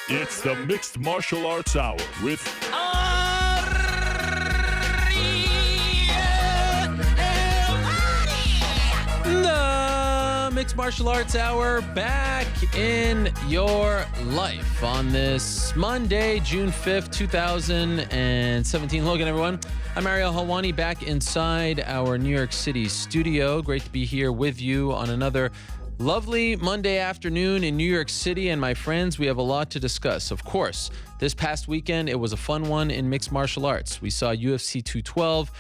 It's the Mixed Martial Arts Hour with the Mixed Martial Arts Hour back in your life on this Monday, June 5th, 2017. Logan, everyone. I'm Ariel Helwani back inside our New York City studio. Great to be here with you on another lovely Monday afternoon in New York City, and my friends, we have a lot to discuss. Of course, this past weekend, it was a fun one in mixed martial arts. We saw UFC 212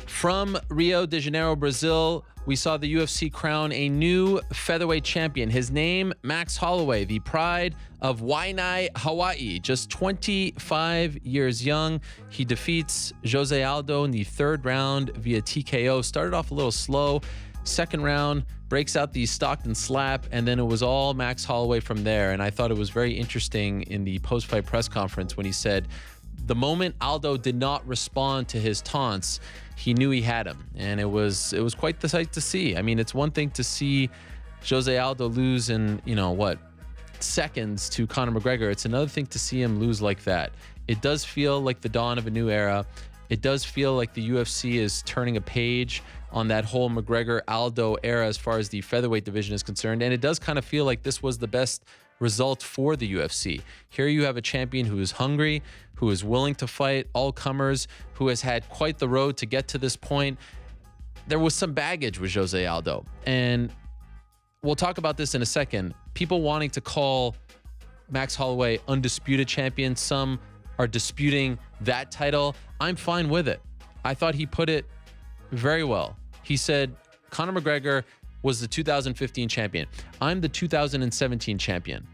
from Rio de Janeiro, Brazil. We saw the UFC crown a new featherweight champion. His name, Max Holloway, the pride of Waianae, Hawaii, just 25 years young. He defeats Jose Aldo in the third round via TKO. Started off a little slow. Second round, breaks out the Stockton slap, and then it was all Max Holloway from there. And I thought it was very interesting in the post-fight press conference when he said, the moment Aldo did not respond to his taunts, he knew he had him. And it was quite the sight to see. I mean, it's one thing to see Jose Aldo lose in, seconds to Conor McGregor. It's another thing to see him lose like that. It does feel like the dawn of a new era. It does feel like the UFC is turning a page on that whole McGregor-Aldo era as far as the featherweight division is concerned. And it does kind of feel like this was the best result for the UFC. Here you have a champion who is hungry, who is willing to fight all comers, who has had quite the road to get to this point. There was some baggage with Jose Aldo. And we'll talk about this in a second. People wanting to call Max Holloway undisputed champion. Some are disputing that title. I'm fine with it. I thought he put it very well. He said, Conor McGregor was the 2015 champion. I'm the 2017 champion.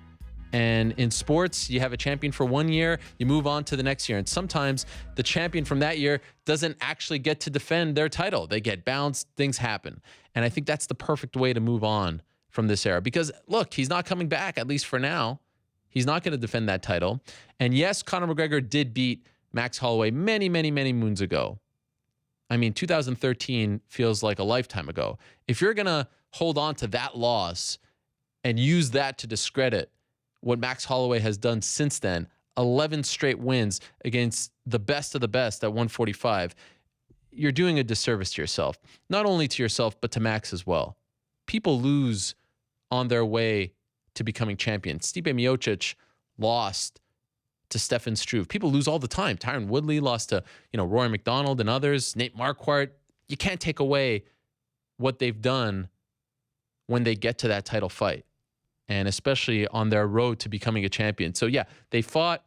And in sports, you have a champion for 1 year, you move on to the next year. And sometimes the champion from that year doesn't actually get to defend their title. They get bounced, things happen. And I think that's the perfect way to move on from this era. Because look, he's not coming back, at least for now. He's not going to defend that title. And yes, Conor McGregor did beat Max Holloway many, many, many moons ago. I mean, 2013 feels like a lifetime ago. If you're going to hold on to that loss and use that to discredit what Max Holloway has done since then, 11 straight wins against the best of the best at 145, you're doing a disservice to yourself. Not only to yourself, but to Max as well. People lose on their way to becoming champion. Stipe Miocic lost to Stefan Struve. People lose all the time. Tyron Woodley lost to, Rory McDonald and others. Nate Marquardt. You can't take away what they've done when they get to that title fight, and especially on their road to becoming a champion. So yeah, they fought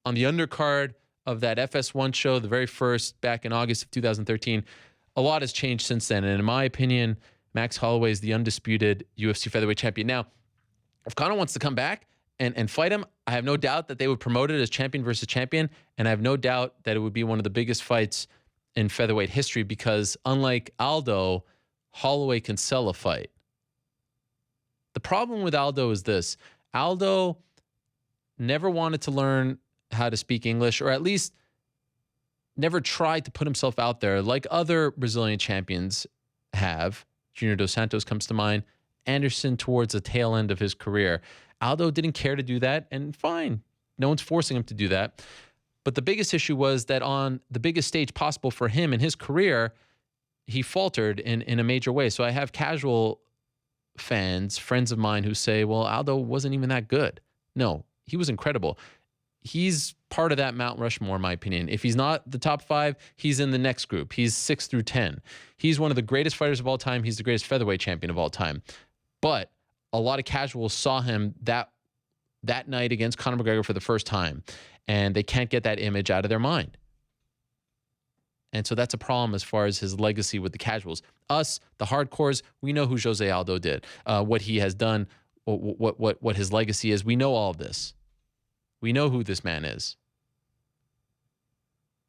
on the undercard of that FS1 show, the very first, back in August of 2013. A lot has changed since then, and in my opinion, Max Holloway is the undisputed UFC featherweight champion. Now, if Conor wants to come back and fight him, I have no doubt that they would promote it as champion versus champion, and I have no doubt that it would be one of the biggest fights in featherweight history because, unlike Aldo, Holloway can sell a fight. The problem with Aldo is this. Aldo never wanted to learn how to speak English, or at least never tried to put himself out there like other Brazilian champions have. Junior Dos Santos comes to mind. Anderson towards the tail end of his career. Aldo didn't care to do that, and fine. No one's forcing him to do that. But the biggest issue was that on the biggest stage possible for him in his career, he faltered in a major way. So I have casual fans, friends of mine, who say, well, Aldo wasn't even that good. No, he was incredible. He's part of that Mount Rushmore, in my opinion. If he's not the top 5, he's in the next group. He's 6 through 10. He's one of the greatest fighters of all time. He's the greatest featherweight champion of all time. But a lot of casuals saw him that night against Conor McGregor for the first time, and they can't get that image out of their mind. And so that's a problem as far as his legacy with the casuals. Us, the hardcores, we know who Jose Aldo did, what he has done, what his legacy is. We know all of this. We know who this man is.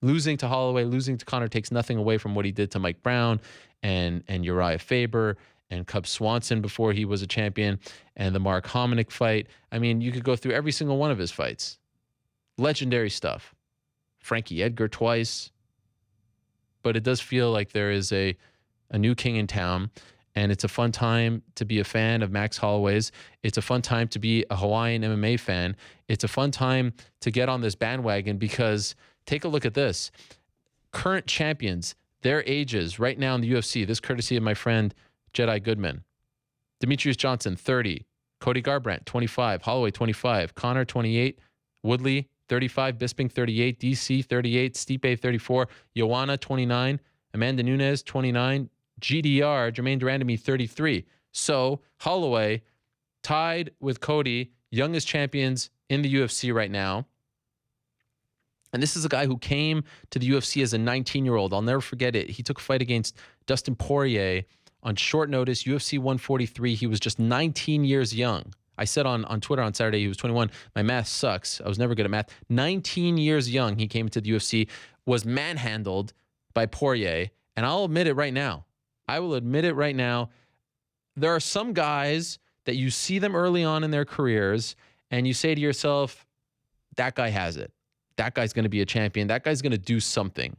Losing to Holloway, losing to Conor takes nothing away from what he did to Mike Brown and Uriah Faber and Cub Swanson before he was a champion, and the Mark Hominick fight. I mean, you could go through every single one of his fights. Legendary stuff. Frankie Edgar twice. But it does feel like there is a new king in town, And it's a fun time to be a fan of Max Holloway's. It's a fun time to be a Hawaiian MMA fan. It's a fun time to get on this bandwagon because take a look at this. Current champions, their ages right now in the UFC, this courtesy of my friend Jedi Goodman. Demetrious Johnson, 30. Cody Garbrandt, 25. Holloway, 25. Connor, 28. Woodley, 35. Bisping, 38. DC, 38. Stipe, 34. Joanna, 29. Amanda Nunes, 29. GDR, Jermaine Durandamy, 33. So Holloway tied with Cody, youngest champions in the UFC right now. And this is a guy who came to the UFC as a 19-year-old. I'll never forget it. He took a fight against Dustin Poirier on short notice, UFC 143. He was just 19 years young. I said on Twitter on Saturday he was 21. My math sucks. I was never good at math. 19 years young, he came into the UFC, was manhandled by Poirier. And I'll admit it right now. I will admit it right now. There are some guys that you see them early on in their careers and you say to yourself, that guy has it. That guy's going to be a champion. That guy's going to do something.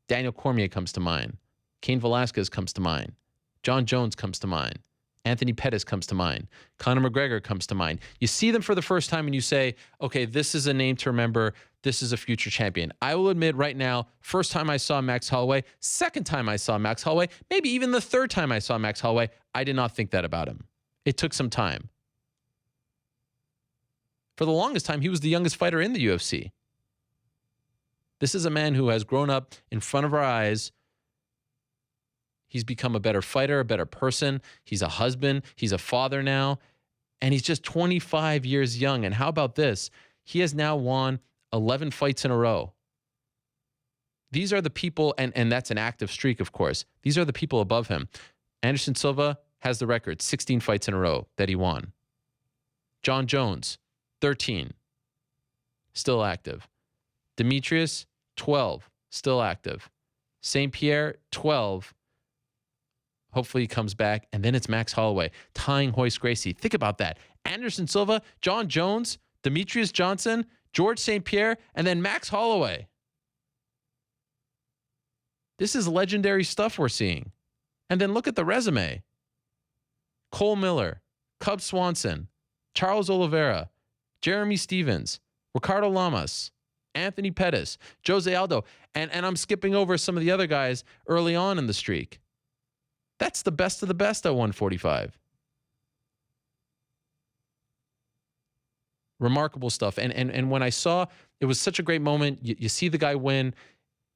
Daniel Cormier comes to mind. Cain Velasquez comes to mind. John Jones comes to mind. Anthony Pettis comes to mind. Conor McGregor comes to mind. You see them for the first time and you say, okay, this is a name to remember. This is a future champion. I will admit right now, first time I saw Max Holloway, second time I saw Max Holloway, maybe even the third time I saw Max Holloway, I did not think that about him. It took some time. For the longest time, he was the youngest fighter in the UFC. This is a man who has grown up in front of our eyes. He's become a better fighter, a better person. He's a husband. He's a father now. And he's just 25 years young. And how about this? He has now won 11 fights in a row. These are the people, and that's an active streak, of course. These are the people above him. Anderson Silva has the record, 16 fights in a row that he won. John Jones, 13, still active. Demetrious, 12, still active. St. Pierre, 12. Hopefully he comes back. And then it's Max Holloway tying Royce Gracie. Think about that. Anderson Silva, John Jones, Demetrious Johnson, George St. Pierre, and then Max Holloway. This is legendary stuff we're seeing. And then look at the resume. Cole Miller, Cub Swanson, Charles Oliveira, Jeremy Stevens, Ricardo Lamas, Anthony Pettis, Jose Aldo, and I'm skipping over some of the other guys early on in the streak. That's the best of the best at 145. Remarkable stuff. And when I saw, it was such a great moment. You see the guy win.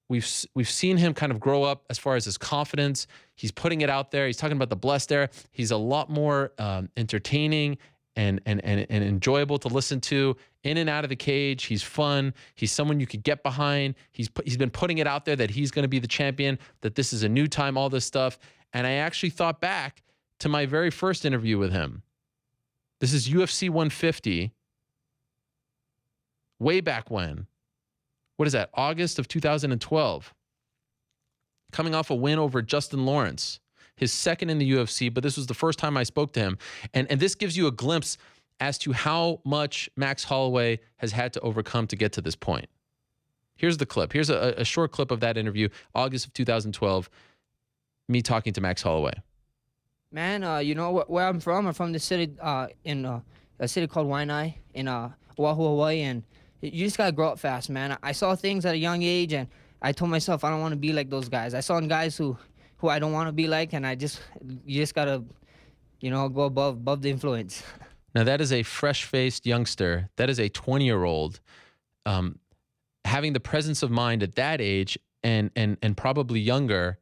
We've seen him kind of grow up as far as his confidence. He's putting it out there. He's talking about the blessed era. He's a lot more entertaining and enjoyable to listen to in and out of the cage. He's fun. He's someone you could get behind. He's been putting it out there that he's going to be the champion, that this is a new time, all this stuff. And I actually thought back to my very first interview with him. This is UFC 150. Way back when. What is that? August of 2012. Coming off a win over Justin Lawrence. His second in the UFC, but this was the first time I spoke to him. And this gives you a glimpse as to how much Max Holloway has had to overcome to get to this point. Here's the clip. Here's a short clip of that interview, August of 2012, me talking to Max Holloway. Man, you know where I'm from? I'm from the city, in a city called Waianae in Oahu, Hawaii, and you just gotta grow up fast, man. I saw things at a young age, and I told myself I don't want to be like those guys. I saw guys who I don't want to be like, and you just gotta, go above the influence. Now that is a fresh-faced youngster. That is a 20-year-old, having the presence of mind at that age and probably younger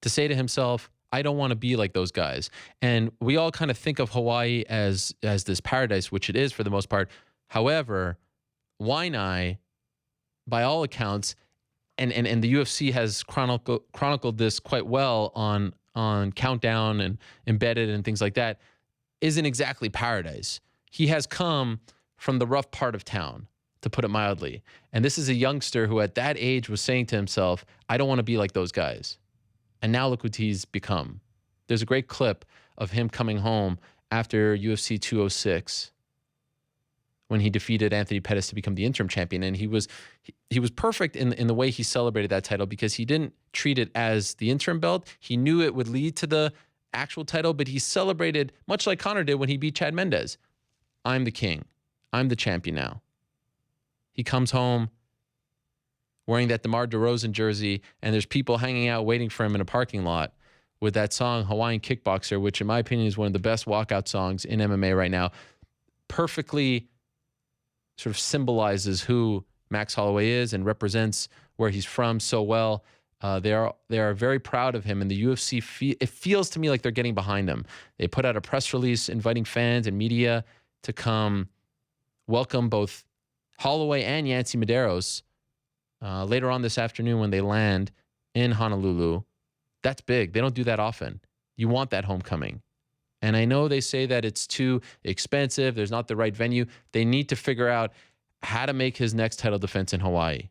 to say to himself, I don't want to be like those guys. And we all kind of think of Hawaii as this paradise, which it is for the most part. However, Waianae, by all accounts, and the UFC has chronicled this quite well on Countdown and Embedded and things like that, isn't exactly paradise. He has come from the rough part of town, to put it mildly. And this is a youngster who at that age was saying to himself, I don't want to be like those guys. And now look what he's become. There's a great clip of him coming home after UFC 206 when he defeated Anthony Pettis to become the interim champion. And he was perfect in the way he celebrated that title because he didn't treat it as the interim belt. He knew it would lead to the actual title, but he celebrated much like Conor did when he beat Chad Mendes. I'm the king. I'm the champion now. He comes home wearing that DeMar DeRozan jersey, and there's people hanging out waiting for him in a parking lot with that song, Hawaiian Kickboxer, which in my opinion is one of the best walkout songs in MMA right now. Perfectly sort of symbolizes who Max Holloway is and represents where he's from so well. They are very proud of him, and the UFC, it feels to me like they're getting behind him. They put out a press release inviting fans and media to come welcome both Holloway and Yancy Medeiros later on this afternoon when they land in Honolulu. That's big. They don't do that often. You want that homecoming. And I know they say that it's too expensive. There's not the right venue. They need to figure out how to make his next title defense in Hawaii.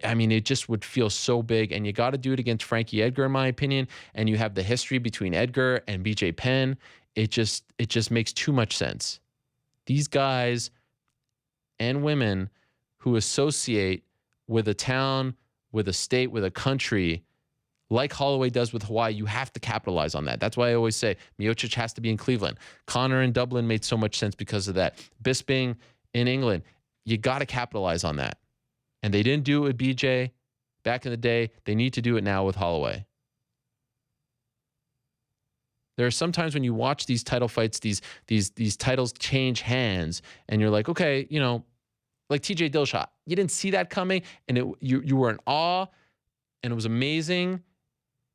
I mean, it just would feel so big. And you got to do it against Frankie Edgar, in my opinion. And you have the history between Edgar and BJ Penn. It just makes too much sense. These guys and women who associate with a town, with a state, with a country, like Holloway does with Hawaii, you have to capitalize on that. That's why I always say Miocic has to be in Cleveland. Conor in Dublin made so much sense because of that. Bisping in England, you got to capitalize on that. And they didn't do it with BJ back in the day. They need to do it now with Holloway. There are sometimes when you watch these title fights, these titles change hands, and you're like, okay, you know, like TJ Dillashaw, you didn't see that coming, and you were in awe, and it was amazing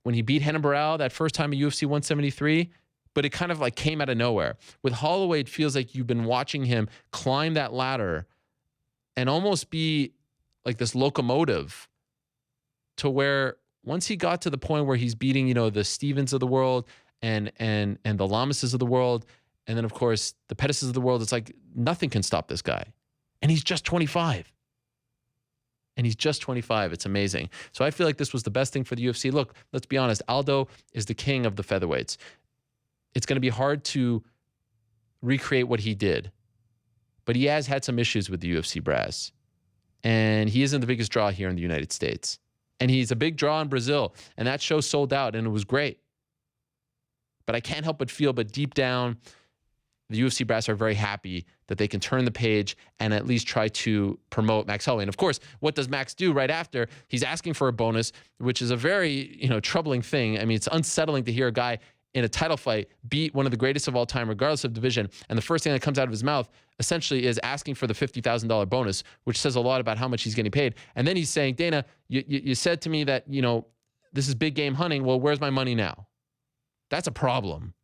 when he beat Renan Barão that first time at UFC 173, but it kind of like came out of nowhere. With Holloway, it feels like you've been watching him climb that ladder and almost be like this locomotive to where once he got to the point where he's beating, you know, the Stevens of the world and the Lamases of the world, and then of course the Pettises of the world, it's like nothing can stop this guy. And he's just 25. And he's just 25. It's amazing. So I feel like this was the best thing for the UFC. Look, let's be honest. Aldo is the king of the featherweights. It's going to be hard to recreate what he did. But he has had some issues with the UFC brass. And he isn't the biggest draw here in the United States. And he's a big draw in Brazil. And that show sold out, and it was great. But I can't help but feel, but deep down, the UFC brass are very happy that they can turn the page and at least try to promote Max Holloway. And of course, what does Max do right after? He's asking for a bonus, which is a very, troubling thing. I mean, it's unsettling to hear a guy in a title fight beat one of the greatest of all time, regardless of division. And the first thing that comes out of his mouth essentially is asking for the $50,000 bonus, which says a lot about how much he's getting paid. And then he's saying, Dana, you said to me that, this is big game hunting. Well, where's my money now? That's a problem.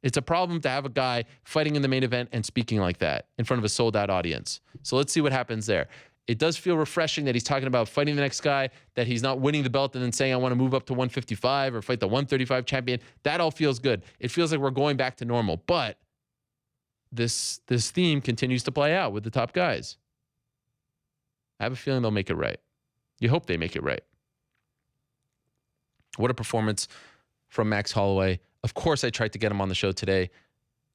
It's a problem to have a guy fighting in the main event and speaking like that in front of a sold-out audience. So let's see what happens there. It does feel refreshing that he's talking about fighting the next guy, that he's not winning the belt and then saying, I want to move up to 155 or fight the 135 champion. That all feels good. It feels like we're going back to normal. But this theme continues to play out with the top guys. I have a feeling they'll make it right. You hope they make it right. What a performance from Max Holloway. Of course, I tried to get him on the show today.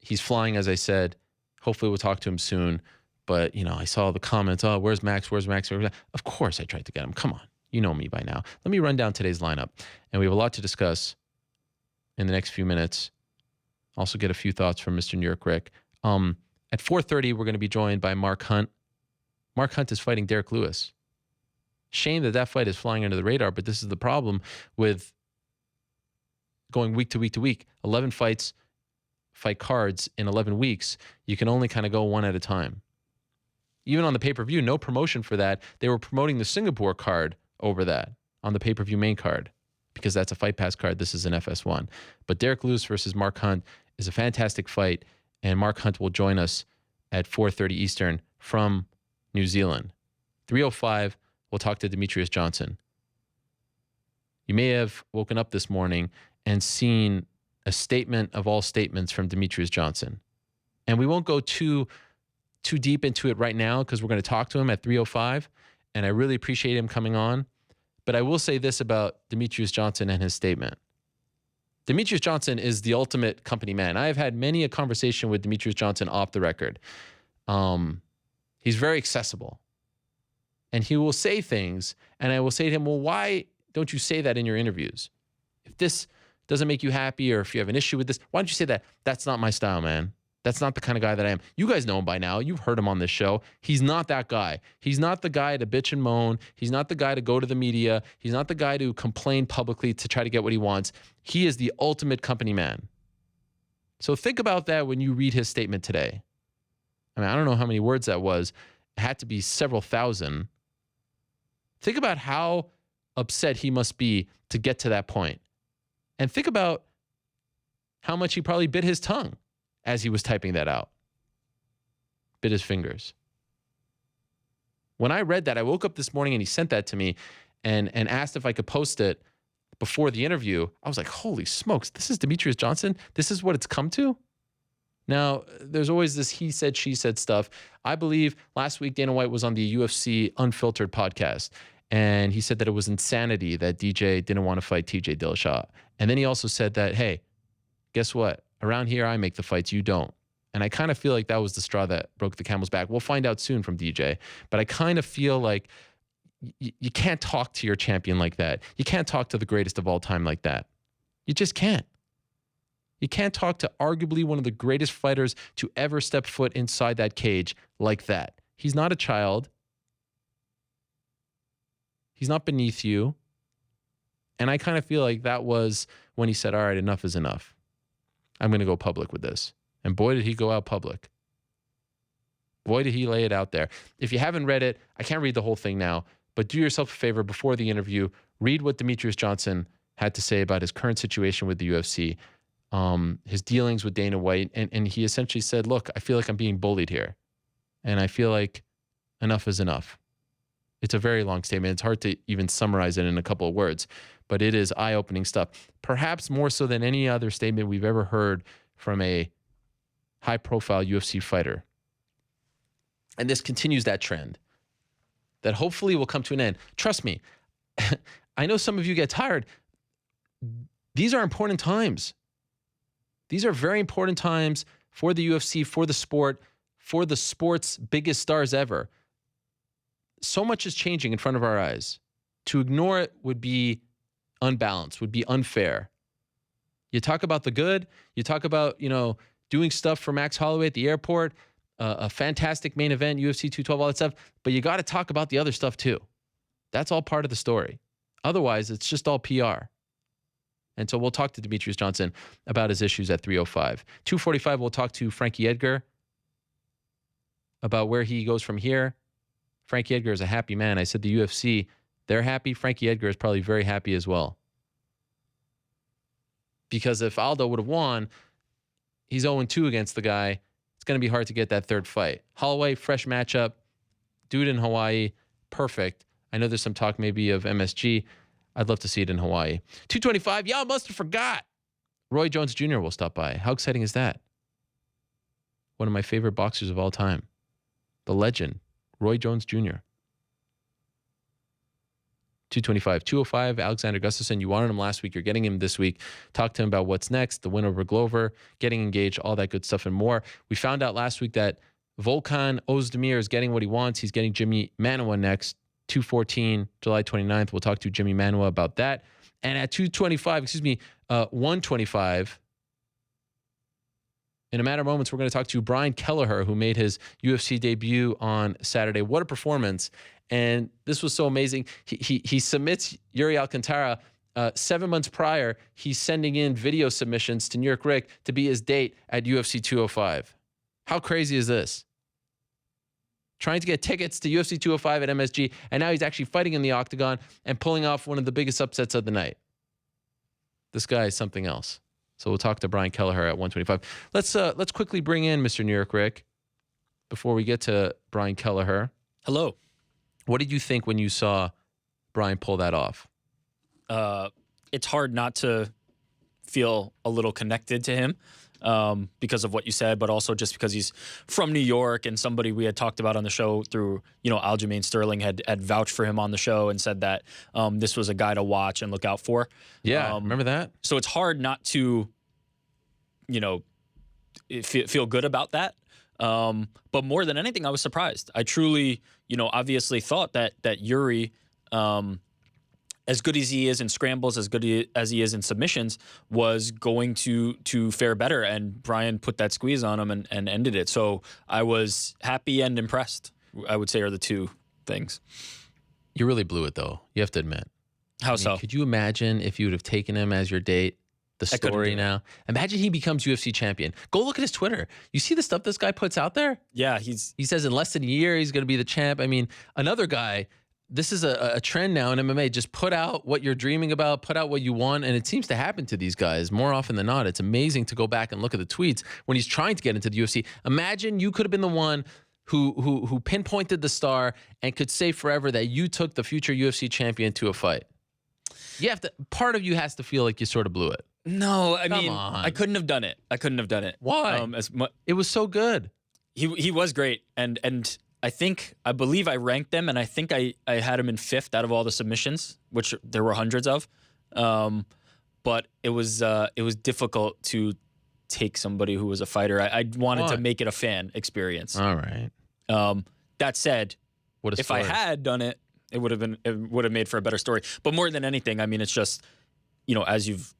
He's flying, as I said. Hopefully, we'll talk to him soon. But, I saw the comments. Oh, where's Max? Where's Max? Of course, I tried to get him. Come on. You know me by now. Let me run down today's lineup. And we have a lot to discuss in the next few minutes. Also get a few thoughts from Mr. New York Rick. At 4:30, we're going to be joined by Mark Hunt. Mark Hunt is fighting Derrick Lewis. Shame that fight is flying under the radar, but this is the problem with going week to week to week. 11 fight cards in 11 weeks. You can only kind of go one at a time. Even on the pay-per-view, no promotion for that. They were promoting the Singapore card over that on the pay-per-view main card because that's a Fight Pass card. This is an FS1. But Derrick Lewis versus Mark Hunt is a fantastic fight, and Mark Hunt will join us at 4:30 Eastern from New Zealand. 3:05, we'll talk to Demetrious Johnson. You may have woken up this morning and seen a statement of all statements from Demetrious Johnson. And we won't go too deep into it right now because we're going to talk to him at 3:05, and I really appreciate him coming on. But I will say this about Demetrious Johnson and his statement. Demetrious Johnson is the ultimate company man. I have had many a conversation with Demetrious Johnson off the record. He's very accessible. And he will say things, and I will say to him, well, why don't you say that in your interviews? If this doesn't make you happy, or if you have an issue with this, why don't you say that? That's not my style, man. That's not the kind of guy that I am. You guys know him by now. You've heard him on this show. He's not that guy. He's not the guy to bitch and moan. He's not the guy to go to the media. He's not the guy to complain publicly to try to get what he wants. He is the ultimate company man. So think about that when you read his statement today. I mean, I don't know how many words that was. It had to be several thousand. Think about how upset he must be to get to that point. And think about how much he probably bit his tongue as he was typing that out. Bit his fingers. When I read that, I woke up this morning and he sent that to me and asked if I could post it before the interview. I was like, holy smokes, this is Demetrious Johnson? This is what it's come to? Now, there's always this he said, she said stuff. I believe last week Dana White was on the UFC Unfiltered podcast, and he said that it was insanity that DJ didn't want to fight TJ Dillashaw. And then he also said that, hey, guess what? Around here, I make the fights, you don't. And I kind of feel like that was the straw that broke the camel's back. We'll find out soon from DJ. But I kind of feel like you can't talk to your champion like that. You can't talk to the greatest of all time like that. You just can't. You can't talk to arguably one of the greatest fighters to ever step foot inside that cage like that. He's not a child. He's not beneath you. And I kind of feel like that was when he said, all right, enough is enough. I'm going to go public with this. And boy, did he go out public. Boy, did he lay it out there. If you haven't read it, I can't read the whole thing now, but do yourself a favor before the interview. Read what Demetrious Johnson had to say about his current situation with the UFC, his dealings with Dana White. And he essentially said, look, I feel like I'm being bullied here. And I feel like enough is enough. It's a very long statement. It's hard to even summarize it in a couple of words, but it is eye-opening stuff. Perhaps more so than any other statement we've ever heard from a high-profile UFC fighter. And this continues that trend that hopefully will come to an end. Trust me, I know some of you get tired. These are important times. These are very important times for the UFC, for the sport, for the sport's biggest stars ever. So much is changing in front of our eyes. To ignore it would be unbalanced, would be unfair. You talk about the good, you talk about, doing stuff for Max Holloway at the airport, a fantastic main event, UFC 212, all that stuff, but you got to talk about the other stuff too. That's all part of the story. Otherwise, it's just all PR. And so we'll talk to Demetrious Johnson about his issues at 305. 245, we'll talk to Frankie Edgar about where he goes from here. Frankie Edgar is a happy man. I said the UFC, they're happy. Frankie Edgar is probably very happy as well. Because if Aldo would have won, he's 0-2 against the guy. It's going to be hard to get that third fight. Holloway, fresh matchup. Dude in Hawaii, perfect. I know there's some talk maybe of MSG. I'd love to see it in Hawaii. 225, y'all must have forgot. Roy Jones Jr. will stop by. How exciting is that? One of my favorite boxers of all time. The legend, Roy Jones Jr. 225. 205, Alexander Gustafsson. You wanted him last week. You're getting him this week. Talk to him about what's next, the win over Glover, getting engaged, all that good stuff and more. We found out last week that Volkan Oezdemir is getting what he wants. He's getting Jimi Manuwa next. 214, July 29th. We'll talk to Jimi Manuwa about that. And at 125, in a matter of moments, we're going to talk to Brian Kelleher, who made his UFC debut on Saturday. What a performance. And this was so amazing. He submits Yuri Alcantara 7 months prior. He's sending in video submissions to New York Rick to be his date at UFC 205. How crazy is this? Trying to get tickets to UFC 205 at MSG, and now he's actually fighting in the Octagon and pulling off one of the biggest upsets of the night. This guy is something else. So we'll talk to Brian Kelleher at 125. Let's quickly bring in Mr. New York Rick before we get to Brian Kelleher. Hello. What did you think when you saw Brian pull that off? It's hard not to feel a little connected to him. Because of what you said, but also just because he's from New York and somebody we had talked about on the show through, Aljamain Sterling had vouched for him on the show and said that this was a guy to watch and look out for. Yeah, remember that? So it's hard not to, feel good about that. But more than anything, I was surprised. I truly, obviously thought that Yuri as good as he is in scrambles, as good as he is in submissions, was going to fare better. And Brian put that squeeze on him and ended it. So I was happy and impressed, I would say, are the two things. You really blew it, though. You have to admit. How so? Could you imagine if you would have taken him as your date? The story now. Imagine he becomes UFC champion. Go look at his Twitter. You see the stuff this guy puts out there? Yeah, he says in less than a year he's going to be the champ. I mean, another guy. This is a trend now in MMA. Just put out what you're dreaming about, put out what you want, and it seems to happen to these guys more often than not. It's amazing to go back and look at the tweets when he's trying to get into the UFC. Imagine you could have been the one who pinpointed the star and could say forever that you took the future UFC champion to a fight. You have to. Part of you has to feel like you sort of blew it. No, I mean, on. I couldn't have done it. Why? It was so good. He was great, and I believe I ranked them, and I think I had him in 5th out of all the submissions, which there were hundreds of. But it was difficult to take somebody who was a fighter. I wanted to make it a fan experience. All right. That said, if I had done it, it would have made for a better story. But more than anything, I mean, it's just, as you've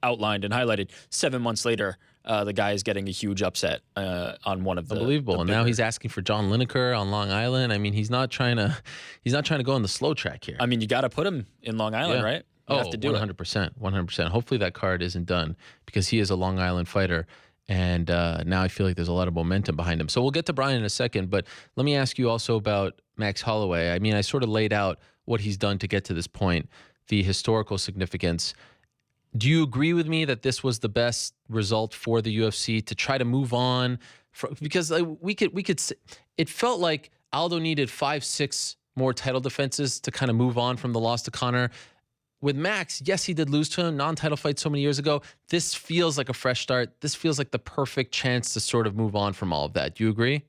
outlined and highlighted, 7 months later, the guy is getting a huge upset on one of the unbelievable. And now he's asking for John Lineker on Long Island. I mean, he's not trying to go on the slow track here. I mean, you got to put him in Long Island, right? You have to do 100%, 100%. Hopefully that card isn't done because he is a Long Island fighter. And now I feel like there's a lot of momentum behind him. So we'll get to Brian in a second, but let me ask you also about Max Holloway. I mean, I sort of laid out what he's done to get to this point, the historical significance. Do you agree with me that this was the best result for the UFC to try to move on? Because it felt like Aldo needed 5-6 more title defenses to kind of move on from the loss to Conor. With Max, yes, he did lose to him, non-title fight so many years ago. This feels like a fresh start. This feels like the perfect chance to sort of move on from all of that. Do you agree?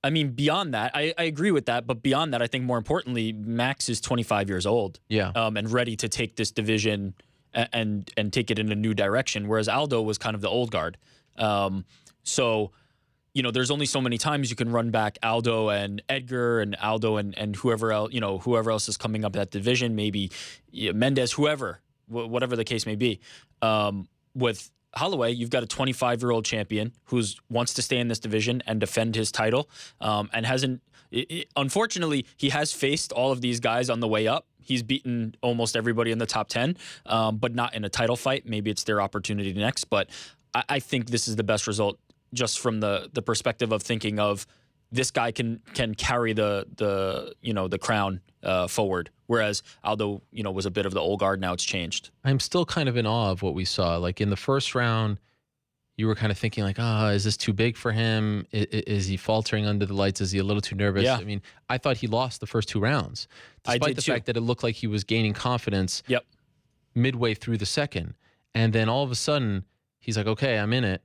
I mean, beyond that, I agree with that. But beyond that, I think more importantly, Max is 25 years old. Yeah. And ready to take this division and take it in a new direction, whereas Aldo was kind of the old guard. So, there's only so many times you can run back Aldo and Edgar and Aldo and whoever else is coming up that division, maybe Mendez, whatever the case may be. With Holloway, you've got a 25-year-old champion who wants to stay in this division and defend his title, and hasn't. Unfortunately, he has faced all of these guys on the way up. He's beaten almost everybody in the top 10, but not in a title fight. Maybe it's their opportunity next. But I think this is the best result, just from the perspective of thinking of this guy can carry the crown forward, whereas Aldo was a bit of the old guard. Now it's changed. I'm still kind of in awe of what we saw. Like in the first round, you were kind of thinking like, is this too big for him? Is he faltering under the lights? Is he a little too nervous? Yeah. I mean, I thought he lost the first 2 rounds, despite the fact that it looked like he was gaining confidence. Yep. Midway through the second, and then all of a sudden he's like, okay, I'm in it.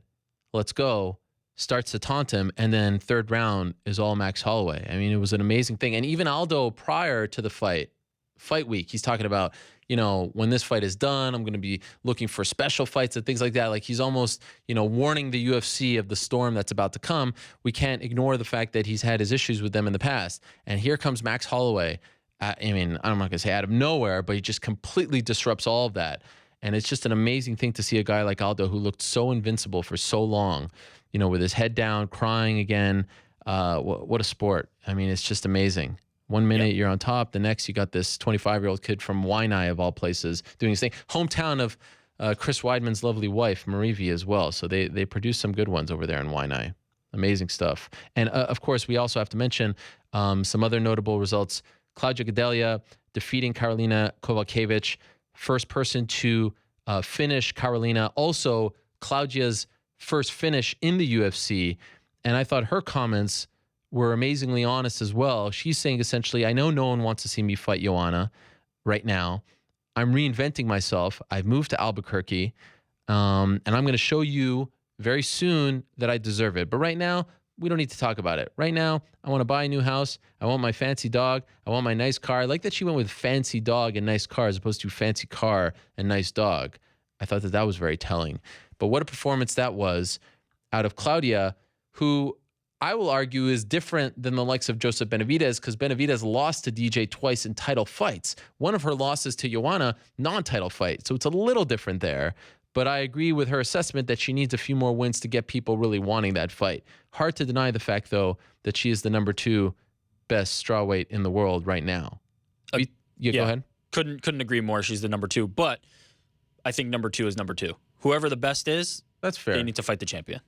Let's go. Starts to taunt him, and then third round is all Max Holloway. I mean, it was an amazing thing. And even Aldo, prior to the fight week, he's talking about, when this fight is done, I'm going to be looking for special fights and things like that. Like he's almost, warning the UFC of the storm that's about to come. We can't ignore the fact that he's had his issues with them in the past. And here comes Max Holloway. I mean, I'm not going to say out of nowhere, but he just completely disrupts all of that. And it's just an amazing thing to see a guy like Aldo who looked so invincible for so long, with his head down, crying again. What a sport. I mean, it's just amazing. 1 minute you're on top, the next you got this 25-year-old kid from Waianae of all places doing his thing. Hometown of Chris Weidman's lovely wife, Marivi, as well. So they produce some good ones over there in Waianae. Amazing stuff. And of course, we also have to mention some other notable results. Claudia Gadelha defeating Karolina Kowalkiewicz, first person to finish Karolina. Also, Claudia's first finish in the UFC. And I thought her comments were amazingly honest as well. She's saying essentially, I know no one wants to see me fight Joanna right now. I'm reinventing myself. I've moved to Albuquerque, and I'm going to show you very soon that I deserve it. But right now, we don't need to talk about it. Right now, I want to buy a new house. I want my fancy dog. I want my nice car. I like that she went with fancy dog and nice car as opposed to fancy car and nice dog. I thought that was very telling. But what a performance that was out of Claudia, who I will argue is different than the likes of Joseph Benavidez, because Benavidez lost to DJ twice in title fights. One of her losses to Joanna, non-title fight. So it's a little different there. But I agree with her assessment that she needs a few more wins to get people really wanting that fight. Hard to deny the fact, though, that she is the number 2 best strawweight in the world right now. Go ahead. Couldn't agree more. She's the number 2, but I think number 2 is number 2. Whoever the best is, that's fair. They need to fight the champion.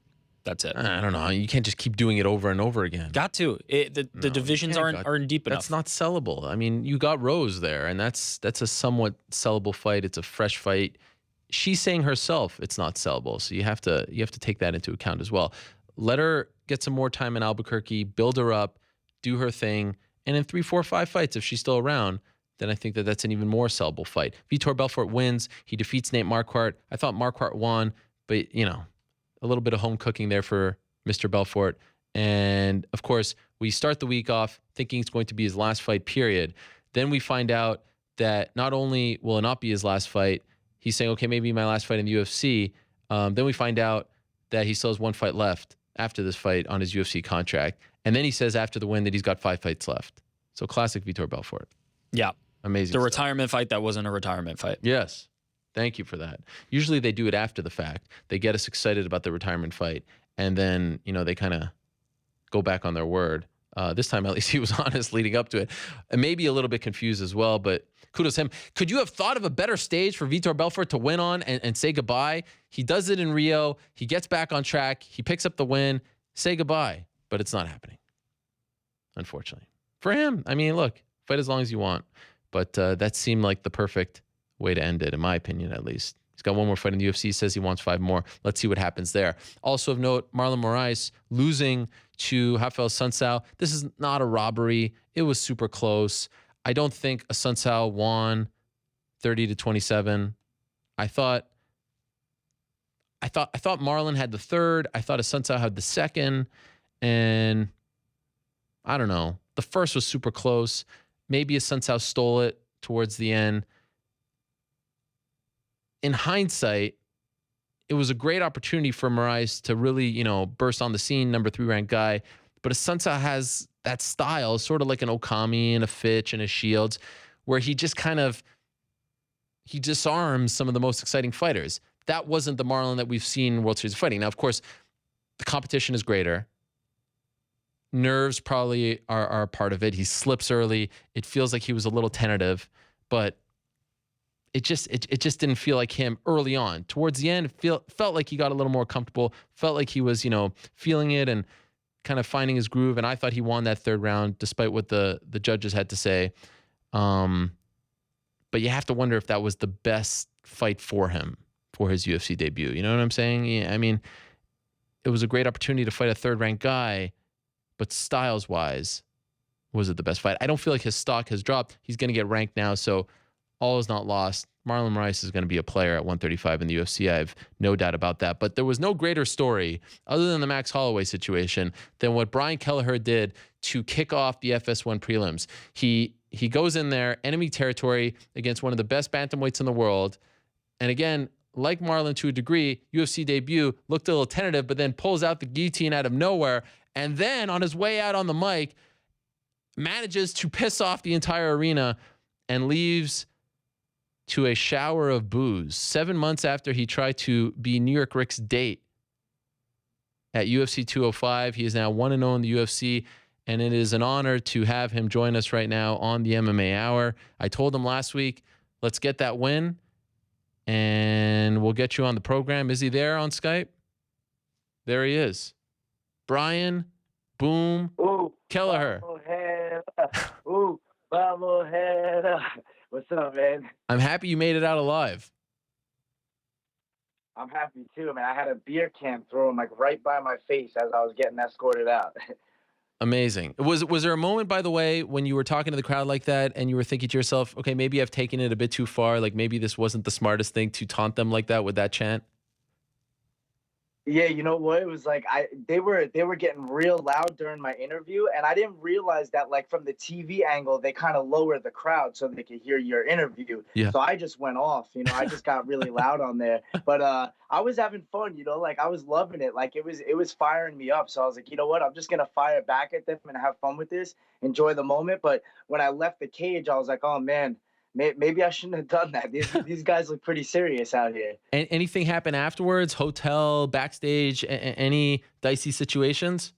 That's it. I don't know. You can't just keep doing it over and over again. Got to. The divisions aren't deep enough. That's not sellable. I mean, you got Rose there, and that's a somewhat sellable fight. It's a fresh fight. She's saying herself it's not sellable, so you have to take that into account as well. Let her get some more time in Albuquerque, build her up, do her thing, and in 3, 4, 5 fights, if she's still around, then I think that's an even more sellable fight. Vitor Belfort wins. He defeats Nate Marquardt. I thought Marquardt won, but a little bit of home cooking there for Mr. Belfort. And of course, we start the week off thinking it's going to be his last fight, period. Then we find out that not only will it not be his last fight, he's saying, okay, maybe my last fight in the UFC. Then we find out that he still has 1 fight left after this fight on his UFC contract. And then he says after the win that he's got 5 fights left. So classic Vitor Belfort. Yeah. Amazing. The stuff. retirement fight that wasn't a retirement fight. Yes. Thank you for that. Usually they do it after the fact. They get us excited about the retirement fight, and then, they kind of go back on their word. This time, at least, he was honest leading up to it. And maybe a little bit confused as well, but kudos to him. Could you have thought of a better stage for Vitor Belfort to win on and say goodbye? He does it in Rio. He gets back on track. He picks up the win. Say goodbye. But it's not happening, unfortunately. For him, I mean, look, fight as long as you want. But that seemed like the perfect way to end it, in my opinion, at least. He's got 1 more fight in the UFC, says he wants 5 more. Let's see what happens there. Also of note, Marlon Moraes losing to Rafael Sunsao. This is not a robbery. It was super close. I don't think Sunsao won 30-27. I thought Marlon had the third. I thought Sunsao had the second. And I don't know. The first was super close. Maybe Sunsao stole it towards the end. In hindsight, it was a great opportunity for Moraes to really, burst on the scene, number 3 ranked guy. But Sunsao has that style, sort of like an Okami and a Fitch and a Shields, where he just he disarms some of the most exciting fighters. That wasn't the Marlon that we've seen in World Series of Fighting. Now, of course, the competition is greater. Nerves probably are part of it. He slips early. It feels like he was a little tentative, but it just didn't feel like him early on. Towards the end, it felt like he got a little more comfortable, felt like he was, feeling it and kind of finding his groove. And I thought he won that 3rd round, despite what the judges had to say. But you have to wonder if that was the best fight for him for his UFC debut. You know what I'm saying? Yeah, I mean, it was a great opportunity to fight a 3rd ranked guy, but styles-wise, was it the best fight? I don't feel like his stock has dropped. He's going to get ranked now, so all is not lost. Marlon Moraes is going to be a player at 135 in the UFC. I have no doubt about that. But there was no greater story, other than the Max Holloway situation, than what Brian Kelleher did to kick off the FS1 prelims. He goes in there, enemy territory, against one of the best bantamweights in the world. And again, like Marlon to a degree, UFC debut, looked a little tentative, but then pulls out the guillotine out of nowhere. And then on his way out on the mic, manages to piss off the entire arena and leaves to a shower of boos 7 months after he tried to be New York Rick's date at UFC 205. He is now 1-0 in the UFC, and it is an honor to have him join us right now on the MMA Hour. I told him last week, let's get that win, and we'll get you on the program. Is he there on Skype? There he is. Brian Boom Kelleher. Ooh, Bubblehead. What's up, man? I'm happy you made it out alive. I'm happy too, man. I had a beer can thrown right by my face as I was getting escorted out. Amazing. Was there a moment, by the way, when you were talking to the crowd like that and you were thinking to yourself, okay, maybe I've taken it a bit too far. Like maybe this wasn't the smartest thing to taunt them like that with that chant? Yeah, you know what? It was like they were getting real loud during my interview, and I didn't realize that like from the TV angle they kind of lower the crowd so they could hear your interview. Yeah. So I just went off, I just got really loud on there. But I was having fun, like I was loving it. Like it was firing me up. So I was like, you know what? I'm just gonna fire back at them and have fun with this, enjoy the moment. But when I left the cage, I was like, oh man, maybe I shouldn't have done that. These guys look pretty serious out here. And anything happen afterwards? Hotel, backstage, any dicey situations?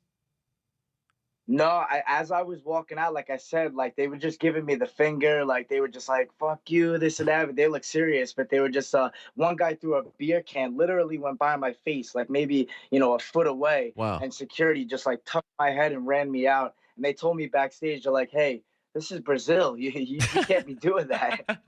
No, as I was walking out, like I said, like they were just giving me the finger, like they were just like "fuck you," this and that. But they look serious, but they were just one guy threw a beer can, literally went by my face, like maybe a foot away, Wow. and security just like tucked my head and ran me out. And they told me backstage, they're like, "Hey, this is Brazil. You can't be doing that."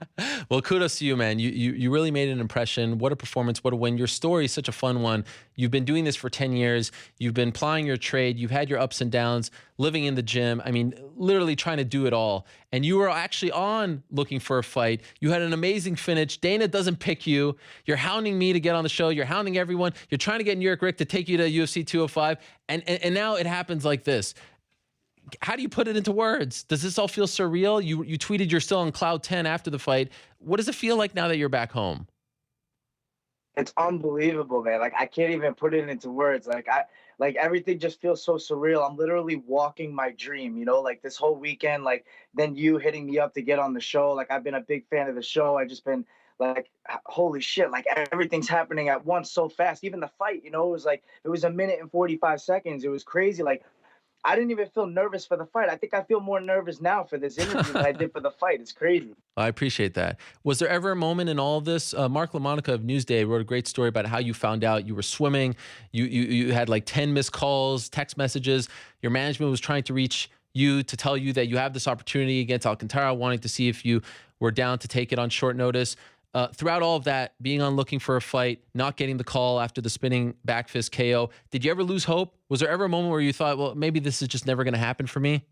Well, kudos to you, man. You really made an impression. What a performance. What a win. Your story is such a fun one. You've been doing this for 10 years. You've been plying your trade. You've had your ups and downs, living in the gym. I mean, literally trying to do it all. And you were actually on Looking for a Fight. You had an amazing finish. Dana doesn't pick you. You're hounding me to get on the show. You're hounding everyone. You're trying to get New York Rick to take you to UFC 205. And now it happens like this. How do you put it into words? Does this all feel surreal? You tweeted you're still on cloud 10 after the fight. What does it feel like now that you're back home? It's unbelievable, man. Like I can't even put it into words. Like everything just feels so surreal. I'm literally walking my dream, like this whole weekend, like then you hitting me up to get on the show. Like I've been a big fan of the show. I just been like, holy shit, like everything's happening at once so fast. Even the fight, it was a minute and 45 seconds. It was crazy. Like I didn't even feel nervous for the fight. I think I feel more nervous now for this interview than I did for the fight. It's crazy. I appreciate that. Was there ever a moment in all of this? Mark LaMonica of Newsday wrote a great story about how you found out you were swimming. You had like 10 missed calls, text messages. Your management was trying to reach you to tell you that you have this opportunity against Alcantara, wanting to see if you were down to take it on short notice. Throughout all of that, being on Looking for a Fight, not getting the call after the spinning back fist KO, did you ever lose hope? Was there ever a moment where you thought, well, maybe this is just never going to happen for me?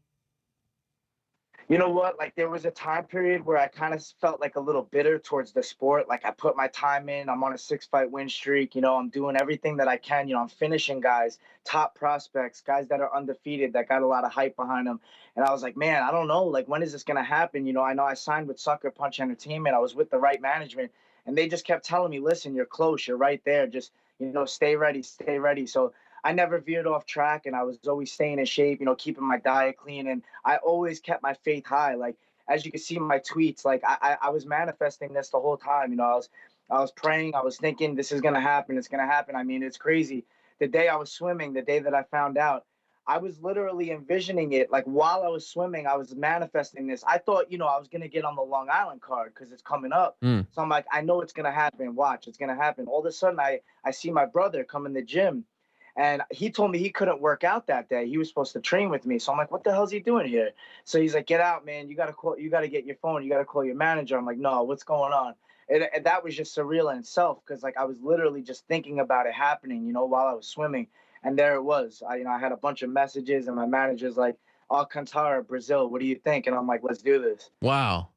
You know what? Like there was a time period where I kind of felt like a little bitter towards the sport. Like I put my time in. I'm on a 6-fight win streak. I'm doing everything that I can. I'm finishing guys, top prospects, guys that are undefeated, that got a lot of hype behind them. And I was like, man, I don't know. Like when is this gonna happen? I know I signed with Sucker Punch Entertainment. I was with the right management, and they just kept telling me, listen, you're close. You're right there. Just stay ready, stay ready. So I never veered off track, and I was always staying in shape, keeping my diet clean, and I always kept my faith high. Like as you can see in my tweets, like I was manifesting this the whole time. I was praying, I was thinking this is gonna happen, it's gonna happen. I mean, it's crazy. The day I was swimming, the day that I found out, I was literally envisioning it. Like while I was swimming, I was manifesting this. I thought, I was gonna get on the Long Island card because it's coming up. So I'm like, I know it's gonna happen. Watch, it's gonna happen. All of a sudden, I see my brother come in the gym. And he told me he couldn't work out that day. He was supposed to train with me. So I'm like, what the hell's he doing here? So he's like, get out, man. You got to get your phone. You got to call your manager. I'm like, no, what's going on? And that was just surreal in itself. Cause like, I was literally just thinking about it happening, while I was swimming. And there it was. I had a bunch of messages, and my manager's like, Alcantara, Brazil, what do you think? And I'm like, let's do this. Wow.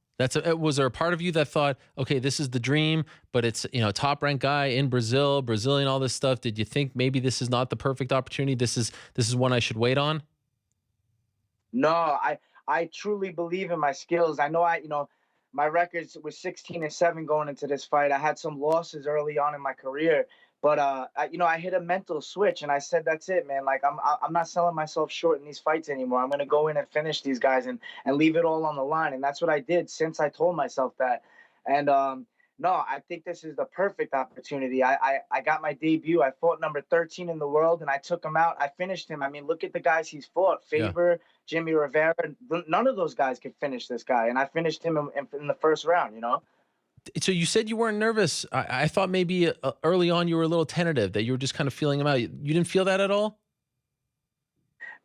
Was there a part of you that thought, okay, this is the dream, but it's, top ranked guy in Brazil, Brazilian, all this stuff. Did you think maybe this is not the perfect opportunity? This is one I should wait on? No, I truly believe in my skills. I know my records was 16-7 going into this fight. I had some losses early on in my career, but I hit a mental switch, and I said, that's it, man. Like I'm not selling myself short in these fights anymore. I'm going to go in and finish these guys and leave it all on the line. And that's what I did since I told myself that. And no, I think this is the perfect opportunity. I got my debut. I fought number 13 in the world, and I took him out. I finished him. I mean, look at the guys he's fought. Faber, Jimmy Rivera. None of those guys could finish this guy. And I finished him in the first round, So you said you weren't nervous. I thought maybe early on you were a little tentative, that you were just kind of feeling him out. You didn't feel that at all?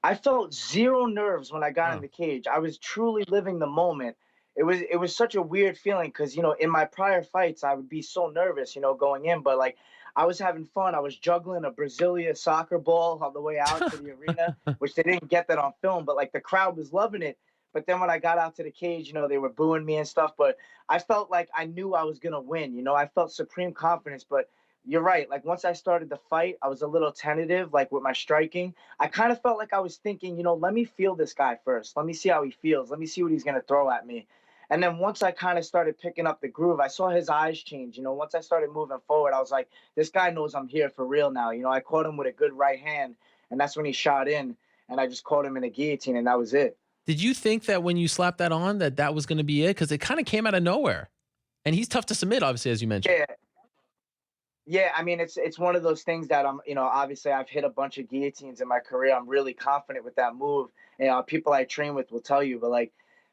I felt zero nerves when I got in the cage. I was truly living the moment. It was such a weird feeling because, in my prior fights, I would be so nervous, going in. But, like, I was having fun. I was juggling a Brazilian soccer ball on the way out to the arena, which they didn't get that on film. But, like, the crowd was loving it. But then when I got out to the cage, they were booing me and stuff. But I felt like I knew I was going to win. I felt supreme confidence. But you're right. Like once I started the fight, I was a little tentative, like with my striking. I kind of felt like I was thinking, let me feel this guy first. Let me see how he feels. Let me see what he's gonna throw at me. And then once I kind of started picking up the groove, I saw his eyes change. Once I started moving forward, I was like, this guy knows I'm here for real now. I caught him with a good right hand, and that's when he shot in, and I just caught him in a guillotine, and that was it. Did you think that when you slapped that on, that was going to be it? Because it kind of came out of nowhere. And he's tough to submit, obviously, as you mentioned. Yeah. Yeah, I mean, it's one of those things that obviously I've hit a bunch of guillotines in my career. I'm really confident with that move. People I train with will tell you, but like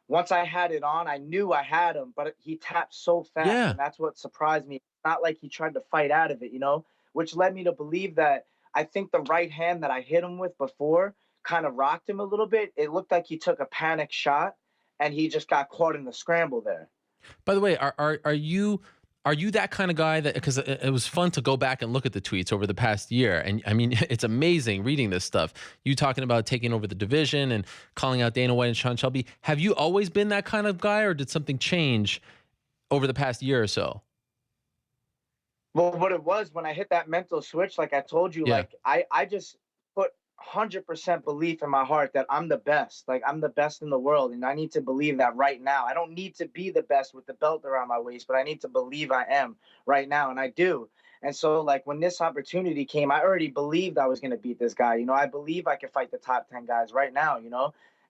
once I had it on, I knew I had him, but he tapped so fast, and that's what surprised me. It's not like he tried to fight out of it, which led me to believe that I think the right hand that I hit him with before kind of rocked him a little bit. It looked like he took a panic shot, and he just got caught in the scramble there. By the way, are you that kind of guy that, because it was fun to go back and look at the tweets over the past year. And I mean, it's amazing reading this stuff. You talking about taking over the division and calling out Dana White and Sean Shelby. Have you always been that kind of guy, or did something change over the past year or so? Well, what it was when I hit that mental switch, like I told you, like I just put 100% belief in my heart that I'm the best. Like I'm the best in the world, and I need to believe that right now. I don't need to be the best with the belt around my waist, but I need to believe I am right now, and I do. And so like when this opportunity came, I already believed I was going to beat this guy. I believe I could fight the top 10 guys right now,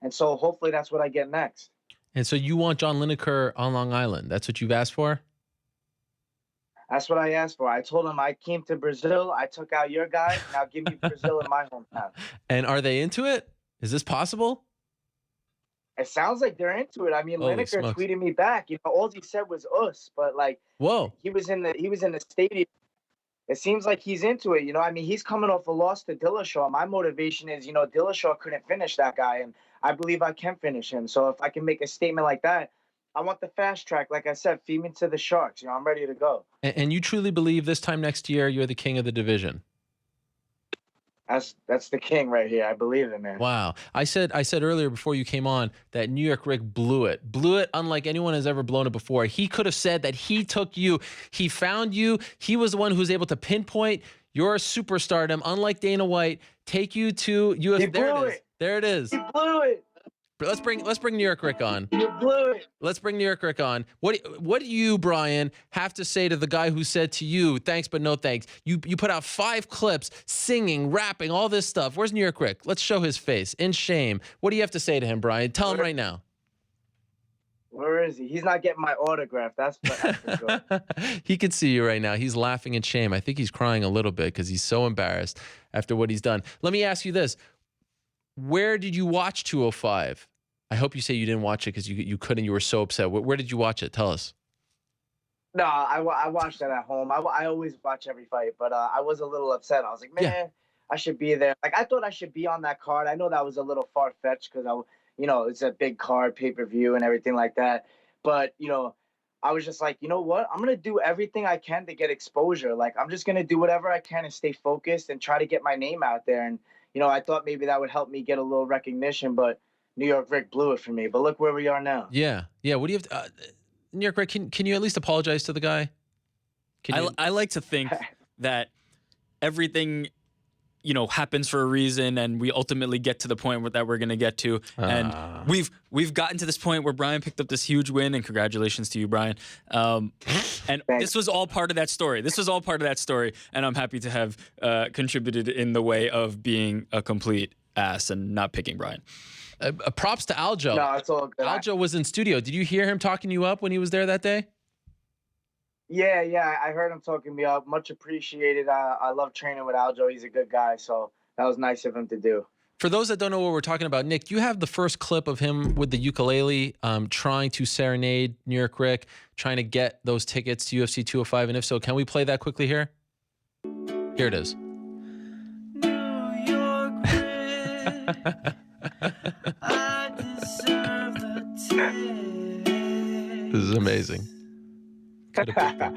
and so hopefully that's what I get next. And so you want John Lineker on Long Island. That's what you've asked for? That's what I asked for. I told him I came to Brazil. I took out your guy. Now give me Brazil in my hometown. And are they into it? Is this possible? It sounds like they're into it. I mean, Lineker tweeted me back. All he said was us, but like, whoa, he was in the stadium. It seems like he's into it. I mean, he's coming off a loss to Dillashaw. My motivation is, Dillashaw couldn't finish that guy, and I believe I can finish him. So if I can make a statement like that, I want the fast track. Like I said, feed me to the Sharks. I'm ready to go. And you truly believe this time next year you're the king of the division? That's the king right here. I believe it, man. Wow. I said earlier before you came on that New York Rick blew it unlike anyone has ever blown it before. He could have said that he took you, he found you, he was the one who was able to pinpoint your superstardom, unlike Dana White, take you to UFC. He blew it. There it is. He blew it. Let's bring New York Rick on. You blew it. Let's bring New York Rick on. What do you, Brian, have to say to the guy who said to you, thanks but no thanks? You put out 5 clips, singing, rapping, all this stuff. Where's New York Rick? Let's show his face in shame. What do you have to say to him, Brian? Tell him right now. Where is he? He's not getting my autograph. That's for sure. He can see you right now. He's laughing in shame. I think he's crying a little bit because he's so embarrassed after what he's done. Let me ask you this. Where did you watch 205? I hope you say you didn't watch it because you couldn't. You were so upset. Where did you watch it? Tell us. No, I watched it at home. I always watch every fight, but I was a little upset. I was like, man, I should be there. Like I thought I should be on that card. I know that was a little far fetched because it's a big card, pay-per-view, and everything like that. But I was just like, you know what? I'm gonna do everything I can to get exposure. Like I'm just gonna do whatever I can and stay focused and try to get my name out there. And I thought maybe that would help me get a little recognition, but New York Rick blew it for me. But look where we are now. Yeah. What do you have to, New York Rick, can you at least apologize to the guy? I like to think that everything, happens for a reason, and we ultimately get to the point that we're going to get to. And we've gotten to this point where Brian picked up this huge win, and congratulations to you, Brian. And this was all part of that story. And I'm happy to have contributed in the way of being a complete ass and not picking Brian. Props to Aljo. No, it's all good. Aljo was in studio. Did you hear him talking you up when he was there that day? Yeah, I heard him talking me up. Much appreciated. I love training with Aljo. He's a good guy, so that was nice of him to do. For those that don't know what we're talking about, Nick, you have the first clip of him with the ukulele trying to serenade New York Rick, trying to get those tickets to UFC 205. And if so, can we play that quickly here? Here it is. New York Rick. I deserve the tip. This is amazing. Could have picked that.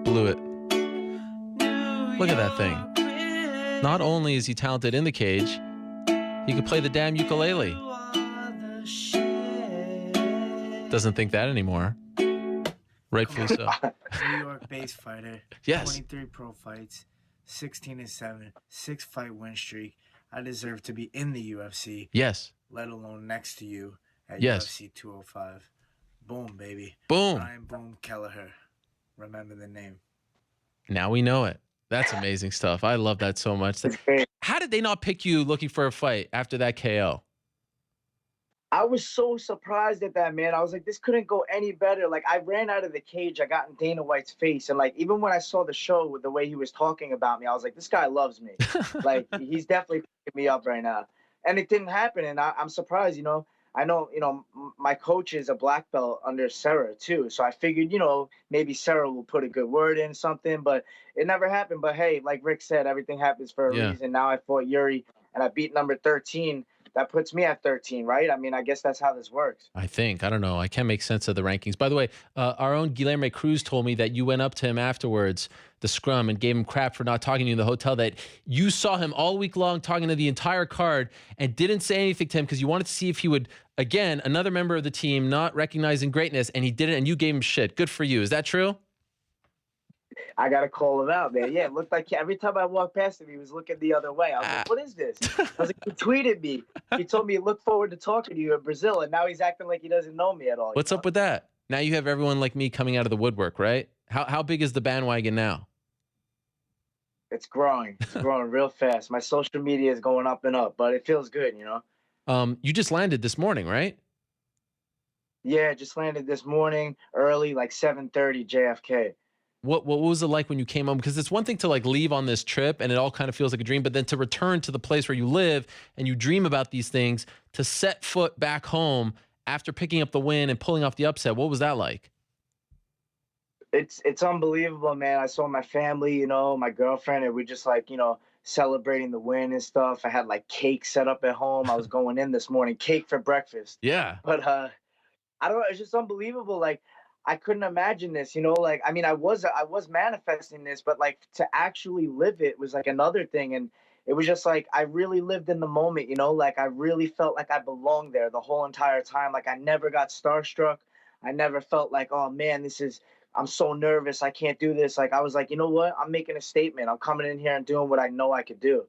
Blew it. Look at that thing. Not only is he talented in the cage, he could play the damn ukulele. Doesn't think that anymore. Rightfully so. New York-based fighter. Yes. 23 pro fights, 16-7, 6-fight win streak. I deserve to be in the UFC. Yes. Let alone next to you at Yes. UFC 205. Boom, baby. Boom. Brian Boom Kelleher. Remember the name. Now we know it. That's amazing stuff. I love that so much. It's great. How did they not pick you looking for a fight after that KO? I was so surprised at that, man. I was like, this couldn't go any better. Like, I ran out of the cage. I got in Dana White's face. And, like, even when I saw the show with the way he was talking about me, I was like, this guy loves me. Like, he's definitely picking me up right now. And it didn't happen. And I'm surprised, you know. I know, you know, my coach is a black belt under Sarah, too. So I figured, you know, maybe Sarah will put a good word in something. But it never happened. But, hey, like Rick said, everything happens for a reason. Now I fought Yuri, and I beat number 13. That puts me at 13, right? I mean, I guess that's how this works. I think. I don't know. I can't make sense of the rankings. By the way, our own Guilherme Cruz told me that you went up to him afterwards, the scrum, and gave him crap for not talking to you in the hotel, that you saw him all week long talking to the entire card and didn't say anything to him because you wanted to see if he would, again, another member of the team not recognizing greatness, and he didn't, and you gave him shit. Good for you. Is that true? I got to call him out, man. Yeah, it looked like every time I walked past him, he was looking the other way. I was like, what is this? I was like, he tweeted me. He told me, look forward to talking to you in Brazil. And now he's acting like he doesn't know me at all. What's up with that? Now you have everyone like me coming out of the woodwork, right? How big is the bandwagon now? It's growing. It's growing real fast. My social media is going up and up, but it feels good, you know? You just landed this morning, right? Yeah, just landed this morning early, like 7:30 JFK. What was it like when you came home? Because it's one thing to like leave on this trip and it all kind of feels like a dream, but then to return to the place where you live and you dream about these things, to set foot back home after picking up the win and pulling off the upset, what was that like? It's unbelievable, man. I saw my family, you know, my girlfriend, and we're just like, you know, celebrating the win and stuff. I had like cake set up at home. I was going in this morning, cake for breakfast. Yeah. But I don't know, it's just unbelievable. Like, I couldn't imagine this, you know, like, I mean, I was manifesting this, but like to actually live it was like another thing. And it was just like, I really lived in the moment, you know, like I really felt like I belonged there the whole entire time. Like I never got starstruck. I never felt like, oh man, I'm so nervous. I can't do this. Like, I was like, you know what? I'm making a statement. I'm coming in here and doing what I know I could do.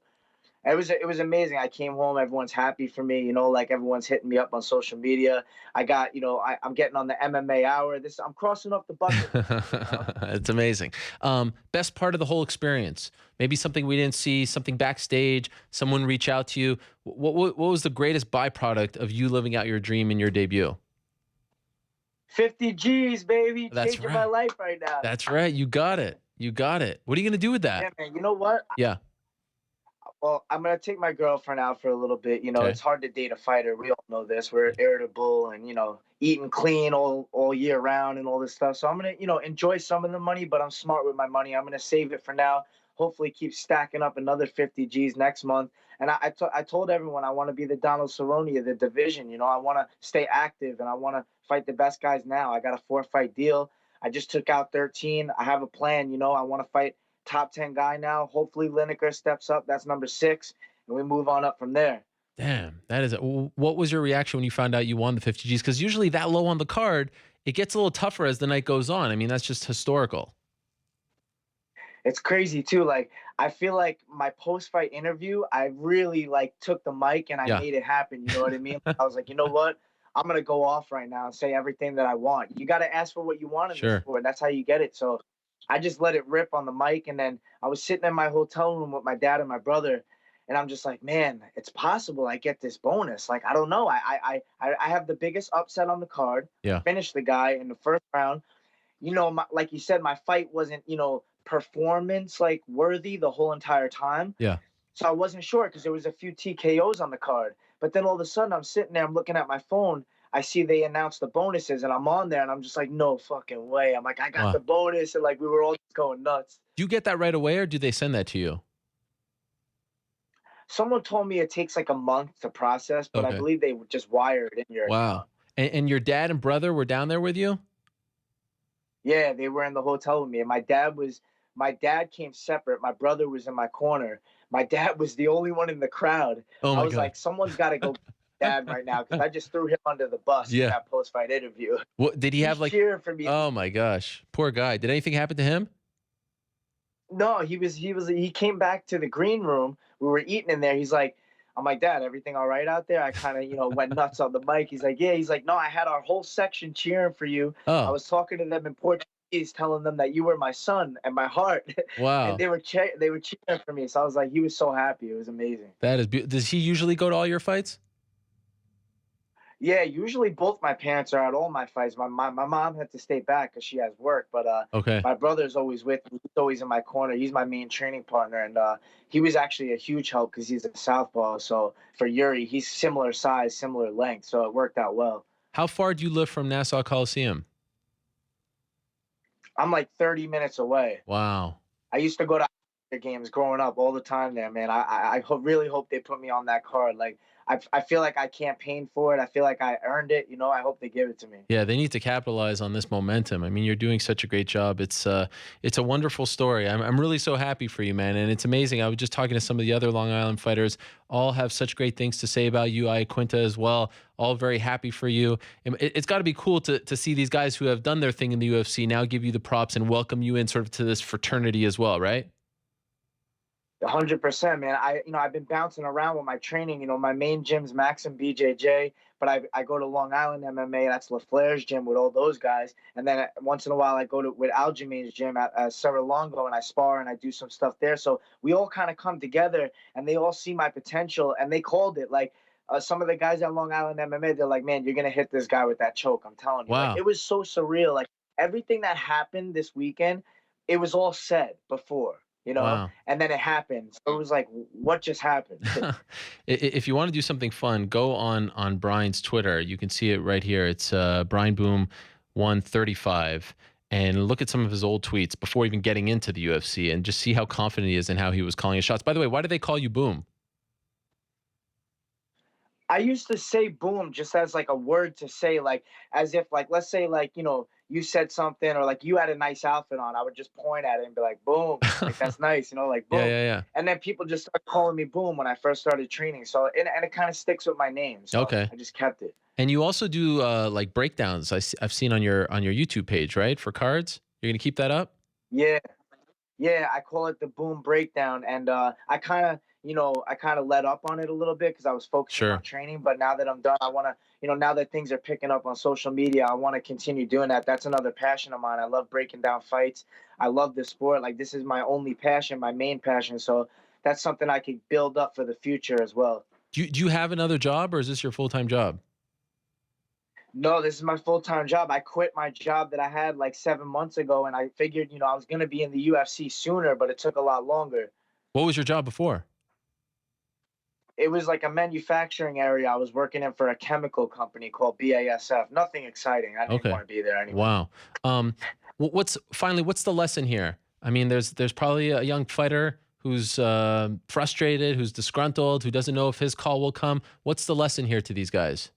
It was amazing. I came home. Everyone's happy for me. You know, like everyone's hitting me up on social media. I got, you know, I'm getting on the MMA hour. I'm crossing off the bucket. It's amazing. Best part of the whole experience? Maybe something we didn't see, something backstage, someone reach out to you. What was the greatest byproduct of you living out your dream in your debut? 50 G's, baby. That's Changing right. my life right now. That's right. You got it. You got it. What are you going to do with that? Yeah, man. You know what? Yeah. Well, I'm going to take my girlfriend out for a little bit. You know, Okay. It's hard to date a fighter. We all know this. We're irritable and, you know, eating clean all year round and all this stuff. So I'm going to, you know, enjoy some of the money, but I'm smart with my money. I'm going to save it for now. Hopefully keep stacking up another 50 G's next month. And I told everyone I want to be the Donald Cerrone of the division. You know, I want to stay active and I want to fight the best guys now. I got a 4-fight deal. I just took out 13. I have a plan. You know, I want to fight top 10 guy now. Hopefully Lineker steps up. That's number 6. And we move on up from there. Damn, that is it. What was your reaction when you found out you won the 50 Gs? Because usually that low on the card, it gets a little tougher as the night goes on. I mean, that's just historical. It's crazy too. Like, I feel like my post-fight interview, I really like took the mic and I made it happen. You know what I mean? I was like, you know what? I'm going to go off right now and say everything that I want. You got to ask for what you want in this sport. That's how you get it. So I just let it rip on the mic. And then I was sitting in my hotel room with my dad and my brother. And I'm just like, man, it's possible I get this bonus. Like, I don't know. I have the biggest upset on the card. Yeah. Finished the guy in the first round. You know, like you said, my fight wasn't, you know, performance like worthy the whole entire time. Yeah. So I wasn't sure because there was a few TKOs on the card. But then all of a sudden I'm sitting there, I'm looking at my phone. I see they announced the bonuses and I'm on there and I'm just like, no fucking way. I'm like, I got the bonus. And like, we were all just going nuts. Do you get that right away or do they send that to you? Someone told me it takes like a month to process, but I believe they just wired in your account. And your dad and brother were down there with you? Yeah, they were in the hotel with me. And my dad came separate. My brother was in my corner. My dad was the only one in the crowd. Oh my I was God. like, someone's got to go. dad right now because I just threw him under the bus in that post-fight interview. What did he have like? Cheering for me. Oh my gosh, poor guy. Did anything happen to him? No, he came back to the green room. We were eating in there. He's like, I'm like, Dad, everything all right out there? I kind of, went nuts on the mic. He's like, yeah. He's like, no, I had our whole section cheering for you. I Oh, was talking to them in Portuguese, telling them that you were my son and my heart. And wow. they were cheering for me. So I was like, he was so happy. It was amazing. That is Does he usually go to all your fights? Yeah, usually both my parents are at all my fights. My mom had to stay back because she has work, but Okay. my brother's always with me. He's always in my corner. He's my main training partner, and he was actually a huge help because he's a southpaw. So for Yuri, he's similar size, similar length, so it worked out well. How far do you live from Nassau Coliseum? I'm like 30 minutes away. Wow. I used to go to games growing up all the time there, man. I really hope they put me on that card. Like, I feel like I campaigned for it. I feel like I earned it. I hope they give it to me. Yeah, they need to capitalize on this momentum. I mean, you're doing such a great job. It's a wonderful story. I'm really so happy for you, man. And it's amazing. I was just talking to some of the other Long Island fighters. All have such great things to say about you. Quinta as well. All very happy for you. It's got to be cool to see these guys who have done their thing in the UFC now give you the props and welcome you in sort of to this fraternity as well, right? 100%, man. I've been bouncing around with my training. My main gym's Max and BJJ, but I go to Long Island MMA. That's LaFleur's gym with all those guys. And then once in a while, I go to with Aljamain's gym at Cerro Longo, and I spar and I do some stuff there. So we all kind of come together, and they all see my potential, and they called it. Like some of the guys at Long Island MMA, they're like, "Man, you're gonna hit this guy with that choke." I'm telling you, Wow. like, it was so surreal. Like everything that happened this weekend, it was all said before. Wow. And then it happened. So it was like, what just happened? If you want to do something fun, go on Brian's Twitter. You can see it right here. It's Brian Boom 135, and look at some of his old tweets before even getting into the UFC, and just see how confident he is and how he was calling his shots. By the way, why do they call you Boom? I used to say boom just as like a word to say, like, as if, like, let's say, like, you said something, or like you had a nice outfit on. I would just point at it and be like, boom, like, that's nice, like, boom. Yeah. And then people just started calling me Boom when I first started training. So, and it kind of sticks with my name. So Okay. I just kept it. And you also do like breakdowns. I've seen on your YouTube page, right, for cards. You're gonna keep that up? Yeah. I call it the Boom Breakdown. And I kind of let up on it a little bit because I was focusing on training. But now that I'm done, I want to, now that things are picking up on social media, I want to continue doing that. That's another passion of mine. I love breaking down fights. I love the sport. Like, this is my only passion, my main passion. So that's something I could build up for the future as well. Do you have another job, or is this your full-time job? No, this is my full-time job. I quit my job that I had like 7 months ago, and I figured, I was going to be in the UFC sooner, but it took a lot longer. What was your job before? It was like a manufacturing area. I was working in for a chemical company called BASF. Nothing exciting. I didn't want to be there anymore. Wow. What's the lesson here? I mean, there's probably a young fighter who's frustrated, who's disgruntled, who doesn't know if his call will come. What's the lesson here to these guys?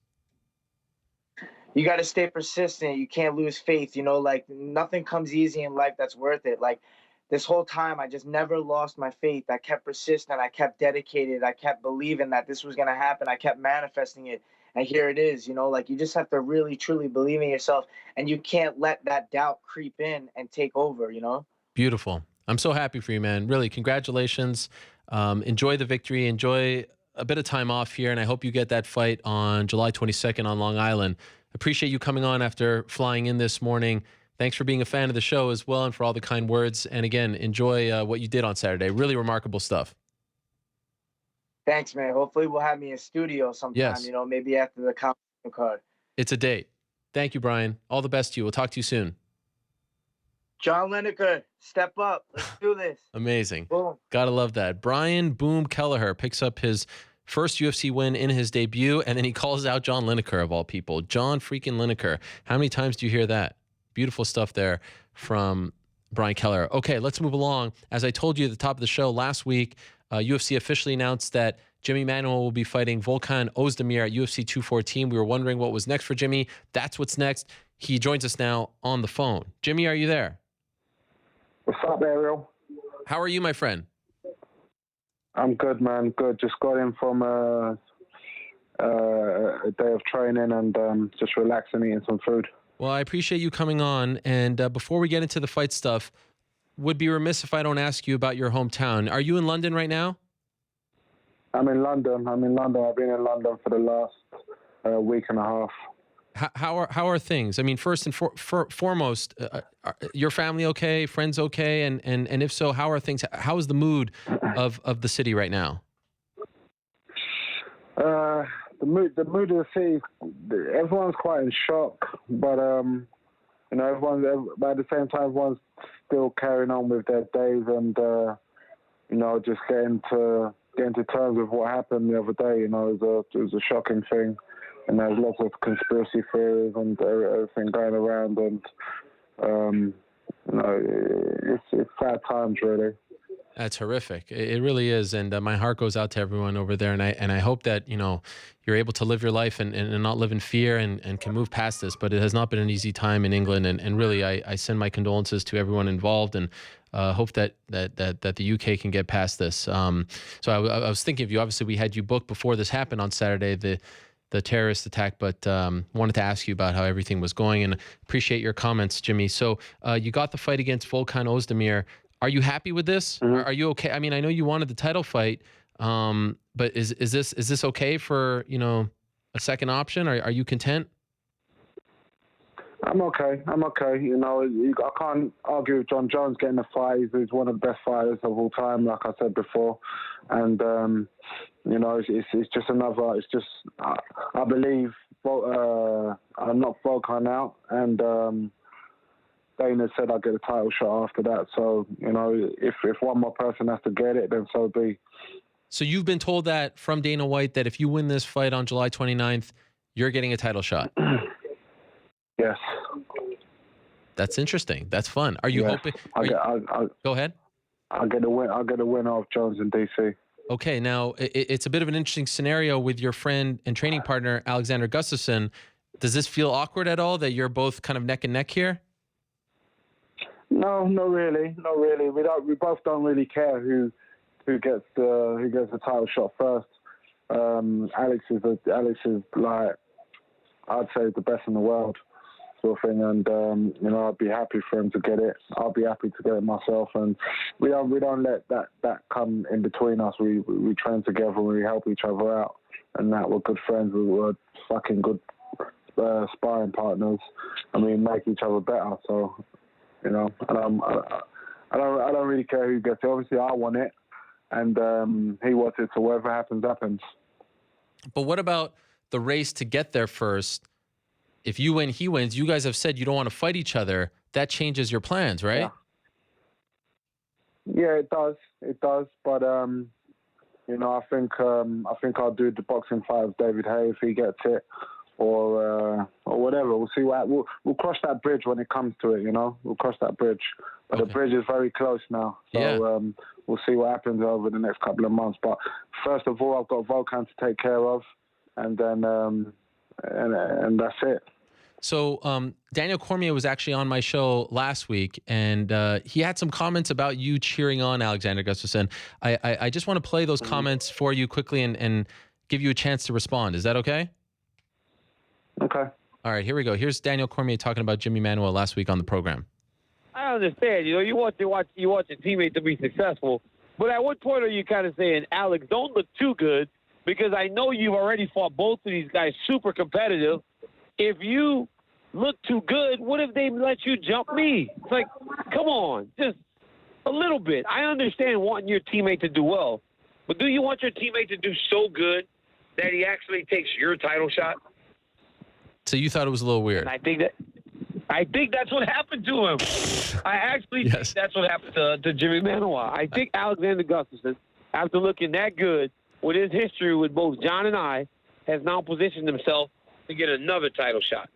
You got to stay persistent. You can't lose faith. Like, nothing comes easy in life that's worth it. Like, this whole time, I just never lost my faith. I kept persistent. I kept dedicated. I kept believing that this was going to happen. I kept manifesting it. And here it is, like, you just have to really, truly believe in yourself. And you can't let that doubt creep in and take over, Beautiful. I'm so happy for you, man. Really, congratulations. Enjoy the victory. Enjoy a bit of time off here. And I hope you get that fight on July 22nd on Long Island. Appreciate you coming on after flying in this morning. Thanks for being a fan of the show as well, and for all the kind words. And again, enjoy what you did on Saturday. Really remarkable stuff. Thanks, man. Hopefully we'll have me in studio sometime, Yes. Maybe after the competition card. It's a date. Thank you, Brian. All the best to you. We'll talk to you soon. John Lineker, step up. Let's do this. Amazing. Boom. Gotta love that. Brian Boom Kelleher picks up his first UFC win in his debut, and then he calls out John Lineker, of all people. John freaking Lineker. How many times do you hear that? Beautiful stuff there from Brian Kelleher. Okay, let's move along. As I told you at the top of the show last week, UFC officially announced that Jimi Manuwa will be fighting Volkan Oezdemir at UFC 214. We were wondering what was next for Jimmy. That's what's next. He joins us now on the phone. Jimmy, are you there? What's up, Ariel? How are you, my friend? I'm good, man. Good. Just got in from a day of training and just relaxing, eating some food. Well, I appreciate you coming on. And before we get into the fight stuff, would be remiss if I don't ask you about your hometown. Are you in London right now? I'm in London. I've been in London for the last week and a half. How are things? I mean, first and foremost, your family okay? Friends okay? And if so, how are things? How is the mood of the city right now? The mood of the city. Everyone's quite in shock, but but at the same time, everyone's still carrying on with their days and just getting to terms with what happened the other day. It was a shocking thing. And there's lots of conspiracy theories and everything going around, and it's sad times, really. That's horrific. It really is, and my heart goes out to everyone over there. And I hope that you're able to live your life and not live in fear and can move past this. But it has not been an easy time in England, and really I send my condolences to everyone involved, and hope that the UK can get past this. So I was thinking of you. Obviously, we had you booked before this happened on Saturday, the terrorist attack, but wanted to ask you about how everything was going, and appreciate your comments, Jimmy. So you got the fight against Volkan Oezdemir. Are you happy with this? Mm-hmm. Are you okay? I mean, I know you wanted the title fight, but is this okay for a second option? Are you content? I'm okay. I can't argue with John Jones getting the fight. He's one of the best fighters of all time, like I said before. And, it's just another, I believe I knocked Volkan out, and Dana said I'd get a title shot after that. So, if one more person has to get it, then so be. So you've been told that from Dana White that if you win this fight on July 29th, you're getting a title shot? Yes. That's interesting. That's fun. Are you hoping? Go ahead. I'll get a win off Jones in DC. Okay, now it's a bit of an interesting scenario with your friend and training partner Alexander Gustafsson. Does this feel awkward at all that you're both kind of neck and neck here? No, not really. We both don't really care who gets the title shot first. Alex is like, I'd say, the best in the world, sort of thing, and I'd be happy for him to get it. I'll be happy to get it myself, and we don't let that come in between us. We train together, we help each other out, and that we're good friends. We're fucking good sparring partners, and we make each other better. So, I don't really care who gets it. Obviously, I want it, and he wants it. So whatever happens, happens. But what about the race to get there first? If you win, he wins. You guys have said you don't want to fight each other. That changes your plans, right? Yeah, it does. But I think I'll do the boxing fight with David Haye if he gets it, or whatever. We'll see we'll cross that bridge when it comes to it. We'll cross that bridge. But The bridge is very close now, so we'll see what happens over the next couple of months. But first of all, I've got Volkan to take care of, and then and that's it. So Daniel Cormier was actually on my show last week, and he had some comments about you cheering on Alexander Gustafsson. I just want to play those comments for you quickly and give you a chance to respond. Is that okay? Okay. All right, here we go. Here's Daniel Cormier talking about Jimi Manuwa last week on the program. I understand. You want your teammate to be successful, but at what point are you kind of saying, Alex, don't look too good, because I know you've already fought both of these guys super competitive. If you look too good, what if they let you jump me? It's like, come on, just a little bit. I understand wanting your teammate to do well, but do you want your teammate to do so good that he actually takes your title shot? So you thought it was a little weird. And I think that's what happened to him. I actually think that's what happened to Jimi Manuwa. I think Alexander Gustafsson, after looking that good with his history with both John and I, has now positioned himself to get another title shot.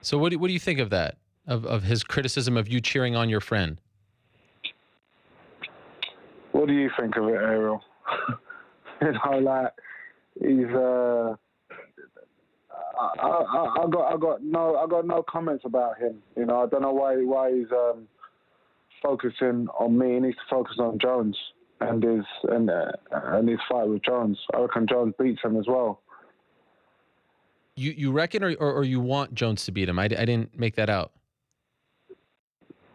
So what do you think of that? Of his criticism of you cheering on your friend? What do you think of it, Ariel? He's I got no comments about him. I don't know why he's focusing on me. He needs to focus on Jones and his fight with Jones. I reckon Jones beats him as well. You reckon, or you want Jones to beat him? I didn't make that out.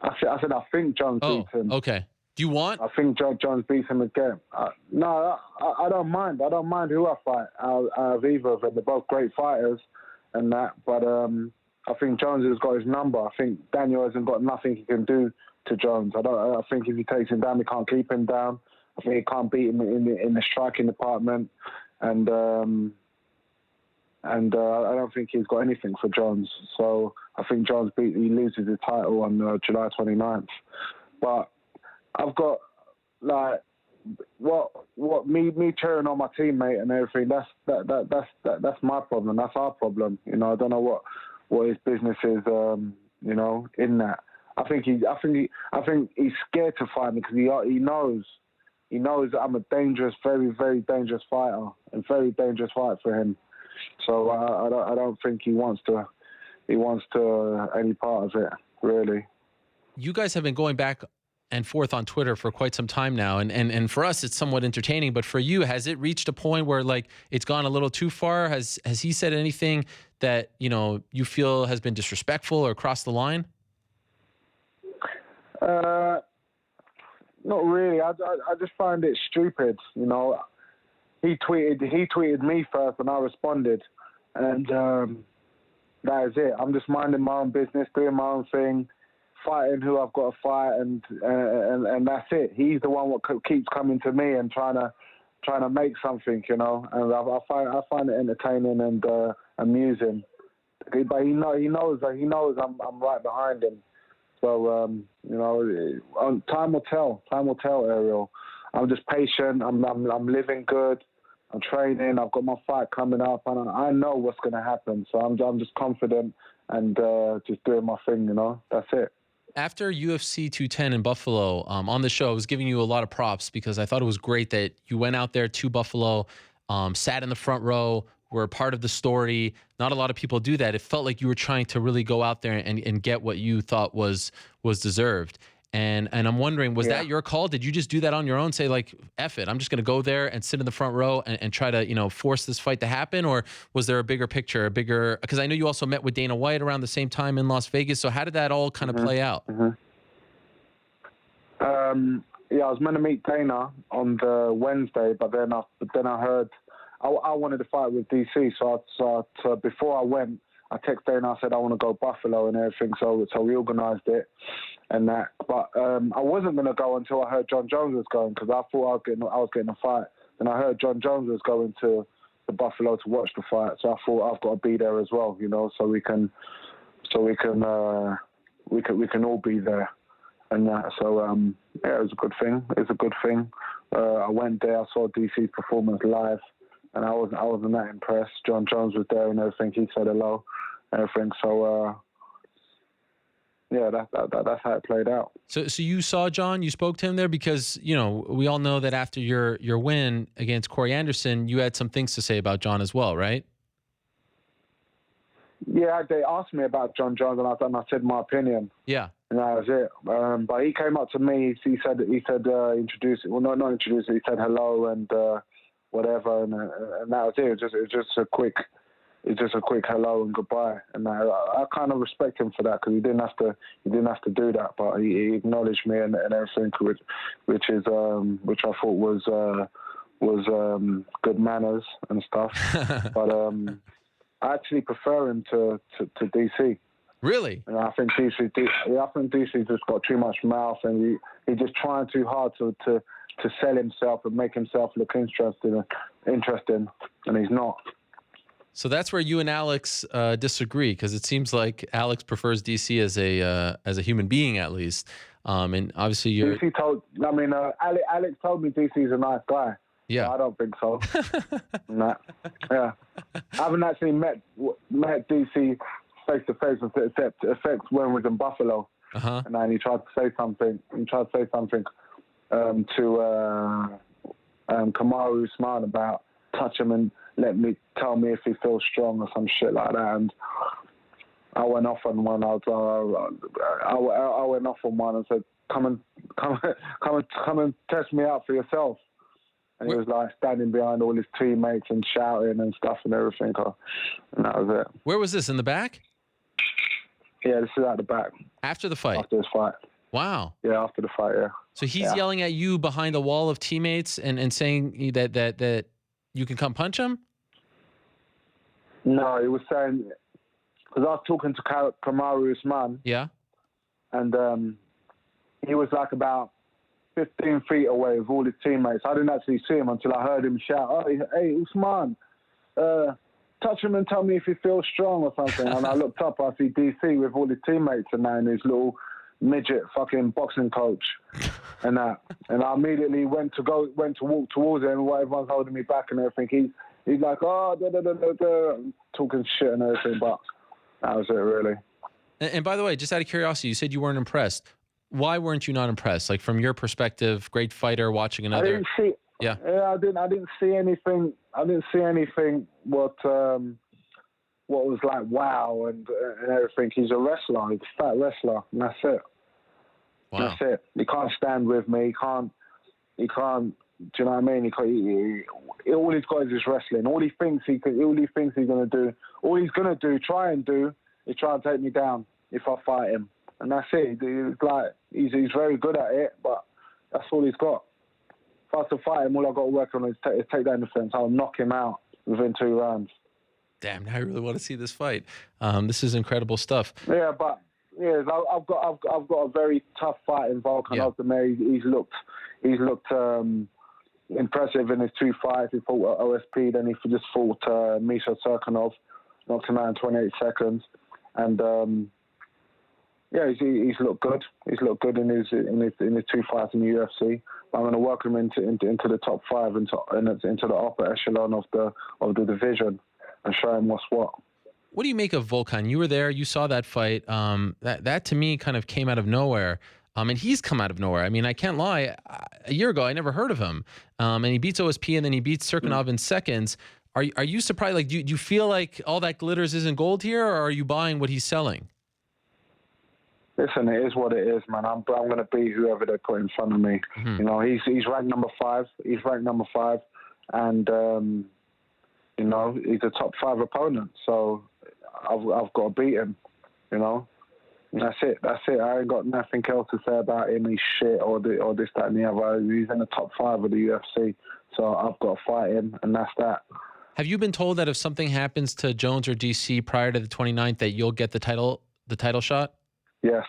I said I think Jones beats him. Okay. Do you want? I think Jones beats him again. No, I don't mind. I don't mind who I fight out of either of them. They're both great fighters and that. But I think Jones has got his number. I think Daniel hasn't got nothing he can do to Jones. I think if he takes him down, he can't keep him down. I think he can't beat him in the striking department. And I don't think he's got anything for Jones. So I think Jones he loses his title on July 29th. But I've got like what me cheering on my teammate and everything. That's my problem. That's our problem. You know, I don't know what his business is. You know, in that. I think he's scared to fight me because he knows that I'm a dangerous, very, very dangerous fighter, and very dangerous fight for him. So I don't think he wants to any part of it, really. You guys have been going back and forth on Twitter for quite some time now, and for us it's somewhat entertaining, but for you, has it reached a point where like it's gone a little too far? Has he said anything that, you know, you feel has been disrespectful or crossed the line? Not really. I just find it stupid, you know. He tweeted me first and I responded, and that is it. I'm just minding my own business, doing my own thing, fighting who I've got to fight, and that's it. He's the one what keeps coming to me and trying to make something, you know. And I find it entertaining and amusing. But he knows I'm right behind him. So you know, time will tell. Time will tell, Ariel. I'm just patient. I'm living good. I'm training. I've got my fight coming up, and I know what's going to happen. So I'm just confident and just doing my thing. You know, that's it. After UFC 210 in Buffalo, on the show, I was giving you a lot of props because I thought it was great that you went out there to Buffalo, sat in the front row, were a part of the story. Not a lot of people do that. It felt like you were trying to really go out there and get what you thought was deserved. And I'm wondering, was that your call? Did you just do that on your own? Say like, F it, I'm just going to go there and sit in the front row and try to, you know, force this fight to happen? Or was there a bigger picture, because I know you also met with Dana White around the same time in Las Vegas. So how did that all kind of play out? Yeah, I was meant to meet Dana on the Wednesday, but then I heard I wanted to fight with DC. So before I went, I texted Dana. I said I want to go Buffalo and everything. So we organised it and that. But I wasn't going to go until I heard John Jones was going, because I thought I was getting a fight. And I heard John Jones was going to Buffalo to watch the fight. So I thought I've got to be there as well, you know, so we can all be there. And that. So yeah, it was a good thing. It's a good thing. I went there. I saw DC's performance live, and I wasn't that impressed. John Jones was there and everything. He said hello, and everything. So yeah, that's how it played out. So you saw John, you spoke to him there, because, you know, we all know that after your win against Corey Anderson, you had some things to say about John as well, right? Yeah, they asked me about John Jones, and I said my opinion. Yeah. And that was it. But he came up to me. He said introduce it. Well, not introduce it. He said hello and whatever, and that was it. It was just a quick hello and goodbye. And I kind of respect him for that, because he didn't have to do that, but he acknowledged me and everything, which I thought was good manners and stuff. But I actually prefer him to DC. Really? And I think DC just got too much mouth, and he's just trying too hard to sell himself and make himself look interesting, and he's not. So that's where you and Alex disagree, because it seems like Alex prefers DC as a human being, at least. And obviously you're. Alex told me DC's a nice guy. Yeah. I don't think so. Nah. Yeah. I haven't actually met DC face to face, except when we was in Buffalo. Uh-huh. And then he tried to say something. To Kamaru Usman about touch him and tell me if he feels strong or some shit like that. And I went off on one. I went off on one and said, "Come and test me out for yourself." And he was like standing behind all his teammates and shouting and stuff and everything. And that was it. Where was this, in the back? Yeah, this is at the back. After the fight? After his fight. Wow. Yeah, after the fight, yeah. So he's yelling at you behind the wall of teammates and saying that you can come punch him? No, he was saying, because I was talking to Kamaru Usman. Yeah. And he was like about 15 feet away with all his teammates. I didn't actually see him until I heard him shout, "Oh, hey, Usman, touch him and tell me if you feel strong," or something. And I looked up, I see DC with all his teammates and that, and his little midget fucking boxing coach and that. And I immediately went to walk towards him, and everyone's holding me back and everything. He's like, "Oh, talking shit and everything," but that was it, really. And by the way, just out of curiosity, you said you weren't impressed. Why weren't you not impressed? Like, from your perspective, great fighter watching another. I didn't see. Yeah. Yeah, I didn't see anything. I didn't see anything. What was like wow and everything. He's a wrestler. He's a fat wrestler, and that's it. Wow. That's it. He can't stand with me. He can't. Do you know what I mean? All he's got is his wrestling. All he thinks he's gonna do. All he's gonna do, try and take me down if I fight him, and that's it. He's very good at it, but that's all he's got. If I was to fight him, all I've got to work on is takedown defense. I'll knock him out within 2 rounds. Damn, now I really want to see this fight. This is incredible stuff. Yeah, but yeah, I've got a very tough fight in Volkan Oezdemir. He's looked impressive in his 2 fights. He fought OSP, then he just fought Misha Serkinov, knocked him out in 28 seconds, and he's looked good. He's looked good in his 2 fights in the UFC. I'm going to work him into the top 5 into the upper echelon of the division and show him what's what. What do you make of Volkan? You were there. You saw that fight. That to me kind of came out of nowhere. And he's come out of nowhere. I mean, I can't lie. A year ago, I never heard of him. And he beats OSP, and then he beats Serkinov in seconds. Are you surprised? Like, do you feel like all that glitters isn't gold here, or are you buying what he's selling? Listen, it is what it is, man. I'm going to beat whoever they put in front of me. Mm-hmm. You know, he's ranked number 5. He's ranked number 5, and you know, he's a top 5 opponent. So I've got to beat him. You know, and that's it. I ain't got nothing else to say about him. He's shit or this, that, and the other. He's in the top 5 of the UFC. So I've got to fight him, and that's that. Have you been told that if something happens to Jones or DC prior to the 29th, that you'll get the title shot? Yes.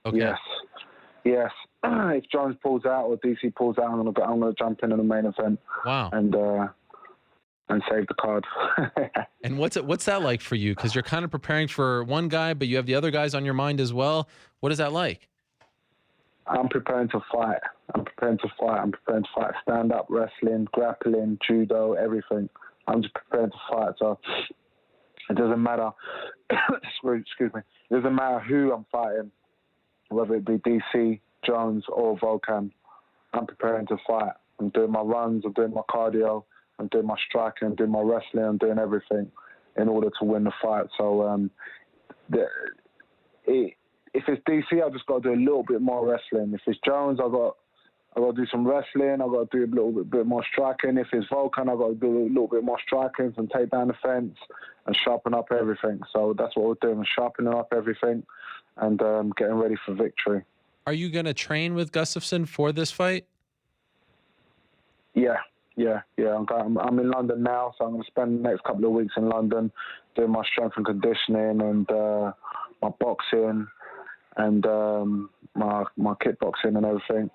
Okay. Yes. If Jones pulls out or DC pulls out, I'm gonna jump into the main event. Wow. And save the card. And what's that like for you? Because you're kind of preparing for one guy, but you have the other guys on your mind as well. What is that like? I'm preparing to fight. I'm preparing to fight stand-up wrestling, grappling, judo, everything. I'm just preparing to fight. So it doesn't matter. Excuse me. It doesn't matter who I'm fighting, whether it be DC, Jones, or Volkan. I'm preparing to fight. I'm doing my runs. I'm doing my cardio. I'm doing my striking. I'm doing my wrestling. I'm doing everything in order to win the fight. So if it's DC, I've just got to do a little bit more wrestling. If it's Jones, I've got to do some wrestling. I've got to do a little bit more striking. If it's Volkan, I've got to do a little bit more striking, some takedown defense, and sharpen up everything. So that's what we're doing, sharpening up everything and getting ready for victory. Are you going to train with Gustafsson for this fight? Yeah. I'm in London now, so I'm going to spend the next couple of weeks in London doing my strength and conditioning and my boxing and my kickboxing and everything.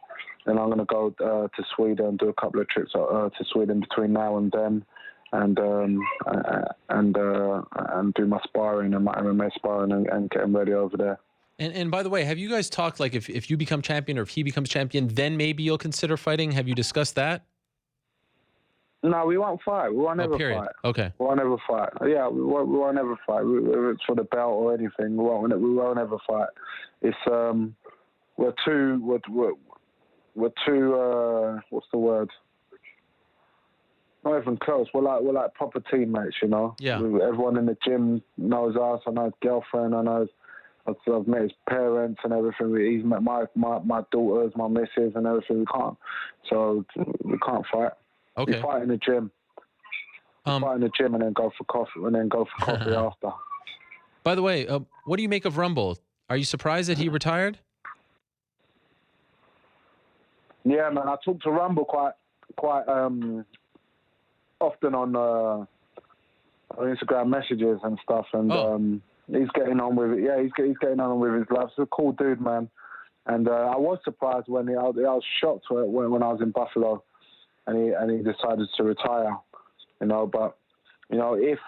Then I'm going to go to Sweden, do a couple of trips to Sweden between now and then, and do my sparring and my MMA sparring and getting ready over there. And by the way, have you guys talked, like, if you become champion or if he becomes champion, then maybe you'll consider fighting? Have you discussed that? No, we won't fight. We won't ever fight. Okay. We won't ever fight. Yeah, we won't ever fight. Whether it's for the belt or anything, we won't ever fight. It's we're too what's the word? Not even close. We're like proper teammates, you know. Yeah. Everyone in the gym knows us. I know his girlfriend. I've met his parents and everything. He's met my daughters, my missus, and everything. We can't fight. We Okay. fight in the gym. Fight in the gym and then go for coffee after. By the way, what do you make of Rumble? Are you surprised that he retired? Yeah, man. I talk to Rumble quite often on Instagram messages and stuff, and he's getting on with it. Yeah, he's getting on with his life. He's a cool dude, man. And I was surprised when I was shocked when I was in Buffalo, and he decided to retire. You know, but you know, if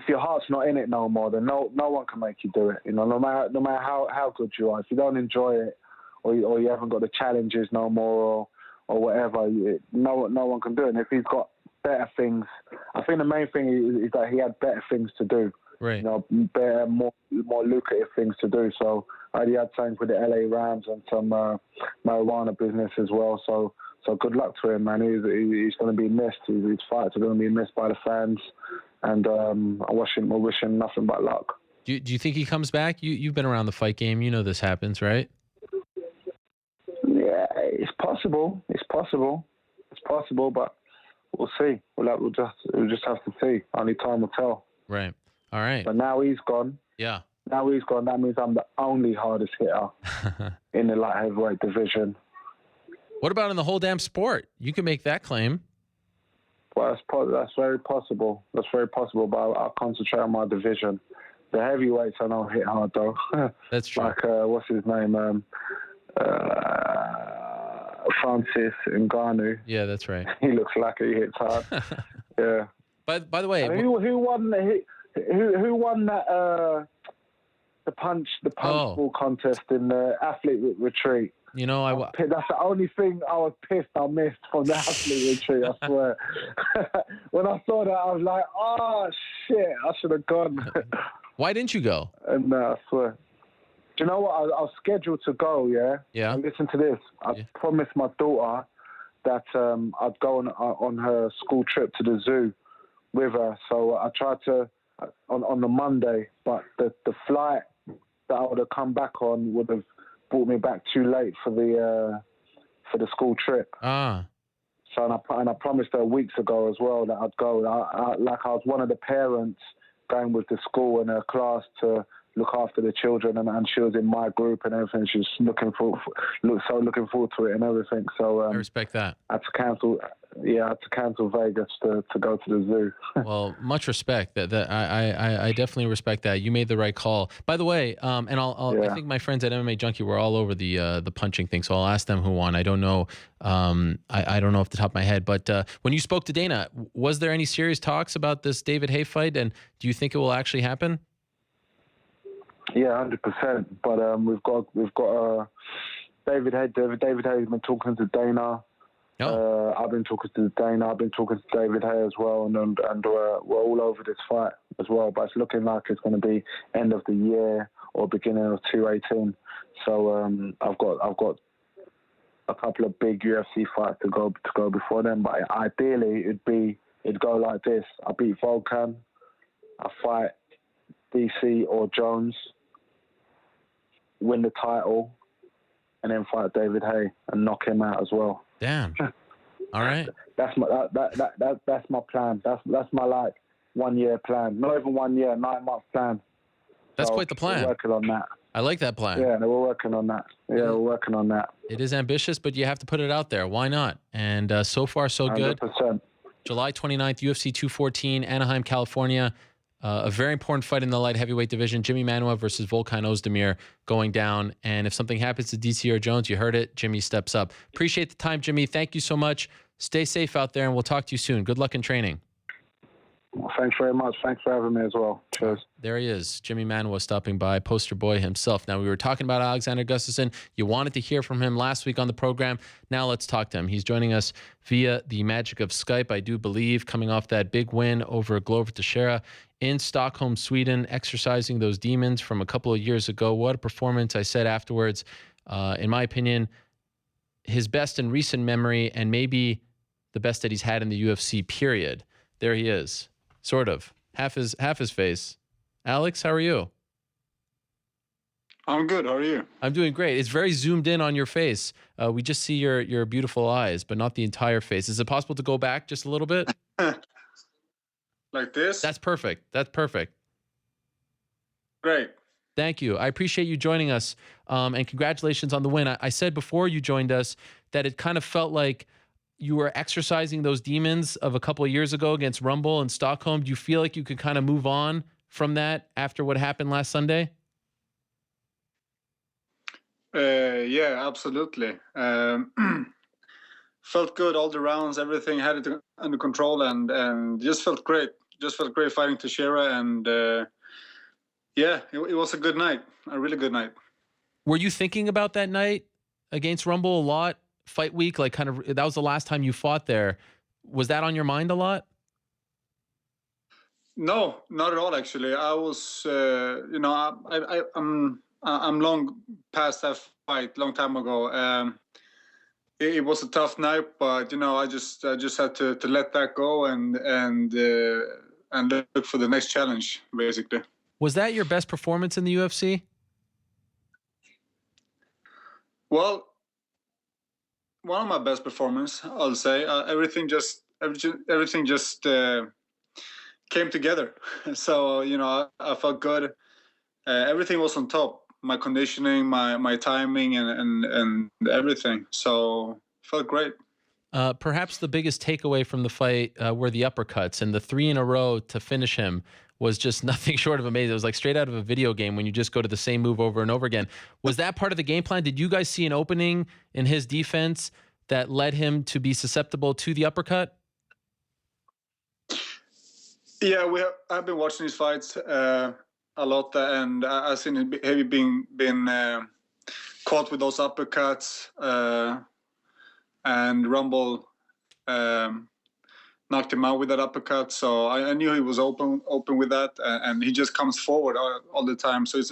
your heart's not in it no more, then no one can make you do it. You know, no matter how good you are, if you don't enjoy it, or you haven't got the challenges no more, or whatever, no one can do it. And if he's got better things, I think the main thing is that he had better things to do. Right. You know, better, more lucrative things to do. So he had things with the LA Rams and some marijuana business as well. So good luck to him, man. He's going to be missed. His fights are going to be missed by the fans, and I wish him nothing but luck. Do you think he comes back? You've been around the fight game. You know this happens, right? Yeah, it's possible. But we'll see. We'll just have to see. Only time will tell. Right. All right. But now he's gone. Yeah. Now he's gone. That means I'm the only hardest hitter in the light heavyweight division. What about in the whole damn sport? You can make that claim. Well, that's very possible. That's very possible. But I'll concentrate on my division. The heavyweights I know hit hard though. That's true. Like what's his name? Francis Ngannou. Yeah, that's right. He looks like he hits hard. Yeah. By the way, who won that the punch ball contest in the athlete retreat? You know, that's the only thing I was pissed I missed from the athlete retreat. I swear. When I saw that, I was like, "Oh shit! I should have gone." Why didn't you go? And I swear. Do you know what? I was scheduled to go. Yeah. Yeah. And listen to this. I promised my daughter that I'd go on her school trip to the zoo with her. So I tried to on the Monday, but the flight that I would have come back on would have brought me back too late for the school trip. Ah. So and I promised her weeks ago as well that I'd go. I was one of the parents going with the school and her class to look after the children, and she was in my group and everything. She was looking forward to it and everything. So I respect that. I had to cancel. Yeah, I had to cancel Vegas to go to the zoo. Well, much respect. That I definitely respect that. You made the right call. By the way, and I think my friends at MMA Junkie were all over the punching thing, so I'll ask them who won. I don't know. I don't know off the top of my head, but when you spoke to Dana, was there any serious talks about this David Haye fight, and do you think it will actually happen? Yeah, 100%. But we've got David Haye. David Haye's been talking to Dana. Oh. I've been talking to Dana. I've been talking to David Haye as well, and we're all over this fight as well. But it's looking like it's going to be end of the year or beginning of 2018. So I've got a couple of big UFC fights to go before then. But ideally, it'd go like this: I beat Volkan, I fight DC or Jones, win the title, and then fight David Haye and knock him out as well. Damn. All right. That's my plan. That's my 1 year plan. Not even 1 year, 9 month plan. That's quite the plan. We're working on that. I like that plan. Yeah, we're working on that. Yeah, we're working on that. It is ambitious, but you have to put it out there. Why not? And so far, so good. 100%. July 29th, UFC 214, Anaheim, California. A very important fight in the light heavyweight division. Jimi Manuwa versus Volkan Oezdemir going down. And if something happens to DC or Jones, you heard it, Jimmy steps up. Appreciate the time, Jimmy. Thank you so much. Stay safe out there, and we'll talk to you soon. Good luck in training. Well, thanks very much. Thanks for having me as well. Cheers. There he is, Jimi Manuwa stopping by, poster boy himself. Now, we were talking about Alexander Gustafsson. You wanted to hear from him last week on the program. Now let's talk to him. He's joining us via the magic of Skype, I do believe, coming off that big win over Glover Teixeira in Stockholm, Sweden, exercising those demons from a couple of years ago. What a performance. I said afterwards, in my opinion, his best in recent memory and maybe the best that he's had in the UFC, period. There he is. Sort of. Half his face. Alex, how are you? I'm good. How are you? I'm doing great. It's very zoomed in on your face. We just see your beautiful eyes, but not the entire face. Is it possible to go back just a little bit? Like this? That's perfect. That's perfect. Great. Thank you. I appreciate you joining us, and congratulations on the win. I said before you joined us that it kind of felt like you were exercising those demons of a couple of years ago against Rumble in Stockholm. Do you feel like you could kind of move on from that after what happened last Sunday? Yeah, absolutely. Felt good all the rounds. Everything had it under control, and just felt great. Just felt great fighting Teixeira, and yeah, it was a good night. A really good night. Were you thinking about that night against Rumble a lot? Fight week, like kind of that was the last time you fought there. Was that on your mind a lot? No, not at all. Actually, I was, I'm long past that fight, long time ago. It was a tough night, but I just had to let that go and look for the next challenge, basically. Was that your best performance in the UFC? Well, one of my best performance, I'll say. Everything just came together. So I felt good. Everything was on top. My conditioning, my timing, and everything. So felt great. Perhaps the biggest takeaway from the fight were the uppercuts, and the 3 in a row to finish him was just nothing short of amazing. It was like straight out of a video game when you just go to the same move over and over again. Was that part of the game plan? Did you guys see an opening in his defense that led him to be susceptible to the uppercut? Yeah, I've been watching his fights a lot, and I've seen him been caught with those uppercuts, and Rumble knocked him out with that uppercut. So I knew he was open with that, and he just comes forward all the time. So it's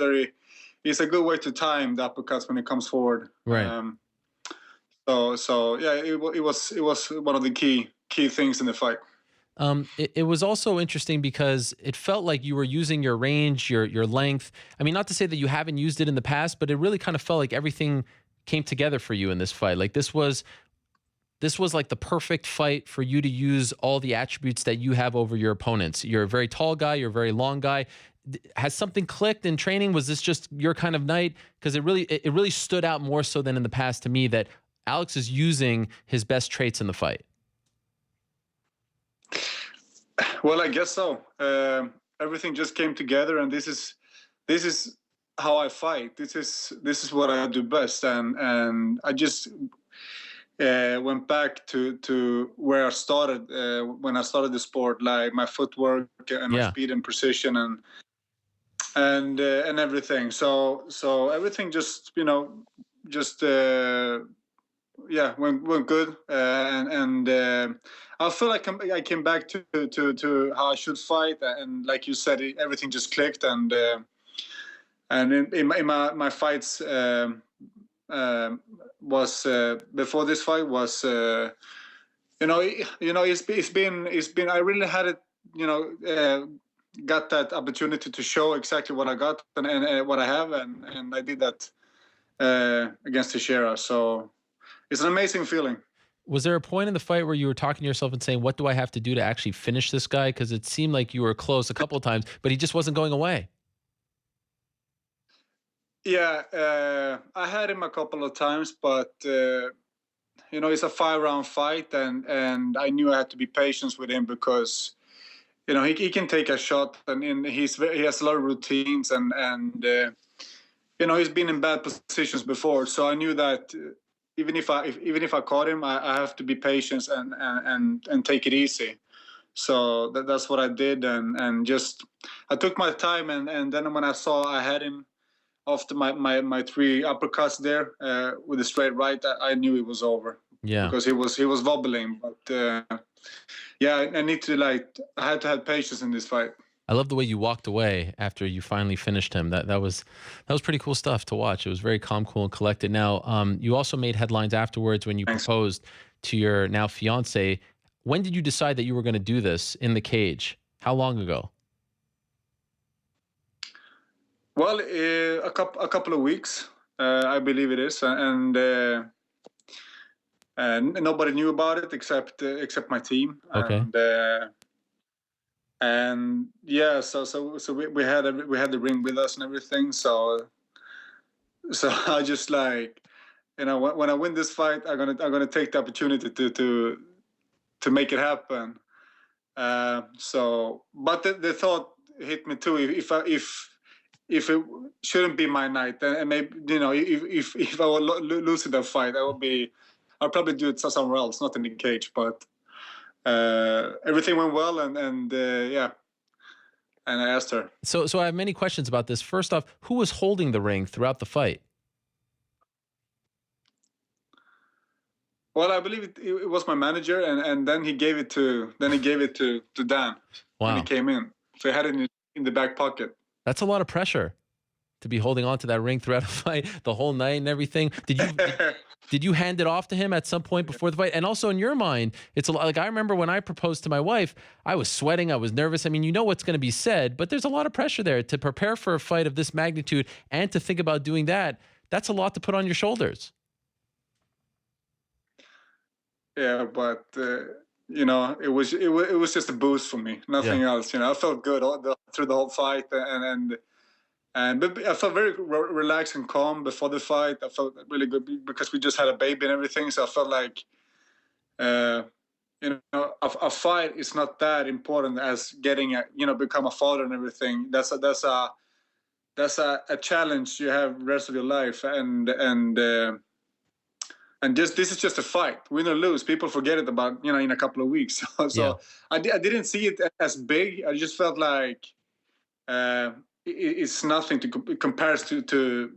a good way to time the uppercuts when it comes forward. Right. So yeah, it was one of the key things in the fight. It was also interesting because it felt like you were using your range, your length. I mean, not to say that you haven't used it in the past, but it really kind of felt like everything came together for you in this fight. Like this was like the perfect fight for you to use all the attributes that you have over your opponents. You're a very tall guy. You're a very long guy. Has something clicked in training? Was this just your kind of night? Because it really stood out more so than in the past to me that Alex is using his best traits in the fight. Well, I guess so. Everything just came together, and this is how I fight. This is what I do best, and I just went back to where I started when I started the sport, like my footwork and my speed and precision and everything. So everything just went good, and I feel like I came back to how I should fight, and like you said, everything just clicked, and in my fights was before this fight was it's been I really had it got that opportunity to show exactly what I got and what I have, and I did that against Teixeira. So it's an amazing feeling. Was there a point in the fight where you were talking to yourself and saying, what do I have to do to actually finish this guy? Because it seemed like you were close a couple of times, but he just wasn't going away. Yeah, I had him a couple of times, but it's a 5-round fight, and I knew I had to be patient with him because he can take a shot, and he has a lot of routines, and he's been in bad positions before, so I knew that even if I caught him, I have to be patient and take it easy. So that's what I did, and just I took my time, and then when I saw I had him after my 3 uppercuts there with a straight right, I knew it was over. Yeah, because he was wobbling, but I had to have patience in this fight. I love the way you walked away after you finally finished him. That was pretty cool stuff to watch. It was very calm, cool, and collected. Now, you also made headlines afterwards when you proposed to your now fiance. When did you decide that you were going to do this in the cage? How long ago? Well, a couple of weeks, I believe it is, and nobody knew about it except my team. Okay. And yeah, so we had the ring with us and everything. So I just like, when I win this fight, I'm gonna take the opportunity to make it happen. But the thought hit me too. If it shouldn't be my night, and maybe if I were losing that fight, I'll probably do it somewhere else, not in the cage. But everything went well, and yeah. And I asked her. So I have many questions about this. First off, who was holding the ring throughout the fight? Well, I believe it was my manager, and then he gave it to Dan. Wow. When he came in. So he had it in the back pocket. That's a lot of pressure to be holding on to that ring throughout a fight the whole night and everything. Did you hand it off to him at some point before the fight? And also in your mind, it's a lot, like I remember when I proposed to my wife, I was sweating, I was nervous. I mean, you know what's going to be said, but there's a lot of pressure there to prepare for a fight of this magnitude and to think about doing that. That's a lot to put on your shoulders. Yeah, but it was just a boost for me, nothing else. I felt good through the whole fight, but I felt very relaxed and calm before the fight. I felt really good because we just had a baby and everything. So I felt like, a fight is not that important as getting become a father and everything. That's a challenge you have the rest of your life, and this is just a fight, win or lose. People forget it about in a couple of weeks. So I didn't see it as big. I just felt like it's nothing to compare to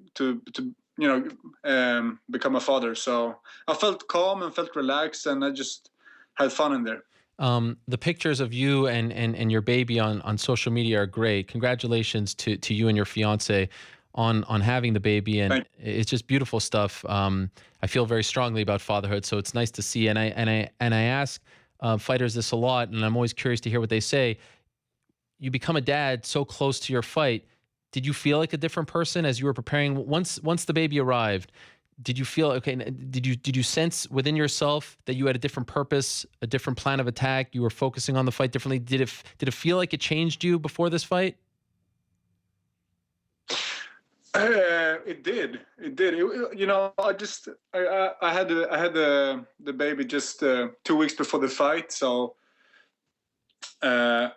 become a father. So I felt calm and felt relaxed, and I just had fun in there. The pictures of you and your baby on social media are great. Congratulations to you and your fiance on having the baby, and it's just beautiful stuff. I feel very strongly about fatherhood, so it's nice to see. And I ask fighters this a lot, and I'm always curious to hear what they say. You become a dad so close to your fight. Did you feel like a different person as you were preparing? Once the baby arrived, did you feel okay? Did you sense within yourself that you had a different purpose, a different plan of attack? You were focusing on the fight differently. Did it feel like it changed you before this fight? It did. I had the baby just 2 weeks before the fight, so I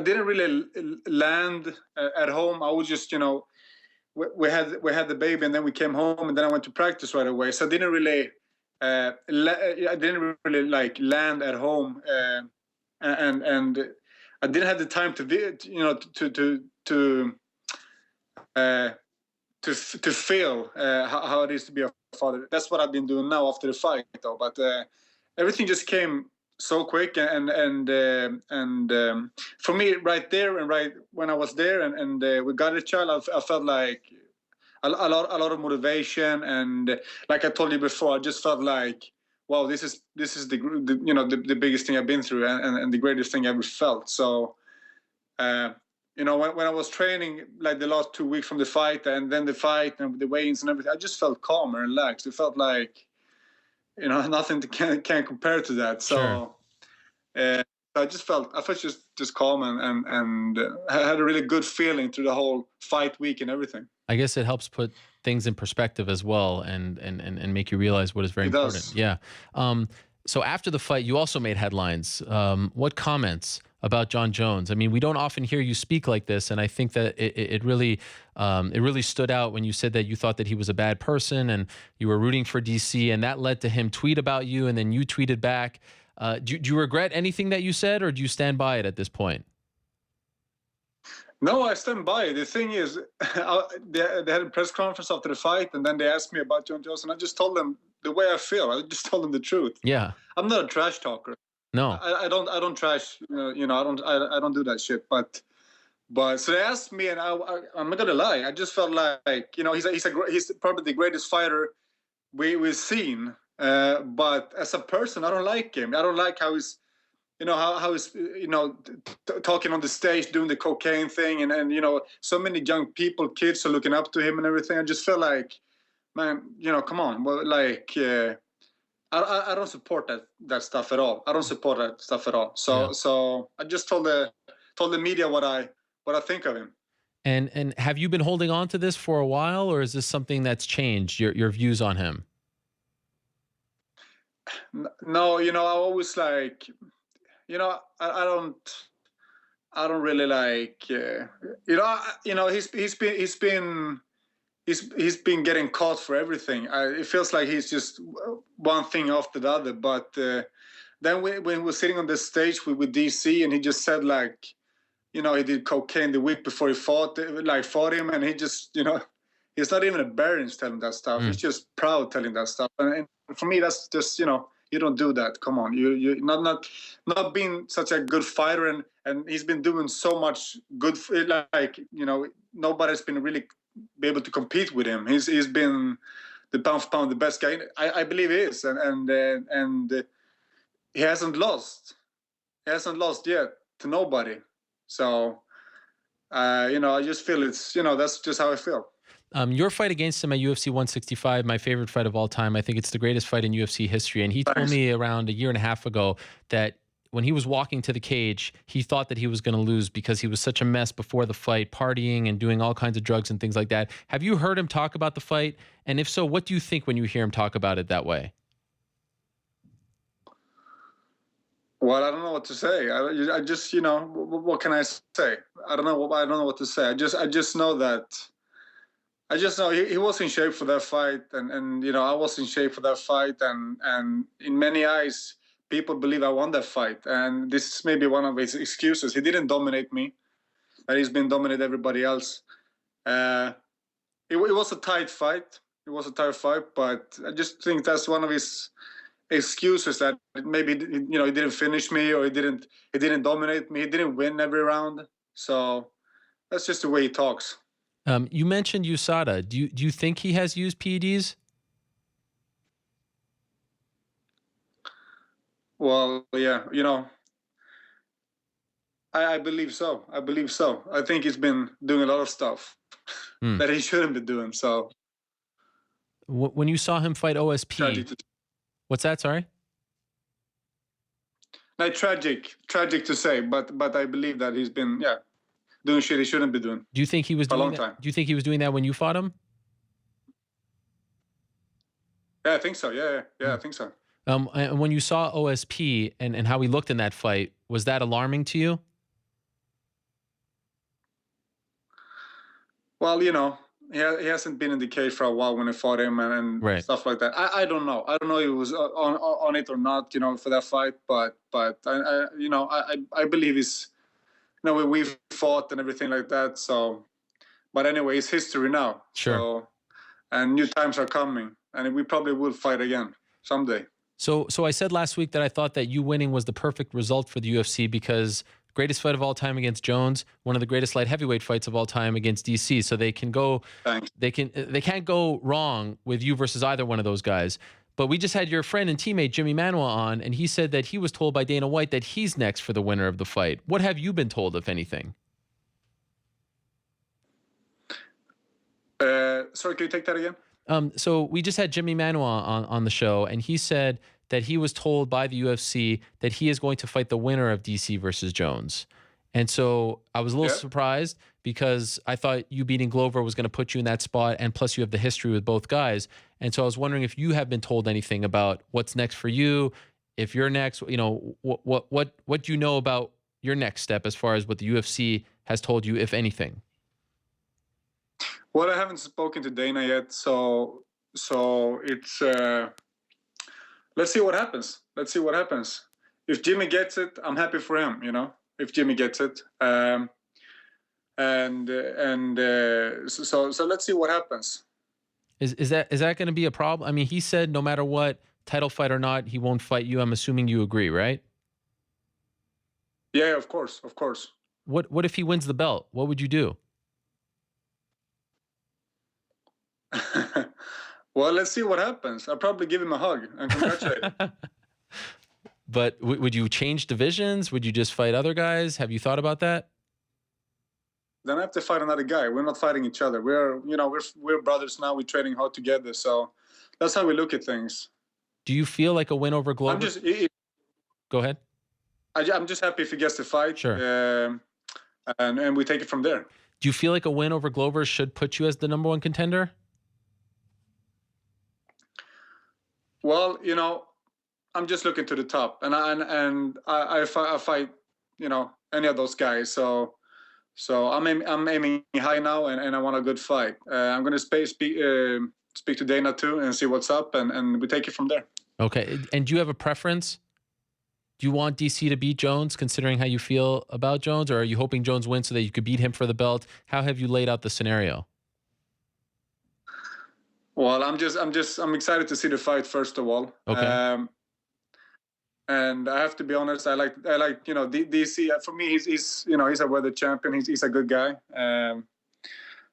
didn't really land at home. I was just we had the baby, and then we came home, and then I went to practice right away. So I didn't really land at home, and I didn't have the time to feel how it is to be a father. That's what I've been doing now after the fight, though. But everything just came so quick, and for me, right there and right when I was there, and we got a child, I felt like a lot of motivation, and like I told you before, I just felt like, wow, this is the biggest thing I've been through, and the greatest thing I ever felt. So. When I was training, like the last 2 weeks from the fight, and then the fight and the weigh-ins and everything, I just felt calm and relaxed. It felt like, nothing can compare to that. So, sure. I felt just calm and I had a really good feeling through the whole fight week and everything. I guess it helps put things in perspective as well, and make you realize what is very important. Does. Yeah. So after the fight, you also made headlines. What comments about Jon Jones? I mean, we don't often hear you speak like this, and I think that it really stood out when you said that you thought that he was a bad person and you were rooting for DC, and that led to him tweet about you, and then you tweeted back. Do you regret anything that you said, or do you stand by it at this point? No, I stand by it. The thing is, they had a press conference after the fight, and then they asked me about Jon Jones, and I just told them the way I feel. I just told them the truth. Yeah, I'm not a trash talker. No, I don't trash. I don't do that shit. But so they asked me, and I'm not gonna lie. I just felt like he's probably the greatest fighter we've seen. But as a person, I don't like him. I don't like how he's you know, how he's, you know, talking on the stage, doing the cocaine thing, and you know, so many young people, kids are looking up to him and everything. I just feel like, man, you know, come on, well, like, I don't support that stuff at all. I don't support that stuff at all. So I just told the media what I think of him. And have you been holding on to this for a while, or is this something that's changed your views on him? No, you know, I always like, you know, I don't really like, you know, he's been getting caught for everything. It feels like he's just one thing after the other. But then when we were sitting on the stage with DC, and he just said, like, you know, he did cocaine the week before he fought him, and he just, you know, he's not even embarrassed telling that stuff. He's just proud telling that stuff. And for me, that's just, you know, you don't do that. Come on, you not being such a good fighter, and he's been doing so much good. Like, you know, nobody's been really be able to compete with him. He's been the pound for pound the best guy. I believe he is, and he hasn't lost. He hasn't lost yet to nobody. So, you know, I just feel it's, you know, that's just how I feel. Your fight against him at UFC 165, my favorite fight of all time. I think it's the greatest fight in UFC history. And he told me around a year and a half ago that when he was walking to the cage, he thought that he was going to lose because he was such a mess before the fight, partying and doing all kinds of drugs and things like that. Have you heard him talk about the fight? And if so, what do you think when you hear him talk about it that way? Well, I don't know what to say. I just, you know, what can I say? I don't know what to say. I just know that. I just know he was in shape for that fight, and you know, I was in shape for that fight, and in many eyes, people believe I won that fight, and this is maybe one of his excuses. He didn't dominate me, but he's been dominating everybody else. It was a tight fight. It was a tight fight, but I just think that's one of his excuses, that maybe, you know, he didn't finish me, or he didn't dominate me. He didn't win every round. So that's just the way he talks. You mentioned USADA. Do you think he has used PEDs? Well, yeah, you know, I believe so. I believe so. I think he's been doing a lot of stuff that he shouldn't be doing. So when you saw him fight OSP, what's that? Sorry. Like, tragic to say, but I believe that he's been, yeah, doing shit he shouldn't be doing. Do you think he was doing that? Do you think he was doing that when you fought him? Yeah, I think so. Yeah, I think so. And when you saw OSP and how he looked in that fight, was that alarming to you? Well, you know, he hasn't been in the cage for a while when I fought him, and right. Stuff like that. I don't know. I don't know if he was on it or not, you know, for that fight. But I you know, I believe he's, you know, we've fought and everything like that. So, but anyway, it's history now. Sure. So, and new times are coming, and we probably will fight again someday. So I said last week that I thought that you winning was the perfect result for the UFC because greatest fight of all time against Jones, one of the greatest light heavyweight fights of all time against DC. So they can go, they can't go wrong with you versus either one of those guys. But we just had your friend and teammate Jimi Manuwa on, and he said that he was told by Dana White that he's next for the winner of the fight. What have you been told, if anything? Sorry, can you take that again? So we just had Jimi Manuwa on the show, and he said that he was told by the UFC that he is going to fight the winner of DC versus Jones. And so I was a little surprised because I thought you beating Glover was going to put you in that spot, and plus you have the history with both guys. And so I was wondering if you have been told anything about what's next for you, if you're next, you know, what do you know about your next step as far as what the UFC has told you, if anything? Well, I haven't spoken to Dana yet, so it's let's see what happens. Let's see what happens. If Jimmy gets it, I'm happy for him. You know, if Jimmy gets it, so let's see what happens. Is that going to be a problem? I mean, he said no matter what, title fight or not, he won't fight you. I'm assuming you agree, right? Yeah, of course. What if he wins the belt? What would you do? Well, let's see what happens. I'll probably give him a hug and congratulate him. But would you change divisions? Would you just fight other guys? Have you thought about that? Then I have to fight another guy. We're not fighting each other. We're brothers now. We're training hard together. So that's how we look at things. Do you feel like a win over Glover? Go ahead. I'm just happy if he gets the fight. Sure. And we take it from there. Do you feel like a win over Glover should put you as the number one contender? Well, I'm just looking to the top, and I fight, any of those guys. So I'm aiming high now, and I want a good fight. I'm going to speak to Dana too and see what's up, and we take it from there. Okay. And do you have a preference? Do you want DC to beat Jones, considering how you feel about Jones, or are you hoping Jones wins so that you could beat him for the belt? How have you laid out the scenario? Well, I'm excited to see the fight first of all. Okay. And I have to be honest. I like DC. For me, he's a weather champion. He's a good guy.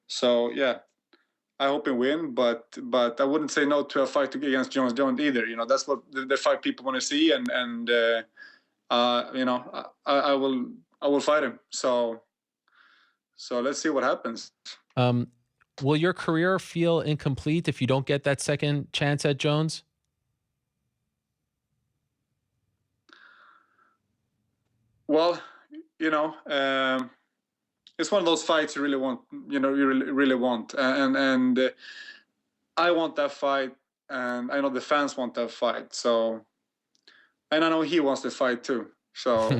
So yeah, I hope he win. But I wouldn't say no to a fight against Jones either. That's what the fight people want to see, and I will fight him. So let's see what happens. Will your career feel incomplete if you don't get that second chance at Jones? Well, it's one of those fights you really want. You really want, and I want that fight, and I know the fans want that fight. So, and I know he wants the fight too. So,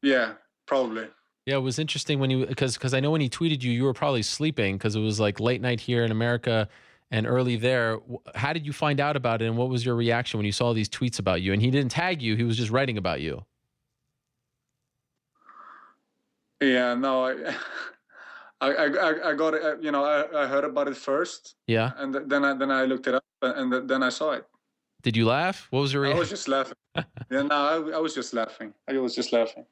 yeah, probably. Yeah, it was interesting when because I know when he tweeted you were probably sleeping because it was like late night here in America and early there. How did you find out about it, and what was your reaction when you saw these tweets about you? And he didn't tag you; he was just writing about you. Yeah, no, I got it. I heard about it first. Yeah, and then I looked it up, and then I saw it. Did you laugh? What was your reaction? I was just laughing. Yeah, no, I was just laughing. I was just laughing.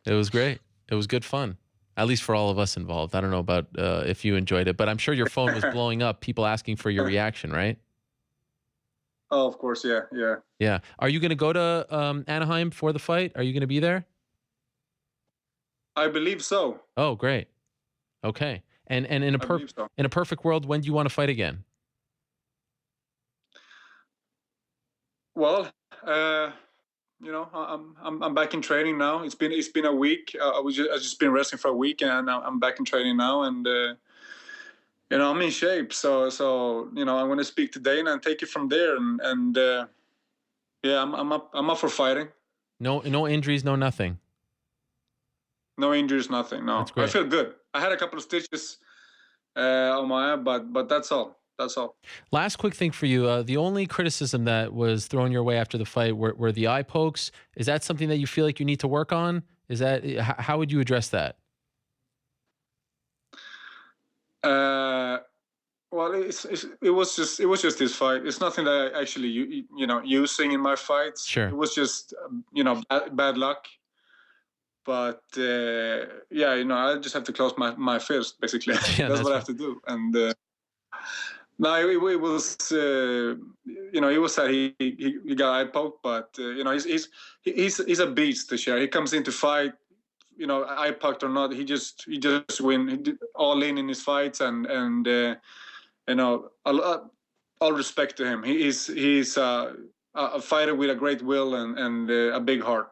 It was great. It was good fun, at least for all of us involved. I don't know about if you enjoyed it, but I'm sure your phone was blowing up, people asking for your reaction, right? Oh, of course, yeah. Yeah. Are you going to go to Anaheim for the fight? Are you going to be there? I believe so. Oh, great. Okay. And in a perfect world, when do you want to fight again? Well, I'm back in training now. It's been a week. I just been resting for a week, and I'm back in training now, and I'm in shape. So I'm going to speak to Dana and take it from there, and yeah, I'm up for fighting. No injuries, no nothing. No injuries, nothing. No, I feel good. I had a couple of stitches on my eye, but that's all. That's all. Last quick thing for you. The only criticism that was thrown your way after the fight were the eye pokes. Is that something that you feel like you need to work on? How would you address that? Well, it was just this fight. It's nothing that I actually using in my fights. Sure. It was just bad luck. But yeah, I just have to close my fist basically. Yeah, that's what I have to do. And no, it was he was sad he got eye poked, but he's a beast to share. He comes in to fight, eye poked or not. He just win. He did all in his fights, and all respect to him. He's a fighter with a great will and a big heart.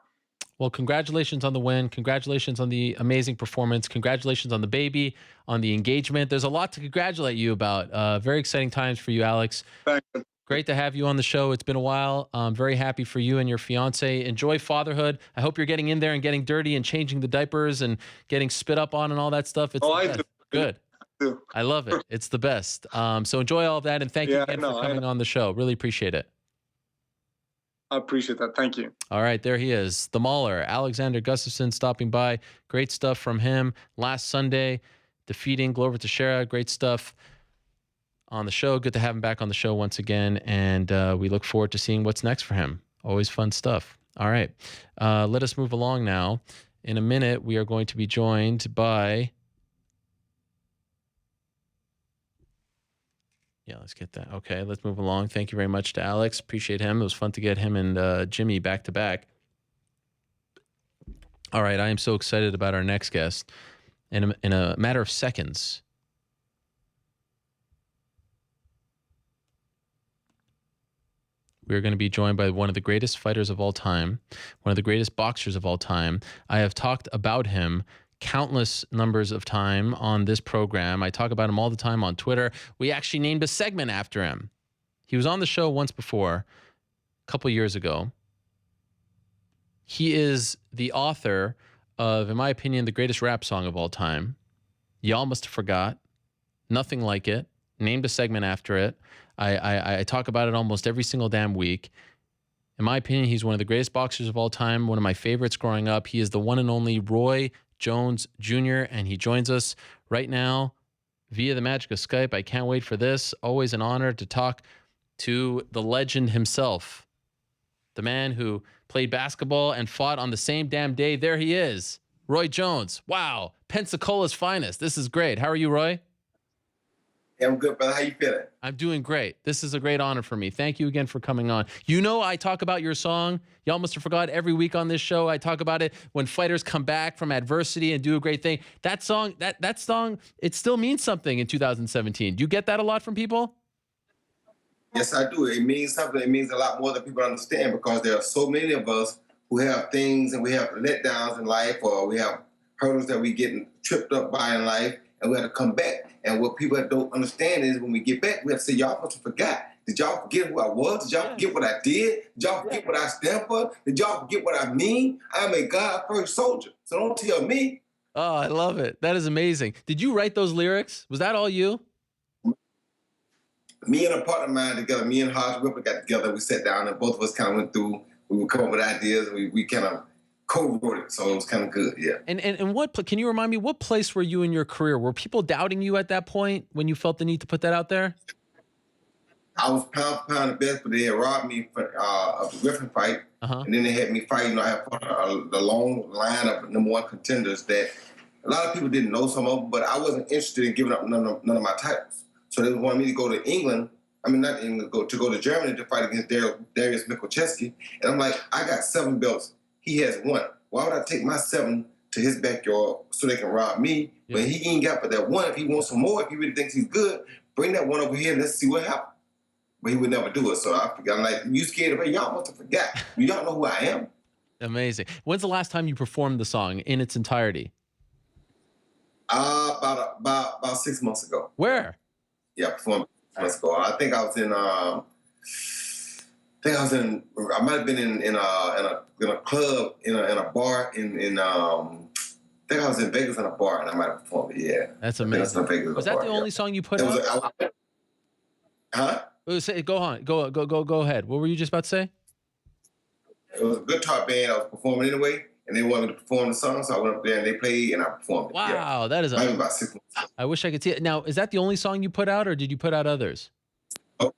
Well, congratulations on the win. Congratulations on the amazing performance. Congratulations on the baby, on the engagement. There's a lot to congratulate you about. Very exciting times for you, Alex. Thank you. Great to have you on the show. It's been a while. I'm very happy for you and your fiance. Enjoy fatherhood. I hope you're getting in there and getting dirty and changing the diapers and getting spit up on and all that stuff. It's I do. Good. I love it. It's the best. So enjoy all of that, and thank you again for coming on the show. Really appreciate it. I appreciate that. Thank you. All right, there he is, the Mauler, Alexander Gustafsson, stopping by. Great stuff from him last Sunday, defeating Glover Teixeira. Great stuff on the show. Good to have him back on the show once again, and we look forward to seeing what's next for him. Always fun stuff. All right, let us move along now. In a minute, we are going to be joined by... Yeah, let's get that. Okay, let's move along. Thank you very much to Alex. Appreciate him. It was fun to get him and Jimmy back to back. All right, I am so excited about our next guest. In a matter of seconds, we're going to be joined by one of the greatest fighters of all time, one of the greatest boxers of all time. I have talked about him countless numbers of time on this program. I talk about him all the time on Twitter. We actually named a segment after him. He was on the show once before, a couple years ago. He is the author of, in my opinion, the greatest rap song of all time. Y'all Must Have Forgot. Nothing Like It. Named a segment after it. I talk about it almost every single damn week. In my opinion, he's one of the greatest boxers of all time, one of my favorites growing up. He is the one and only Roy Jones Jr., and he joins us right now via the magic of Skype. I can't wait for this. Always an honor to talk to the legend himself, the man who played basketball and fought on the same damn day. There he is, Roy Jones. Wow, Pensacola's finest. This is great. How are you, Roy? Yeah, I'm good, brother. How you feeling? I'm doing great. This is a great honor for me. Thank you again for coming on. You know, I talk about your song, Y'all Must Have Forgot, every week on this show. I talk about it when fighters come back from adversity and do a great thing. That song, it still means something in 2017. Do you get that a lot from people? Yes, I do. It means something. It means a lot more than people understand, because there are so many of us who have things and we have letdowns in life, or we have hurdles that we get tripped up by in life, and we have to come back. And what people don't understand is when we get back, we have to say, y'all must have forgot. Did y'all forget who I was? Did y'all forget what I did? Did y'all forget what I stand for? Did y'all forget what I mean? I'm a God-first soldier. So don't tell me. Oh, I love it. That is amazing. Did you write those lyrics? Was that all you? Me and a partner of mine together, me and Hodge Whipper got together. We sat down and both of us kind of went through, we would come up with ideas, and we kind of co-wrote it. So it was kind of good, yeah. And what, can you remind me, what place were you in your career? Were people doubting you at that point when you felt the need to put that out there? I was pound for pound the best, but they had robbed me of the Griffin fight. And then they had me fight. You know, I had the long line of number one contenders that a lot of people didn't know some of them, but I wasn't interested in giving up none of my titles. So they wanted me to go to England. I mean, not England, to go to Germany to fight against Darius Mikucheski. And I'm like, I got 7 belts. He has 1. Why would I take my 7 to his backyard so they can rob me? Yeah. But he ain't got but that 1. If he wants some more, if he really thinks he's good, bring that 1 over here and let's see what happens. But he would never do it. So I'm like, you scared of it? Y'all must have forgot. Y'all know who I am. Amazing. When's the last time you performed the song in its entirety? About 6 months ago. Where? Yeah, performed 6 months ago. I think I was in. I might have been in a club in a bar in. I think I was in Vegas in a bar and I might have performed it. Yeah, that's amazing. Was that the only song you put out? Huh? Go on. Go ahead. What were you just about to say? It was a guitar band I was performing anyway, and they wanted me to perform the song, so I went up there and they played and I performed it. Wow, yeah. That is about 6 months. I wish I could see it. Now, is that the only song you put out, or did you put out others? Oh,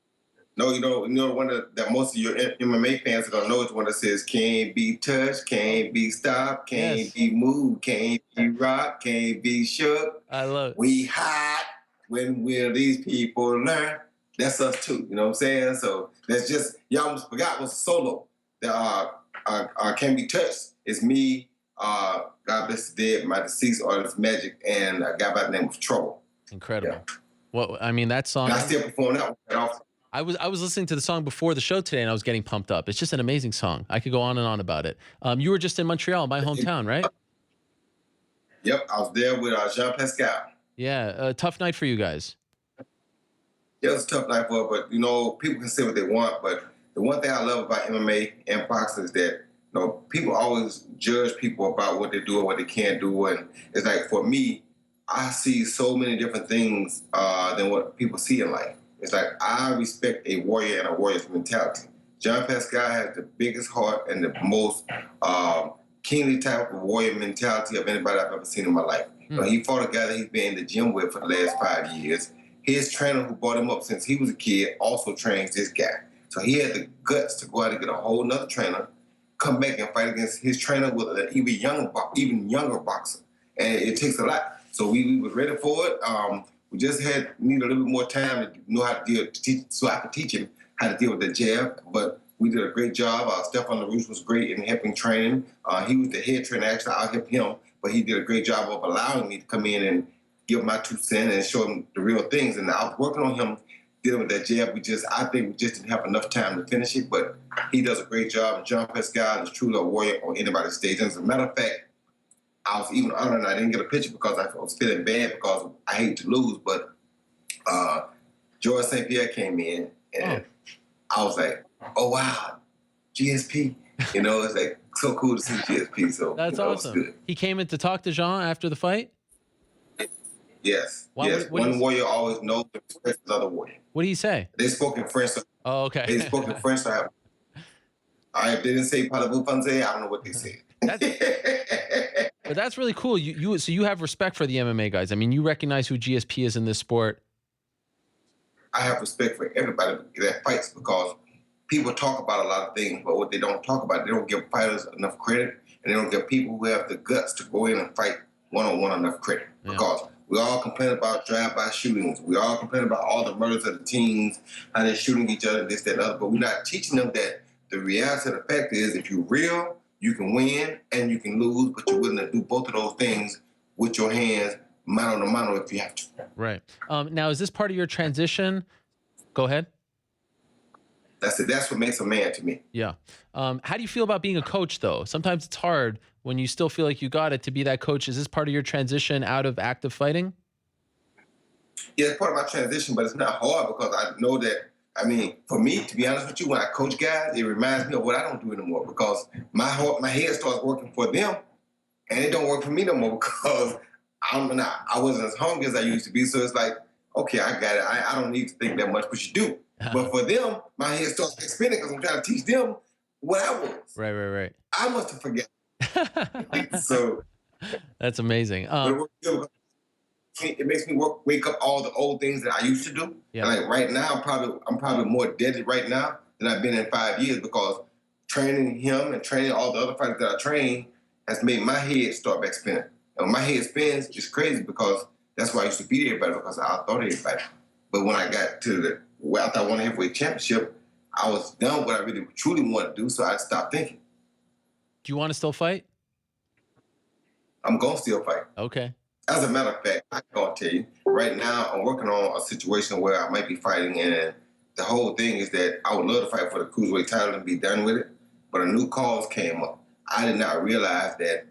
no, you know one that most of your MMA fans are gonna know is one that says "Can't be touched, can't be stopped, can't be moved, can't be rocked, can't be shook." I love it. We hot. When will these people learn? That's us too. You know what I'm saying? So that's just, y'all almost forgot was solo. That Can't Be Touched is me, God Bless the Dead, my deceased artist Magic, and a guy by the name of Trouble. Incredible. Yeah. Well, I mean, that song. And I still perform that one. I was listening to the song before the show today, and I was getting pumped up. It's just an amazing song. I could go on and on about it. You were just in Montreal, my hometown, right? Yep, I was there with Jean Pascal. Yeah, a tough night for you guys. Yeah, it was a tough night for her, but, you know, people can say what they want, but the one thing I love about MMA and boxing is that, you know, people always judge people about what they do or what they can't do, and it's like, for me, I see so many different things than what people see in life. It's like, I respect a warrior and a warrior's mentality. John Pascal has the biggest heart and the most kingly type of warrior mentality of anybody I've ever seen in my life. You know, he fought a guy that he's been in the gym with for the last 5 years. His trainer who brought him up since he was a kid also trains this guy. So he had the guts to go out and get a whole nother trainer, come back and fight against his trainer with an even younger boxer. And it takes a lot. So we were ready for it. We just need a little bit more time to know how to so I could teach him how to deal with the jab. But We did a great job. Stefan LaRouche was great in helping train. He was the head trainer. Actually, I helped him, but he did a great job of allowing me to come in and give my 2 cents and show him the real things. And I was working on him dealing with that jab. I think we just didn't have enough time to finish it, but he does a great job. And John Pascal is truly a warrior on anybody's stage. And as a matter of fact, I was even honored I didn't get a picture because I was feeling bad because I hate to lose, but George St. Pierre came in and I was like, oh, wow, GSP. You know, it's like so cool to see GSP. So That's awesome. Good. He came in to talk to Jean after the fight? Yes. Wow, yes. One warrior always knows the other warrior. What did he say? They spoke in French. So Oh, okay. they spoke in French. So I didn't say parlez-vous français. I don't know what they said. But that's really cool. So you have respect for the MMA guys. I mean, you recognize who GSP is in this sport. I have respect for everybody that fights because people talk about a lot of things, but what they don't talk about, they don't give fighters enough credit, and they don't give people who have the guts to go in and fight one-on-one enough credit. Yeah. Because we all complain about drive-by shootings. We all complain about all the murders of the teens, how they're shooting each other, this, that, and other. But we're not teaching them that the reality of the fact is if you're real, you can win and you can lose, but you're willing to do both of those things with your hands, mano to mano, if you have to. Right. Now, is this part of your transition? Go ahead. That's it. That's what makes a man to me. Yeah. How do you feel about being a coach, though? Sometimes it's hard when you still feel like you got it to be that coach. Is this part of your transition out of active fighting? Yeah, it's part of my transition, but it's not hard because I know that, I mean, for me, to be honest with you, when I coach guys, it reminds me of what I don't do anymore because my head starts working for them and it don't work for me no more because I wasn't as hungry as I used to be. So it's like, okay, I got it. I don't need to think that much, but you do. But for them, my head starts expanding because I'm trying to teach them what I was. Right. I must have forgotten. So that's amazing. It makes me wake up all the old things that I used to do. Yeah. Like right now, I'm probably more deadly right now than I've been in 5 years because training him and training all the other fighters that I train has made my head start back spinning. And when my head spins, it's crazy because that's why I used to beat everybody because I thought everybody. But when I got to after I won the heavyweight championship, I was done what I really truly wanted to do, so I stopped thinking. Do you want to still fight? I'm going to still fight. Okay. As a matter of fact, I'm going to tell you, right now I'm working on a situation where I might be fighting, and the whole thing is that I would love to fight for the cruiserweight title and be done with it, but a new cause came up. I did not realize that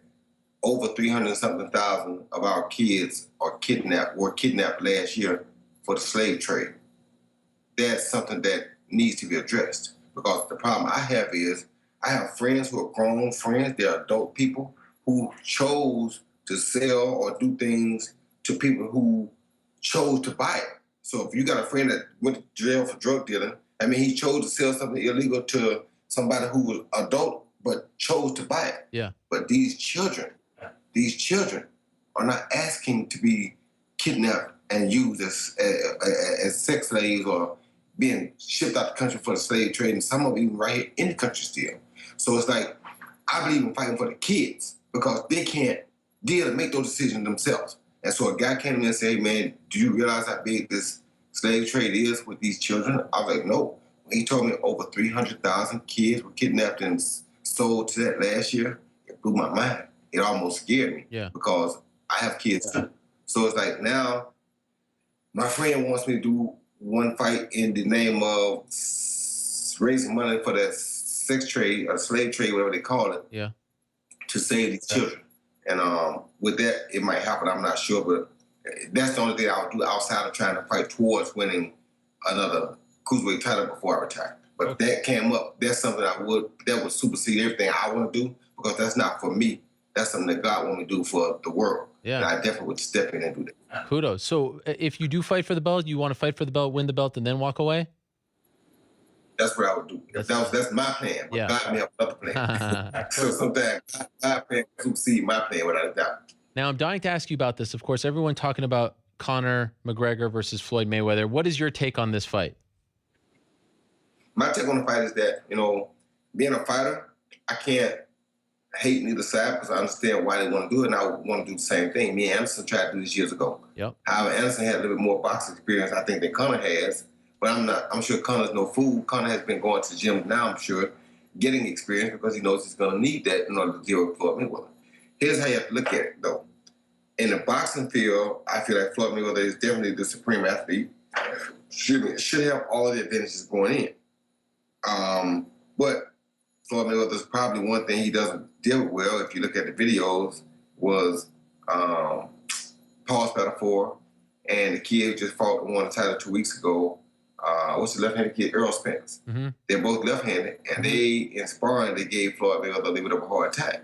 over 300-something thousand of our kids were kidnapped last year for the slave trade. That's something that needs to be addressed because the problem I have is I have friends who are grown friends, they're adult people who chose to sell or do things to people who chose to buy it. So if you got a friend that went to jail for drug dealing, I mean, he chose to sell something illegal to somebody who was adult but chose to buy it. Yeah. But these children are not asking to be kidnapped and used as sex slaves or being shipped out the country for the slave trade, and some of them even right here in the country still. So it's like, I believe in fighting for the kids because they can't deal and make those decisions themselves. And so a guy came to me and said, hey, man, do you realize how big this slave trade is with these children? I was like, no. When he told me over 300,000 kids were kidnapped and sold to that last year, it blew my mind. It almost scared me because I have kids too. So it's like now my friend wants me to do one fight in the name of raising money for the sex trade or slave trade, whatever they call it, to save these children. And with that, it might happen. I'm not sure, but that's the only thing I would do outside of trying to fight towards winning another cruiserweight title before I retire. But if that came up, that's something that would supersede everything I want to do because that's not for me. That's something that God wants me to do for the world. Yeah. And I definitely would step in and do that. Kudos. So if you do fight for the belt, you want to fight for the belt, win the belt, and then walk away? That's what I would do. That's my plan. But God may have another plan. So sometimes my plan supersede my plan without a doubt. Now, I'm dying to ask you about this. Of course, everyone talking about Conor McGregor versus Floyd Mayweather. What is your take on this fight? My take on the fight is that, being a fighter, I can't hate neither side because I understand why they want to do it, and I want to do the same thing. Me and Anderson tried to do this years ago. Yep. However, Anderson had a little bit more boxing experience, I think, than Conor has, But I'm not. I'm sure Connor's no fool. Connor has been going to the gym now, I'm sure, getting experience because he knows he's going to need that in order to deal with Floyd Mayweather. Here's how you have to look at it, though. In the boxing field, I feel like Floyd Mayweather is definitely the supreme athlete. Should have all the advantages going in. But Floyd Mayweather's probably one thing he doesn't deal with well, if you look at the videos, was Paul Spatafor and the kid who just fought and won the title 2 weeks ago. What's the left-handed kid? Earl Spence. Mm-hmm. They're both left-handed, and they, in sparring, they gave Floyd Mayweather a little bit of a hard time.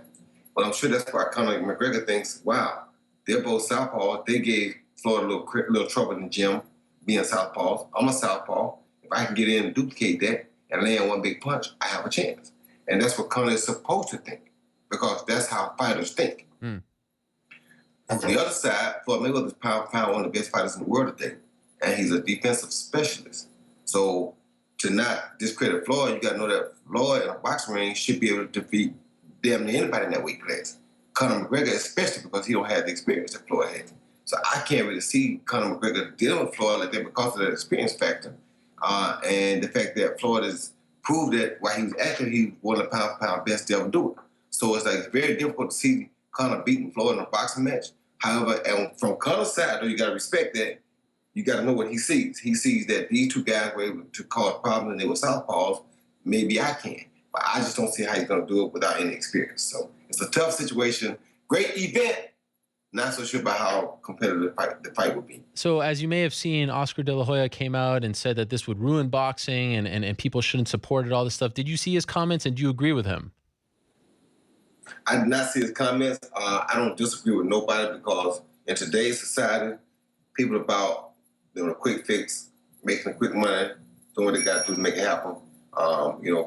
But I'm sure that's why Conor McGregor thinks, wow, they're both southpaws. They gave Floyd a little trouble in the gym being southpaws. I'm a southpaw. If I can get in and duplicate that and land one big punch, I have a chance. And that's what Conor is supposed to think, because that's how fighters think. Mm. On the other side, Floyd Mayweather is pound for pound one of the best fighters in the world today, and he's a defensive specialist. So to not discredit Floyd, you got to know that Floyd in a boxing ring should be able to defeat damn near anybody in that weight class. Conor McGregor, especially because he don't have the experience that Floyd has. So I can't really see Conor McGregor dealing with Floyd like that because of that experience factor. And the fact that Floyd has proved that while he was active, he was one of the pound for pound best to ever do it. So it's like it's very difficult to see Conor beating Floyd in a boxing match. However, and from Conor's side, though, you got to respect that. You got to know what he sees. He sees that these two guys were able to cause problems and they were southpaws. Maybe I can. But I just don't see how he's going to do it without any experience. So it's a tough situation. Great event. Not so sure about how competitive the fight would be. So as you may have seen, Oscar De La Hoya came out and said that this would ruin boxing and people shouldn't support it, all this stuff. Did you see his comments and do you agree with him? I did not see his comments. I don't disagree with nobody because in today's society, people about doing a quick fix, making a quick money, doing what they got to do to make it happen.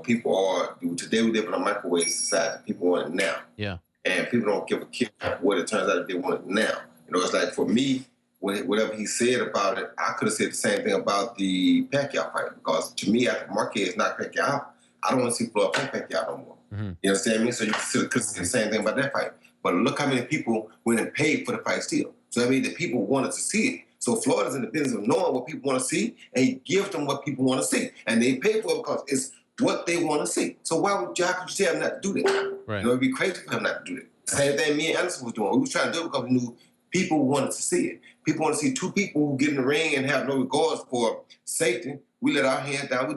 People are, today we live in a microwave society. People want it now. Yeah. And people don't give a care what it turns out if they want it now. It's like for me, whatever he said about it, I could have said the same thing about the Pacquiao fight because to me, after Marquez knocked Pacquiao out, I don't want to see Floyd fight Pacquiao no more. Mm-hmm. You understand me? So you could say the same thing about that fight. But look how many people went and paid for the fight still. So that means that people wanted to see it. So Floyd is in the business of knowing what people want to see, and he gives them what people want to see. And they pay for it because it's what they want to see. So how could you tell him not to do that? Right. It'd be crazy for him not to do that. Same thing me and Anderson was doing. We was trying to do it because we knew people wanted to see it. People want to see two people who get in the ring and have no regards for safety. We let our hands down.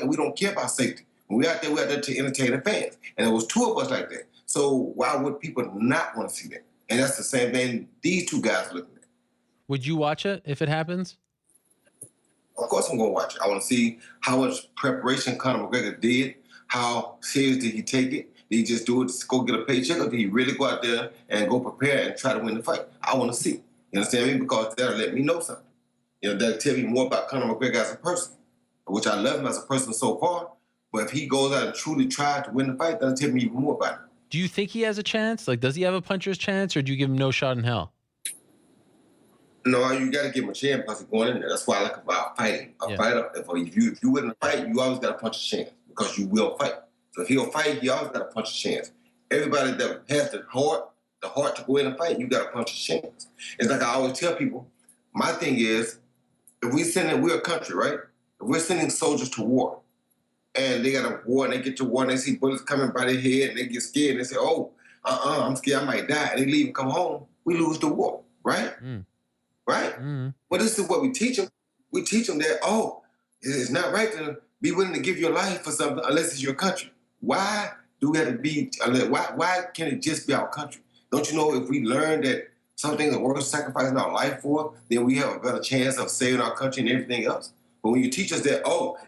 We don't care about safety. When we're out there to entertain the fans. And there was two of us like that. So why would people not want to see that? And that's the same thing these two guys are looking at. Would you watch it if it happens? Of course I'm going to watch it. I want to see how much preparation Conor McGregor did. How serious did he take it? Did he just do it to go get a paycheck, or did he really go out there and go prepare and try to win the fight? I want to see. You understand me? Because that'll let me know something. That'll tell me more about Conor McGregor as a person, which I love him as a person so far. But if he goes out and truly tries to win the fight, that'll tell me even more about it. Do you think he has a chance? Like, does he have a puncher's chance, or do you give him no shot in hell? No, you got to give him a chance because he's going in there. That's why I like about fighting. A fighter, if you win a fight, you always got a puncher's chance because you will fight. So if he'll fight, he always got a puncher's chance. Everybody that has the heart to go in and fight, you got a puncher's chance. It's like I always tell people, my thing is, if we're a country, right? If we're sending soldiers to war, and they got a war, and they get to war, and they see bullets coming by their head, and they get scared, and they say, I'm scared I might die, and they leave and come home, we lose the war, right? Mm. Right? Mm. Well, this is what we teach them. We teach them that, it's not right to be willing to give your life for something unless it's your country. Why do we have to be, why can't it just be our country? Don't you know if we learn that some things are worth sacrificing our life for, then we have a better chance of saving our country and everything else? But when you teach us that,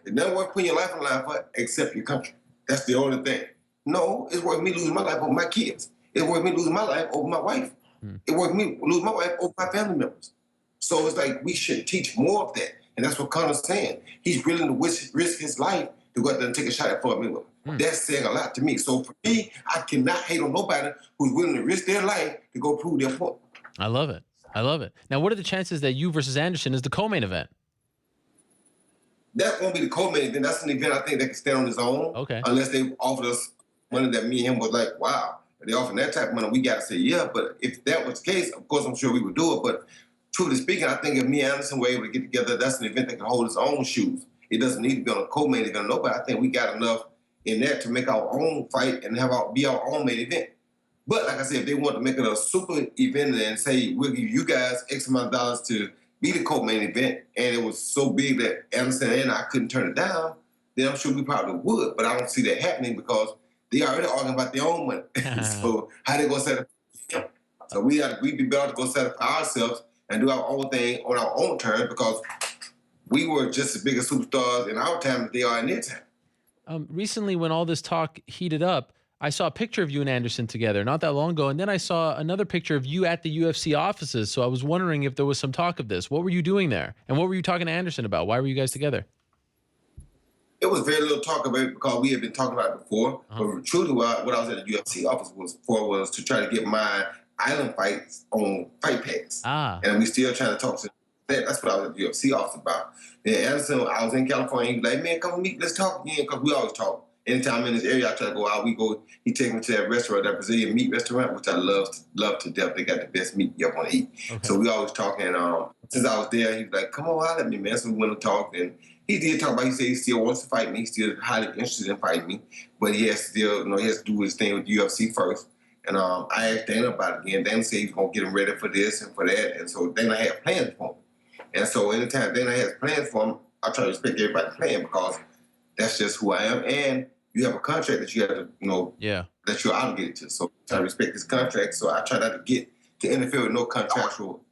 it's never worth putting your life on the line for except your country. That's the only thing. No, it's worth me losing my life over my kids. It's worth me losing my life over my wife. Mm. It's worth me losing my wife over my family members. So it's like we should teach more of that. And that's what Conor's saying. He's willing to risk his life to go out there and take a shot at Floyd Mayweather. Mm. That's saying a lot to me. So for me, I cannot hate on nobody who's willing to risk their life to go prove their point. I love it. Now, what are the chances that you versus Anderson is the co-main event? That won't be the co-main event. That's an event I think that can stand on its own. Okay. Unless they offered us money that me and him was like, wow. If they offered that type of money, we got to say yeah. But if that was the case, of course, I'm sure we would do it. But truly speaking, I think if me and Anderson were able to get together, that's an event that can hold its own shoes. It doesn't need to be on a co-main event. No, but I think we got enough in that to make our own fight and be our own main event. But like I said, if they want to make it a super event and say, we'll give you guys X amount of dollars to be the co-main event, and it was so big that Anderson and I couldn't turn it down, then I'm sure we probably would. But I don't see that happening because they already arguing about their own money. So how they going to set up? So we'd be better to go set up for ourselves and do our own thing on our own terms because we were just as big as superstars in our time as they are in their time. Recently, when all this talk heated up, I saw a picture of you and Anderson together not that long ago, and then I saw another picture of you at the UFC offices. So I was wondering if there was some talk of this. What were you doing there? And what were you talking to Anderson about? Why were you guys together? It was very little talk about it because we had been talking about it before. But truly, what I was at the UFC office was to try to get my island fights on Fight Pass. And we still trying to talk to that. That's what I was at the UFC office about. Then Anderson, I was in California. He was like, man, come meet, let's talk again, because we always talk. Anytime I'm in this area, I try to go out. We go. He take me to that restaurant, that Brazilian meat restaurant, which I love to death. They got the best meat you ever want to eat. Okay. So we always talking. Since I was there, he was like, "Come on, holler at me, man." So we went to talk, and he did talk about. He said he still wants to fight me. He's still highly interested in fighting me, but he has to he has to do his thing with UFC first. And I asked Dana about it again. Dana said he's gonna get him ready for this and for that, and so Dana had plans for him. And so anytime Dana has plans for him, I try to respect everybody's plan because that's just who I am. And you have a contract that you have to, that you're obligated to. So I respect this contract. So I try not to interfere with no contractual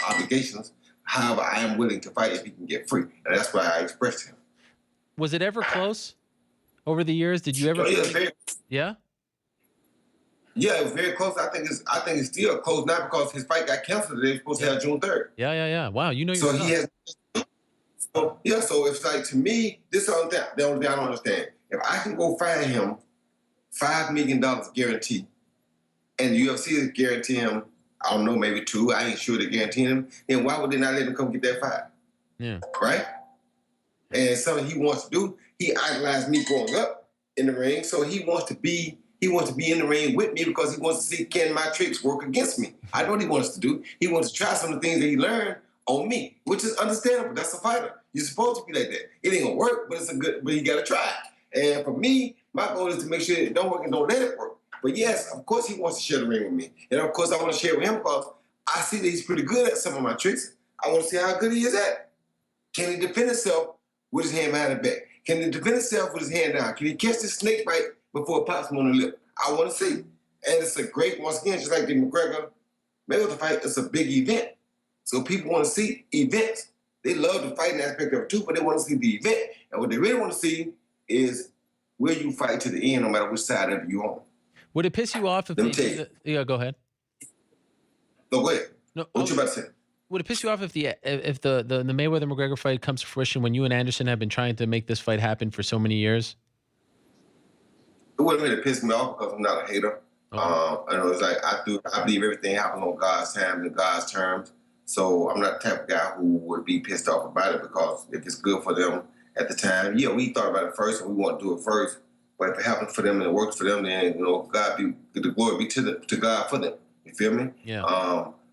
obligations. However, I am willing to fight if he can get free. And that's why I expressed him. Was it ever close over the years? Did you ever? Yeah, it was very close. I think it's still close now because his fight got canceled. They were supposed to have June 3rd. Yeah. Wow, you know your So stuff. he has. So it's like, to me, this is the only thing I don't understand. If I can go find him $5 million guarantee, and the UFC is guaranteeing him, I don't know, maybe 2, I ain't sure they're guaranteeing him, then why would they not let him come get that fight? Yeah. Right? And something he wants to do, he idolized me growing up in the ring, so he wants to be in the ring with me because he wants to see can my tricks work against me. I know what he wants to do. He wants to try some of the things that he learned on me, which is understandable. That's a fighter. You're supposed to be like that. It ain't gonna work, but you gotta try. And for me, my goal is to make sure it don't work and don't let it work. But yes, of course he wants to share the ring with me. And of course I want to share with him because I see that he's pretty good at some of my tricks. I want to see how good he is at. Can he defend himself with his hand behind the back? Can he defend himself with his hand down? Can he catch the snake bite before it pops him on the lip? I want to see. And it's a great, once again, just like the McGregor-Mayweather fight, it's a big event. So people want to see events. They love the fighting aspect of it too, but they want to see the event. And what they really want to see is will you fight to the end no matter which side of you on. Would it piss you off if yeah, go ahead. No, go ahead. No, what you about to say? Would it piss you off if the Mayweather-McGregor fight comes to fruition when you and Anderson have been trying to make this fight happen for so many years? It wouldn't really piss me off because I'm not a hater. It's like I believe everything happens on God's time and God's terms. So I'm not the type of guy who would be pissed off about it because if it's good for them at the time, we thought about it first and we want to do it first. But if it happens for them and it works for them, then God be the glory be to God for them. You feel me? Yeah.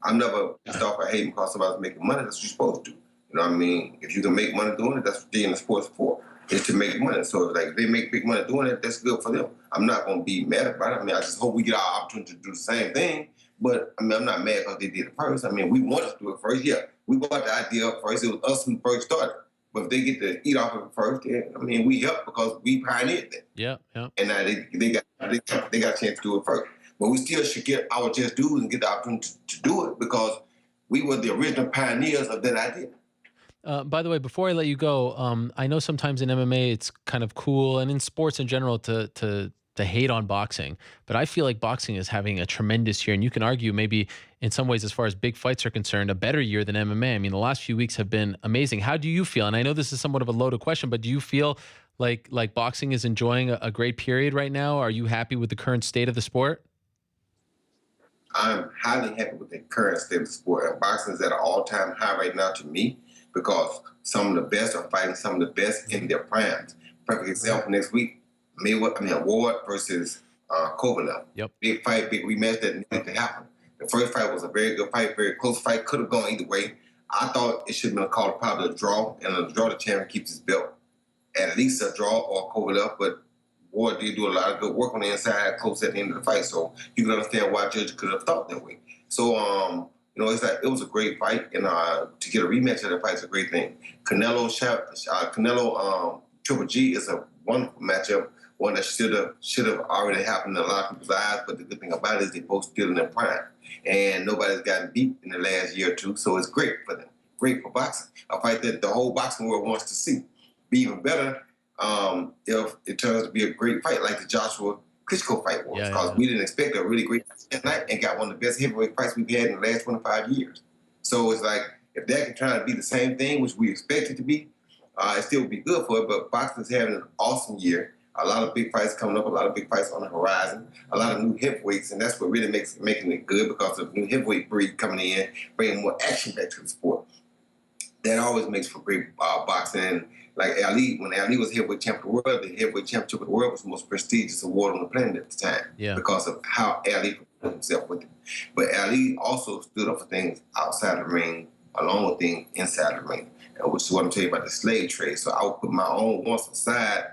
I'm never pissed off or hating because somebody's making money. That's what you're supposed to do. You know what I mean? If you can make money doing it, that's what they're in the sports for. Is to make money. So if they make big money doing it, that's good for them. I'm not going to be mad about it. I mean, I just hope we get our opportunity to do the same thing. But I mean, I'm not mad because they did it first. I mean, we wanted to do it first. Yeah, we brought the idea up first. It was us who first started. But if they get to eat off of it first, then, I mean, we helped because we pioneered that. Yeah. And now they got a chance to do it first. But we still should get our just dues and get the opportunity to do it because we were the original pioneers of that idea. By the way, before I let you go, I know sometimes in MMA it's kind of cool, and in sports in general to hate on boxing. But I feel like boxing is having a tremendous year, and you can argue maybe in some ways, as far as big fights are concerned, a better year than MMA. I mean, the last few weeks have been amazing. How do you feel? And I know this is somewhat of a loaded question, but do you feel like boxing is enjoying a great period right now? Are you happy with the current state of the sport? I'm highly happy with the current state of the sport. And boxing is at an all-time high right now to me because some of the best are fighting some of the best in their primes. Perfect example next week, Ward versus Kovalev. Yep. Big fight, big rematch that needed to happen. The first fight was a very good fight, very close fight. Could have gone either way. I thought it should have been called probably a draw, and a draw, the champion keeps his belt. At least a draw or cover up, but Ward did do a lot of good work on the inside, close at the end of the fight, so you can understand why judge could have thought that way. So, it's like it was a great fight, and to get a rematch of that fight is a great thing. Canelo Triple G is a wonderful matchup, one that should have already happened in a lot of people's eyes. But the good thing about it is they both still in their prime, and nobody's gotten beat in the last year or two, so it's great for them. Great for boxing, a fight that the whole boxing world wants to see. Be even better if it turns to be a great fight like the Joshua Klitschko fight was, because we didn't expect a really great fight that night and got one of the best heavyweight fights we've had in the last 25 years. So it's like, if that can try to be the same thing, which we expect it to be, it still would be good for it. But boxing's having an awesome year. A lot of big fights coming up, a lot of big fights on the horizon, a lot of new heavyweights, and that's what really making it good, because of new heavyweight breed coming in, bringing more action back to the sport. That always makes for great boxing. Like Ali, when Ali was heavyweight champion of the world, the heavyweight championship of the world was the most prestigious award on the planet at the time, because of how Ali put himself with it. But Ali also stood up for things outside the ring, along with things inside the ring, which is what I'm telling you about the slave trade. So I would put my own wants aside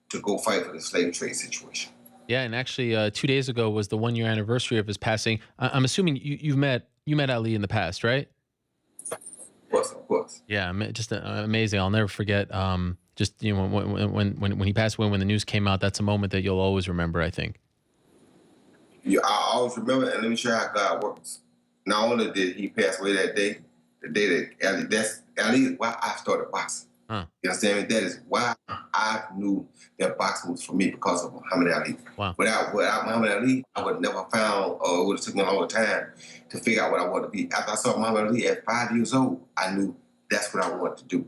to go fight for the slave trade situation. Yeah, and actually 2 days ago was the 1 year anniversary of his passing. I'm assuming you met Ali in the past, right? Of course. Yeah, just amazing. I'll never forget. Just when he passed away, when the news came out, that's a moment that you'll always remember, I think. Yeah, I always remember, and let me show you how God works. Not only did he pass away that day, the day that Ali is why I started boxing. You understand me? That is why I knew that boxing was for me, because of Muhammad Ali. Wow. Without Muhammad Ali, I would have never found, or it would have taken me a long time to figure out what I wanted to be. After I saw Muhammad Ali at 5 years old, I knew that's what I wanted to do.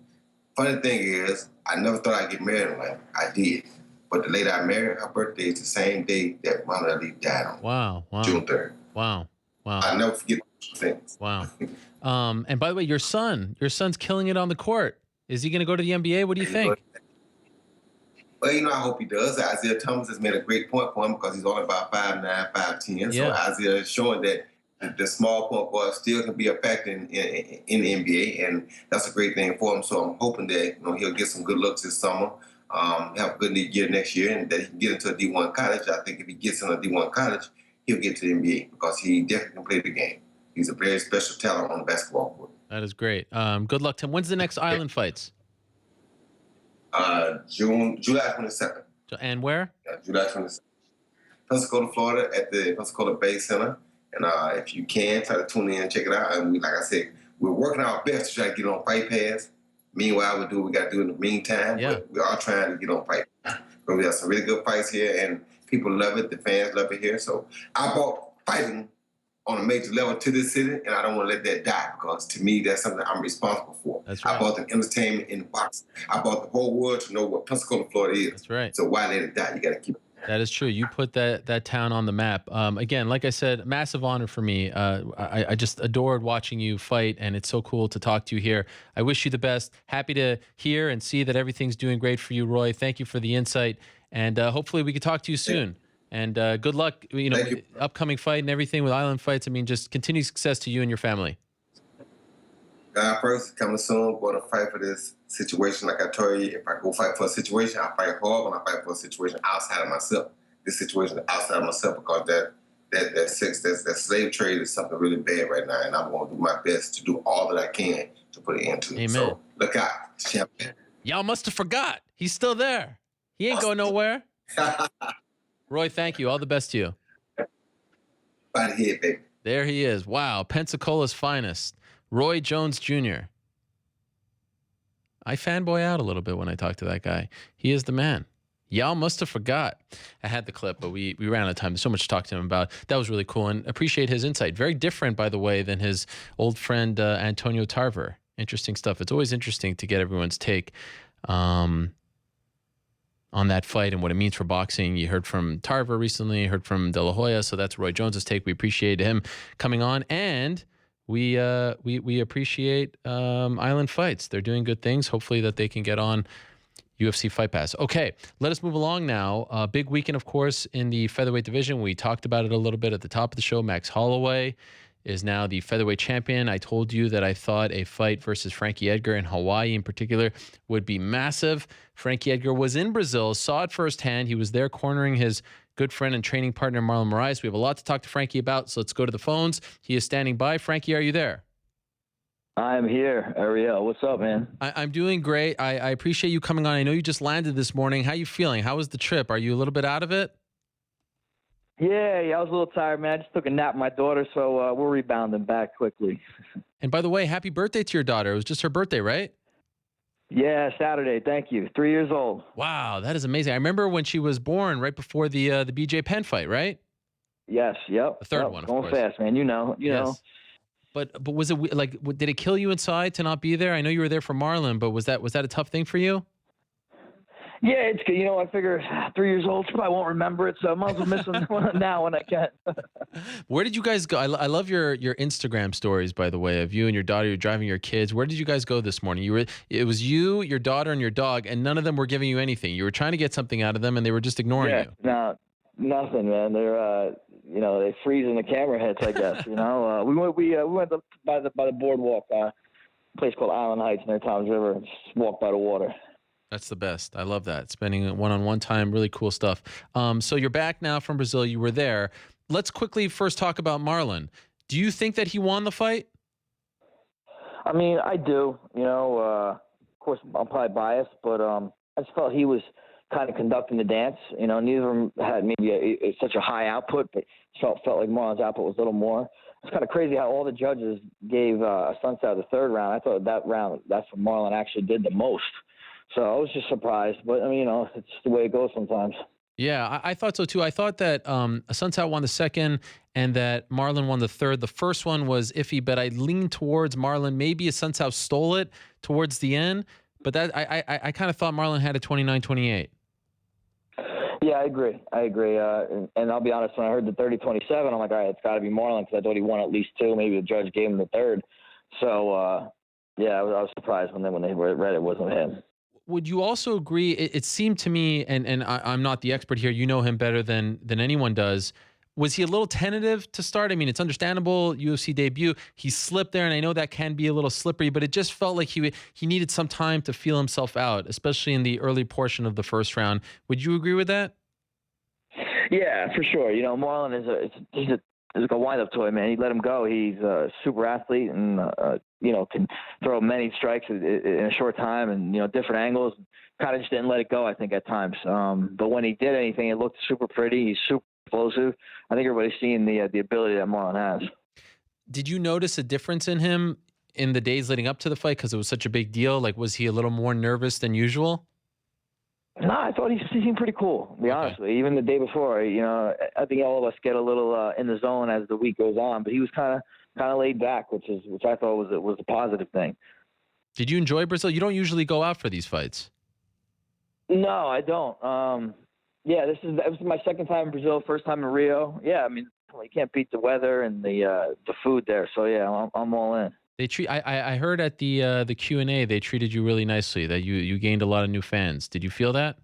Funny thing is, I never thought I'd get married in life. I did. But the lady I married, her birthday is the same day that Muhammad Ali died on. Wow. June 3rd. Wow. I never forget things. Wow. And by the way, your son's killing it on the court. Is he going to go to the NBA? What do you think? Well, I hope he does. Isaiah Thomas has made a great point for him, because he's only about 5'9", 5'10". So Isaiah is showing that the small point guard still can be a factor in the NBA, and that's a great thing for him. So I'm hoping that he'll get some good looks this summer, have a good year next year, and that he can get into a D1 college. I think if he gets in a D1 college, he'll get to the NBA, because he definitely can play the game. He's a very special talent on the basketball court. That is great. Good luck to him. When's the next Island fights? July 22nd. And where? Yeah, July 22nd. Pensacola, Florida, at the Pensacola Bay Center. And if you can, try to tune in and check it out. And like I said, we're working our best to try to get on Fight Pass. Meanwhile, we do what we got to do in the meantime. Yeah. But we are trying to get on Fight Pass. But we have some really good fights here, and people love it. The fans love it here. So I brought fighting on a major level to this city, and I don't want to let that die, because to me, that's something I'm responsible for. That's right. I brought the entertainment in the boxing. I brought the whole world to know what Pensacola, Florida is. That's right. So why let it die? You got to keep it. That is true. You put that town on the map. Again, like I said, massive honor for me. I just adored watching you fight, and it's so cool to talk to you here. I wish you the best. Happy to hear and see that everything's doing great for you, Roy. Thank you for the insight, and hopefully we can talk to you soon. And good luck, upcoming fight and everything with Island Fights. I mean, just continued success to you and your family. God first, coming soon, going to fight for this situation. Like I told you, if I go fight for a situation, I fight hard when I fight for a situation outside of myself. This situation is outside of myself, because that slave trade is something really bad right now, and I'm going to do my best to do all that I can to put an end to it. Amen. So look out, champion. Y'all must have forgot. He's still there. He ain't going nowhere. Roy, thank you. All the best to you. Right here, baby. There he is. Wow. Pensacola's finest. Roy Jones Jr. I fanboy out a little bit when I talk to that guy. He is the man. Y'all must have forgot. I had the clip, but we ran out of time. There's so much to talk to him about. That was really cool, and appreciate his insight. Very different, by the way, than his old friend Antonio Tarver. Interesting stuff. It's always interesting to get everyone's take on that fight and what it means for boxing. You heard from Tarver recently, you heard from De La Hoya, so that's Roy Jones's take. We appreciate him coming on, and we appreciate Island Fights. They're doing good things. Hopefully that they can get on UFC Fight Pass. Okay, let us move along now. Big weekend, of course, in the featherweight division. We talked about it a little bit at the top of the show. Max Holloway is now the featherweight champion. I told you that I thought a fight versus Frankie Edgar in Hawaii in particular would be massive. Frankie Edgar was in Brazil, saw it firsthand. He was there cornering his good friend and training partner, Marlon Moraes. We have a lot to talk to Frankie about, so let's go to the phones. He is standing by. Frankie, are you there? I'm here, Ariel. What's up, man? I'm doing great. I appreciate you coming on. I know you just landed this morning. How you feeling? How was the trip? Are you a little bit out of it? Yeah, I was a little tired, man. I just took a nap with my daughter, so we're rebounding back quickly. And by the way, happy birthday to your daughter. It was just her birthday, right? Yeah, Saturday. Thank you. 3 years old. Wow, that is amazing. I remember when she was born, right before the BJ Penn fight, right? Yes. Yep. The third yep. one, of going course. fast, man. You know. But was it like, did it kill you inside to not be there? I know you were there for Marlon, but was that a tough thing for you? Yeah, it's good. I figure 3 years old, she probably won't remember it, so I might as well miss them now when I can. Where did you guys go? I love your Instagram stories, by the way, of you and your daughter. You're driving your kids. Where did you guys go this morning? It was you, your daughter, and your dog, and none of them were giving you anything. You were trying to get something out of them, and they were just ignoring you. No, nothing, man. They're they freeze in the camera heads, I guess. We went by the boardwalk, a place called Island Heights near Toms River, and just walked by the water. That's the best. I love that. Spending one-on-one time, really cool stuff. So you're back now from Brazil. You were there. Let's quickly first talk about Marlon. Do you think that he won the fight? I mean, I do. Of course, I'm probably biased, but I just felt he was kind of conducting the dance. Neither of them had maybe such a high output, but felt like Marlon's output was a little more. It's kind of crazy how all the judges gave Sunset the third round. I thought that round, that's when Marlon actually did the most. So I was just surprised, but I mean, it's the way it goes sometimes. Yeah, I thought so too. I thought that Sunset won the second and that Marlon won the third. The first one was iffy, but I leaned towards Marlon. Maybe Sunset stole it towards the end, but that I kind of thought Marlon had a 29-28. Yeah, I agree. And I'll be honest, when I heard the 30-27, I'm like, all right, it's got to be Marlon because I thought he won at least two. Maybe the judge gave him the third. So, yeah, I was surprised when they read it wasn't him. Would you also agree, it seemed to me, and I'm not the expert here, you know him better than anyone does, was he a little tentative to start? I mean, it's understandable, UFC debut, he slipped there, and I know that can be a little slippery, but it just felt like he needed some time to feel himself out, especially in the early portion of the first round. Would you agree with that? Yeah, for sure. Marlon he's like a wind-up toy, man. You let him go. He's a super athlete and, can throw many strikes in a short time and, different angles. Kind of just didn't let it go, I think, at times. But when he did anything, it looked super pretty. He's super explosive. I think everybody's seeing the ability that Marlon has. Did you notice a difference in him in the days leading up to the fight because it was such a big deal? Like, was he a little more nervous than usual? No, I thought he seemed pretty cool, to be honest with you. Even the day before, I think all of us get a little in the zone as the week goes on. But he was kind of laid back, which I thought was a positive thing. Did you enjoy Brazil? You don't usually go out for these fights. No, I don't. Yeah, this was my second time in Brazil, first time in Rio. Yeah, I mean, you can't beat the weather and the food there. So yeah, I'm all in. I heard at the Q&A they treated you really nicely, that you gained a lot of new fans. Did you feel that?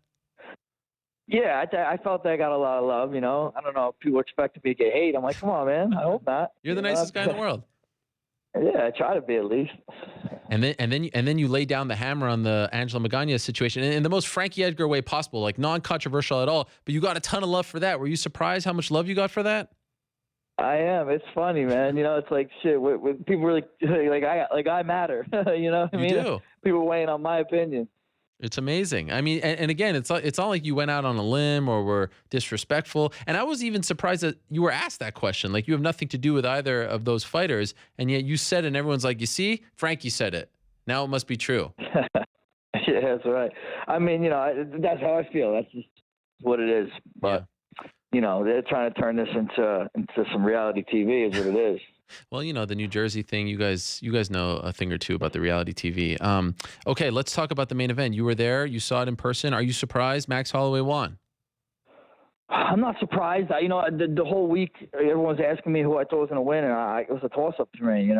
Yeah, I felt that I got a lot of love, I don't know if people expect me to get hate. I'm like, come on, man. I hope not. You're the nicest guy in the world. Yeah, I try to be at least. And then you lay down the hammer on the Angela Magana situation in the most Frankie Edgar way possible, like non-controversial at all, but you got a ton of love for that. Were you surprised how much love you got for that? I am. It's funny, man. It's like shit. When people really I matter. You know what I mean? You do. People weighing on my opinion. It's amazing. I mean, and again, it's not like you went out on a limb or were disrespectful. And I was even surprised that you were asked that question. Like, you have nothing to do with either of those fighters, and yet you said it, and everyone's like, you see, Frankie said it. Now it must be true. Yeah, that's right. I mean, that's how I feel. That's just what it is. But. Yeah. They're trying to turn this into some reality TV is what it is. Well, the New Jersey thing, you guys know a thing or two about the reality TV. Okay, let's talk about the main event. You were there. You saw it in person. Are you surprised Max Holloway won? I'm not surprised. The whole week, everyone's asking me who I thought was going to win, and it was a toss-up to me,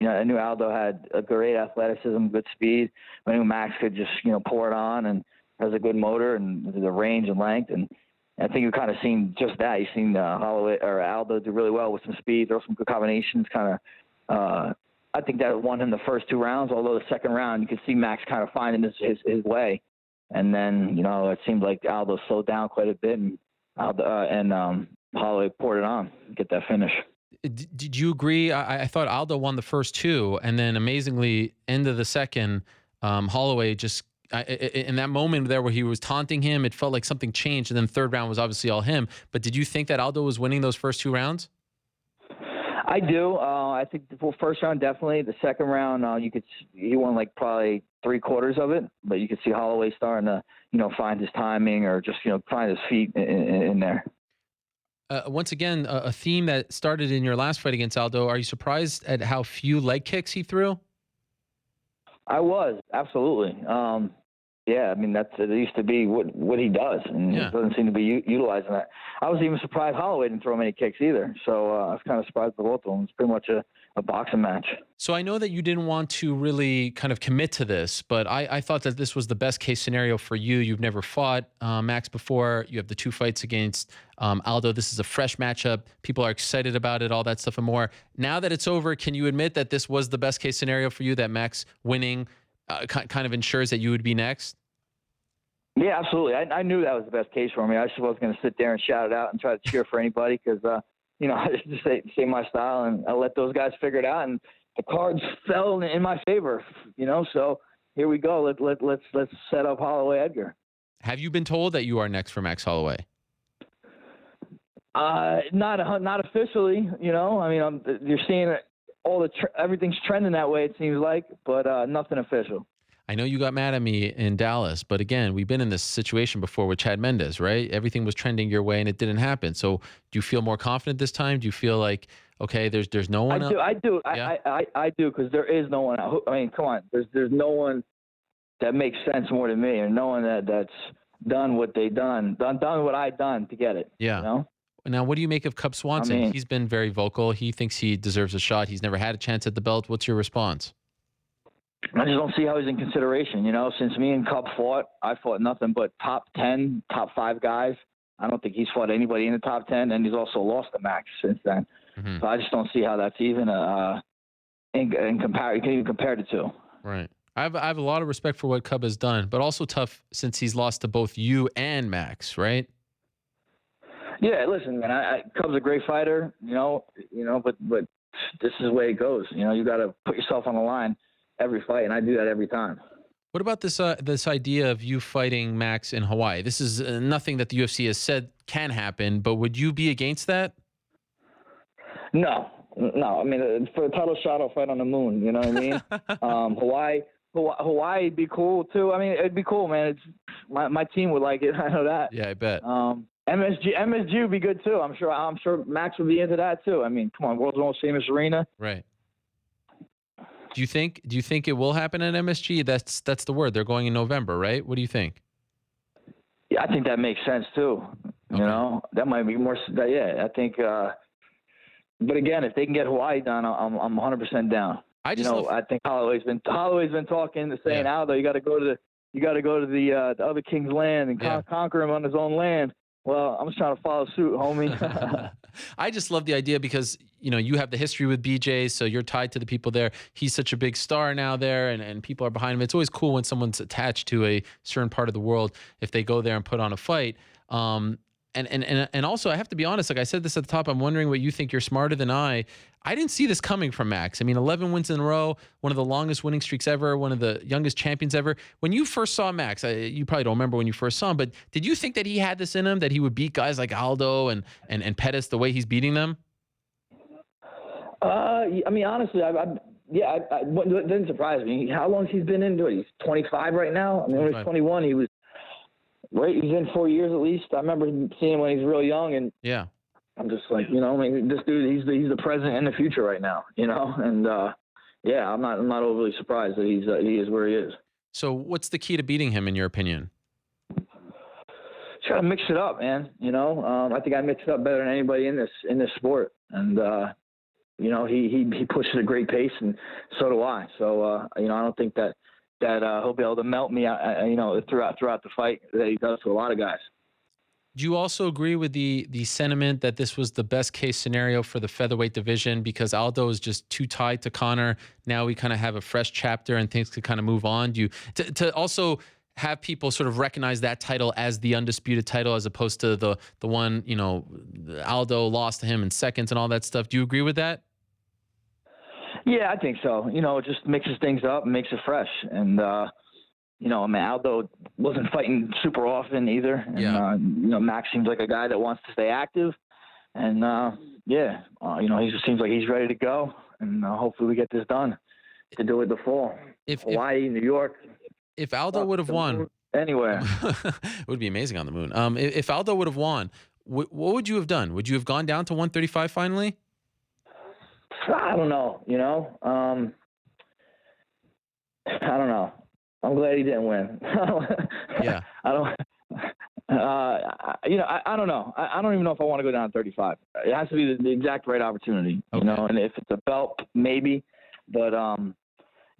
I knew Aldo had a great athleticism, good speed. I knew Max could just, pour it on and has a good motor and the range and length. And I think you've kind of seen just that. You've seen Holloway or Aldo do really well with some speed, throw some good combinations. Kind of, I think that won him the first 2 rounds. Although the second round, you could see Max kind of finding his way, and then it seemed like Aldo slowed down quite a bit, and Holloway poured it on, get that finish. Did you agree? I thought Aldo won the first 2, and then amazingly, end of the second, Holloway just. In that moment there where he was taunting him, it felt like something changed, and then third round was obviously all him. But did you think that Aldo was winning those first 2 rounds? I do. I think the first round definitely. The second round, he won like probably 3/4 of it, but you could see Holloway starting to find his timing or just find his feet in there. Once again, a theme that started in your last fight against Aldo. Are you surprised at how few leg kicks he threw? I was, absolutely. Yeah, I mean, it used to be what he does, and he doesn't seem to be utilizing that. I was even surprised Holloway didn't throw many kicks either, so I was kind of surprised by both of them. It's pretty much a boxing match. So I know that you didn't want to really kind of commit to this, but I thought that this was the best case scenario for you. You've never fought Max before. You have the 2 fights against Aldo. This is a fresh matchup. People are excited about it, all that stuff and more. Now that it's over, can you admit that this was the best case scenario for you, that Max winning kind of ensures that you would be next? Yeah, absolutely. I knew that was the best case for me. I just wasn't going to sit there and shout it out and try to cheer for anybody because, I just say my style, and I let those guys figure it out. And the cards fell in my favor, so here we go. Let's set up Holloway Edgar. Have you been told that you are next for Max Holloway? Not officially, I mean, you're seeing everything's trending that way, it seems like, but nothing official. I know you got mad at me in Dallas, but again, we've been in this situation before with Chad Mendes, right? Everything was trending your way and it didn't happen. So do you feel more confident this time? Do you feel like, okay, there's no one else? I do. Yeah? I do, because there is no one else. I mean, come on. There's no one that makes sense more than me, and no one that's done what they done what I done to get it. Yeah. Now, what do you make of Cub Swanson? I mean, he's been very vocal. He thinks he deserves a shot. He's never had a chance at the belt. What's your response? I just don't see how he's in consideration. Since me and Cub fought, I fought nothing but top 10, top 5 guys. I don't think he's fought anybody in the top 10, and he's also lost to Max since then. Mm-hmm. So I just don't see how that's even you can even compare the 2. Right. I have a lot of respect for what Cub has done, but also tough since he's lost to both you and Max, right? Yeah, listen, man. Cub's a great fighter, but this is the way it goes. You got to put yourself on the line every fight, and I do that every time. What about this idea of you fighting Max in Hawaii? This is nothing that the UFC has said can happen, but would you be against that? No. I mean, for a title shot, I'll fight on the moon. You know what I mean? Hawaii would be cool too. I mean, it'd be cool, man. It's my team would like it. I know that. Yeah, I bet. MSG would be good too. I'm sure Max would be into that too. I mean, come on, world's most famous arena. Right. Do you think it will happen at MSG? That's the word. They're going in November, right? What do you think? Yeah, I think that makes sense too. Okay. That might be more. Yeah, I think. But again, if they can get Hawaii done, I'm 100% down. I think Holloway's been talking, saying, Aldo, you got to go to the other king's land and conquer him on his own land. Well, I'm just trying to follow suit, homie. I just love the idea because, you have the history with BJ, so you're tied to the people there. He's such a big star now there, and people are behind him. It's always cool when someone's attached to a certain part of the world if they go there and put on a fight. And also, I have to be honest, like I said this at the top, I'm wondering what you think. You're smarter than I. I didn't see this coming from Max. I mean, 11 wins in a row, one of the longest winning streaks ever, one of the youngest champions ever. When you first saw Max, you probably don't remember when you first saw him, but did you think that he had this in him, that he would beat guys like Aldo and Pettis the way he's beating them? I mean, honestly, it didn't surprise me. How long has he been into it? He's 25 right now. I mean, when he was 21, he was right. He's in 4 years at least. I remember seeing him when he was real young, and yeah, I'm just like, I mean, this dude, he's the present and the future right now, and I'm not overly surprised that he is where he is. So, what's the key to beating him, in your opinion? Just gotta mix it up, man. I think I mix it up better than anybody in this sport, and he pushes a great pace, and so do I. So, I don't think that he'll be able to melt me, throughout the fight that he does to a lot of guys. Do you also agree with the sentiment that this was the best case scenario for the featherweight division because Aldo is just too tied to Conor? Now we kind of have a fresh chapter and things could kind of move on. Do you to also have people sort of recognize that title as the undisputed title as opposed to the one, you know, Aldo lost to him in seconds and all that stuff? Do you agree with that? Yeah, I think so. You know, it just mixes things up and makes it fresh. And, you know, I mean, Aldo wasn't fighting super often either. And, you know, Max seems like a guy that wants to stay active. And, you know, he just seems like he's ready to go. And hopefully we get this done to do it the fall. Hawaii, New York. If Aldo would have won. Anywhere. It would be amazing on the moon. If Aldo would have won, what would you have done? Would you have gone down to 135 finally? I don't know, you know. I don't know. I'm glad he didn't win. Yeah. I don't. You know, I don't know. I don't even know if I want to go down to 35. It has to be the exact right opportunity, you know. And if it's a belt, maybe. But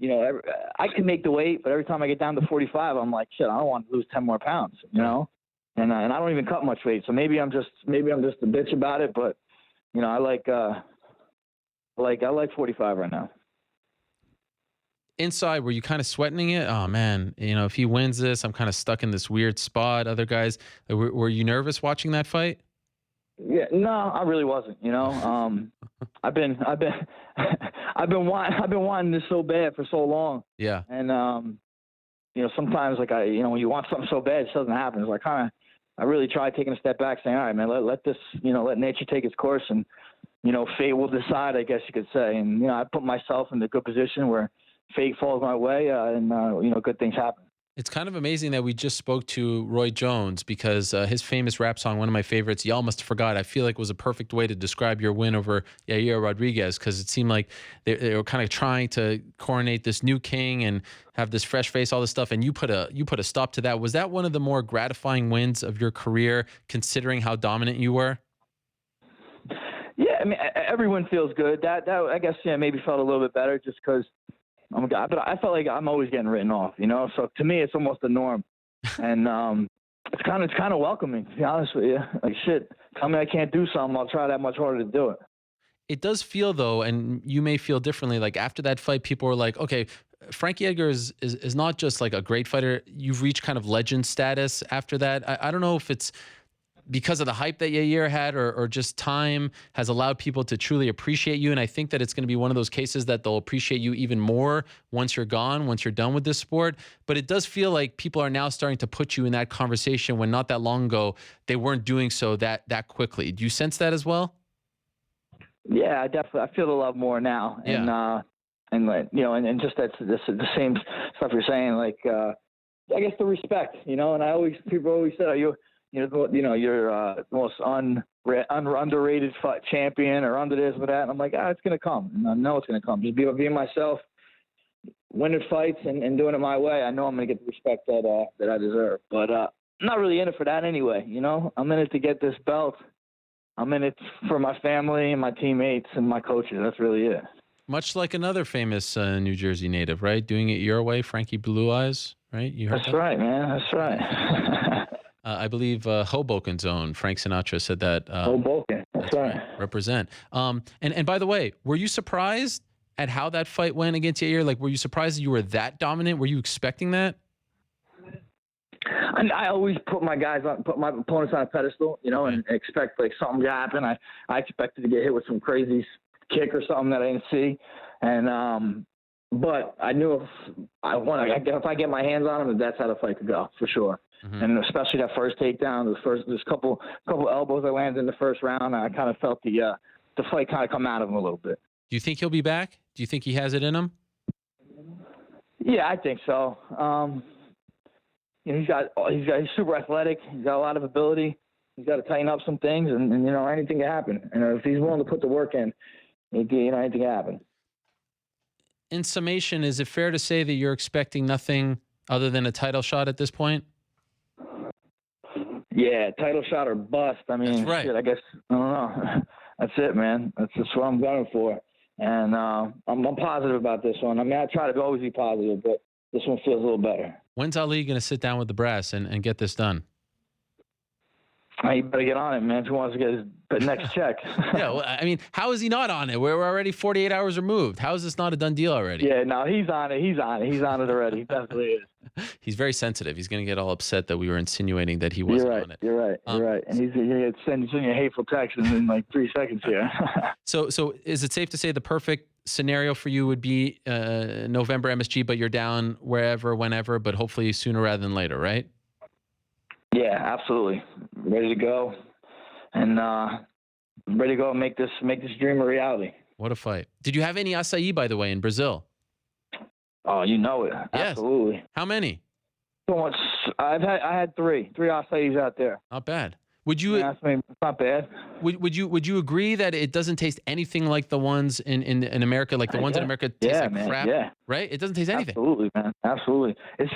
you know, I can make the weight, but every time I get down to 45, I'm like, shit, I don't want to lose 10 more pounds, you know. And I don't even cut much weight, so maybe I'm just a bitch about it. But you know, I like 45 right now. Inside, were you kind of sweating it? Oh man, you know, if he wins this, I'm kind of stuck in this weird spot. Other guys, were you nervous watching that fight? Yeah, no, I really wasn't. You know, I've been wanting this so bad for so long. Yeah. And you know, sometimes like you know, when you want something so bad, it doesn't happen. It's like I really tried taking a step back, saying, all right, man, let this, you know, let nature take its course, and you know, fate will decide, I guess you could say. And you know, I put myself in a good position where fate falls my way, and you know, good things happen. It's kind of amazing that we just spoke to Roy Jones because his famous rap song, one of my favorites, Y'all Must Have Forgot, I feel like was a perfect way to describe your win over Yair Rodriguez, because it seemed like they were kind of trying to coronate this new king and have this fresh face, all this stuff, and you put a stop to that. Was that one of the more gratifying wins of your career, considering how dominant you were? Yeah, I mean, everyone feels good. That I guess, yeah, maybe felt a little bit better just because I'm a guy, but I felt like I'm always getting written off, you know. So to me, it's almost the norm, and it's kind of welcoming, to be honest with you. Like, shit, tell me I can't do something, I'll try that much harder to do it. It does feel, though, and you may feel differently, like after that fight, people were like, okay, Frankie Edgar is not just like a great fighter. You've reached kind of legend status after that. I don't know if it's because of the hype that Yair had or just time has allowed people to truly appreciate you. And I think that it's going to be one of those cases that they'll appreciate you even more once you're gone, once you're done with this sport. But it does feel like people are now starting to put you in that conversation when not that long ago, they weren't doing so that quickly. Do you sense that as well? Yeah, I feel the love more now. Yeah. And like, you know, and just that's the same stuff you're saying, like, I guess the respect, you know, and people always said, you're the most underrated champion or under this or that. And I'm like, it's going to come. And I know it's going to come. Just being myself, winning fights and doing it my way. I know I'm going to get the respect that I deserve. But I'm not really in it for that anyway. You know, I'm in it to get this belt. I'm in it for my family and my teammates and my coaches. That's really it. Much like another famous New Jersey native, right? Doing it your way, Frankie Blue Eyes, right? You heard That's right, man. That's right. I believe Hoboken's own Frank Sinatra said that. Hoboken, that's right. Represent. And by the way, were you surprised at how that fight went against Yair? Like, were you surprised that you were that dominant? Were you expecting that? I always put my opponents on a pedestal, you know, and expect like something to happen. I expected to get hit with some crazy kick or something that I didn't see, and but I knew if I get my hands on him, that's how the fight could go for sure. Mm-hmm. And especially that first takedown, there's a couple elbows I landed in the first round. I kind of felt the fight kind of come out of him a little bit. Do you think he'll be back? Do you think he has it in him? Yeah, I think so. You know, he's super athletic. He's got a lot of ability. He's got to tighten up some things, and you know, anything can happen. And if he's willing to put the work in, you know, anything can happen. In summation, is it fair to say that you're expecting nothing other than a title shot at this point? Yeah, title shot or bust. I mean, that's right. Shit, I guess, I don't know. That's it, man. That's just what I'm going for. And I'm positive about this one. I mean, I try to always be positive, but this one feels a little better. When's Ali going to sit down with the brass and get this done? You better get on it, man, if he wants to get his next check. Yeah, well, I mean, how is he not on it? We're already 48 hours removed. How is this not a done deal already? Yeah, no, he's on it. He's on it already. He definitely is. He's very sensitive. He's going to get all upset that we were insinuating that he wasn't on it. You're right. And he's going to send you a hateful text in like 3 seconds here. So is it safe to say the perfect scenario for you would be November MSG, but you're down wherever, whenever, but hopefully sooner rather than later, right? Yeah, absolutely. Ready to go. And ready to go and make this dream a reality. What a fight. Did you have any acai, by the way, in Brazil? Oh, you know it. Yes. Absolutely. How many? So much. I had three acais out there. Not bad. Would you? Yeah, it's not bad. Would you agree that it doesn't taste anything like the ones in America? Like the ones in America taste like crap, right? It doesn't taste anything. Absolutely, man. Absolutely. It's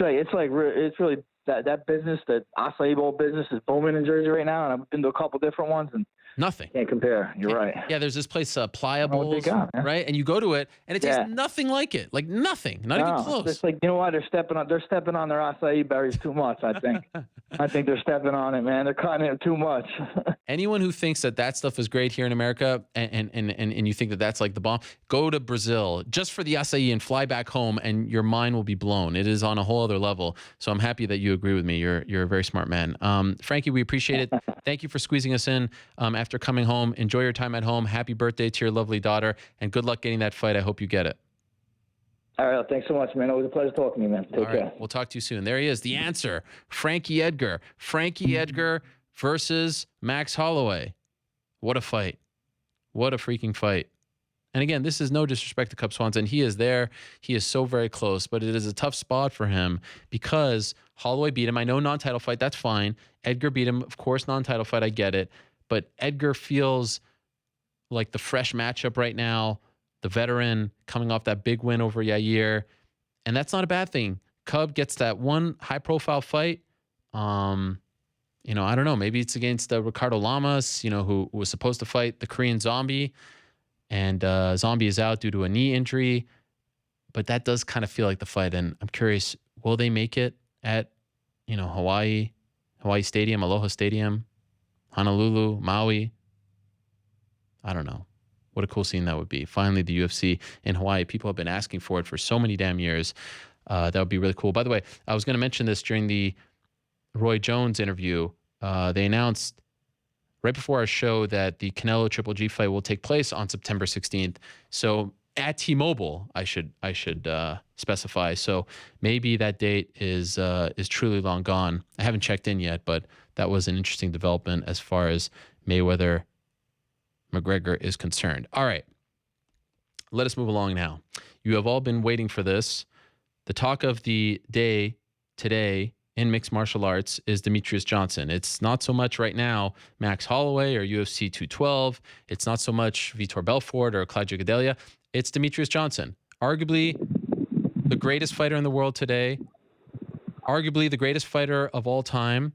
really that business, that acai bowl business, is booming in Jersey right now, and I've been to a couple different ones and. Nothing. Can't compare. You're right. Yeah, there's this place, Pliables, right? And you go to it, and it tastes nothing like it. Like nothing. Not even close. It's like, you know what? They're stepping on their acai berries too much, I think. I think they're stepping on it, man. They're cutting it too much. Anyone who thinks that stuff is great here in America and you think that that's like the bomb, go to Brazil just for the acai and fly back home, and your mind will be blown. It is on a whole other level. So I'm happy that you agree with me. You're a very smart man. Frankie, we appreciate it. Thank you for squeezing us in after coming home. Enjoy your time at home. Happy birthday to your lovely daughter, and good luck getting that fight. I hope you get it. All right. Thanks so much, man. Always a pleasure talking to you, man. Take care. We'll talk to you soon. There he is, the answer. Frankie Edgar. Frankie Edgar versus Max Holloway. What a fight. What a freaking fight. And again, this is no disrespect to Cub Swanson. He is there. He is so very close, but it is a tough spot for him because Holloway beat him. I know non-title fight. That's fine. Edgar beat him. Of course, non-title fight. I get it. But Edgar feels like the fresh matchup right now, the veteran coming off that big win over Yair. And that's not a bad thing. Cub gets that one high-profile fight. I don't know. Maybe it's against Ricardo Lamas, who was supposed to fight the Korean Zombie. And Zombie is out due to a knee injury. But that does kind of feel like the fight. And I'm curious, will they make it at, Hawaii Stadium, Aloha Stadium, Honolulu, Maui? I don't know. What a cool scene that would be. Finally, the UFC in Hawaii. People have been asking for it for so many damn years. That would be really cool. By the way, I was going to mention this during the Roy Jones interview. They announced right before our show that the Canelo Triple G fight will take place on September 16th. So at T-Mobile, I should specify. So maybe that date is truly long gone. I haven't checked in yet, but that was an interesting development as far as Mayweather-McGregor is concerned. All right, let us move along now. You have all been waiting for this. The talk of the day today in mixed martial arts is Demetrious Johnson. It's not so much right now Max Holloway or UFC 212. It's not so much Vitor Belfort or Claudio Gadelha. It's Demetrious Johnson, arguably the greatest fighter in the world today, arguably the greatest fighter of all time,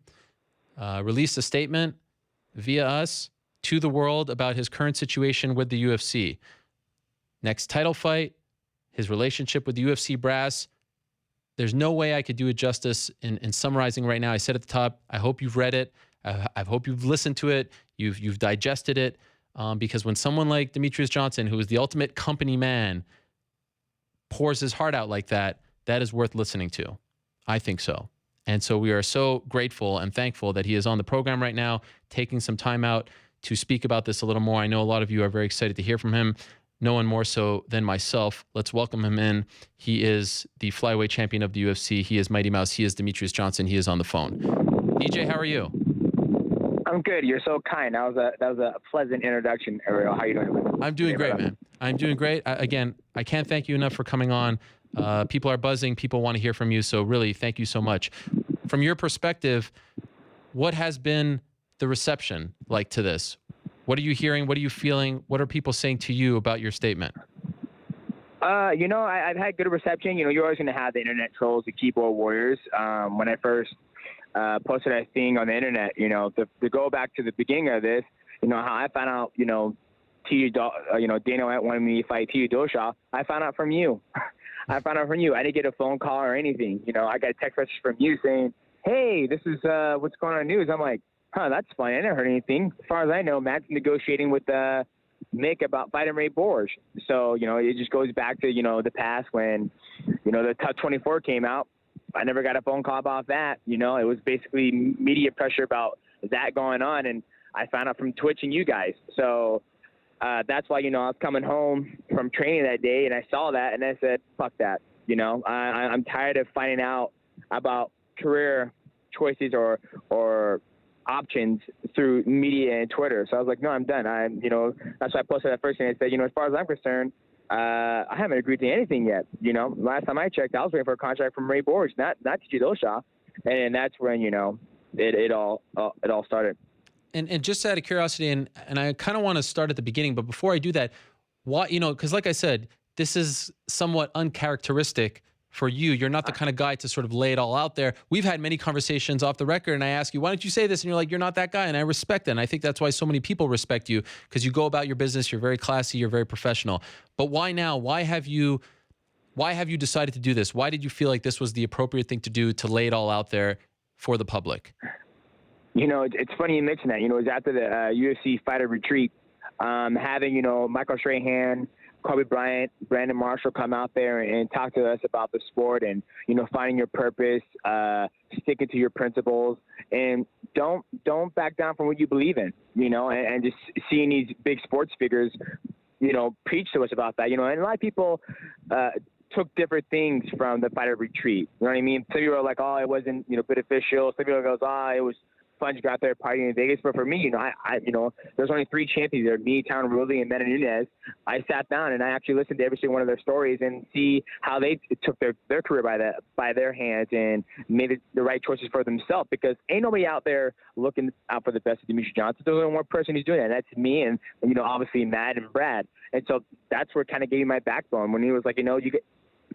released a statement via us to the world about his current situation with the UFC. Next title fight, his relationship with the UFC brass. There's no way I could do it justice in summarizing right now. I said at the top, I hope you've read it. I hope you've listened to it. You've digested it. Because when someone like Demetrious Johnson, who is the ultimate company man, pours his heart out like that, that is worth listening to. I think so. And so we are so grateful and thankful that he is on the program right now, taking some time out to speak about this a little more. I know a lot of you are very excited to hear from him. No one more so than myself. Let's welcome him in. He is the flyweight champion of the UFC. He is Mighty Mouse. He is Demetrious Johnson. He is on the phone. DJ, how are you? I'm good. You're so kind. That was a pleasant introduction, Ariel. How you doing? I'm doing great, man. I'm doing great. Again, I can't thank you enough for coming on. People are buzzing. People want to hear from you. So really, thank you so much. From your perspective, what has been the reception like to this? What are you hearing? What are you feeling? What are people saying to you about your statement? I've had good reception. You're always going to have the internet trolls, the keyboard warriors. When I first posted that thing on the internet, to go back to the beginning of this, how I found out, Dana White wanted me to fight Tio Dillashaw. I found out from you. I didn't get a phone call or anything. I got a text message from you saying, hey, this is what's going on in the news. I'm like, huh, that's funny. I never heard anything. As far as I know, Matt's negotiating with Mick about fighting Ray Borg. So, it just goes back to, the past when, the Top 24 came out. I never got a phone call about that. It was basically media pressure about that going on. And I found out from Twitch and you guys. So that's why, I was coming home from training that day and I saw that and I said, fuck that. I'm tired of finding out about career choices or options through media and Twitter. So I was like, no, I'm done. That's why I posted that first thing. I said, as far as I'm concerned, I haven't agreed to anything yet. Last time I checked, I was waiting for a contract from Ray Borg, not TJ Dillashaw. And that's when, it all started. And just out of curiosity, and I kind of want to start at the beginning, but before I do that, why, because like I said, this is somewhat uncharacteristic for you. You're not the kind of guy to sort of lay it all out there. We've had many conversations off the record, and I ask you, why don't you say this? And you're like, you're not that guy, and I respect it. And I think that's why so many people respect you, because you go about your business, you're very classy, you're very professional. But why now? Why have you decided to do this? Why did you feel like this was the appropriate thing to do, to lay it all out there for the public? It's funny you mention that. It was after the UFC fighter retreat, having, Michael Strahan, Kobe Bryant, Brandon Marshall come out there and talk to us about the sport and, finding your purpose, sticking to your principles, and don't back down from what you believe in, and just seeing these big sports figures, preach to us about that, and a lot of people took different things from the fighter retreat. You know what I mean? Some people are like, oh, it wasn't, beneficial. Some people goes, it was fun to go out there partying in Vegas. But for me, there's only 3 champions there, me, Tyron Woodley, and Meta Nunes. I sat down and I actually listened to every single one of their stories and see how they took their career by their hands and made the right choices for themselves, because ain't nobody out there looking out for the best of Demetrious Johnson. There's only one person who's doing that, and that's me and obviously Matt and Brad. And so that's where kind of gave me my backbone when he was like, you get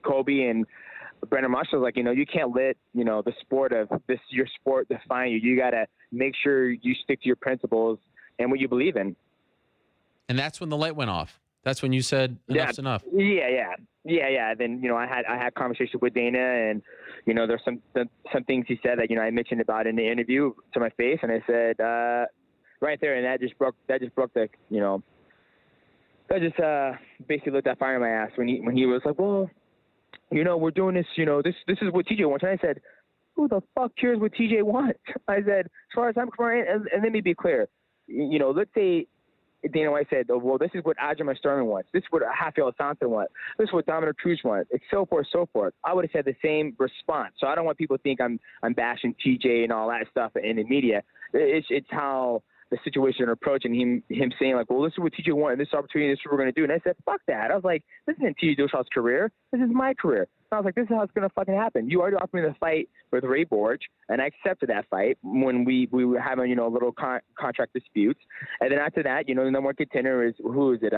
Kobe and Brandon Marshall was like, you can't let, the sport of your sport define you. You got to make sure you stick to your principles and what you believe in. And that's when the light went off. That's when you said, enough's enough. Yeah. Then, I had conversations with Dana and, there's some things he said that, I mentioned about in the interview to my face. And I said, right there. And that just broke the, that just basically lit that fire in my ass when he was like, well, we're doing this, this is what TJ wants. And I said, who the fuck cares what TJ wants? I said, as far as I'm concerned, and let me be clear, let's say Dana White said, oh, well, this is what Aljamain Sterling wants. This is what Rafael Santos wants. This is what Dominic Cruz wants. It's so forth. I would have said the same response. So I don't want people to think I'm bashing TJ and all that stuff in the media. It's how the situation and approach, and him saying like, well, this is what TJ wanted, this opportunity, this is what we're going to do. And I said, fuck that. I was like, this isn't TJ Dillashaw's career. This is my career. And I was like, this is how it's going to fucking happen. You already offered me the fight with Ray Borg, and I accepted that fight when we were having, little contract disputes. And then after that, the number one contender is, who is it?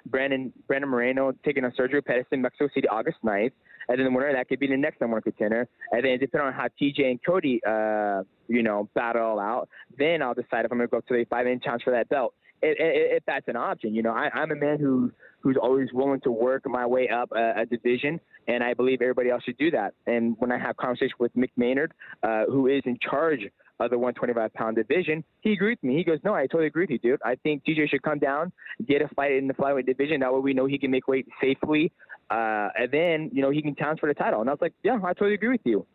Brandon Moreno taking on Sergio Pettis in Mexico City, August 9th. And then the winner of that could be the next number one contender. And then depending on how TJ and Cody, battle all out, then I'll decide if I'm going to go to the 5-inch challenge for that belt. If that's an option, I'm a man who's always willing to work my way up a division, and I believe everybody else should do that. And when I have conversation with Mick Maynard, who is in charge of the 125-pound division, he agreed with me. He goes, no, I totally agree with you, dude. I think TJ should come down, get a fight in the flyweight division. That way we know he can make weight safely, and then, he can challenge for the title. And I was like, yeah, I totally agree with you.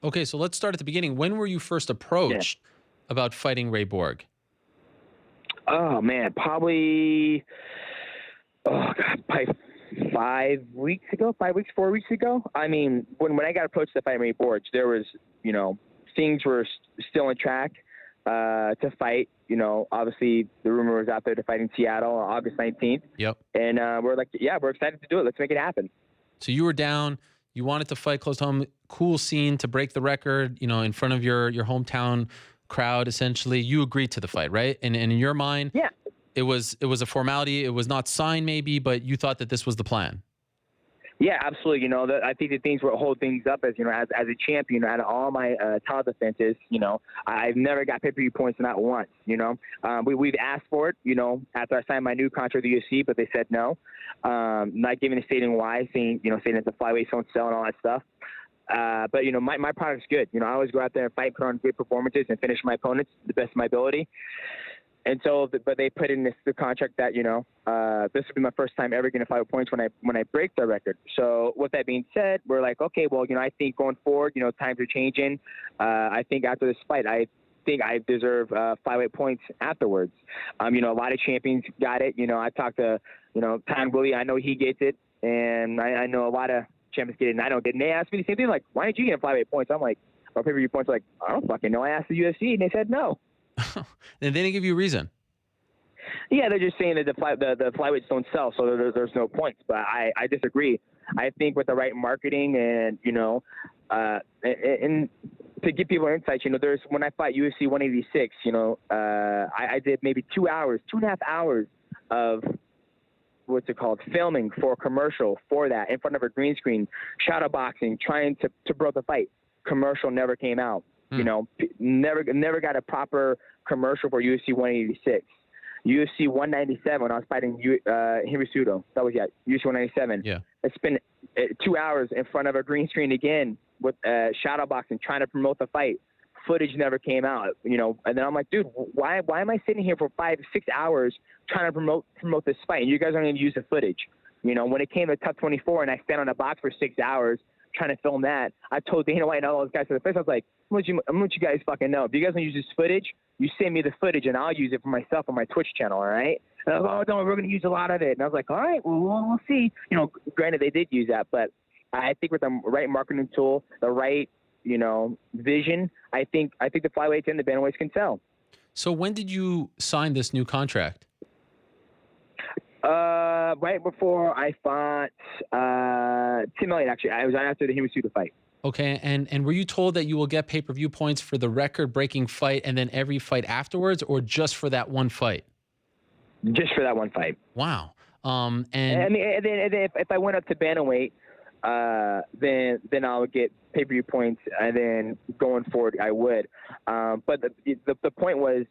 Okay, so let's start at the beginning. When were you first approached about fighting Ray Borg? Oh, man, probably 4 weeks ago. I mean, when I got approached to fight Ray Borg, there was, things were still on track to fight. Obviously the rumor was out there to fight in Seattle on August 19th. Yep. And we're like, yeah, we're excited to do it. Let's make it happen. So you were down. You wanted to fight close to home. Cool scene to break the record, in front of your hometown crowd, essentially. You agreed to the fight, right? And in your mind, yeah, it was a formality. It was not signed maybe, but you thought that this was the plan. Yeah, absolutely. I think the things that hold things up as, as a champion, out of all my title defenses, I've never got pay-per-view points, not once, we've asked for it, after I signed my new contract with the UFC, but they said no. Not giving a stating why, saying that the flyweights don't sell and all that stuff. But, you know, my product's good. You know, I always go out there and fight, put on good performances, and finish my opponents the best of my ability. And so, but they put in the contract that, you know, this will be my first time ever getting 5 points when I break the record. So with that being said, we're like, okay, well, you know, I think going forward, you know, times are changing. I think after this fight, I think I deserve 5 points afterwards. You know, a lot of champions got it. You know, I talked to, you know, Tom Willie. I know he gets it. And I know a lot of champions get it and I don't get it. And they asked me the same thing, like, why did you get 5 points? I'm like, or pay-per-view points, like, I don't fucking know. I asked the UFC and they said no. And they didn't give you a reason. Yeah, they're just saying that the flyweights don't sell, so there's no points. But I disagree. I think with the right marketing and, you know, and to give people insights, you know, when I fought UFC 186, you know, I did maybe 2.5 hours of what's it called, filming for a commercial for that in front of a green screen, shadow boxing, trying to broke the fight. Commercial never came out. You know, never got a proper commercial for UFC 186. UFC 197 when I was fighting Hirisuto. That was UFC 197. Yeah. I spent 2 hours in front of a green screen again with shadow boxing trying to promote the fight. Footage never came out, you know. And then I'm like, dude, why am I sitting here for 5-6 hours trying to promote this fight? And you guys aren't going to use the footage. You know, when it came to Top 24 and I stand on a box for 6 hours trying to film that, I told Dana White and all those guys to the face, I was like, I'm gonna let you guys fucking know. If you guys don't use this footage, you send me the footage and I'll use it for myself on my Twitch channel, all right? And I was like, oh, don't, we're going to use a lot of it. And I was like, all right, well, we'll see. You know, granted, they did use that, but I think with the right marketing tool, the right, you know, vision, I think the flyweights and the bantamweights can sell. So when did you sign this new contract? Right before I fought Tim Elliott, actually. I was after the Hirisuto fight. Okay, and were you told that you will get pay-per-view points for the record-breaking fight and then every fight afterwards, or just for that one fight? Just for that one fight. Wow. And I mean, and then if I went up to bantamweight, then I would get pay-per-view points, and then going forward I would. But the point was,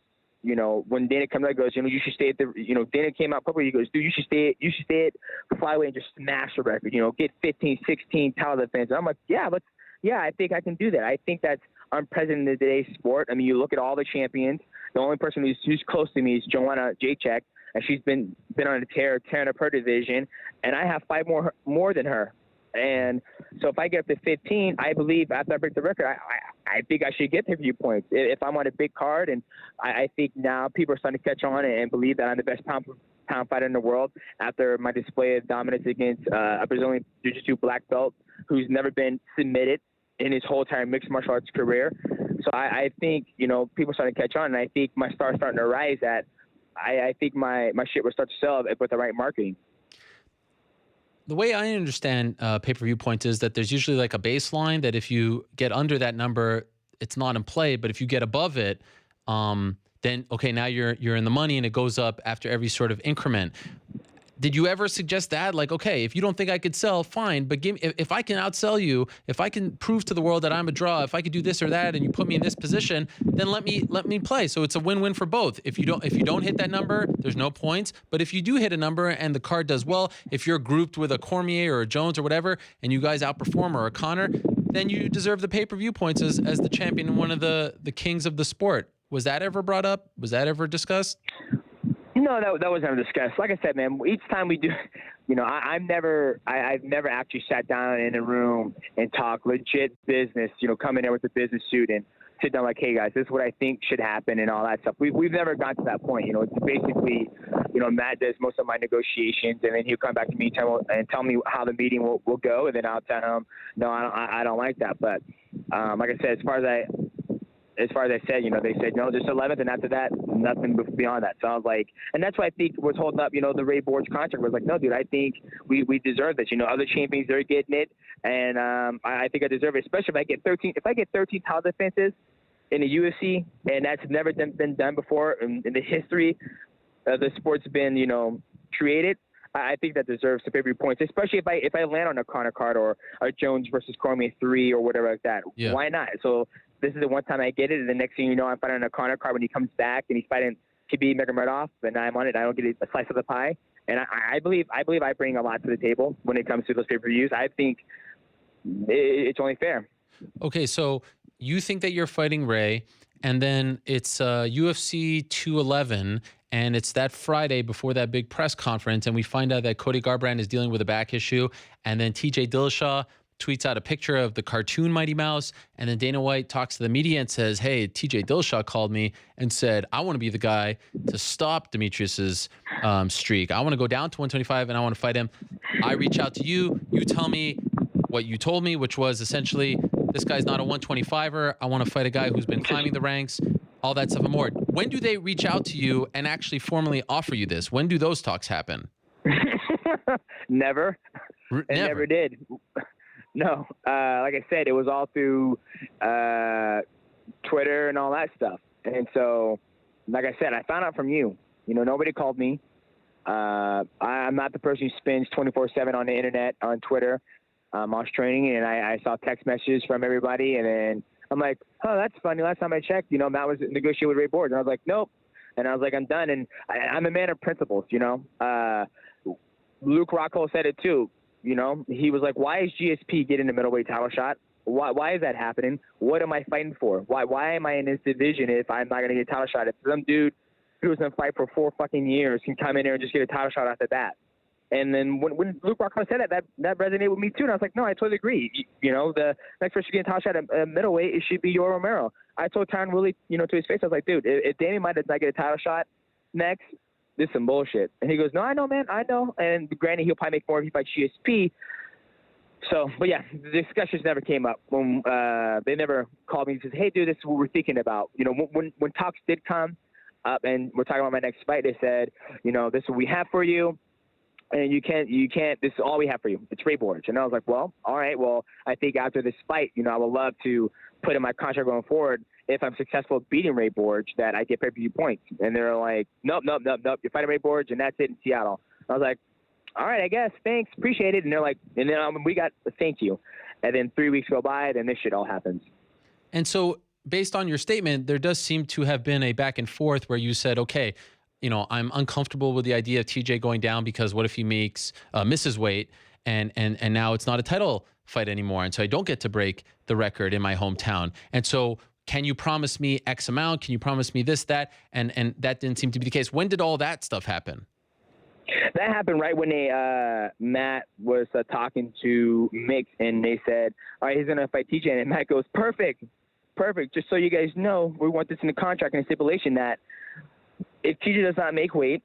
you know, when Dana comes out, goes, you know, you should stay at the, you know, Dana came out publicly, he goes, dude, you should stay at flyweight and just smash the record, you know, get 15, 16 title defense. And I'm like, I think I can do that. I think that's unprecedented in today's sport. I mean, you look at all the champions. The only person who's close to me is Joanna Jacek, and she's been on a tearing up her division, and I have 5 more than her. And so if I get up to 15, I believe after I break the record, I think I should get pay-per-view points if I'm on a big card. And I think now people are starting to catch on and believe that I'm the best pound fighter in the world after my display of dominance against a Brazilian Jiu-Jitsu black belt who's never been submitted in his whole entire mixed martial arts career. So I think, you know, people are starting to catch on, and I think my star's starting to rise. That I think my shit will start to sell with the right marketing. The way I understand pay-per-view points is that there's usually like a baseline that if you get under that number, it's not in play. But if you get above it, then okay, now you're in the money, and it goes up after every sort of increment. Did you ever suggest that? Like, okay, if you don't think I could sell, fine, but give me, if I can outsell you, if I can prove to the world that I'm a draw, if I could do this or that, and you put me in this position, then let me play. So it's a win-win for both. If you don't hit that number, there's no points. But if you do hit a number and the card does well, if you're grouped with a Cormier or a Jones or whatever, and you guys outperform, or a Connor, then you deserve the pay-per-view points as the champion and one of the kings of the sport. Was that ever brought up? Was that ever discussed? No, that was never discussed. Like I said, man, each time we do, you know, I've never actually sat down in a room and talk legit business, you know, come in there with a business suit and sit down like, hey guys, this is what I think should happen and all that stuff. We've never got to that point. You know, it's basically, you know, Matt does most of my negotiations, and then he'll come back to me and tell me how the meeting will go, and then I'll tell him, no, I don't like that. But like I said, as far as I said, you know, they said, no, just 11th, and after that, nothing beyond that. So I was like, and that's why I think was holding up, you know, the Ray Borge contract was like, no, dude, I think we deserve this. You know, other champions, they're getting it, and I think I deserve it, especially if I get 13 title defenses in the UFC, and that's never been done before in the history of the sport's been, you know, created. I think that deserves some pay-per-view points, especially if I land on a Connor card or a Jones versus Cormier 3 or whatever like that. Yeah. Why not? So this is the one time I get it, and the next thing you know, I'm fighting on a Connor card when he comes back and he's fighting Khabib Nurmagomedov, and I'm on it. I don't get a slice of the pie, and I believe I bring a lot to the table when it comes to those pay-per-views. I think it's only fair. Okay, so you think that you're fighting Ray, and then it's UFC 211, and it's that Friday before that big press conference, and we find out that Cody Garbrandt is dealing with a back issue, and then TJ Dillashaw tweets out a picture of the cartoon Mighty Mouse, and then Dana White talks to the media and says, hey, TJ Dillashaw called me and said, I want to be the guy to stop Demetrious's streak. I want to go down to 125, and I want to fight him. I reach out to you. You tell me what you told me, which was essentially, this guy's not a 125er. I want to fight a guy who's been climbing the ranks, all that stuff and more. When do they reach out to you and actually formally offer you this? When do those talks happen? Never. It never did. No. Like I said, it was all through Twitter and all that stuff. And so, like I said, I found out from you. You know, nobody called me. I'm not the person who spends 24/7 on the internet, on Twitter. I was training, and I saw text messages from everybody, and then I'm like, oh, that's funny. Last time I checked, you know, Matt was negotiating with Ray Borg, and I was like, nope. And I was like, I'm done. And I'm a man of principles, you know. Luke Rockhold said it too. You know, he was like, why is GSP getting the middleweight title shot? Why is that happening? What am I fighting for? Why am I in this division if I'm not going to get a title shot? If some dude who was going to fight for 4 fucking years can come in there and just get a title shot off the bat. And then when Luke Rockhold said that resonated with me too. And I was like, no, I totally agree. You know, the next person getting a title shot at middleweight, it should be Yoel Romero. I told Tyron Woodley, you know, to his face, I was like, dude, if Danny might not get a title shot next, this is some bullshit. And he goes, no, I know, man, I know. And granted, he'll probably make more if he fights GSP. So, but yeah, the discussions never came up. When they never called me and said, hey, dude, this is what we're thinking about. You know, when talks did come up and we're talking about my next fight, they said, you know, this is what we have for you. And you can't, this is all we have for you. It's Ray Borg. And I was like, well, all right, well, I think after this fight, you know, I would love to put in my contract going forward, if I'm successful beating Ray Borg, that I get pay-per-view points. And they're like, nope. You're fighting Ray Borg, and that's it in Seattle. I was like, all right, I guess. Thanks. Appreciate it. And they're like, and then we got a thank you. And then 3 weeks go by, then this shit all happens. And so based on your statement, there does seem to have been a back and forth where you said, okay, you know, I'm uncomfortable with the idea of TJ going down because what if he misses weight and now it's not a title fight anymore. And so I don't get to break the record in my hometown. And so can you promise me X amount? Can you promise me this, that? And that didn't seem to be the case. When did all that stuff happen? That happened right when Matt was talking to Mick, and they said, all right, he's going to fight TJ. And Matt goes, perfect. Just so you guys know, we want this in the contract and stipulation that if TJ does not make weight,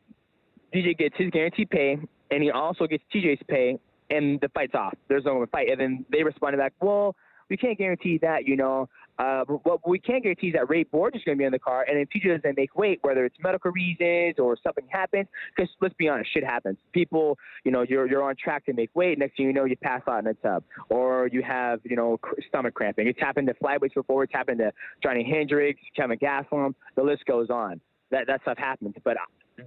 TJ gets his guaranteed pay, and he also gets TJ's pay, and the fight's off. There's no more fight. And then they responded back, well, we can't guarantee that, you know. What we can guarantee is that Ray Borg is going to be on the card, and if TJ doesn't make weight, whether it's medical reasons or something happens, because let's be honest, shit happens. People, you know, you're on track to make weight. Next thing you know, you pass out in a tub, or you have, you know, stomach cramping. It's happened to flyweights before. It's happened to Johnny Hendricks, Kevin Gastelum. The list goes on. That stuff happens. But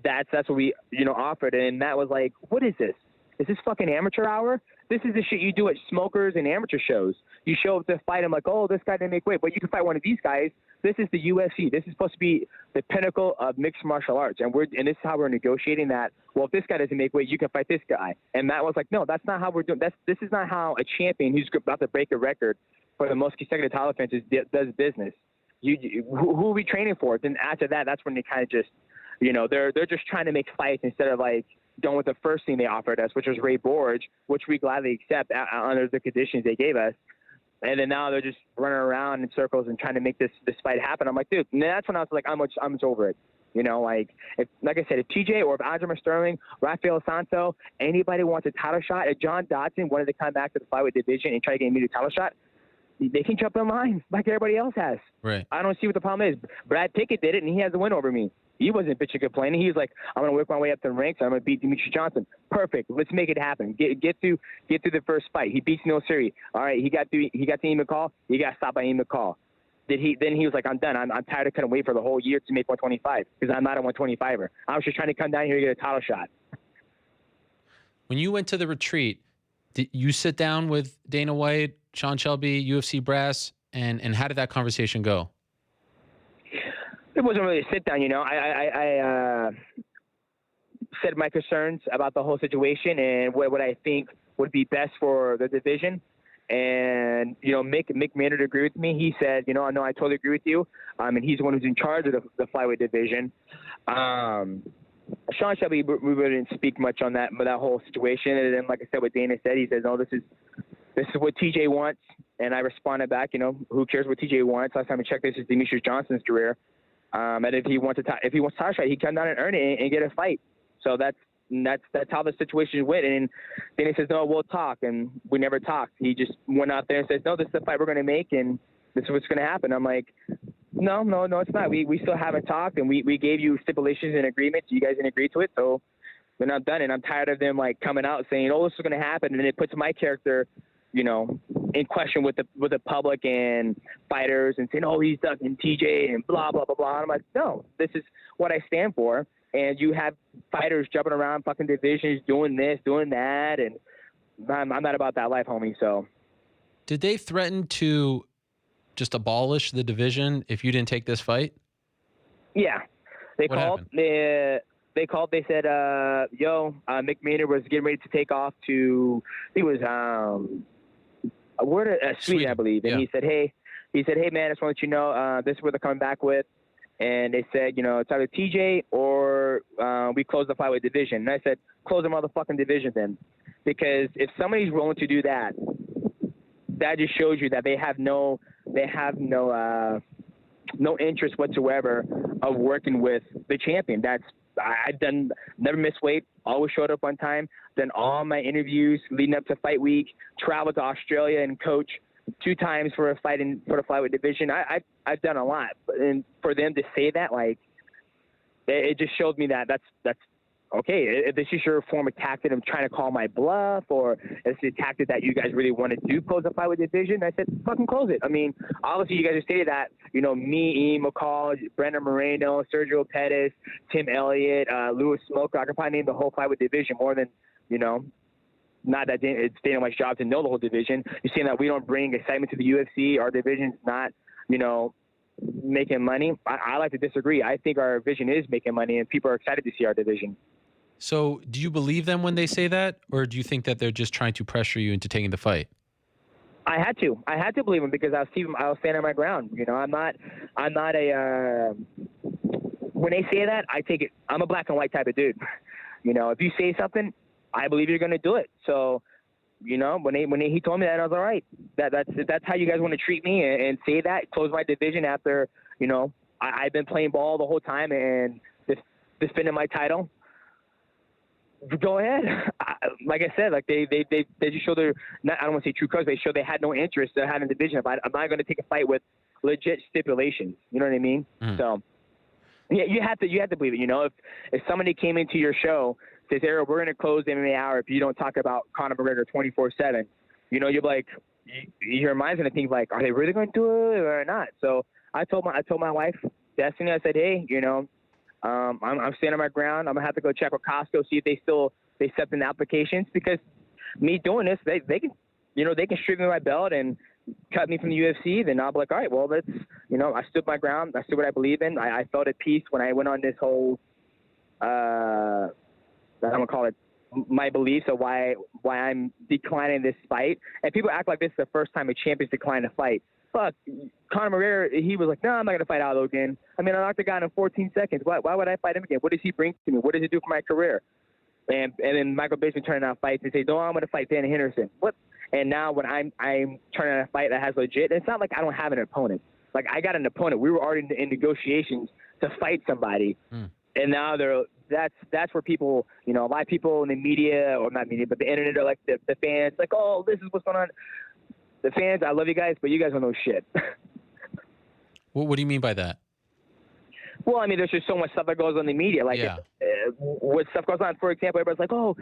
that's what we, you know, offered. And Matt was like, what is this? Is this fucking amateur hour? This is the shit you do at smokers and amateur shows. You show up to fight. I'm like, oh, this guy didn't make weight, but you can fight one of these guys. This is the UFC. This is supposed to be the pinnacle of mixed martial arts. And this is how we're negotiating that. Well, if this guy doesn't make weight, you can fight this guy. And Matt was like, no, that's not how we're doing. This is not how a champion who's about to break a record for the most consecutive title defenses does business. Who are we training for? Then after that, that's when they kind of just, you know, they're just trying to make fights instead of like going with the first thing they offered us, which was Ray Borg, which we gladly accept under the conditions they gave us. And then now they're just running around in circles and trying to make this fight happen. I'm like, dude, and that's when I was like, I'm much over it. You know, like I said, if TJ or if Aljamain Sterling, Rafael Santo, anybody wants a title shot, if John Dodson wanted to come back to the flyweight division and try to get me the title shot, they can jump in line like everybody else has. Right. I don't see what the problem is. Brad Pickett did it, and he has a win over me. He wasn't bitching complaining. He was like, I'm going to work my way up the ranks. I'm going to beat Demetrious Johnson. Perfect. Let's make it happen. Get through the first fight. He beats Neil Siri. All right, he got to Ian McCall. He got stopped by Ian McCall. Then he was like, I'm done. I'm tired of couldn't wait for the whole year to make 125 because I'm not a 125er. I was just trying to come down here to get a title shot. When you went to the retreat, did you sit down with Dana White, Sean Shelby, UFC brass, and how did that conversation go? It wasn't really a sit down, you know. I said my concerns about the whole situation and what I think would be best for the division. And, Mick Maynard agreed with me. He said, no, I totally agree with you. And he's the one who's in charge of the flyweight division. Sean Shelby, we really didn't speak much on that whole situation. And then, like I said, what Dana said, he says, no, this is what TJ wants. And I responded back, who cares what TJ wants? Last time I checked, this is Demetrious Johnson's career. And if he wants a title shot, he come down and earn it and get a fight. So that's how the situation went. And then he says, no, we'll talk. And we never talked. He just went out there and says, no, this is the fight we're going to make, and this is what's going to happen. I'm like, no, it's not. We still haven't talked, and we gave you stipulations and agreements. You guys didn't agree to it, so we're not done. And I'm tired of them, coming out saying, oh, this is going to happen. And it puts my character, in question with the public and fighters and saying, oh, he's ducking TJ and blah, blah, blah, blah. And I'm like, no, this is what I stand for. And you have fighters jumping around fucking divisions, doing this, doing that, and I'm not about that life, homie. So, did they threaten to just abolish the division if you didn't take this fight? Yeah, they What called. happened? They called. They said, Mick Maynard was getting ready to take off to. I think it was Sweden, I believe. And he said, hey, man, I just want to let you know, this is what they're coming back with. And they said, it's either TJ or we close the flyweight division. And I said, close the motherfucking division then. Because if somebody's willing to do that, that just shows you that they have no interest whatsoever of working with the champion. I've never missed weight, always showed up on time, done all my interviews leading up to fight week, traveled to Australia and coach 2 times for a fight for the flyweight division. I've done a lot, and for them to say that, it just shows me that that's okay. If this is your form of tactic of trying to call my bluff, or it's a tactic that you guys really want to do, close the flyweight division, I said, fucking close it. I mean, obviously you guys have stated that, me, Ian McCall, Brandon Moreno, Sergio Pettis, Tim Elliott, Louis Smoker, I could probably name the whole flyweight division more than, not that it's Dana White's job to know the whole division. You're saying that we don't bring excitement to the UFC. Our division's not, making money. I like to disagree. I think our division is making money, and people are excited to see our division. So do you believe them when they say that, or do you think that they're just trying to pressure you into taking the fight? I had to believe them because I was standing my ground. I'm not a, when they say that, I take it. I'm a black and white type of dude. If you say something, I believe you're going to do it. So, when he told me that, I was all right. That's how you guys want to treat me and say that, close my division after, I've been playing ball the whole time and defending my title. Go ahead. Like I said, they just show I don't want to say true colors. They show they had no interest in having a division. I'm not going to take a fight with legit stipulations. You know what I mean? Mm. So, yeah, you have to believe it. If somebody came into your show, says, Eric, we're going to close the MMA hour if you don't talk about Conor McGregor 24/7, you're like, your mind's going to think are they really going to do it or not? So I told my wife, Destiny, I said, hey, I'm standing my ground. I'm gonna have to go check with Costco, see if they accept the applications, because me doing this, they can, they can strip me my belt and cut me from the UFC. Then I'll be like, all right, well, that's, I stood my ground. I stood what I believe in. I felt at peace when I went on this whole, I'm gonna call it my beliefs of why I'm declining this fight. And people act like this is the first time a champion's declined a fight. Fuck, Conor McGregor, he was like, no, I'm not going to fight Aldo again. I mean, I knocked the guy in 14 seconds. Why would I fight him again? What does he bring to me? What does he do for my career? And then Michael Bisping turning out fights and say, no, I'm going to fight Dan Henderson. What? And now when I'm turning out a fight that has legit, it's not like I don't have an opponent. I got an opponent. We were already in negotiations to fight somebody. Mm. And now that's where people, a lot of people in the media, or not media, but the internet are like the fans, oh, this is what's going on. The fans, I love you guys, but you guys don't know shit. What do you mean by that? Well, I mean, there's just so much stuff that goes on in the media. What stuff goes on, for example, everybody's like, oh,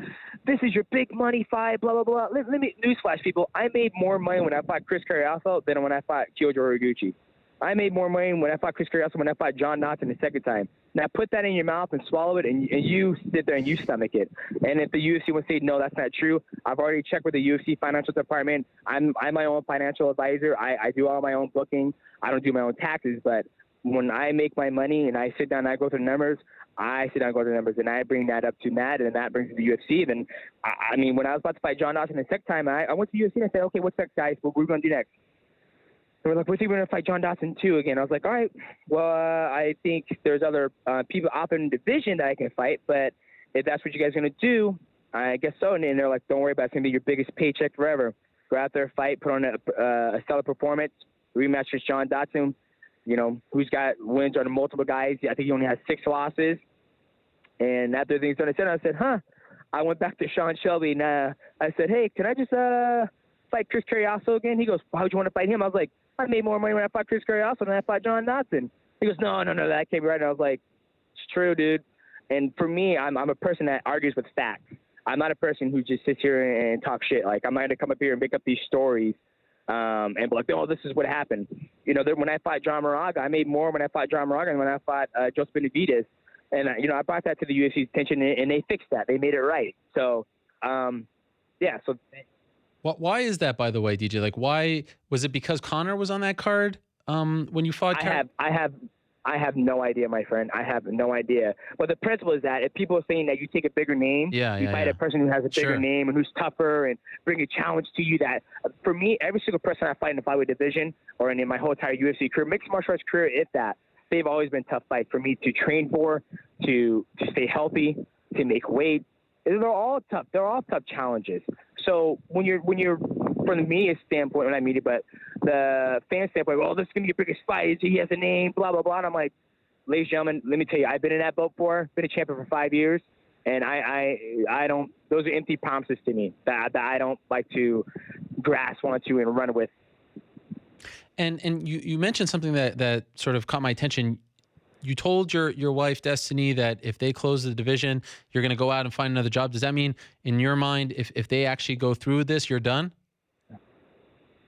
this is your big money fight, blah, blah, blah. Let me newsflash, people. I made more money when I fought Chris Carriazo than when I fought Kyoji Horiguchi. I made more money when I fought Chris Carriazo when I fought John Dodson the second time. Now put that in your mouth and swallow it, and you sit there and you stomach it. And if the UFC would say, no, that's not true, I've already checked with the UFC financial department. I'm my own financial advisor. I do all my own booking. I don't do my own taxes, but when I make my money and I sit down and I go through the numbers, I sit down and go through the numbers, and I bring that up to Matt, and Matt brings it to the UFC. Then, I mean, when I was about to fight John Dodson the second time, I went to the UFC and I said, okay, what's next, guys? What are we going to do next? And we're like, we're going to fight John Dodson 2 again. I was like, all right, well, I think there's other people out there in the division that I can fight, but if that's what you guys are going to do, I guess so. And they're like, don't worry about it. It's going to be your biggest paycheck forever. Go out there, fight, put on a stellar performance, rematch with John Dodson, who's got wins on multiple guys. I think he only has 6 losses. And after things done, I said, I went back to Sean Shelby, and I said, hey, can I just fight Chris Carriasso again? He goes, why would you want to fight him? I was like, I made more money when I fought Chris Carriasso than I fought John Dodson. He goes, no, that can't be right. And I was like, it's true, dude. And for me, I'm a person that argues with facts. I'm not a person who just sits here and talks shit. Like, I'm not going to come up here and make up these stories and be like, oh, this is what happened. When I fought John Moraga, I made more when I fought John Moraga than when I fought Joseph Benavidez. And, I brought that to the UFC's attention, and they fixed that. They made it right. So, yeah. So, why is that, by the way, DJ? Like, why was it because Conor was on that card when you fought? I have no idea, my friend. I have no idea. But the principle is that if people are saying that you take a bigger name, you fight a person who has a bigger name and who's tougher and bring a challenge to you. That for me, every single person I fight in the flyweight division or in my whole entire UFC career, mixed martial arts career, if that. They've always been tough fights for me to train for, to stay healthy, to make weight. They're all tough. They're all tough challenges. So when you're from the media standpoint, not media, but the fan standpoint, this is gonna be your biggest fight. He has a name, blah blah blah. And I'm like, ladies and gentlemen, let me tell you, I've been in that boat before. Been a champion for 5 years, and I don't. Those are empty promises to me that I don't like to grasp onto and run with. And you mentioned something that sort of caught my attention. You told your wife, Destiny, that if they close the division, you're going to go out and find another job. Does that mean, in your mind, if they actually go through this, you're done?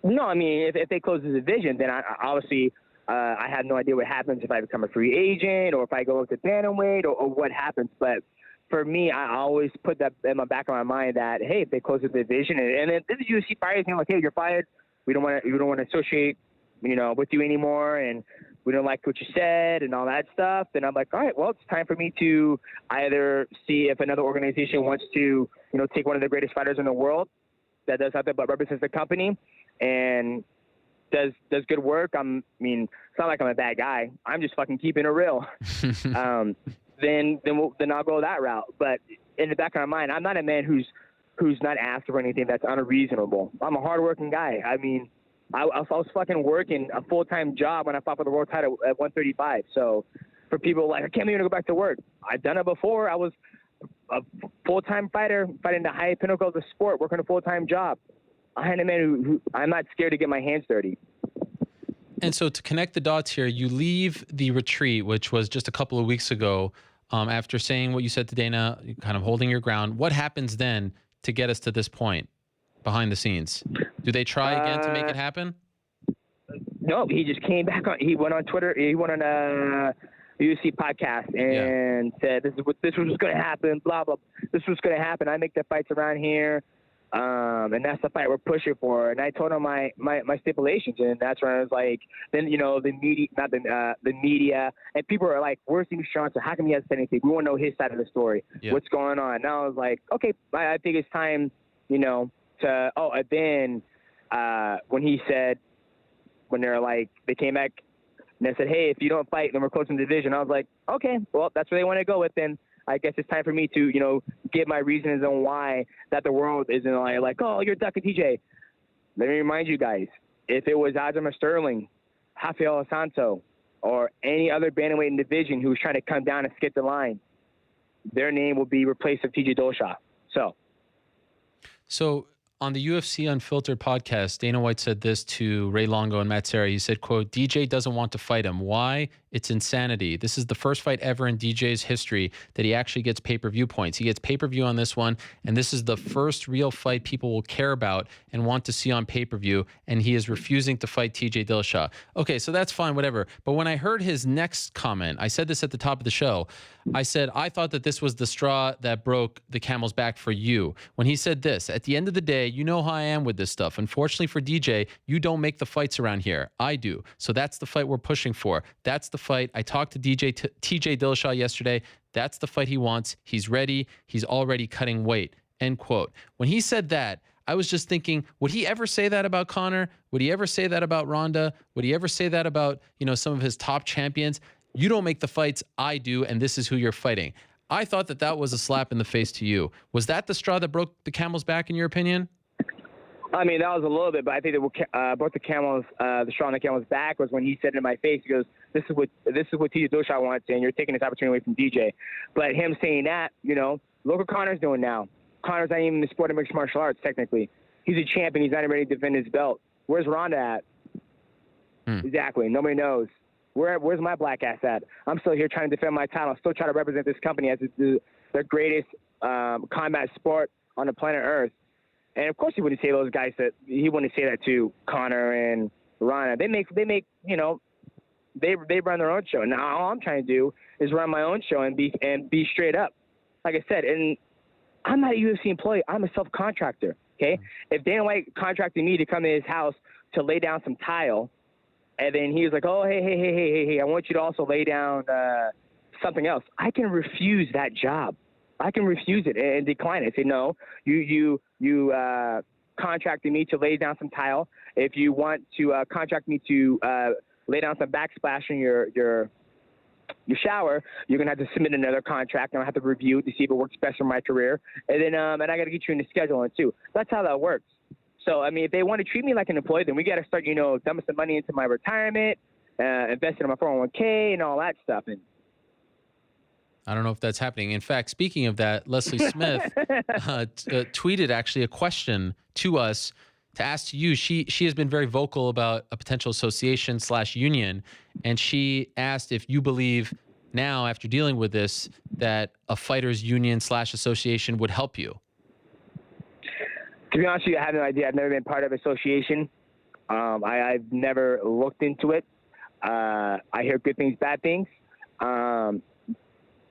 No, I mean, if they close the division, then I obviously I have no idea what happens if I become a free agent or if I go up to bantamweight or what happens. But for me, I always put that in my back of my mind that, hey, if they close the division, and then the UFC fires me, like, hey, you're fired. We don't want to associate with you anymore, and we don't like what you said and all that stuff. Then I'm like, all right, well, it's time for me to either see if another organization wants to, take one of the greatest fighters in the world that does nothing but represents the company and does good work. It's not like I'm a bad guy. I'm just fucking keeping it real. Then I'll go that route. But in the back of my mind, I'm not a man who's not asking for anything that's unreasonable. I'm a hardworking guy. I was fucking working a full-time job when I fought for the world title at 135. So for people like, I can't even go back to work. I've done it before. I was a full-time fighter, fighting the high pinnacle of the sport, working a full-time job. I am a man who I'm not scared to get my hands dirty. And so to connect the dots here, you leave the retreat, which was just a couple of weeks ago, after saying what you said to Dana, kind of holding your ground. What happens then to get us to this point behind the scenes? Do they try again to make it happen? No, he just came back on. He went on Twitter. He went on a UFC podcast and said, this was going to happen, blah, blah. This was going to happen. I make the fights around here. And that's the fight we're pushing for. And I told him my stipulations, and that's when I was like, then the media, and people are like, "Where's Demetrious Johnson? How come he hasn't said anything? We want to know his side of the story. Yeah. What's going on?" Now I was like, okay, I think it's time, to. Oh, and then when he said, when they came back and they said, "Hey, if you don't fight, then we're closing the division." I was like, okay, well, that's where they want to go with. Then I guess it's time for me to, give my reasons on why that the world isn't like, oh, you're ducking TJ. Let me remind you guys, if it was Aljamain Sterling, Rafael Santo, or any other bantamweight in the division who's trying to come down and skip the line, their name will be replaced with TJ Dillashaw. So on the UFC Unfiltered podcast, Dana White said this to Ray Longo and Matt Serra. He said, quote, DJ doesn't want to fight him. Why? It's insanity. This is the first fight ever in DJ's history that he actually gets pay-per-view points. He gets pay-per-view on this one, and this is the first real fight people will care about and want to see on pay-per-view, and he is refusing to fight TJ Dillashaw. Okay, so that's fine, whatever. But when I heard his next comment, I said this at the top of the show, I said, I thought that this was the straw that broke the camel's back for you. When he said this, at the end of the day, you know how I am with this stuff. Unfortunately for DJ, you don't make the fights around here. I do. So that's the fight we're pushing for. That's the fight. I talked to TJ Dillashaw yesterday. That's the fight he wants. He's ready. He's already cutting weight, end quote. When he said that, I was just thinking, would he ever say that about Conor? Would he ever say that about Ronda? Would he ever say that about, some of his top champions? You don't make the fights, I do, and this is who you're fighting. I thought that was a slap in the face to you. Was that the straw that broke the camel's back, in your opinion? I mean, that was a little bit, but I think that broke the straw on the camel's back was when he said in my face, he goes, "This is what TJ Dillashaw wants, and you're taking this opportunity away from DJ." But him saying that, look what Conor's doing now. Conor's not even in the sport of mixed martial arts, technically. He's a champion. He's not even ready to defend his belt. Where's Ronda at? Exactly. Nobody knows. Where's my black ass at? I'm still here trying to defend my title. I'm still trying to represent this company as the greatest combat sport on the planet Earth. And of course, he wouldn't say those guys that he wouldn't say that to Conor and Ronda. They run their own show. Now all I'm trying to do is run my own show and be straight up. Like I said, and I'm not a UFC employee. I'm a self-contractor. Okay, if Dana White contracted me to come to his house to lay down some tile, and then he was like, "Oh, hey, I want you to also lay down something else," I can refuse that job. I can refuse it and decline it. Say, no, you contracted me to lay down some tile. If you want to contract me to lay down some backsplash in your shower, you're gonna have to submit another contract, and I'll have to review it to see if it works best for my career. And then and I gotta get you in the schedule too. That's how that works. So I mean, if they want to treat me like an employee, then we gotta start, dumping some money into my retirement, investing in my 401k and all that stuff. And I don't know if that's happening. In fact, speaking of that, Leslie Smith tweeted actually a question to us to ask to you. She has been very vocal about a potential association/union, and she asked if you believe now, after dealing with this, that a fighters union/association would help you. To be honest with you, I have no idea. I've never been part of an association. I've never looked into it. I hear good things, bad things.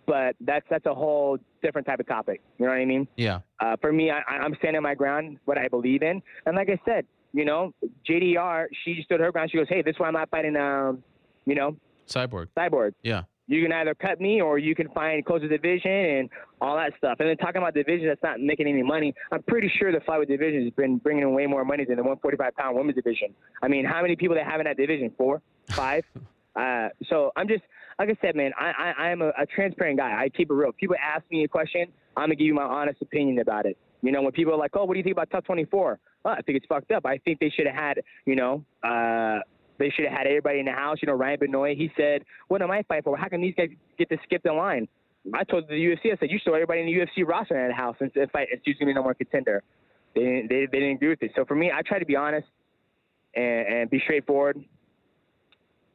But that's a whole different type of topic. You know what I mean? Yeah. For me, I'm standing my ground, what I believe in. And like I said, JDR, she stood her ground. She goes, "Hey, this is why I'm not fighting, Cyborg. Yeah. You can either cut me or you can close the division and all that stuff." And then talking about division that's not making any money, I'm pretty sure the flyweight division has been bringing in way more money than the 145-pound women's division. I mean, how many people they have in that division? 4, 5? So I'm just, like I said, man, I am a transparent guy. I keep it real. People ask me a question, I'm going to give you my honest opinion about it. When people are like, "Oh, what do you think about Tough 24? Oh, I think it's fucked up. I think they should have had, they should have had everybody in the house. Ryan Benoit, he said, "What am I fighting for? How can these guys get to skip the line?" I told the UFC, I said, "You should everybody in the UFC roster in the house and fight. It's usually no more contender." They didn't agree with it. So for me, I try to be honest and be straightforward.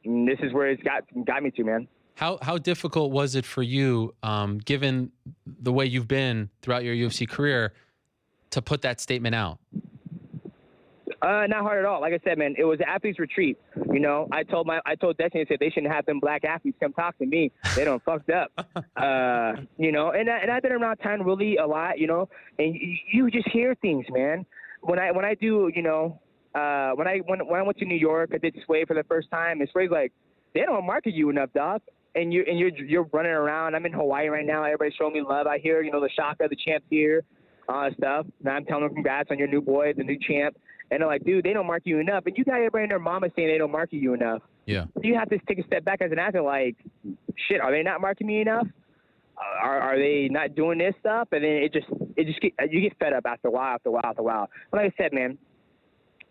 And this is where it's got me to, man. How difficult was it for you, given the way you've been throughout your UFC career, to put that statement out? Not hard at all. Like I said, man, it was an athlete's retreat. I told Destiny, I said they shouldn't have them black athletes come talk to me. They don't fucked up. And I've been around town really a lot, and you just hear things, man. When I went to New York, I did Sway for the first time, and Sway's like, "They don't market you enough, dog." And you're running around. I'm in Hawaii right now. Everybody's showing me love. I hear, the Shaka, the champ's here, all that stuff. And I'm telling them congrats on your new boy, the new champ. And they're like, "Dude, they don't market you enough." And you got everybody and their mama saying they don't market you enough. Yeah. You have to take a step back as an athlete, like, shit, are they not marketing me enough? Are they not doing this stuff? And then you get fed up after a while. But like I said, man,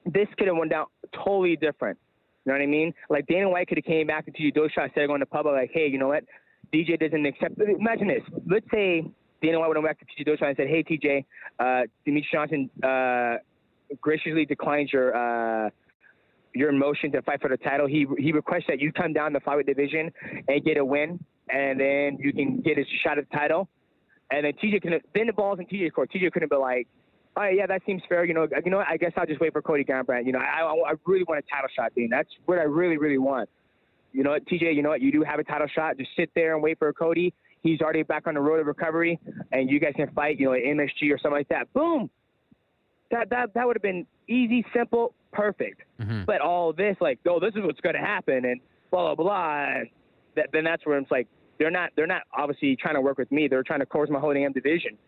this could have went down totally different. You know what I mean? Like Dana White could have came back to TJ Dillashaw instead of going to public like, "Hey, you know what? DJ doesn't accept." Imagine this. Let's say Dana White went back to TJ Dillashaw and said, "Hey, TJ, Demetrious Johnson graciously declines your motion to fight for the title. He requests that you come down the flyweight division and get a win, and then you can get a shot at the title." And then then the ball's in TJ's court. TJ couldn't be like, "All right, yeah, that seems fair. You know what? I guess I'll just wait for Cody Garbrandt. I really want a title shot, Dean. That's what I really, really want. You know what, TJ? You know what? You do have a title shot. Just sit there and wait for Cody. He's already back on the road of recovery, and you guys can fight. At MSG or something like that. Boom. That would have been easy, simple, perfect. Mm-hmm. But all this, like, "Oh, this is what's going to happen," and blah blah blah. then that's where it's like they're not obviously trying to work with me. They're trying to close my whole damn division.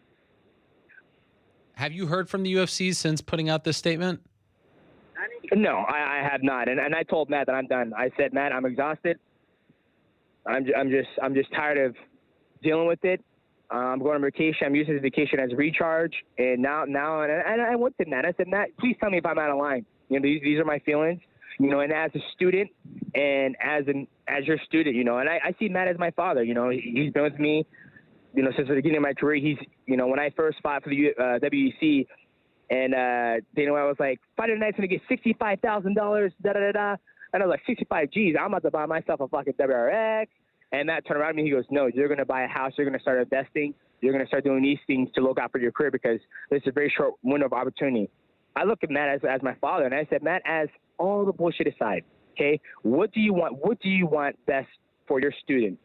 Have you heard from the UFC since putting out this statement? No, I have not. And I told Matt that I'm done. I said, Matt, I'm exhausted. I'm just tired of dealing with it. I'm going on vacation. I'm using this vacation as recharge. And now, and I went to Matt. I said, Matt, please tell me if I'm out of line. You know, these are my feelings. You know, and as a student, and as your student, you know, and I see Matt as my father. You know, he's been with me, you know, since the beginning of my career. He's, you know, when I first fought for the WEC, and Dana White was like, Fighter Night's gonna get $65,000, da da da da. And I was like, 65 G's, I'm about to buy myself a fucking WRX. And Matt turned around to me, he goes, no, you're gonna buy a house, you're gonna start investing, you're gonna start doing these things to look out for your career because this is a very short window of opportunity. I look at Matt as my father, and I said, Matt, as all the bullshit aside, okay, what do you want? What do you want best for your student?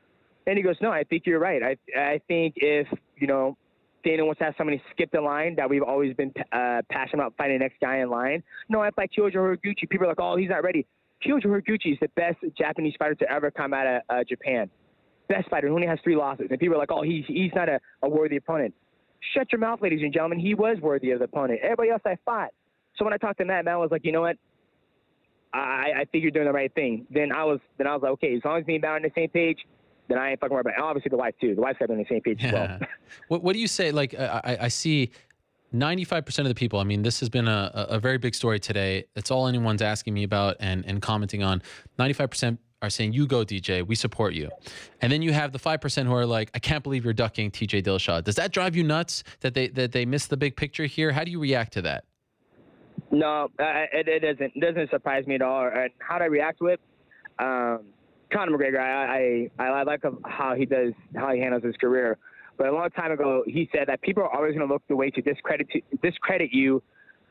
And he goes, no, I think you're right. I think if, you know, Dana wants to have somebody skip the line that we've always been passionate about fighting the next guy in line. No, I fight Kyoji Horiguchi. People are like, oh, he's not ready. Kyoji Horiguchi is the best Japanese fighter to ever come out of Japan. Best fighter who only has 3 losses. And people are like, oh, he's not a worthy opponent. Shut your mouth, ladies and gentlemen. He was worthy of the opponent. Everybody else I fought. So when I talked to Matt was like, you know what? I think you're doing the right thing. Then I was like, okay, as long as me and Matt are on the same page, then I ain't fucking worried about it. And obviously the wife too. The wife's got to be on the same page as well. What do you say? Like I see 95% of the people, I mean, this has been a very big story today. It's all anyone's asking me about and commenting on. 95% are saying, you go, DJ, we support you. And then you have the 5% who are like, I can't believe you're ducking TJ Dillashaw. Does that drive you nuts that they missed the big picture here? How do you react to that? No, it doesn't. It doesn't surprise me at all. And how do I react to it? Conor McGregor, I like how he handles his career. But a long time ago, he said that people are always going to look the way to discredit you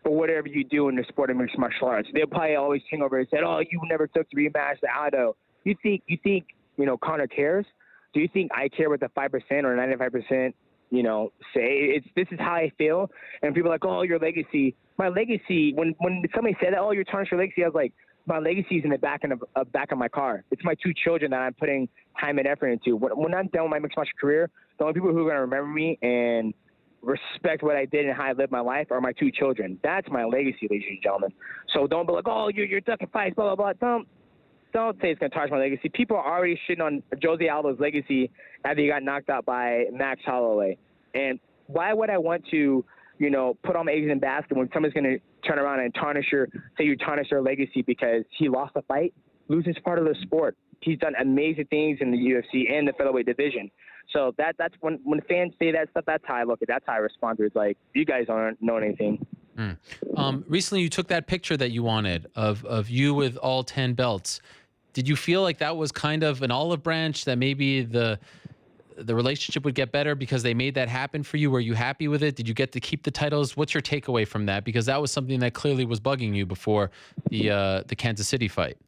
for whatever you do in the sport of mixed martial arts. They'll probably always hang over and say, "Oh, you never took the rematch to Aldo." You think you know Conor cares? Do you think I care what the 5% or 95%? You know, say this is how I feel, and people are like, "Oh, your legacy." My legacy. When somebody said that, "Oh, you're tarnished your legacy," I was like, my legacy is in the back of my car. It's my 2 children that I'm putting time and effort into. When I'm done with my mixed martial career, the only people who are going to remember me and respect what I did and how I lived my life are my 2 children. That's my legacy, ladies and gentlemen. So don't be like, oh, you're ducking fights, blah, blah, blah. Don't say it's going to tarnish my legacy. People are already shitting on Jose Aldo's legacy after he got knocked out by Max Holloway. And why would I want to, you know, put all my eggs in a basket when somebody's going to turn around and tarnish their legacy because he lost a fight? Losing is part of the sport. He's done amazing things in the UFC and the featherweight division. So that's when fans say that stuff, that's how I look at it. That's how I respond to it. It's like, you guys don't know anything. Recently, you took that picture that you wanted of you with all 10 belts. Did you feel like that was kind of an olive branch that maybe the relationship would get better because they made that happen for you? Were you happy with it? Did you get to keep the titles? What's your takeaway from that? Because that was something that clearly was bugging you before the Kansas City fight.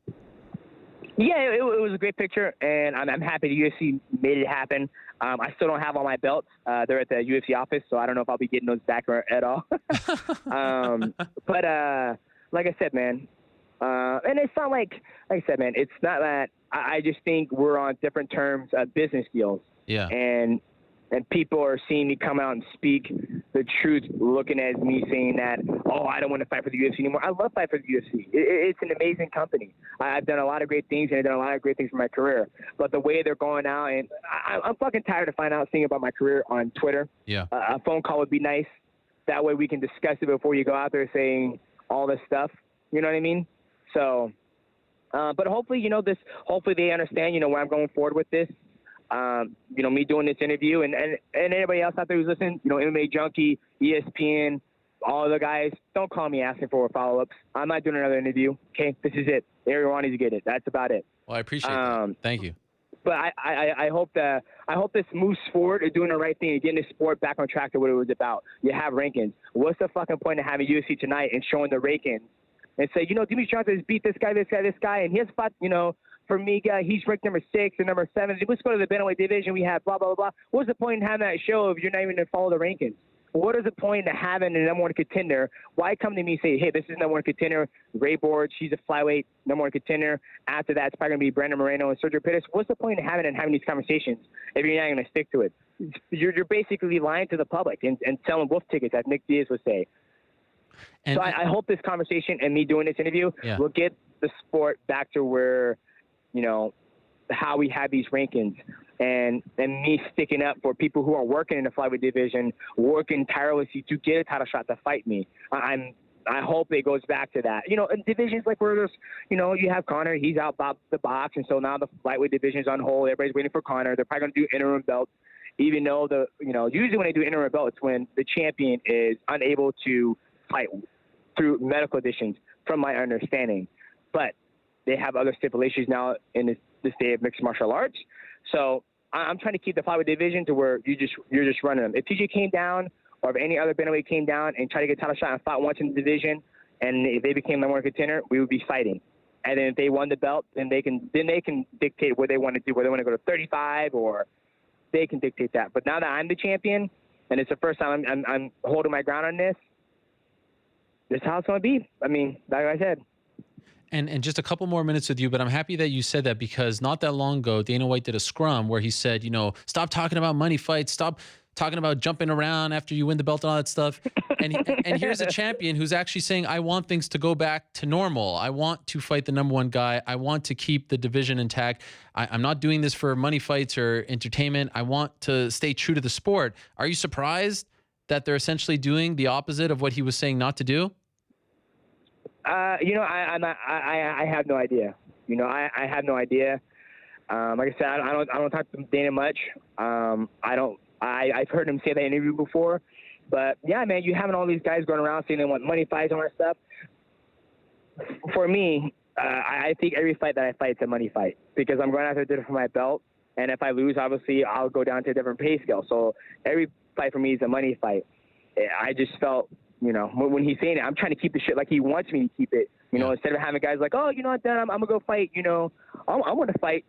Yeah, it was a great picture, and I'm happy the UFC made it happen. I still don't have all my belts. They're at the UFC office, so I don't know if I'll be getting those back at all. But like I said, man, and it's not like I said, man, it's not that. I just think we're on different terms of business deals. Yeah. And people are seeing me come out and speak the truth, looking at me saying that, oh, I don't want to fight for the UFC anymore. I love fight for the UFC. It's an amazing company. I've done a lot of great things, and I've done a lot of great things for my career. But the way they're going out, and I'm fucking tired of finding out things about my career on Twitter. Yeah. A phone call would be nice. That way we can discuss it before you go out there saying all this stuff. You know what I mean? So, but hopefully, hopefully they understand, where I'm going forward with this. Me doing this interview and anybody else out there who's listening, MMA Junkie, ESPN, all the guys, don't call me asking for follow-ups. I'm not doing another interview. Okay, this is it. Everyone needs to get it. That's about it. Well, I appreciate that. Thank you. But I hope this moves forward and doing the right thing and getting the sport back on track to what it was about. You have rankings. What's the fucking point of having UFC tonight and showing the rankings and say, Demetrious Johnson has beat this guy, and he has fought, Formiga, he's ranked number 6 and number 7. Let's go to the bantamweight division. We have blah, blah, blah. What's the point in having that show if you're not even going to follow the rankings? what is the point of having a number one contender? Why come to me and say, hey, this is number one contender, Ray Borg, she's a flyweight number one contender. After that, it's probably going to be Brandon Moreno and Sergio Pettis. What's the point of having these conversations if you're not going to stick to it? You're basically lying to the public and selling wolf tickets, as Nick Diaz would say. And so I hope this conversation and me doing this interview will get the sport back to where, you know, how we have these rankings and me sticking up for people who are working in the flyweight division, working tirelessly to get a title shot to fight me. I hope it goes back to that. You know, in divisions like where there's, you know, you have Conor, he's out by the box, and so now the flyweight division's on hold. Everybody's waiting for Conor. They're probably going to do interim belts, even though usually when they do interim belts, it's when the champion is unable to fight through medical conditions, from my understanding. But they have other stipulations now in this day of mixed martial arts. So I'm trying to keep the flyweight division to where you're just running them. If TJ came down, or if any other bantamweight came down and tried to get a title shot and fought once in the division, and if they became number one contender, we would be fighting. And then if they won the belt, then they can dictate what they want to do, whether they want to go to 35 or they can dictate that. But now that I'm the champion, and it's the first time I'm holding my ground on this, this is how it's going to be. I mean, like I said. And just a couple more minutes with you, but I'm happy that you said that, because not that long ago, Dana White did a scrum where he said, you know, stop talking about money fights, stop talking about jumping around after you win the belt and all that stuff. And here's a champion who's actually saying, I want things to go back to normal. I want to fight the number one guy. I want to keep the division intact. I'm not doing this for money fights or entertainment. I want to stay true to the sport. Are you surprised that they're essentially doing the opposite of what he was saying not to do? You know, I have no idea. You know, I have no idea. Like I said, I don't talk to Dana much. I've heard him say that interview before, but yeah, man, you having all these guys going around saying they want money fights and all that stuff. For me, I think every fight that I fight is a money fight, because I'm going after it for my belt, and if I lose, obviously I'll go down to a different pay scale. So every fight for me is a money fight. I just felt, you know, when he's saying it, I'm trying to keep the shit like he wants me to keep it. You know, instead of having guys like, oh, you know what, then I'm gonna go fight. You know, I want to fight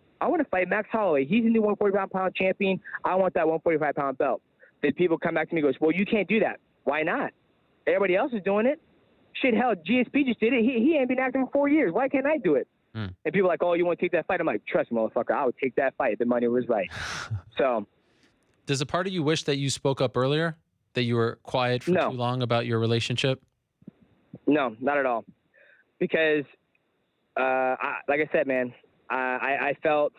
Max Holloway. He's the new 145-pound champion. I want that 145-pound belt. Then people come back to me and goes, well, you can't do that. Why not? Everybody else is doing it. Shit, hell, GSP just did it. He ain't been acting for 4 years. Why can't I do it? And people are like, oh, you want to take that fight? I'm like, trust me, motherfucker, I would take that fight if the money was right. So, does a part of you wish that you spoke up earlier, that you were quiet for too long about your relationship? No, not at all. Because, like I said, man, I felt,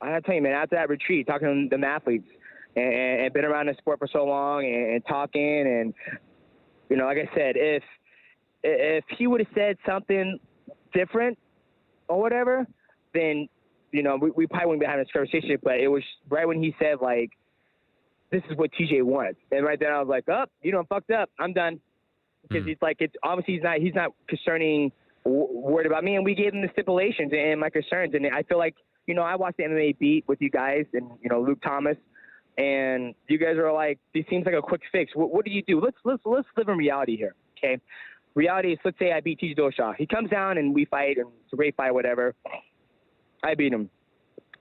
I gotta tell you, man, after that retreat, talking to them athletes and been around the sport for so long and talking, and, you know, like I said, if he would have said something different or whatever, then, you know, we probably wouldn't be having this conversation. But it was right when he said, like, this is what TJ wants. And right then I was like, oh, you know, I'm fucked up. I'm done. Because he's like, it's obviously he's not worried about me. And we gave him the stipulations and my concerns. And I feel like, you know, I watched the MMA beat with you guys and, you know, Luke Thomas, and you guys are like, this seems like a quick fix. What do you do? Let's live in reality here. Okay. Reality is, let's say I beat TJ Dillashaw. He comes down and we fight, and it's a great fight, whatever. I beat him.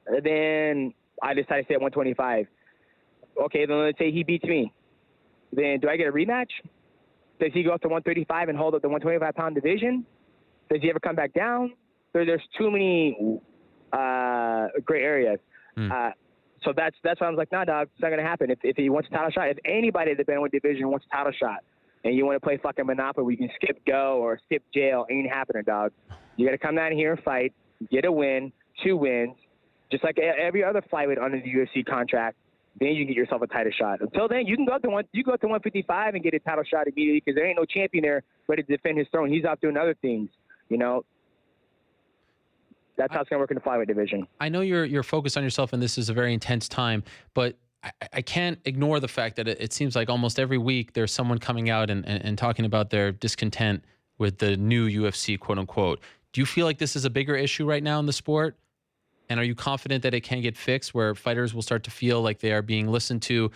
And then I decide to stay at 125. Okay, then let's say he beats me. Then do I get a rematch? Does he go up to 135 and hold up the 125-pound division? Does he ever come back down? There's too many gray areas. So that's why I was like, nah, dog, it's not going to happen. If he wants a title shot, if anybody in the bantamweight division wants a title shot, and you want to play fucking Monopoly where you can skip go or skip jail, ain't happening, dog. You got to come down here and fight, get a win, 2 wins, just like every other flyweight under the UFC contract. Then you get yourself a title shot. Until then, you can go up to 155 and get a title shot immediately, because there ain't no champion there ready to defend his throne. He's out doing other things, you know. That's how it's going to work in the flyweight division. I know you're focused on yourself, and this is a very intense time, but I can't ignore the fact that it seems like almost every week there's someone coming out and talking about their discontent with the new UFC, quote unquote. Do you feel like this is a bigger issue right now in the sport? And are you confident that it can get fixed, where fighters will start to feel like they are being listened to,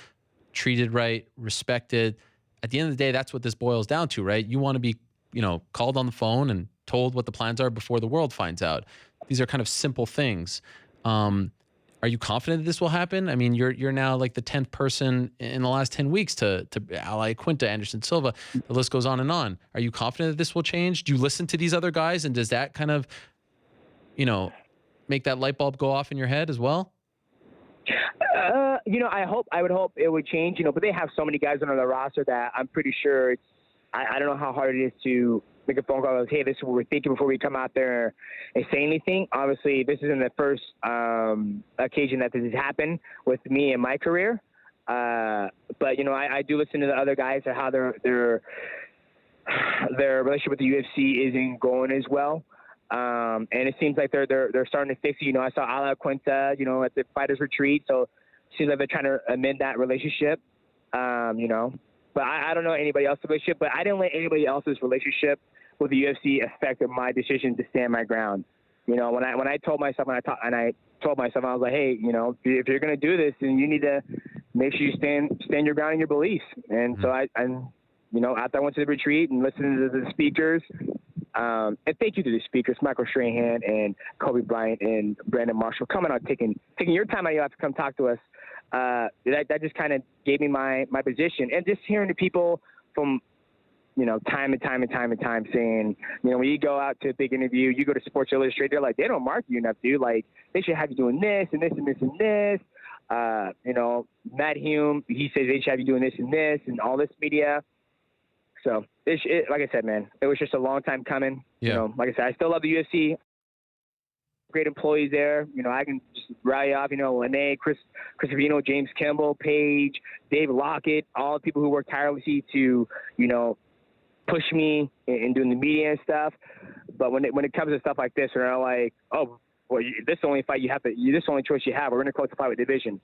treated right, respected? At the end of the day, that's what this boils down to, right? You want to be, you know, called on the phone and told what the plans are before the world finds out. These are kind of simple things. Are you confident that this will happen? I mean, you're now like the 10th person in the last 10 weeks to ally Quinta, Anderson Silva. The list goes on and on. Are you confident that this will change? Do you listen to these other guys, and does that kind of, make that light bulb go off in your head as well? I would hope it would change, but they have so many guys on their roster that I'm pretty sure I don't know how hard it is to make a phone call like, hey, this is what we're thinking before we come out there and say anything. Obviously, this isn't the first occasion that this has happened with me in my career. But, I do listen to the other guys and how their relationship with the UFC isn't going as well. And it seems like they're starting to fix it. I saw Ala Quinta, at the fighters retreat. So it seems like they're trying to amend that relationship, But I don't know anybody else's relationship, but I didn't let anybody else's relationship with the UFC affect my decision to stand my ground. When I told myself, I was like, hey, if you're going to do this, then you need to make sure you stand your ground in your beliefs. And so after I went to the retreat and listened to the speakers, and thank you to the speakers, Michael Strahan and Kobe Bryant and Brandon Marshall, coming on, taking your time out to come talk to us. That just kind of gave me my position, and just hearing the people from, time and time saying, when you go out to a big interview, you go to Sports Illustrated, they're like, they don't mark you enough, dude. Like, they should have you doing this and this and this and this. Matt Hume, he says they should have you doing this and this and all this media. So, like I said, man, it was just a long time coming. Yeah. Like I said, I still love the UFC. Great employees there. I can just rally off, Lene, Chris Vino, James Kimball, Paige, Dave Lockett, all the people who work tirelessly to, push me in doing the media and stuff. But when it comes to stuff like this, they're like, oh, well, this is the only fight you have this is the only choice you have. We're going to close the fight with division.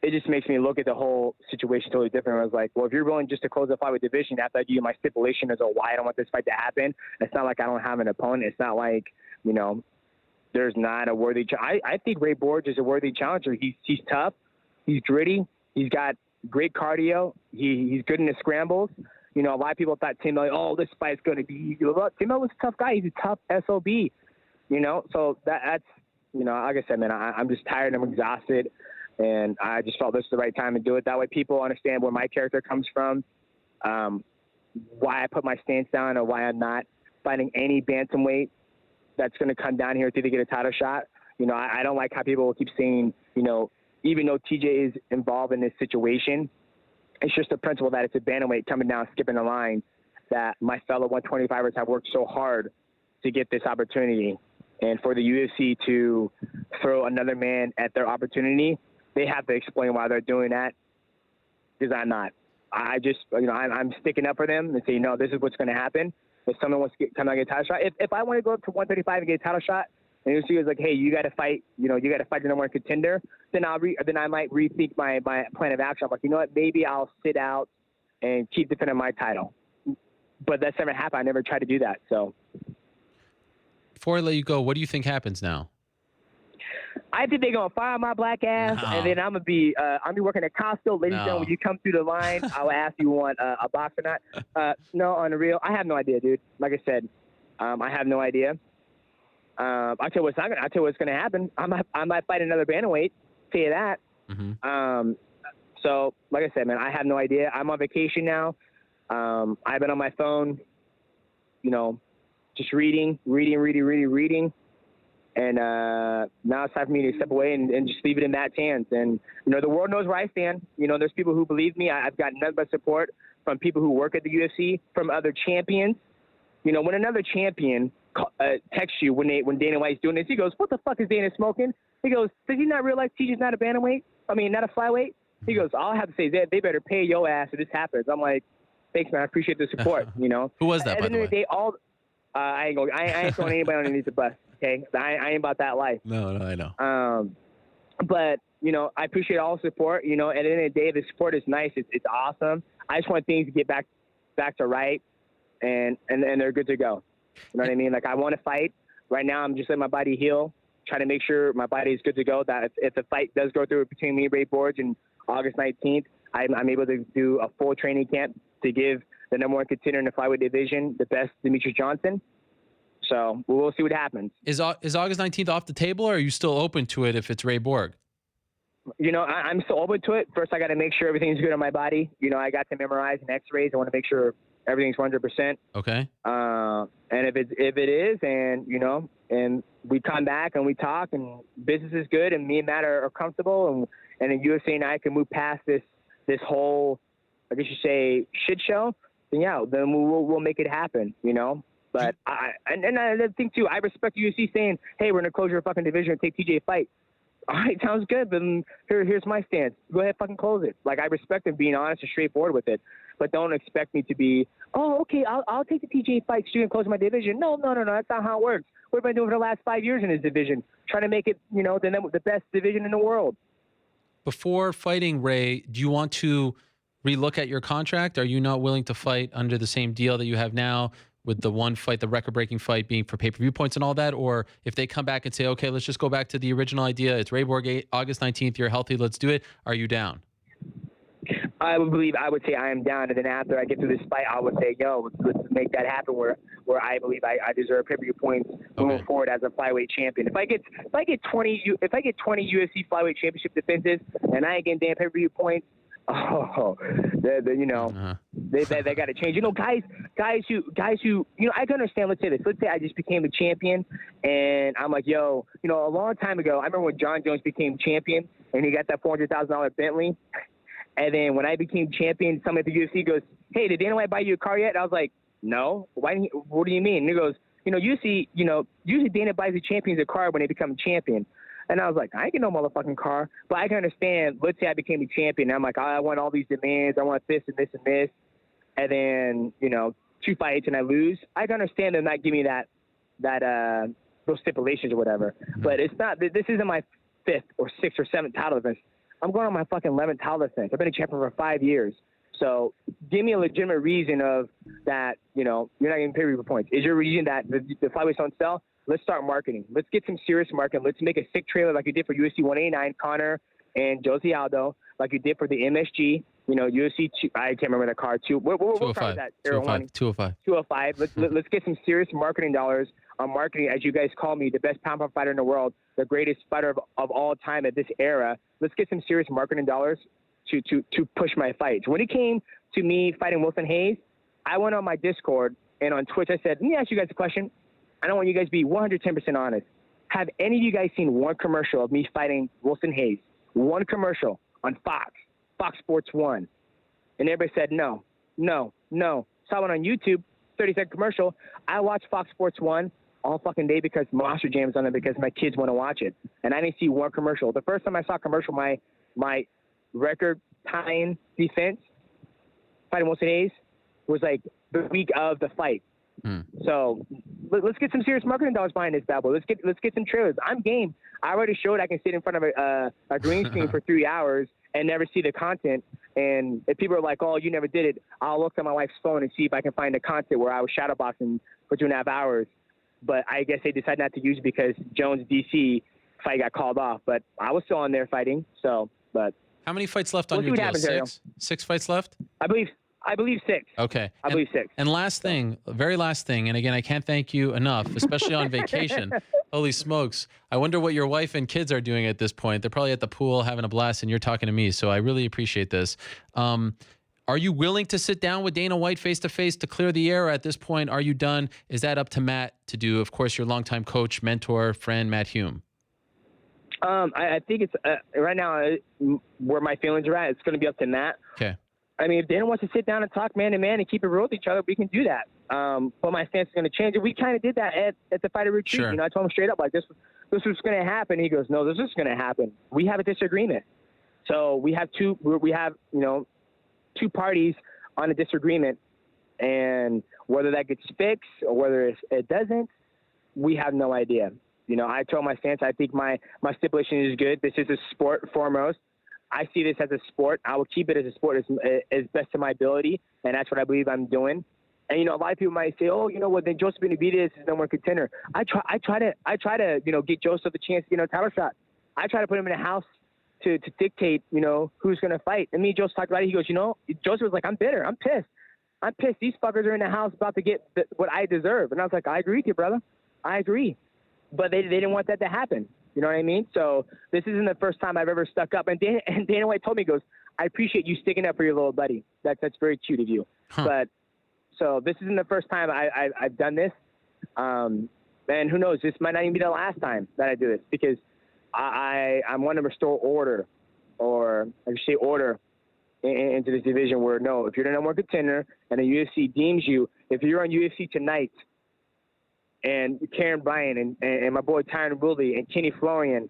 It just makes me look at the whole situation totally different. I was like, well, if you're willing just to close the fight with division after I give you my stipulation as to why I don't want this fight to happen, it's not like I don't have an opponent. It's not like, there's not a worthy I think Ray Borges is a worthy challenger. He's tough. He's gritty. He's got great cardio. He's good in the scrambles. A lot of people thought Tim, this fight's going to be easy. Look, Tim was a tough guy. He's a tough SOB. So that's, like I said, man, I'm just tired. I'm exhausted. And I just felt this was the right time to do it. That way people understand where my character comes from, why I put my stance down, or why I'm not fighting any bantamweight that's going to come down here to get a title shot. I don't like how people keep saying, even though TJ is involved in this situation, it's just the principle that it's a bantamweight coming down, skipping the line, that my fellow 125ers have worked so hard to get this opportunity. And for the UFC to throw another man at their opportunity, they have to explain why they're doing that, because I'm not. I just, I'm sticking up for them and say, no, this is what's going to happen. If someone wants to come out and get a title shot, if I want to go up to 135 and get a title shot, and UFC is like, hey, you got to fight, you got to fight the number one contender, then I might rethink my plan of action. I'm like, you know what, maybe I'll sit out and keep defending my title. But that's never happened. I never tried to do that. So Before I let you go, what do you think happens now? I think they're gonna fire my black ass, and then I'm gonna be working at Costco. Ladies and gentlemen, when you come through the line, I'll ask you want a box or not. No, on the real, I have no idea, dude. Like I said, I have no idea. I'll tell you what's gonna happen. I might fight another bantamweight. Tell you that. Mm-hmm. So like I said, man, I have no idea. I'm on vacation now. I've been on my phone, just reading. And now it's time for me to step away and just leave it in Matt's hands. And, the world knows where I stand. There's people who believe me. I've got nothing but support from people who work at the UFC, from other champions. When another champion texts you when Dana White's doing this, he goes, what the fuck is Dana smoking? He goes, does he not realize TJ's not a bantamweight? Not a flyweight? He goes, all I have to say is they better pay your ass if this happens. I'm like, thanks, man. I appreciate the support, Who was that, by the way? At the end of the day, I ain't throwing anybody underneath the bus. Okay, I ain't about that life. No, I know. But I appreciate all the support. At the end of the day, the support is nice. It's awesome. I just want things to get back to right, and they're good to go. You know what I mean? Like, I want to fight. Right now, I'm just letting my body heal, trying to make sure my body is good to go. That if the fight does go through between me and Ray Borges on August 19th, I'm able to do a full training camp to give the number one contender in the flyweight division the best, Demetrious Johnson. So we'll see what happens. Is August 19th off the table, or are you still open to it if it's Ray Borg? I'm still open to it. First, I got to make sure everything's good on my body. I got to memorize and X-rays. I want to make sure everything's 100%. Okay. And if it is, and we come back and we talk and business is good and me and Matt are comfortable and then UFC and I can move past this whole, I guess you say, shit show, then we'll make it happen, But I think too, I respect UFC saying, hey, we're gonna close your fucking division and take TJ fight. All right, sounds good, but here's my stance. Go ahead, fucking close it. Like, I respect them being honest and straightforward with it, but don't expect me to be, oh, okay, I'll take the TJ fight so you can close my division. No, that's not how it works. What have I been doing for the last 5 years in this division? Trying to make it, the best division in the world. Before fighting, Ray, do you want to relook at your contract? Are you not willing to fight under the same deal that you have now, with the one fight, the record-breaking fight being for pay-per-view points and all that? Or if they come back and say, okay, let's just go back to the original idea. It's Ray Borg, August 19th. You're healthy. Let's do it. Are you down? I would say I am down. And then after I get through this fight, I would say, let's make that happen where I believe I deserve pay-per-view points moving forward as a flyweight champion. If I get 20 UFC flyweight championship defenses and I ain't getting damn pay-per-view points, they got to change. Guys who I can understand. Let's say I just became a champion, and I'm like, a long time ago, I remember when John Jones became champion, and he got that $400,000 Bentley, and then when I became champion, someone at the UFC goes, hey, did Dana White buy you a car yet? And I was like, no. Why? What do you mean? And he goes, usually Dana buys the champions a car when they become a champion. And I was like, I ain't get no motherfucking car. But I can understand, let's say I became a champion. And I'm like, I want all these demands. I want this and this and this. And then, 2 fights and I lose. I can understand them not giving me those stipulations or whatever. But it's not, this isn't my 5th or 6th or 7th title defense. I'm going on my fucking 11th title defense. I've been a champion for 5 years. So give me a legitimate reason of that, you're not getting pay-per-view points. Is your reason that the flyweights don't sell? Let's start marketing. Let's get some serious marketing. Let's make a sick trailer like you did for UFC 189, Conor and Jose Aldo, like you did for the MSG. UFC 2, I can't remember the card. What card was that? 205. 205. Let's get some serious marketing dollars on marketing, as you guys call me, the best pound for fighter in the world, the greatest fighter of all time at this era. Let's get some serious marketing dollars to push my fights. When it came to me fighting Wilson Hayes, I went on my Discord and on Twitch. I said, let me ask you guys a question. I don't want you guys to be 110% honest. Have any of you guys seen one commercial of me fighting Wilson Hayes? One commercial on Fox Sports 1. And everybody said, no. Saw one on YouTube, 30-second commercial. I watched Fox Sports 1 all fucking day because Monster Jam's on it because my kids want to watch it. And I didn't see one commercial. The first time I saw a commercial, my record tying defense fighting Wilson Hayes was like the week of the fight. So let's get some serious marketing dollars behind this bad boy. Let's get some trailers. I'm game. I already showed I can sit in front of a green screen for 3 hours and never see the content. And if people are like, oh, you never did it, I'll look at my wife's phone and see if I can find the content where I was shadowboxing for 2.5 hours. But I guess they decided not to use it because Jones DC fight got called off. But I was still on there fighting. But how many fights left on your deal? 6? 6 fights left? I believe 6. Okay. I believe 6. And very last thing, and again, I can't thank you enough, especially on vacation. Holy smokes. I wonder what your wife and kids are doing at this point. They're probably at the pool having a blast, and you're talking to me, so I really appreciate this. Are you willing to sit down with Dana White face-to-face to clear the air? At this point, are you done? Is that up to Matt to do? Of course, your longtime coach, mentor, friend, Matt Hume. I think it's right now where my feelings are at. It's going to be up to Matt. Okay. I mean, if Dana wants to sit down and talk man to man and keep it real with each other, we can do that. But my stance is going to change. We kind of did that at the fighter retreat. Sure. I told him straight up, like, this was going to happen. He goes, no, this is going to happen. We have a disagreement. So we have two parties on a disagreement, and whether that gets fixed or whether it doesn't, we have no idea. I told my stance. I think my stipulation is good. This is a sport foremost. I see this as a sport. I will keep it as a sport as best to my ability, and that's what I believe I'm doing. And a lot of people might say, "Oh, then Joseph Benavidez is no more contender." I try to get Joseph a chance to get a title shot. I try to put him in a house to dictate who's going to fight. And me and Joseph talked about it. He goes, Joseph was like, "I'm bitter. I'm pissed. These fuckers are in the house about to get what I deserve." And I was like, "I agree with you, brother. I agree." But they didn't want that to happen. You know what I mean? So this isn't the first time I've ever stuck up. And Dana White told me, he goes, I appreciate you sticking up for your little buddy. That's very cute of you. Huh. But so this isn't the first time I've done this. And who knows, this might not even be the last time that I do this, because I'm want to restore order, or I should say order, into this division where, no, if you're the number one contender and the UFC deems you, if you're on UFC Tonight and Karen Bryan and my boy Tyron Woodley and Kenny Florian,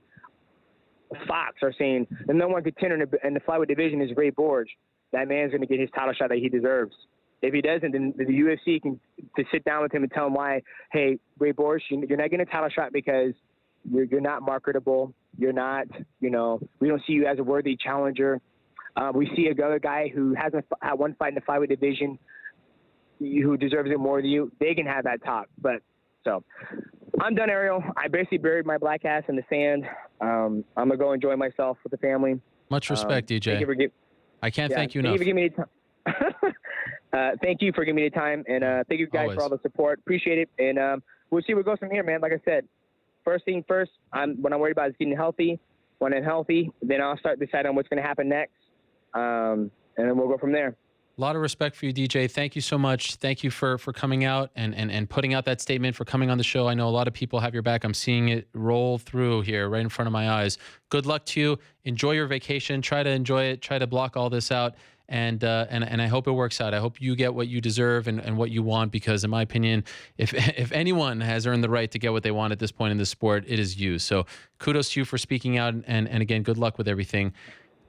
Fox are saying the number one contender in the flyweight division is Ray Borge, that man's going to get his title shot that he deserves. If he doesn't, then the UFC can to sit down with him and tell him why, hey, Ray Borge, you're not getting a title shot because you're not marketable. You're not, we don't see you as a worthy challenger. We see another guy who hasn't had one fight in the flyweight division who deserves it more than you. They can have that talk. But so I'm done, Ariel. I basically buried my black ass in the sand. I'm going to go enjoy myself with the family. Much respect, DJ. I can't thank you enough. Thank you for giving me the time, and thank you guys Always. for all the support. Appreciate it, and we'll see where it goes from here, man. Like I said, first thing first, what I'm worried about is getting healthy. When I'm healthy, then I'll start deciding on what's going to happen next, and then we'll go from there. A lot of respect for you, DJ. Thank you so much. Thank you for coming out and putting out that statement, for coming on the show. I know a lot of people have your back. I'm seeing it roll through here right in front of my eyes. Good luck to you. Enjoy your vacation. Try to enjoy it. Try to block all this out. And I hope it works out. I hope you get what you deserve and what you want, because in my opinion, if anyone has earned the right to get what they want at this point in the sport, it is you. So kudos to you for speaking out. And again, good luck with everything.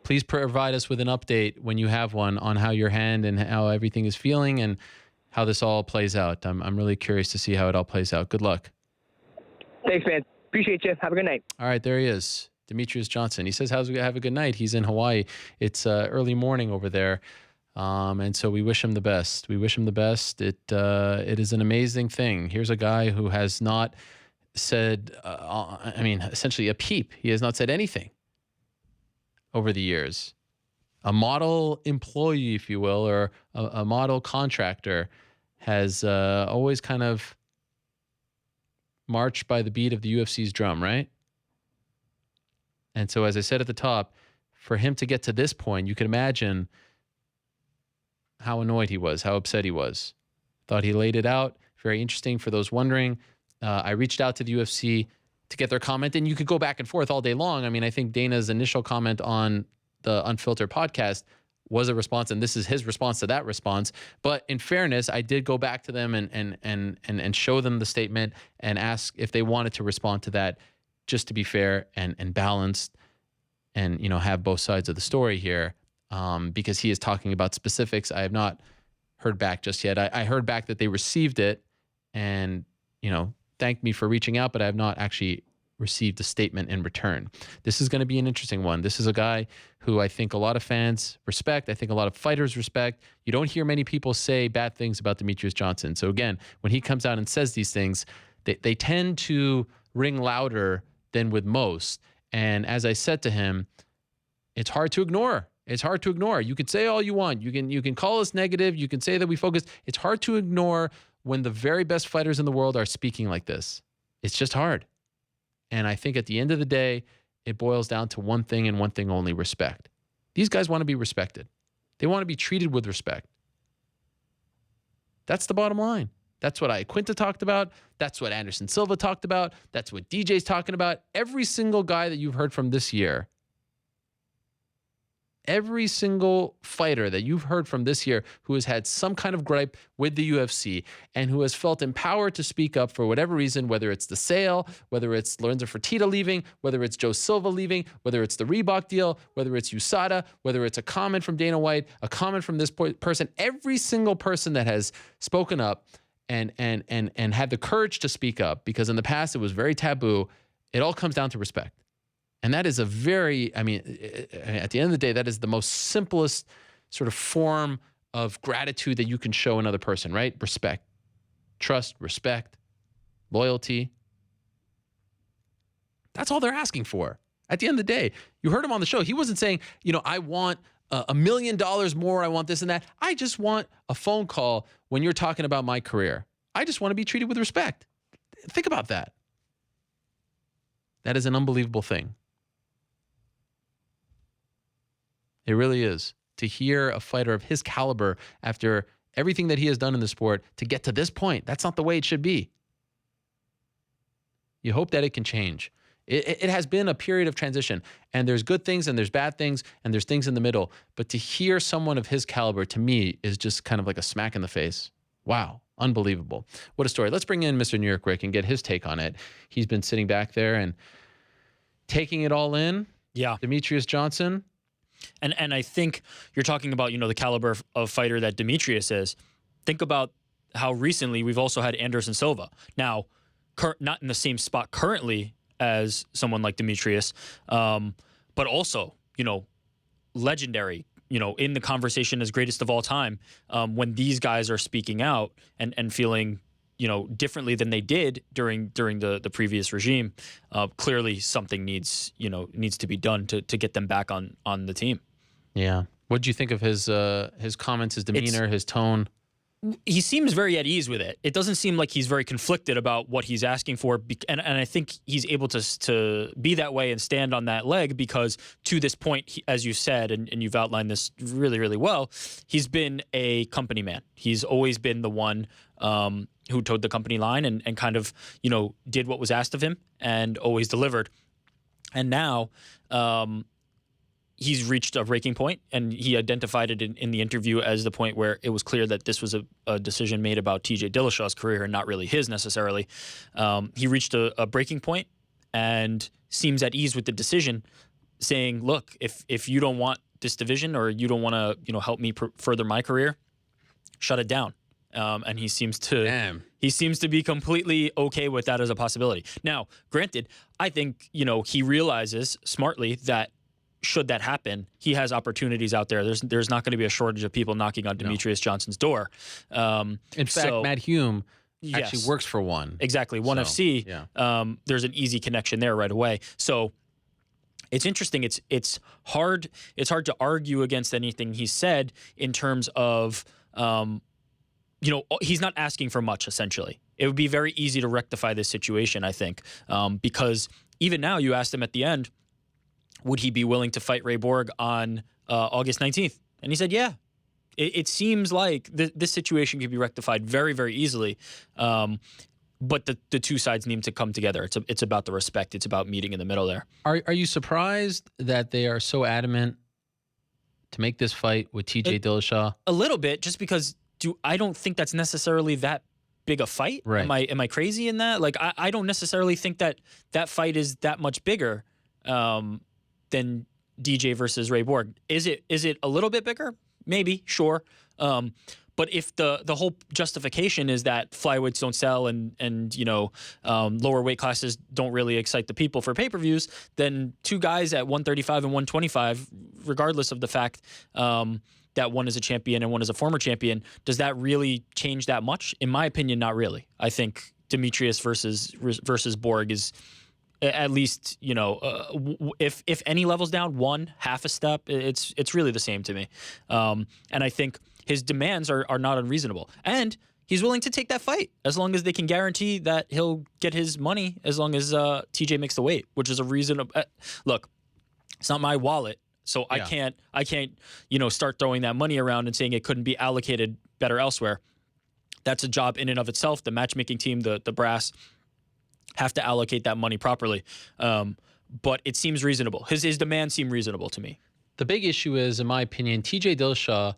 Please provide us with an update when you have one on how your hand and how everything is feeling and how this all plays out. I'm really curious to see how it all plays out. Good luck. Thanks, man. Appreciate you. Have a good night. All right, there he is. Demetrious Johnson. He says, have a good night. He's in Hawaii. It's early morning over there. And so we wish him the best. We wish him the best. It is an amazing thing. Here's a guy who has not said, essentially a peep. He has not said anything over the years. A model employee, if you will, or a model contractor has always kind of marched by the beat of the UFC's drum, right? And so, as I said at the top, for him to get to this point, you can imagine how annoyed he was, how upset he was. Thought he laid it out. Very interesting for those wondering. I reached out to the UFC to get their comment, and you could go back and forth all day long. I mean, I think Dana's initial comment on the Unfiltered podcast was a response, and this is his response to that response. But in fairness, I did go back to them and show them the statement and ask if they wanted to respond to that, just to be fair and balanced, and have both sides of the story here, because he is talking about specifics. I have not heard back just yet. I heard back that they received it and thanked me for reaching out, but I have not actually received a statement in return. This is going to be an interesting one. This is a guy who I think a lot of fans respect. I think a lot of fighters respect. You don't hear many people say bad things about Demetrious Johnson. So again, when he comes out and says these things, they tend to ring louder than with most. And as I said to him, it's hard to ignore. It's hard to ignore. You can say all you want. You can call us negative. You can say that we focus. It's hard to ignore when the very best fighters in the world are speaking like this. It's just hard. And I think at the end of the day, it boils down to one thing and one thing only: respect. These guys want to be respected. They want to be treated with respect. That's the bottom line. That's what Quinta talked about. That's what Anderson Silva talked about. That's what DJ's talking about. Every single guy that you've heard from this year, every single fighter that you've heard from this year who has had some kind of gripe with the UFC and who has felt empowered to speak up for whatever reason, whether it's the sale, whether it's Lorenzo Fertitta leaving, whether it's Joe Silva leaving, whether it's the Reebok deal, whether it's USADA, whether it's a comment from Dana White, a comment from this person, every single person that has spoken up and had the courage to speak up, because in the past it was very taboo, it all comes down to respect. And that is at the end of the day, that is the most simplest sort of form of gratitude that you can show another person, right? Respect, trust, respect, loyalty. That's all they're asking for. At the end of the day, you heard him on the show. He wasn't saying, I want $1 million more. I want this and that. I just want a phone call when you're talking about my career. I just want to be treated with respect. Think about that. That is an unbelievable thing. It really is. To hear a fighter of his caliber after everything that he has done in the sport to get to this point, that's not the way it should be. You hope that it can change. It has been a period of transition, and there's good things and there's bad things and there's things in the middle. But to hear someone of his caliber, to me, is just kind of like a smack in the face. Wow. Unbelievable. What a story. Let's bring in Mr. New York Rick and get his take on it. He's been sitting back there and taking it all in. Yeah. Demetrious Johnson. And I think you're talking about, the caliber of fighter that Demetrious is. Think about how recently we've also had Anderson Silva. Now, not in the same spot currently as someone like Demetrious, but also, legendary, in the conversation as greatest of all time, when these guys are speaking out and feeling, differently than they did during the previous regime. Clearly something needs to be done to get them back on the team. Yeah. What did you think of his comments, his demeanor, his tone? He seems very at ease with it. It doesn't seem like he's very conflicted about what he's asking for. And I think he's able to be that way and stand on that leg because to this point, as you said, and you've outlined this really, really well, he's been a company man. He's always been the one who towed the company line and kind of, did what was asked of him and always delivered. And now he's reached a breaking point, and he identified it in the interview as the point where it was clear that this was a decision made about TJ Dillashaw's career and not really his necessarily. He reached a breaking point and seems at ease with the decision, saying, look, if you don't want this division or you don't want to help me further my career, shut it down. And he seems to be completely okay with that as a possibility. Now, granted, I think, he realizes smartly that should that happen, he has opportunities out there. There's not going to be a shortage of people knocking on Demetrious Johnson's door. In fact, Matt Hume actually works for one. Exactly. One FC. Yeah. There's an easy connection there right away. So it's interesting. It's hard to argue against anything he said in terms of, he's not asking for much, essentially. It would be very easy to rectify this situation, I think, because even now you asked him at the end, would he be willing to fight Ray Borg on August 19th? And he said, yeah. It seems like this situation could be rectified very, very easily. But the two sides need to come together. It's about the respect. It's about meeting in the middle there. Are you surprised that they are so adamant to make this fight with TJ Dillashaw? A little bit, just because I don't think that's necessarily that big a fight. Right. Am I crazy in that? Like, I don't necessarily think that fight is that much bigger than DJ versus Ray Borg. Is it a little bit bigger? Maybe, sure. But if the whole justification is that flyweights don't sell and lower weight classes don't really excite the people for pay-per-views, then two guys at 135 and 125, regardless of the fact that one is a champion and one is a former champion, does that really change that much? In my opinion, not really. I think Demetrious versus Borg is at least, if any levels down, half a step, it's really the same to me. And I think his demands are not unreasonable. And he's willing to take that fight as long as they can guarantee that he'll get his money as long as TJ makes the weight, which is a reason. Look, it's not my wallet, so yeah. I can't start throwing that money around and saying it couldn't be allocated better elsewhere. That's a job in and of itself. The matchmaking team, the brass, have to allocate that money properly. But it seems reasonable. His demands seem reasonable to me. The big issue is, in my opinion, TJ Dillashaw,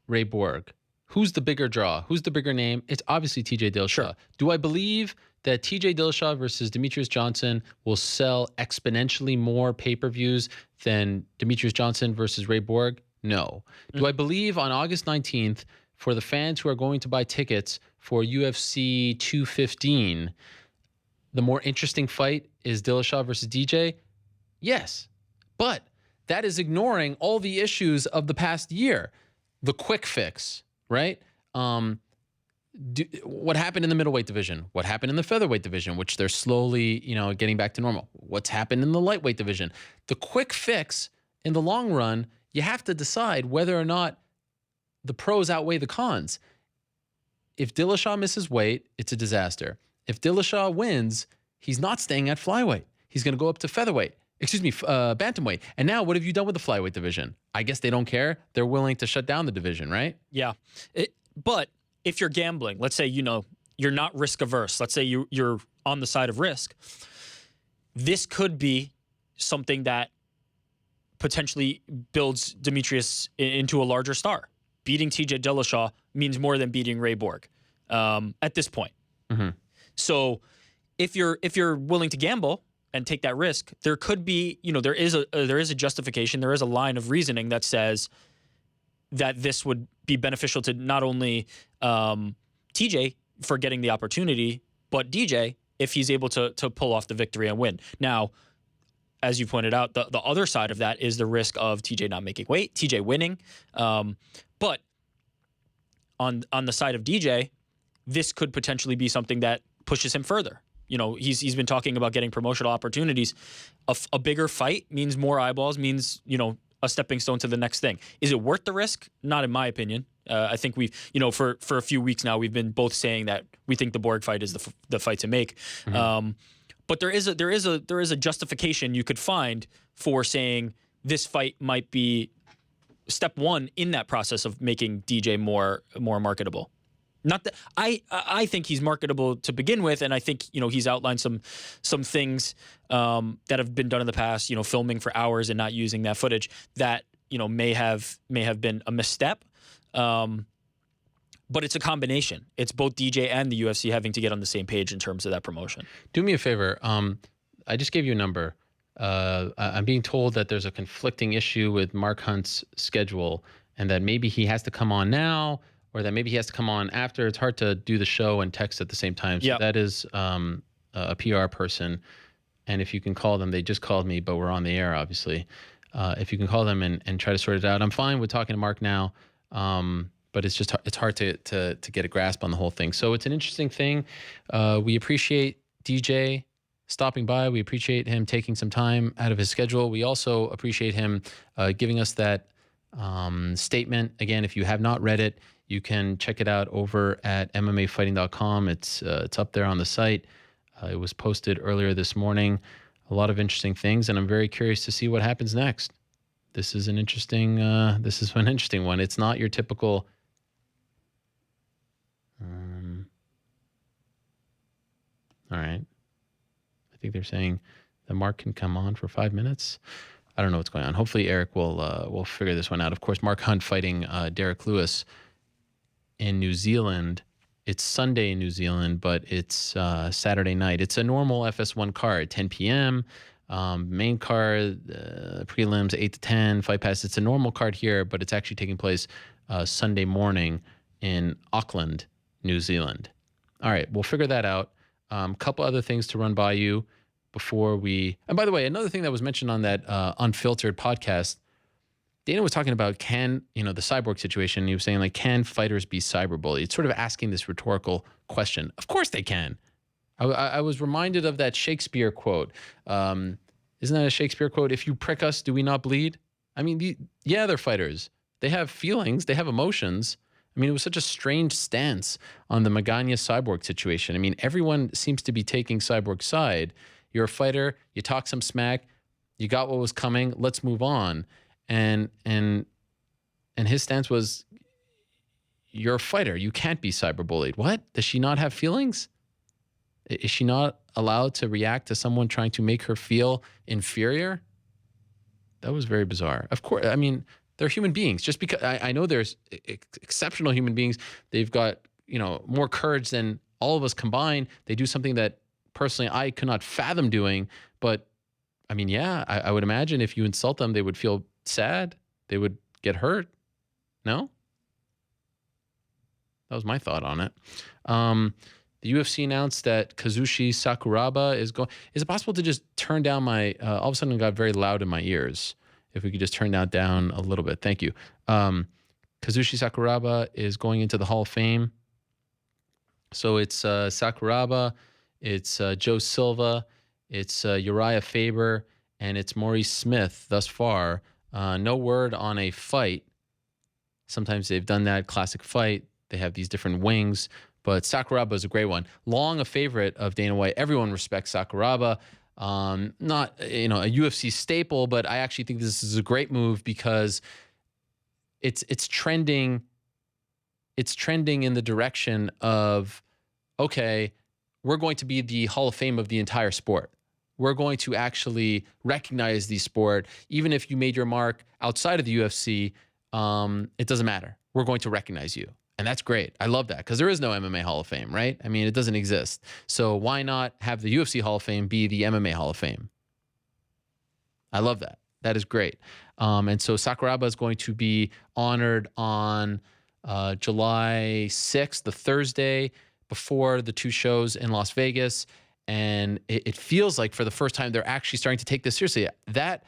Ray Borg. Who's the bigger draw? Who's the bigger name? It's obviously TJ Dillashaw. Sure. Do I believe that TJ Dillashaw versus Demetrious Johnson will sell exponentially more pay-per-views than Demetrious Johnson versus Ray Borg? No. Do I believe on August 19th, for the fans who are going to buy tickets for UFC 215, the more interesting fight is Dillashaw versus DJ? Yes. But that is ignoring all the issues of the past year. The quick fix, right? What happened in the middleweight division? What happened in the featherweight division, which they're slowly, getting back to normal? What's happened in the lightweight division? The quick fix, in the long run, you have to decide whether or not the pros outweigh the cons. If Dillashaw misses weight, it's a disaster. If Dillashaw wins, he's not staying at flyweight. He's going to go up to featherweight. Bantamweight. And now what have you done with the flyweight division? I guess they don't care. They're willing to shut down the division, right? Yeah. But if you're gambling, let's say, you're not risk averse. Let's say you're on the side of risk. This could be something that potentially builds Demetrious into a larger star. Beating TJ Dillashaw means more than beating Ray Borg at this point. Mm-hmm. So if you're willing to gamble and take that risk, there could be, there is a justification, there is a line of reasoning that says that this would be beneficial to not only TJ for getting the opportunity, but DJ if he's able to pull off the victory and win. Now, as you pointed out, the other side of that is the risk of TJ not making weight, TJ winning. But on the side of DJ, this could potentially be something that pushes him further. He's been talking about getting promotional opportunities. A bigger fight means more eyeballs, means, a stepping stone to the next thing. Is it worth the risk? Not in my opinion. I think we've, for a few weeks now, we've been both saying that we think the Borg fight is the fight to make. Mm-hmm. But there is a justification you could find for saying this fight might be step one in that process of making DJ more marketable. Not that I think he's marketable to begin with, and I think he's outlined some things that have been done in the past. Filming for hours and not using that footage that may have been a misstep. But it's a combination. It's both DJ and the UFC having to get on the same page in terms of that promotion. Do me a favor. I just gave you a number. I'm being told that there's a conflicting issue with Mark Hunt's schedule, and that maybe he has to come on now, or that maybe he has to come on after. It's hard to do the show and text at the same time. So that is a PR person. And if you can call them, they just called me, but we're on the air, obviously. If you can call them and try to sort it out. I'm fine with talking to Mark now, but it's hard to get a grasp on the whole thing. So it's an interesting thing. We appreciate DJ stopping by. We appreciate him taking some time out of his schedule. We also appreciate him giving us that statement. Again, if you have not read it, you can check it out over at MMAfighting.com. It's up there on the site. It was posted earlier this morning. A lot of interesting things, and I'm very curious to see what happens next. This is an interesting one. It's not your typical. All right. I think they're saying that Mark can come on for 5 minutes. I don't know what's going on. Hopefully Eric will figure this one out. Of course, Mark Hunt fighting Derrick Lewis in New Zealand. It's Sunday in New Zealand, but it's Saturday night. It's a normal FS1 card, 10 p.m. Main card, prelims 8 to 10, fight pass. It's a normal card here, but it's actually taking place Sunday morning in Auckland, New Zealand. All right, we'll figure that out. Couple other things to run by you before we. And by the way, another thing that was mentioned on that Unfiltered podcast, Dana was talking about the cyborg situation. He was saying, can fighters be cyberbullied? It's sort of asking this rhetorical question. Of course they can. I was reminded of that Shakespeare quote. Isn't that a Shakespeare quote? If you prick us, do we not bleed? I mean, they're fighters. They have feelings. They have emotions. I mean, it was such a strange stance on the Magana Cyborg situation. I mean, everyone seems to be taking Cyborg's side. You're a fighter. You talk some smack. You got what was coming. Let's move on. And his stance was, you're a fighter. You can't be cyberbullied. What? Does she not have feelings? Is she not allowed to react to someone trying to make her feel inferior? That was very bizarre. Of course, I mean, they're human beings. Just because I know there's exceptional human beings, they've got more courage than all of us combined. They do something that personally I could not fathom doing. But I mean, I would imagine if you insult them, they would feel sad. They would get hurt. No? That was my thought on it. The UFC announced that Kazushi Sakuraba is going. Is it possible to just turn down my? All of a sudden, it got very loud in my ears. If we could just turn that down a little bit, thank you. Kazushi Sakuraba is going into the Hall of Fame. So it's Sakuraba, it's Joe Silva, it's Uriah Faber, and it's Maurice Smith thus far. No word on a fight. Sometimes they've done that classic fight. They have these different wings, But Sakuraba is a great one. Long a favorite of Dana White. Everyone respects Sakuraba. Not a UFC staple, but I actually think this is a great move because it's trending. It's trending in the direction of, okay, we're going to be the Hall of Fame of the entire sport. We're going to actually recognize the sport. Even if you made your mark outside of the UFC, it doesn't matter. We're going to recognize you. And that's great. I love that because there is no MMA Hall of Fame, right? I mean, it doesn't exist. So why not have the UFC Hall of Fame be the MMA Hall of Fame? I love that. That is great. And so Sakuraba is going to be honored on July 6th, the Thursday before the 2 shows in Las Vegas. And it feels like for the first time, they're actually starting to take this seriously. That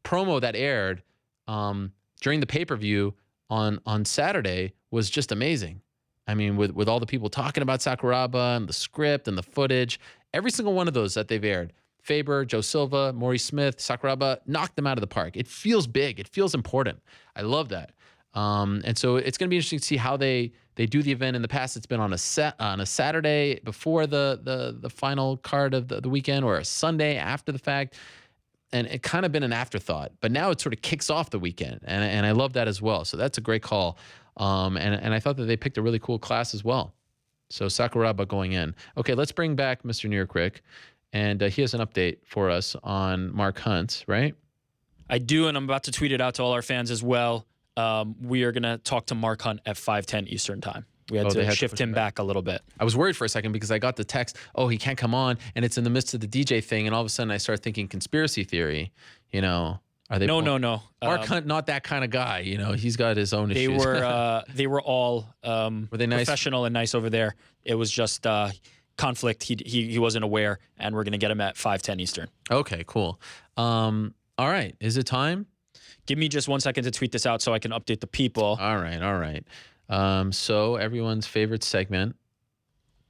promo that aired during the pay-per-view on Saturday was just amazing. I mean, with all the people talking about Sakuraba and the script and the footage, every single one of those that they've aired, Faber, Joe Silva, Maurice Smith, Sakuraba, knocked them out of the park. It feels big. It feels important. I love that. And so it's going to be interesting to see how they do the event. In the past, it's been on a Saturday before the final card of the weekend, or a Sunday after the fact. And it kind of been an afterthought, but now it sort of kicks off the weekend. And I love that as well. So that's a great call. And I thought that they picked a really cool class as well. So Sakuraba going in. Okay, let's bring back Mr. New York Rick. And he has an update for us on Mark Hunt, right? I do, and I'm about to tweet it out to all our fans as well. We are going to talk to Mark Hunt at 5:10 Eastern time. We had to shift him back a little bit. I was worried for a second because I got the text, oh, he can't come on, and it's in the midst of the DJ thing, and all of a sudden I start thinking conspiracy theory. Are they? No. Mark Hunt, not that kind of guy. He's got his own issues. They were all were they nice? Professional and nice over there. It was just conflict. He wasn't aware, and we're going to get him at 5:10 Eastern. Okay, cool. All right, is it time? Give me just 1 second to tweet this out so I can update the people. All right. So everyone's favorite segment,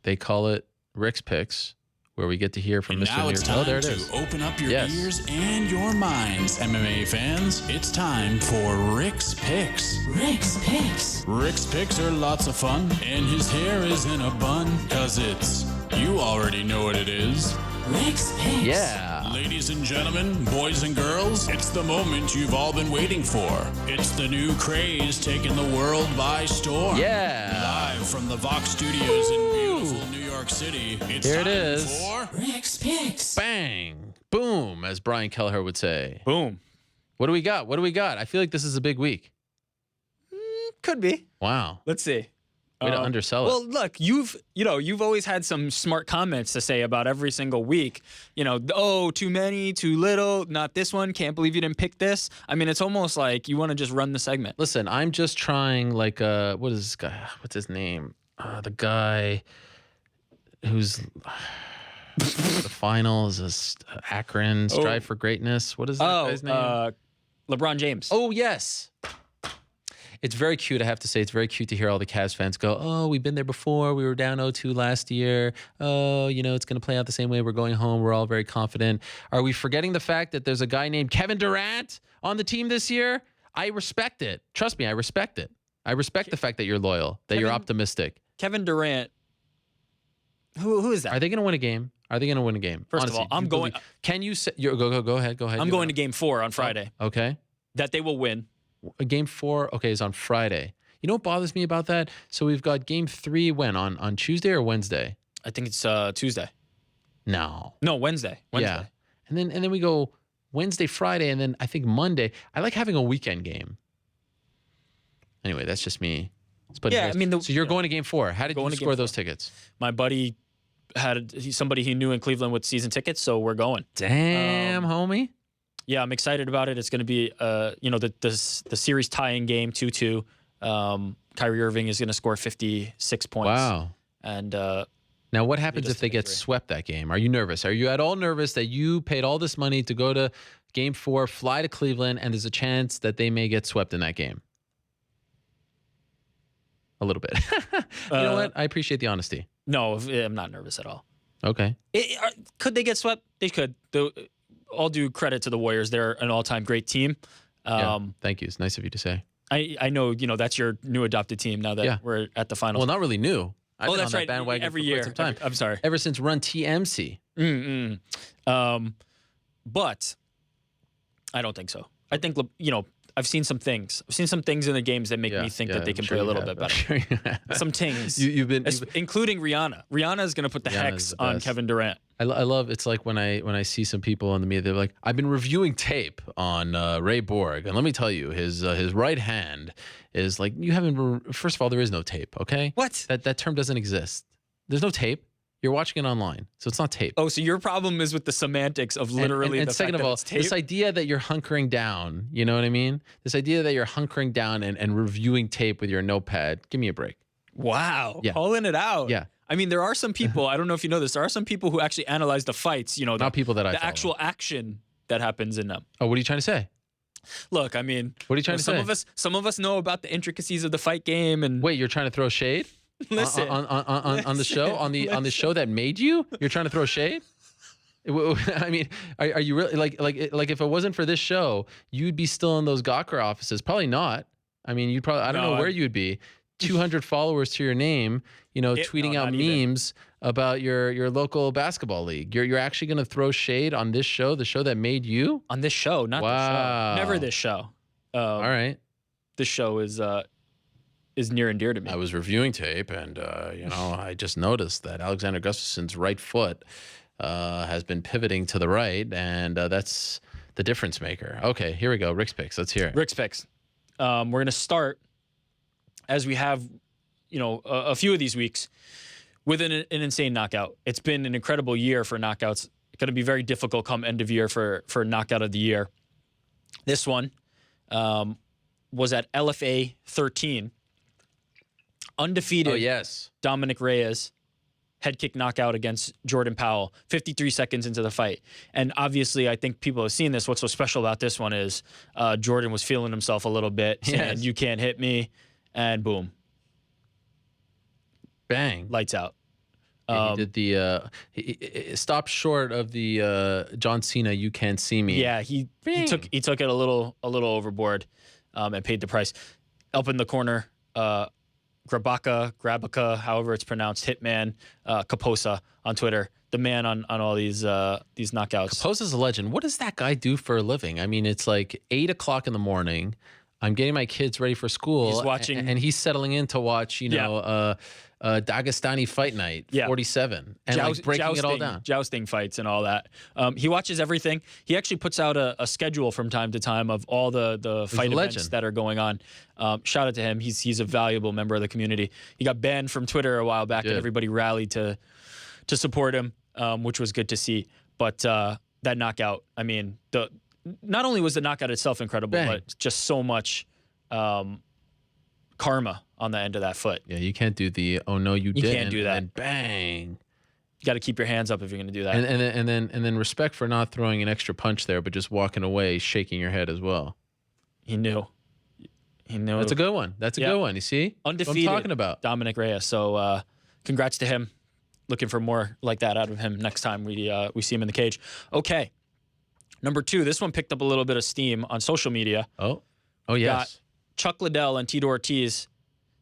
they call it Rick's Picks, where we get to hear from Mr. Now it's time there it to is. open up your ears and your minds, MMA fans. It's time for Rick's Picks. Rick's Picks. Rick's Picks are lots of fun, and his hair is in a bun, because you already know what it is. Rick's Picks. Yeah. Ladies and gentlemen, boys and girls, it's the moment you've all been waiting for. It's the new craze taking the world by storm. Yeah. Live from the Vox Studios in beautiful New York City, it's Here it time is. for Rick's Picks. Bang. Boom, as Brian Kelleher would say. Boom. What do we got? I feel like this is a big week. Could be. Wow. Let's see. Way to undersell it. Well, look, you've always had some smart comments to say about every single week. Too many, too little, not this one. Can't believe you didn't pick this. I mean, it's almost like you want to just run the segment. Listen, I'm just trying what is this guy? What's his name? The guy who's the finals is Akron, Strive for Greatness. What is that guy's name? LeBron James. Oh, yes. It's very cute, I have to say. It's very cute to hear all the Cavs fans go, oh, we've been there before. We were down 0-2 last year. Oh, it's going to play out the same way. We're going home. We're all very confident. Are we forgetting the fact that there's a guy named Kevin Durant on the team this year? I respect it. Trust me, I respect it. I respect the fact that you're loyal, that you're optimistic. Kevin Durant. Who is that? Are they going to win a game? First Honestly, of all, I'm going. Can you say? Go ahead. I'm going to Game 4 on Friday. Okay. That they will win. Game 4, okay, is on Friday. You know what bothers me about that? So we've got Game 3 when? On Tuesday or Wednesday? I think it's Tuesday. No, Wednesday. Yeah. And then we go Wednesday, Friday, and then I think Monday. I like having a weekend game. Anyway, that's just me. Yeah, I mean, so you're going to Game 4. How did you score those tickets? My buddy had somebody he knew in Cleveland with season tickets, so we're going. Damn, homie. Yeah, I'm excited about it. It's going to be, the series tying game 2-2. Kyrie Irving is going to score 56 points. Wow. And now, what happens if they get swept that game? Are you nervous? Are you at all nervous that you paid all this money to go to Game 4, fly to Cleveland, and there's a chance that they may get swept in that game? A little bit. You know what? I appreciate the honesty. No, I'm not nervous at all. Okay. Could they get swept? They could. All due credit to the Warriors. They're an all-time great team. Thank you. It's nice of you to say. I know, that's your new adopted team now that we're at the finals. Well, not really new. I've been that's on right. that bandwagon Every for year. quite some time. I'm sorry. Ever since Run TMC. But I don't think so. I think, you know, I've seen some things. I've seen some things in the games that make me think that they can play a little bit better. Some things. You've been including Rihanna. Rihanna is going to put the hex on Kevin Durant. I love. It's like when I see some people on the media, they're like, I've been reviewing tape on Ray Borg, and let me tell you, his right hand is like, you haven't. First of all, there is no tape. Okay. What? That term doesn't exist. There's no tape. You're watching it online, so it's not tape. Oh, so your problem is with the semantics of literally and the second fact of all, that it's tape? this idea that you're hunkering down, you know what I mean? This idea that you're hunkering down and reviewing tape with your notepad. Give me a break. Wow. Yeah. Calling it out. Yeah. I mean, there are some people, I don't know if you know this, there are some people who actually analyze the fights, you know, Not people that I the follow. actual action that happens in them. Oh, what are you trying to say? Look, I mean, What are you trying to say? Some of us know about the intricacies of the fight game, and Wait, you're trying to throw shade? listen, on the show, on the show that made you? You're trying to throw shade? I mean, are you really like if it wasn't for this show, you'd be still in those Gawker offices? Probably not. I mean, you'd probably, I don't know where you'd be. 200 followers to your name, you know, tweeting out memes about your local basketball league. You're actually going to throw shade on this show, the show that made you? on this show, not this show. Never this show. All right. This show is near and dear to me. I was reviewing tape, and you know, I just noticed that Alexander Gustafsson's right foot has been pivoting to the right, and that's the difference maker. Okay, here we go. Rick's picks. Let's hear it. Rick's picks. We're going to start, as we have, you know, a few of these weeks, with an insane knockout. It's been an incredible year for knockouts. It's going to be very difficult come end of year for knockout of the year. This one was at LFA 13. Undefeated. Oh, yes. Dominic Reyes head kick knockout against Jordan Powell 53 seconds into the fight. And obviously, I think people have seen this. What's so special about this one is Jordan was feeling himself a little bit, saying, you can't hit me, and boom. Bang. Lights out. He did the he stopped short of the John Cena "You Can't See Me." Yeah, he took it a little overboard, and paid the price. Up in the corner, Grabica, however it's pronounced, Hitman Kaposa on Twitter, the man on all these knockouts. Kaposa's a legend. What does that guy do for a living? I mean, it's like 8 o'clock in the morning. I'm getting my kids ready for school. He's watching, and he's settling in to watch, you know, Dagestani Fight Night 47, and like breaking it all down. Jousting fights and all that. He watches everything. He actually puts out a schedule from time to time of all the fight events that are going on. Shout out to him. He's a valuable member of the community. He got banned from Twitter a while back, and everybody rallied to support him, which was good to see. But that knockout, I mean, not only was the knockout itself incredible, but just so much karma on the end of that foot. Yeah, you can't do the "oh no, you didn't." You can't do that. And bang. You got to keep your hands up if you're going to do that. And then respect for not throwing an extra punch there, but just walking away, shaking your head as well. He knew. That's a good one. That's a good one. You see, undefeated. What I'm talking about Dominic Reyes. So congrats to him. Looking for more like that out of him next time we see him in the cage. Okay. Number 2, this one picked up a little bit of steam on social media. Oh yes. Got Chuck Liddell and Tito Ortiz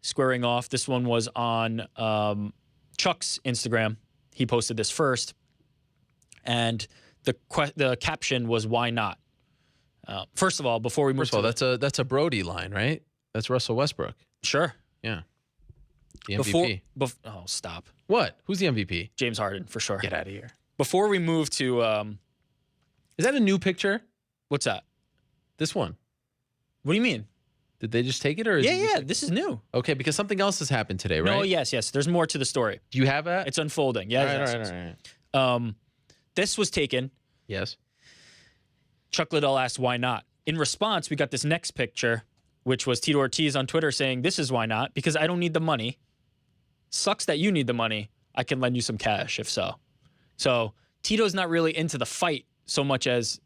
squaring off. This one was on Chuck's Instagram. He posted this first, and the caption was "Why not?" First of all, before we move, that's a Brody line, right? That's Russell Westbrook. Sure. Yeah. The MVP. Oh, stop. What? Who's the MVP? James Harden, for sure. Get out of here. Before we move to, is that a new picture? What's that? This one. What do you mean? Did they just take it, or? This is new. Okay, because something else has happened today, right? No, yes. There's more to the story. Do you have that? It's unfolding. Yeah. All right. This was taken. Yes. Chuck Liddell asked, "Why not?" In response, we got this next picture, which was Tito Ortiz on Twitter saying, "This is why not, because I don't need the money. Sucks that you need the money. I can lend you some cash if so." So Tito's not really into the fight so much as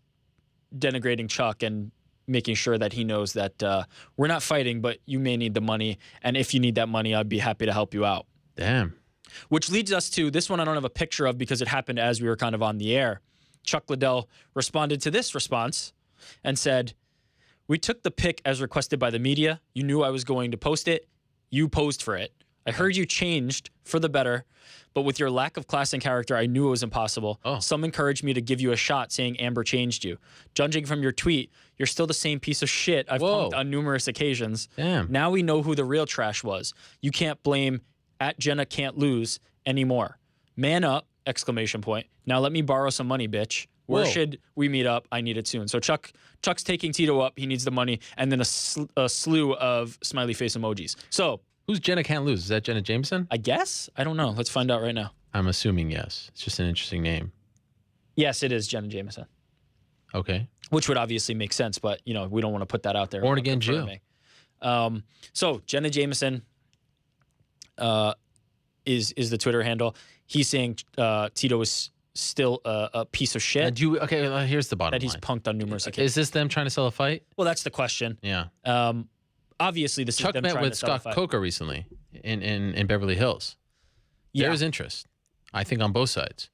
denigrating Chuck and making sure that he knows that we're not fighting, but you may need the money. And if you need that money, I'd be happy to help you out. Damn. Which leads us to this one I don't have a picture of because it happened as we were kind of on the air. Chuck Liddell responded to this response and said, "We took the pic as requested by the media. You knew I was going to post it. You posed for it. I heard you changed for the better, but with your lack of class and character, I knew it was impossible. Some encouraged me to give you a shot, saying Amber changed you. Judging from your tweet, you're still the same piece of shit I've punked on numerous occasions. Damn. Now we know who the real trash was. You can't blame @Jenna can't lose anymore. Man up, ! Now let me borrow some money, bitch. Where should we meet up? I need it soon. So Chuck's taking Tito up. He needs the money. And then a slew of smiley face emojis. So who's Jenna can't lose? Is that Jenna Jameson? I guess. I don't know. Let's find out right now. I'm assuming yes. It's just an interesting name. Yes, it is Jenna Jameson. Okay. Which would obviously make sense, but we don't want to put that out there. Born again Jew. So Jenna Jameson is the Twitter handle. He's saying Tito is still a piece of shit. Here's the bottom line. That he's punked on numerous occasions. Is this them trying to sell a fight? Well, that's the question. Yeah. Obviously, this Chuck is them met trying with to sell a Scott fight. Coker recently in Beverly Hills. There is interest, I think, on both sides.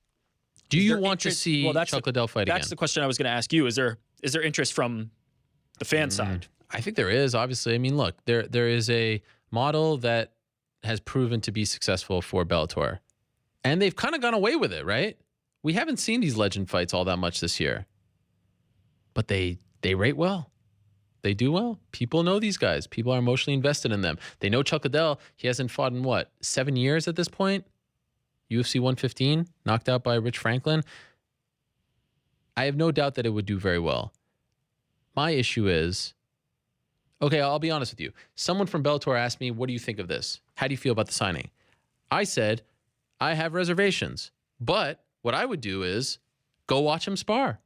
Do you want to see Chuck Liddell fight again? That's the question I was going to ask you. Is there interest from the fan side? I think there is, obviously. I mean, look, there is a model that has proven to be successful for Bellator. And they've kind of gone away with it, right? We haven't seen these legend fights all that much this year. But they rate well. They do well. People know these guys. People are emotionally invested in them. They know Chuck Liddell. He hasn't fought in, 7 years at this point? UFC 115, knocked out by Rich Franklin. I have no doubt that it would do very well. My issue is, okay, I'll be honest with you. Someone from Bellator asked me, what do you think of this? How do you feel about the signing? I said, I have reservations. But what I would do is go watch him spar.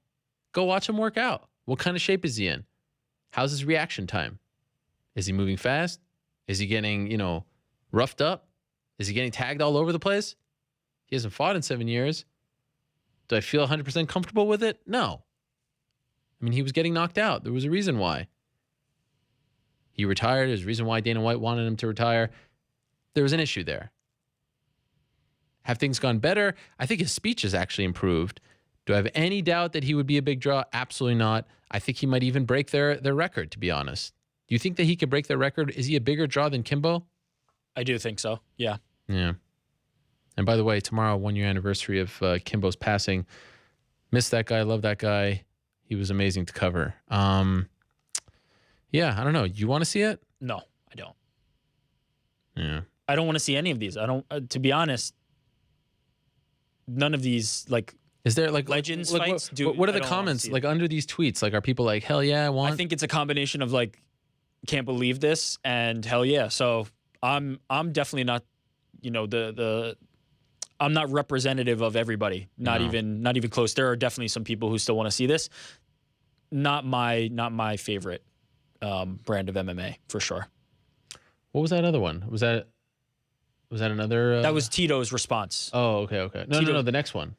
Go watch him work out. What kind of shape is he in? How's his reaction time? Is he moving fast? Is he getting, roughed up? Is he getting tagged all over the place? He hasn't fought in 7 years. Do I feel 100% comfortable with it? No. I mean, he was getting knocked out. There was a reason why. He retired. There's a reason why Dana White wanted him to retire. There was an issue there. Have things gone better? I think his speech has actually improved. Do I have any doubt that he would be a big draw? Absolutely not. I think he might even break their record, to be honest. Do you think that he could break their record? Is he a bigger draw than Kimbo? I do think so, yeah. Yeah. And by the way, tomorrow, 1 year anniversary of Kimbo's passing. Miss that guy, love that guy. He was amazing to cover. Yeah, I don't know. You want to see it? No, I don't. Yeah. I don't want to see any of these. I don't, to be honest, none of these, is there legends fights? What are the comments under these tweets? Are people like, hell yeah, I want? I think it's a combination of can't believe this and hell yeah. So I'm definitely not, I'm not representative of everybody. Not even close. There are definitely some people who still want to see this. Not my favorite brand of MMA for sure. What was that other one? Was that another? That was Tito's response. Oh, okay. No. The next one.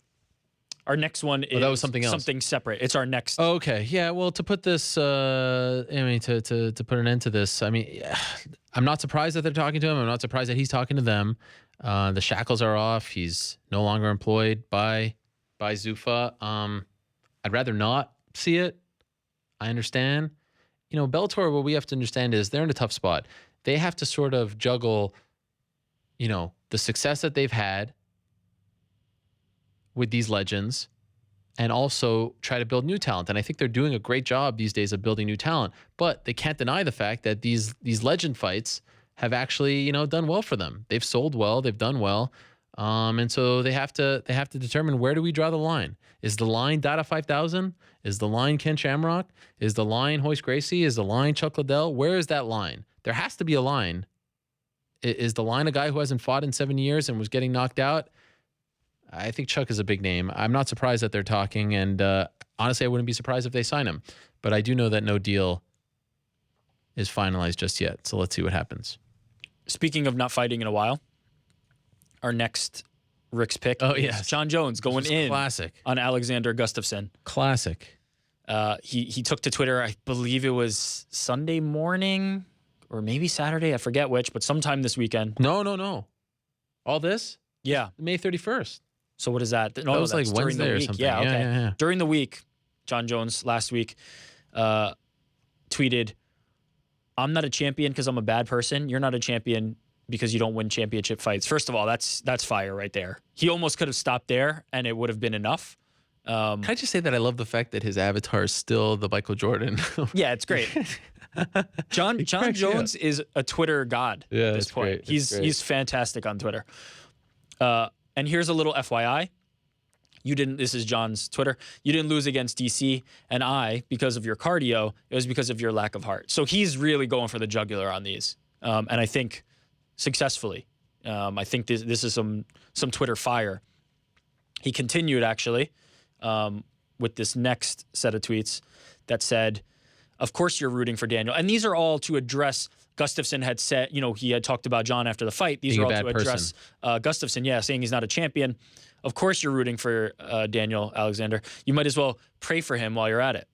Our next one is that was something else. Something separate. It's our next. Oh, okay. Yeah. Well, to put this, to put an end to this, I mean, I'm not surprised that they're talking to him. I'm not surprised that he's talking to them. The shackles are off. He's no longer employed by Zuffa. I'd rather not see it. I understand. Bellator, what we have to understand is they're in a tough spot. They have to sort of juggle, the success that they've had with these legends and also try to build new talent. And I think they're doing a great job these days of building new talent, but they can't deny the fact that these legend fights have actually, done well for them. They've sold well, they've done well. And so they have to determine, where do we draw the line? Is the line Dada 5000? Is the line Ken Shamrock? Is the line Royce Gracie? Is the line Chuck Liddell? Where is that line? There has to be a line. Is the line a guy who hasn't fought in 7 years and was getting knocked out? I think Chuck is a big name. I'm not surprised that they're talking, and honestly, I wouldn't be surprised if they sign him. But I do know that no deal is finalized just yet, so let's see what happens. Speaking of not fighting in a while, our next Rick's pick is John Jones going in on Alexander Gustafsson. Classic. He took to Twitter, I believe it was Sunday morning or maybe Saturday, I forget which, but sometime this weekend. No. All this? Yeah. May 31st. So what is that? No, that was like Wednesday or something. Yeah, okay. Yeah. During the week, John Jones last week tweeted, I'm not a champion because I'm a bad person. You're not a champion because you don't win championship fights. First of all, that's fire right there. He almost could have stopped there, and it would have been enough. Can I just say that I love the fact that his avatar is still the Michael Jordan? Yeah, it's great. John Jones is a Twitter god at this point. Great. He's fantastic on Twitter. And here's a little FYI. This is John's Twitter. You didn't lose against DC and I because of your cardio. It was because of your lack of heart. So he's really going for the jugular on these. And I think successfully. I think this is some Twitter fire. He continued actually with this next set of tweets that said, of course you're rooting for Daniel. And these are all to address, Gustafsson had said, he had talked about John after the fight. These are all to address Gustafsson, saying he's not a champion. Of course you're rooting for Daniel Alexander. You might as well pray for him while you're at it.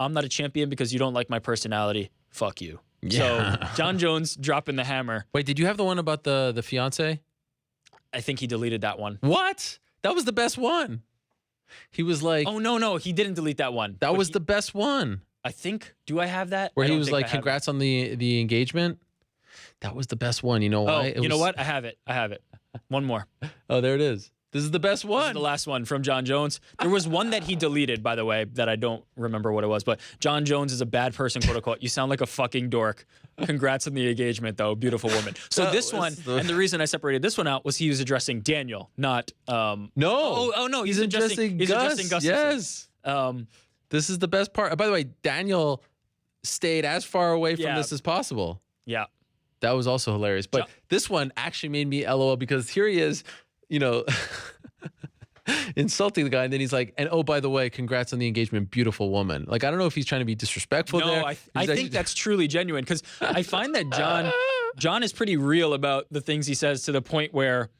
I'm not a champion because you don't like my personality. Fuck you. Yeah. So John Jones dropping the hammer. Wait, did you have the one about the fiance? I think he deleted that one. What? That was the best one. He was like, oh, no, he didn't delete that one. That was the best one. I think, do I have that? Where he was like, congrats on the engagement. That was the best one. You know why? Oh, know what? I have it. One more. Oh, there it is. This is the best one. This is the last one from John Jones. There was one that he deleted, by the way, that I don't remember what it was. But John Jones is a bad person, quote unquote. You sound like a fucking dork. Congrats on the engagement, though. Beautiful woman. So this one, and the reason I separated this one out was he was addressing Daniel, not... no. Oh, no. He's addressing Gustafsson. Yes. This is the best part. By the way, Daniel stayed as far away from this as possible. Yeah. That was also hilarious. But this one actually made me LOL because here he is, insulting the guy. And then he's like, and oh, by the way, congrats on the engagement. Beautiful woman. Like, I don't know if he's trying to be disrespectful there. No, I think that's truly genuine because I find that John is pretty real about the things he says to the point where,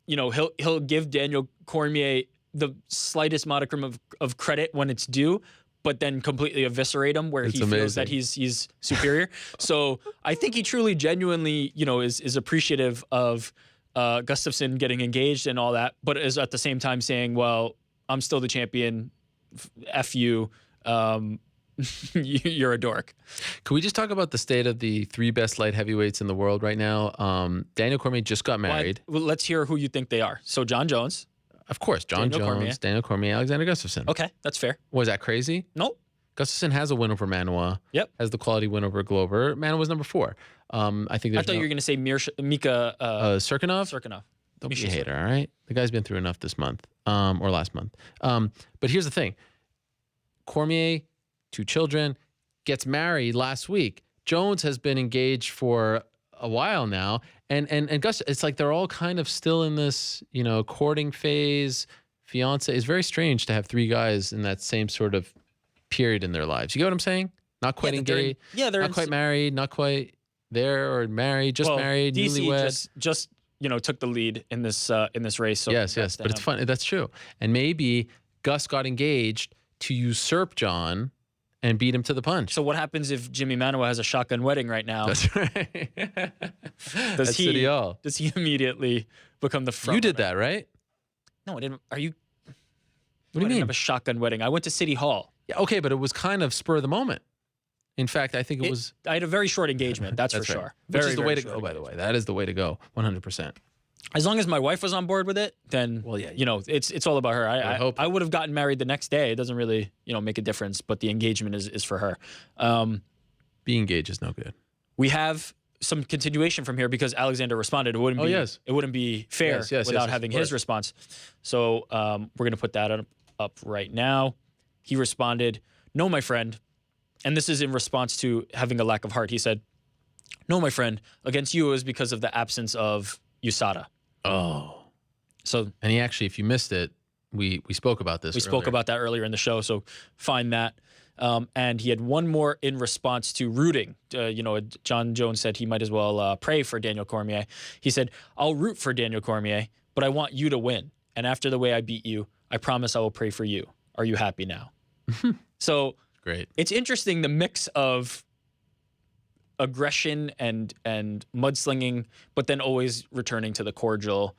he'll give Daniel Cormier the slightest modicum of credit when it's due, but then completely eviscerate him where he feels that he's superior. So I think he truly, genuinely, is appreciative of Gustafsson getting engaged and all that, but is at the same time saying, well, I'm still the champion. F you. You're a dork. Can we just talk about the state of the 3 best light heavyweights in the world right now? Daniel Cormier just got married. Well, let's hear who you think they are. So John Jones. Of course, Daniel Cormier, Alexander Gustafsson. Okay, that's fair. Was that crazy? Nope. Gustafsson has a win over Manuwa. Yep. Has the quality win over Glover. Manuwa was number 4. I think. I thought you were going to say Mika Serkinov. Don't be a hater, all right? The guy's been through enough this month, or last month. But here's the thing: Cormier, 2 children, gets married last week. Jones has been engaged for a while now, and Gus, it's like they're all kind of still in this, courting phase. Fiance. It's very strange to have 3 guys in that same sort of period in their lives. You get what I'm saying? Not quite engaged. They're not quite married. Not quite there or married. Just married. DC newlywed. just took the lead in this race. So yes, but it's fun. That's true. And maybe Gus got engaged to usurp John and beat him to the punch. So what happens if Jimi Manuwa has a shotgun wedding right now? That's right. Does he immediately become the front? You did that, right? No, I didn't. Are you? What do you mean? I didn't have a shotgun wedding. I went to City Hall. Yeah, okay, but it was kind of spur of the moment. In fact, I think it was. I had a very short engagement. That's for right. sure. Which is the way to go, by the way. That is the way to go. 100%. As long as my wife was on board with it, then it's all about her. I would have gotten married the next day. It doesn't really make a difference, but the engagement is for her. Being engaged is no good. We have some continuation from here because Alexander responded. It wouldn't be fair without having his response. So we're gonna put that up right now. He responded, "No, my friend," and this is in response to having a lack of heart. He said, "No, my friend, against you is because of the absence of USADA." Oh. So, and he actually, if you missed it, we spoke about this. We spoke about that earlier in the show, so find that. And he had one more in response to rooting. John Jones said he might as well pray for Daniel Cormier. He said, "I'll root for Daniel Cormier, but I want you to win. And after the way I beat you, I promise I will pray for you. Are you happy now?" So great. It's interesting, the mix of aggression and mudslinging, but then always returning to the cordial,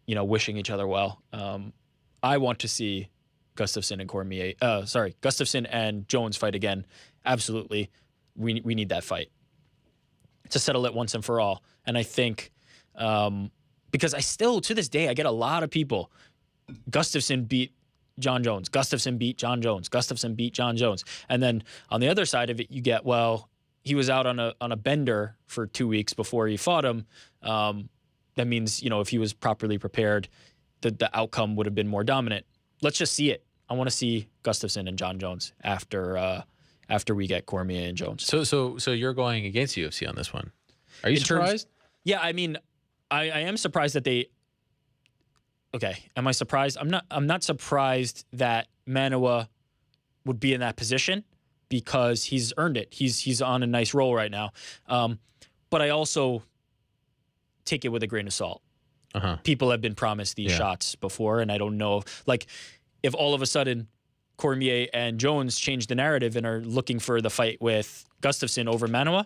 wishing each other well. I want to see Gustafsson and Jones fight again. Absolutely. We need that fight to settle it once and for all. And I think because I still, to this day, I get a lot of people, Gustafsson beat John Jones, Gustafsson beat John Jones, Gustafsson beat John Jones. And then on the other side of it, you get, well, he was out on a bender for 2 weeks before he fought him. That means, if he was properly prepared, the outcome would have been more dominant. Let's just see it. I want to see Gustafsson and John Jones after we get Cormier and Jones. So you're going against UFC on this one. Are you surprised? Yeah, I mean, I am surprised that they. Okay, am I surprised? I'm not surprised that Manuwa would be in that position because he's earned it. He's on a nice roll right now. But I also take it with a grain of salt. People have been promised these shots before, and I don't know, if all of a sudden Cormier and Jones change the narrative and are looking for the fight with Gustafsson over Manuwa,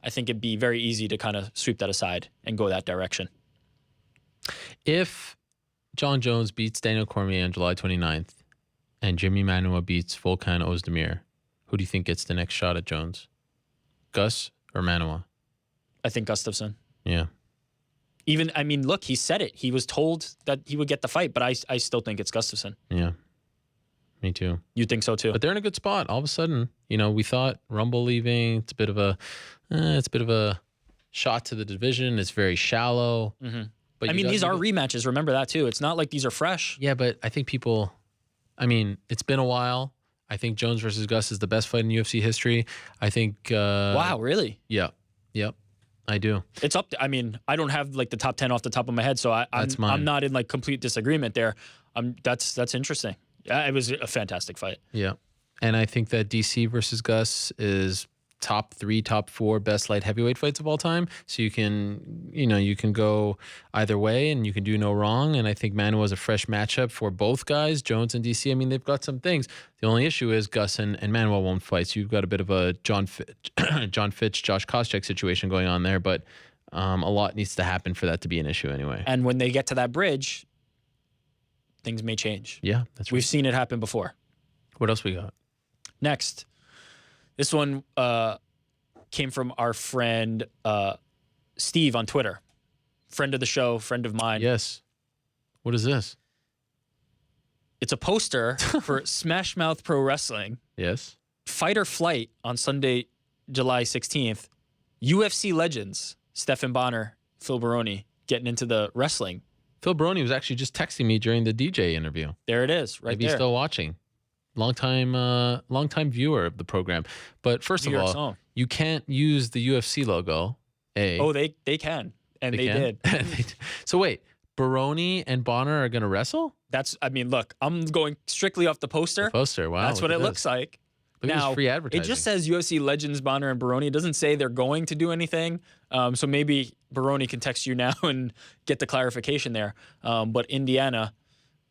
I think it'd be very easy to kind of sweep that aside and go that direction. If John Jones beats Daniel Cormier on July 29th and Jimi Manuwa beats Volkan Oezdemir, who do you think gets the next shot at Jones? Gus or Manuwa? I think Gustafsson. Yeah. Look, he said it. He was told that he would get the fight, but I still think it's Gustafsson. Yeah. Me too. You think so too? But they're in a good spot. All of a sudden, we thought Rumble leaving. It's a bit of a shot to the division. It's very shallow. Mm-hmm. But these are rematches. Remember that too. It's not like these are fresh. Yeah, but I think it's been a while. I think Jones versus Gus is the best fight in UFC history. I think. Wow, really? Yeah. Yep. I do. It's up to, I don't have the top 10 off the top of my head, so I'm not in complete disagreement there. That's interesting. Yeah, it was a fantastic fight. Yeah. And I think that DC versus Gus is top 3, top 4 best light heavyweight fights of all time. So you can go either way and you can do no wrong. And I think Manuwa is a fresh matchup for both guys, Jones and DC. They've got some things. The only issue is Gus and Manuwa won't fight. So you've got a bit of a John Fitch, Josh Koscheck situation going on there. But a lot needs to happen for that to be an issue anyway. And when they get to that bridge, things may change. Yeah, that's right. We've seen it happen before. What else we got? Next. This one came from our friend Steve on Twitter. Friend of the show, friend of mine. Yes. What is this? It's a poster for Smash Mouth Pro Wrestling. Yes. Fight or Flight on Sunday, July 16th. UFC legends, Stephan Bonnar, Phil Baroni, getting into the wrestling. Phil Baroni was actually just texting me during the DJ interview. There it is, right Maybe there. He's still watching. Long time viewer of the program. But first of all, you can't use the UFC logo. Oh, they can. And they did. So wait, Baroni and Bonnar are going to wrestle? Look, I'm going strictly off the poster. The poster, wow. That's what it looks like. Look at this free advertising. It just says UFC legends Bonnar and Baroni. It doesn't say they're going to do anything. So maybe Baroni can text you now and get the clarification there. But Indiana,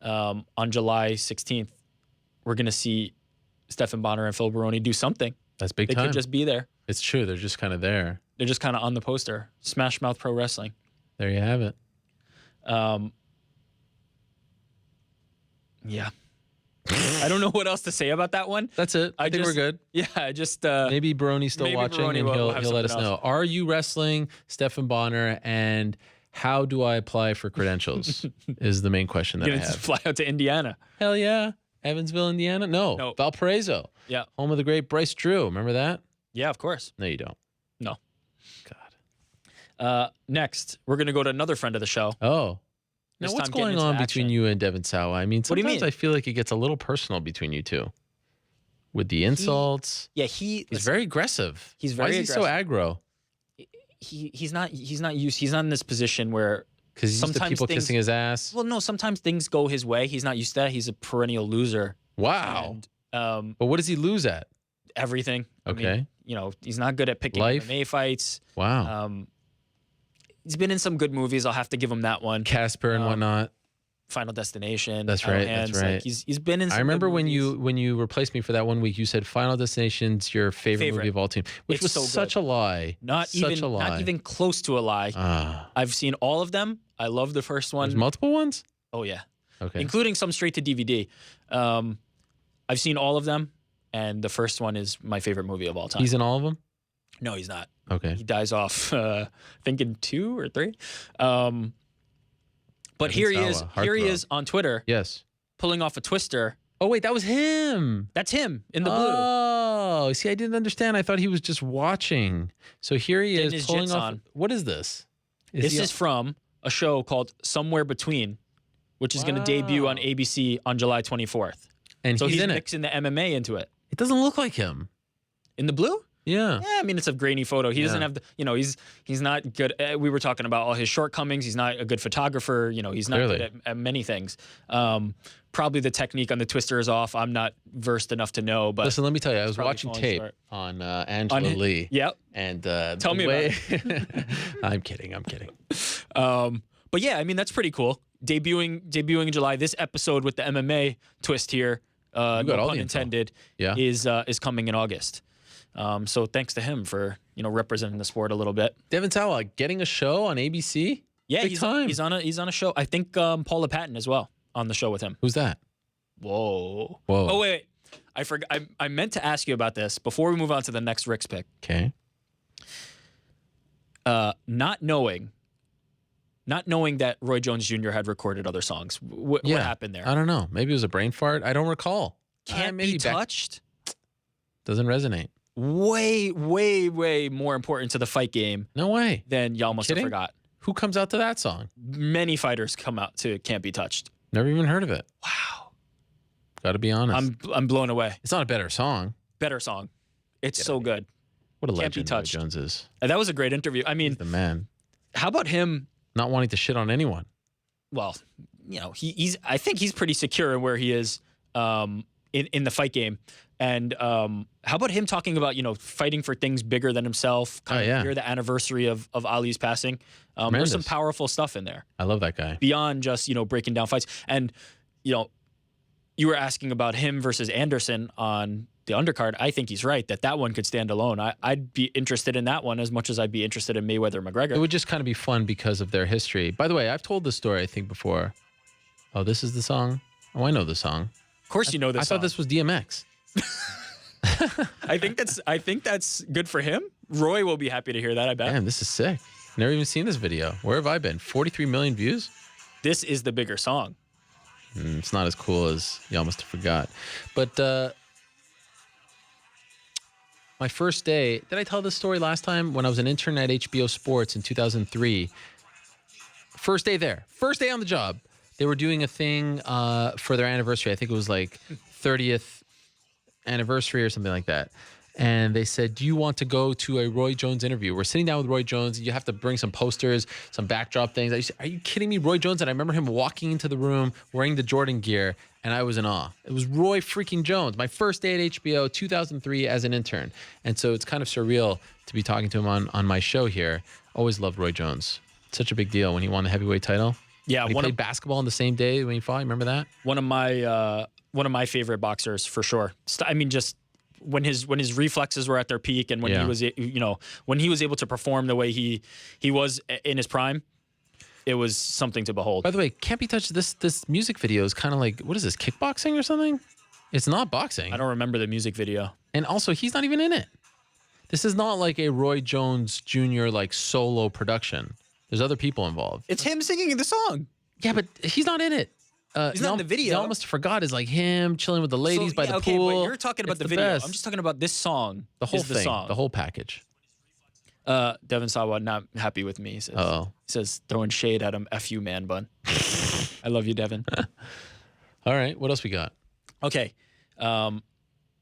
on July 16th, we're going to see Stephan Bonnar and Phil Baroni do something. That's big time. They could just be there. It's true. They're just kind of there. They're just kind of on the poster. Smash Mouth Pro Wrestling. There you have it. Yeah. I don't know what else to say about that one. That's it. I think we're good. Yeah, just... maybe Baroni's still watching Baroni and he'll let us else. know. Are you wrestling Stephan Bonnar, and how do I apply for credentials is the main question that I have. Just fly out to Indiana. Hell yeah. Evansville, Indiana? No. Valparaiso. Yeah. Home of the great Bryce Drew. Remember that? Yeah, of course. No, you don't. No. God. Next, we're going to go to another friend of the show. Oh. Now, what's going on between you and Devin Sawa? Sometimes I feel like it gets a little personal between you two. With the insults. He's very aggressive. He's very aggressive. Why is he so aggro? He's not in this position where... Because he's used to people kissing his ass? Well, no, sometimes things go his way. He's not used to that. He's a perennial loser. Wow. And, but what does he lose at? Everything. Okay. He's not good at picking MMA fights. Wow. He's been in some good movies. I'll have to give him that one. Casper and whatnot. Final Destination. That's right. That's right. He's been in some I remember good movies. when you replaced me for that 1 week, you said Final Destination's your favorite movie of all time, which was such a lie. Not even close to a lie. I've seen all of them. I love the first one. There's multiple ones? Oh, yeah. Okay. Including some straight to DVD. I've seen all of them, and the first one is my favorite movie of all time. He's in all of them? No, he's not. Okay. He dies off, I think in 2 or 3. But here he is. Here he is on Twitter. Yes. Pulling off a twister. Oh, wait, that was him. That's him in the blue. Oh, see, I didn't understand. I thought he was just watching. So here he Getting is his pulling jits off. on. What is this? This is from a show called Somewhere Between, which is going to debut on ABC on July 24th. And so he's in it. mixing the MMA into it. It doesn't look like him. In the blue? Yeah. Yeah, I mean, it's a grainy photo. He doesn't have the, he's not good. We were talking about all his shortcomings. He's not a good photographer. He's not good at many things. Probably the technique on the twister is off. I'm not versed enough to know. But listen, let me tell you, I was watching tape on Angela Lee. Yep. And tell me about it. I'm kidding. But yeah, I mean, that's pretty cool. Debuting in July. This episode with the MMA twist here, no pun intended, is coming in August. So thanks to him for representing the sport a little bit. Devin Sawa getting a show on ABC. Yeah, Big time. He's on a show. I think Paula Patton as well on the show with him. Who's that? Whoa. Oh wait, I forgot. I meant to ask you about this before we move on to the next Rick's pick. Okay. Not knowing that Roy Jones Jr. had recorded other songs. What happened there? I don't know. Maybe it was a brain fart. I don't recall. Can't be touched. Doesn't resonate. Way, way, way more important to the fight game. No way. Than y'all must have forgot. Who comes out to that song? Many fighters come out to Can't Be Touched. Never even heard of it. Wow. Got to be honest. I'm blown away. It's not a better song. Better song. It's so good. What a Can't legend be touched. Roy Jones is. And that was a great interview. I mean, he's the man. How about him not wanting to shit on anyone? Well, he's. I think he's pretty secure in where he is in the fight game. And how about him talking about fighting for things bigger than himself? Near the anniversary of Ali's passing. There's some powerful stuff in there. I love that guy. Beyond just breaking down fights. And you were asking about him versus Anderson on the undercard. I think he's right that one could stand alone. I'd be interested in that one as much as I'd be interested in Mayweather-McGregor. It would just kind of be fun because of their history. By the way, I've told this story I think before. Oh, this is the song. Oh, I know the song. Of course, you know this. I thought this was DMX. I think that's good for him. Roy will be happy to hear that, I bet. Damn, this is sick. Never even seen this video. Where have I been? 43 million views? This is the bigger song. It's not as cool as y'all must have forgot. But my first day, did I tell this story last time? When I was an intern at HBO Sports in 2003. First day there. First day on the job. They were doing a thing for their anniversary. I think it was like 30th anniversary or something like that. And they said, do you want to go to a Roy Jones interview? We're sitting down with Roy Jones. You have to bring some posters, some backdrop things. I said, are you kidding me? Roy Jones? And I remember him walking into the room wearing the Jordan gear, and I was in awe. It was Roy freaking Jones. My first day at HBO, 2003 as an intern. And so it's kind of surreal to be talking to him on my show here. Always loved Roy Jones. Such a big deal when he won the heavyweight title. Yeah. He played basketball on the same day when he fought. You remember that? One of my favorite boxers for sure. I mean, just when his reflexes were at their peak and when he was when he was able to perform the way he was in his prime, it was something to behold. By the way, Can't Be Touched. This music video is kind of like, what is this, kickboxing or something? It's not boxing. I don't remember the music video. And also, he's not even in it. This is not like a Roy Jones Jr. like solo production. There's other people involved. It's him singing the song. Yeah, but he's not in it. He's not in the video. You almost forgot is like him chilling with the ladies by the pool. But you're talking about the video. Best. I'm just talking about this song. The whole thing. The song. The whole package. Devin Sawa not happy with me. He says, he says throwing shade at him. F you, man bun. I love you, Devin. All right. What else we got? Okay. Now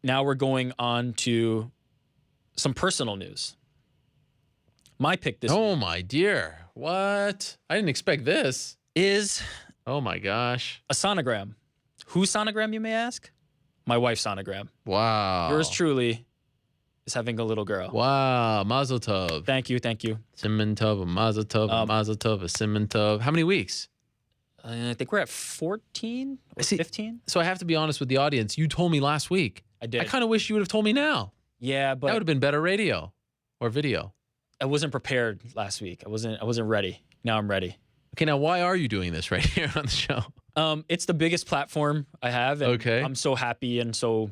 we're going on to some personal news. My pick this week. Oh, my dear. What? I didn't expect this. Is... Oh, my gosh. A sonogram. Whose sonogram, you may ask? My wife's sonogram. Wow. Yours truly is having a little girl. Wow. Mazel tov. Thank you. Thank you. Simon tov, a mazel tov, a mazel tov, a simon tov. How many weeks? I think we're at 14 or 15. So I have to be honest with the audience. You told me last week. I did. I kind of wish you would have told me now. Yeah, but... That would have been better radio or video. I wasn't prepared last week. I wasn't ready. Now I'm ready. Okay, now why are you doing this right here on the show? It's the biggest platform I have. And okay. I'm so happy and so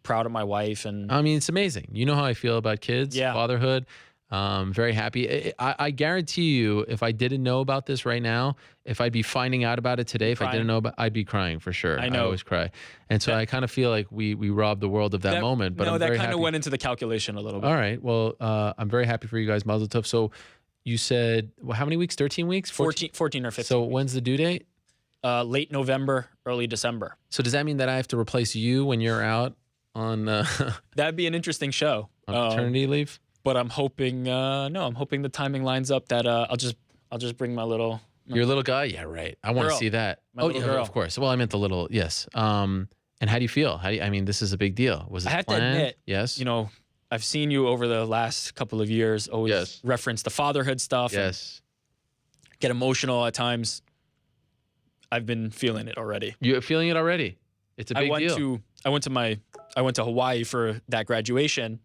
proud of my wife. And I mean, it's amazing. You know how I feel about kids, Yeah. fatherhood. Very happy. I guarantee you, if I didn't know about this right now, if I'd be finding out about it today, if I didn't know about, I'd be crying for sure. I know. always cry, and so I kind of feel like we robbed the world of that moment. But no, I'm that very kind happy. of went into the calculation a little bit. All right. Well, I'm very happy for you guys, Mazel Tov. So you said, well, how many weeks? 13 weeks? 14 or 15. So when's the due date? Late November, early December. So does that mean that I have to replace you when you're out on That'd be an interesting show. on paternity leave? But I'm hoping I'm hoping the timing lines up that I'll just bring my little Your little guy? Yeah, right. I want to Girl. see that. My little yeah, girl. of course. Well, I meant the little, yes. And how do you feel? I mean, this is a big deal. Was it I have planned? to admit, Yes. you know, I've seen you over the last couple of years always reference the fatherhood stuff. Yes. And get emotional at times. I've been feeling it already. You're feeling it already? It's a big deal. I went to Hawaii for that graduation,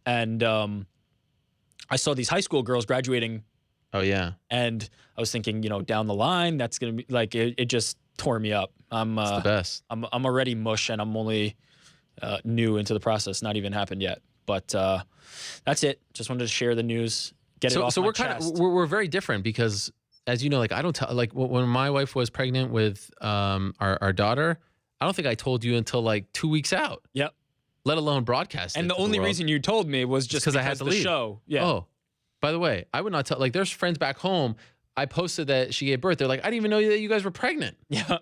and I saw these high school girls graduating. Oh yeah. And I was thinking, you know, down the line, that's gonna be like it just tore me up. It's the best. I'm already mush, and I'm only new into the process. Not even happened yet. But that's it. Just wanted to share the news. Get it off So my we're chest. we're very different because, as you know, like I don't tell, like when my wife was pregnant with our daughter, I don't think I told you until like 2 weeks out. Yep. Let alone broadcast it And the to only world. reason you told me was just because I had to the leave. show. Yeah. Oh, by the way, I would not tell. Like, there's friends back home. I posted that she gave birth. They're like, I didn't even know that you guys were pregnant. Yeah.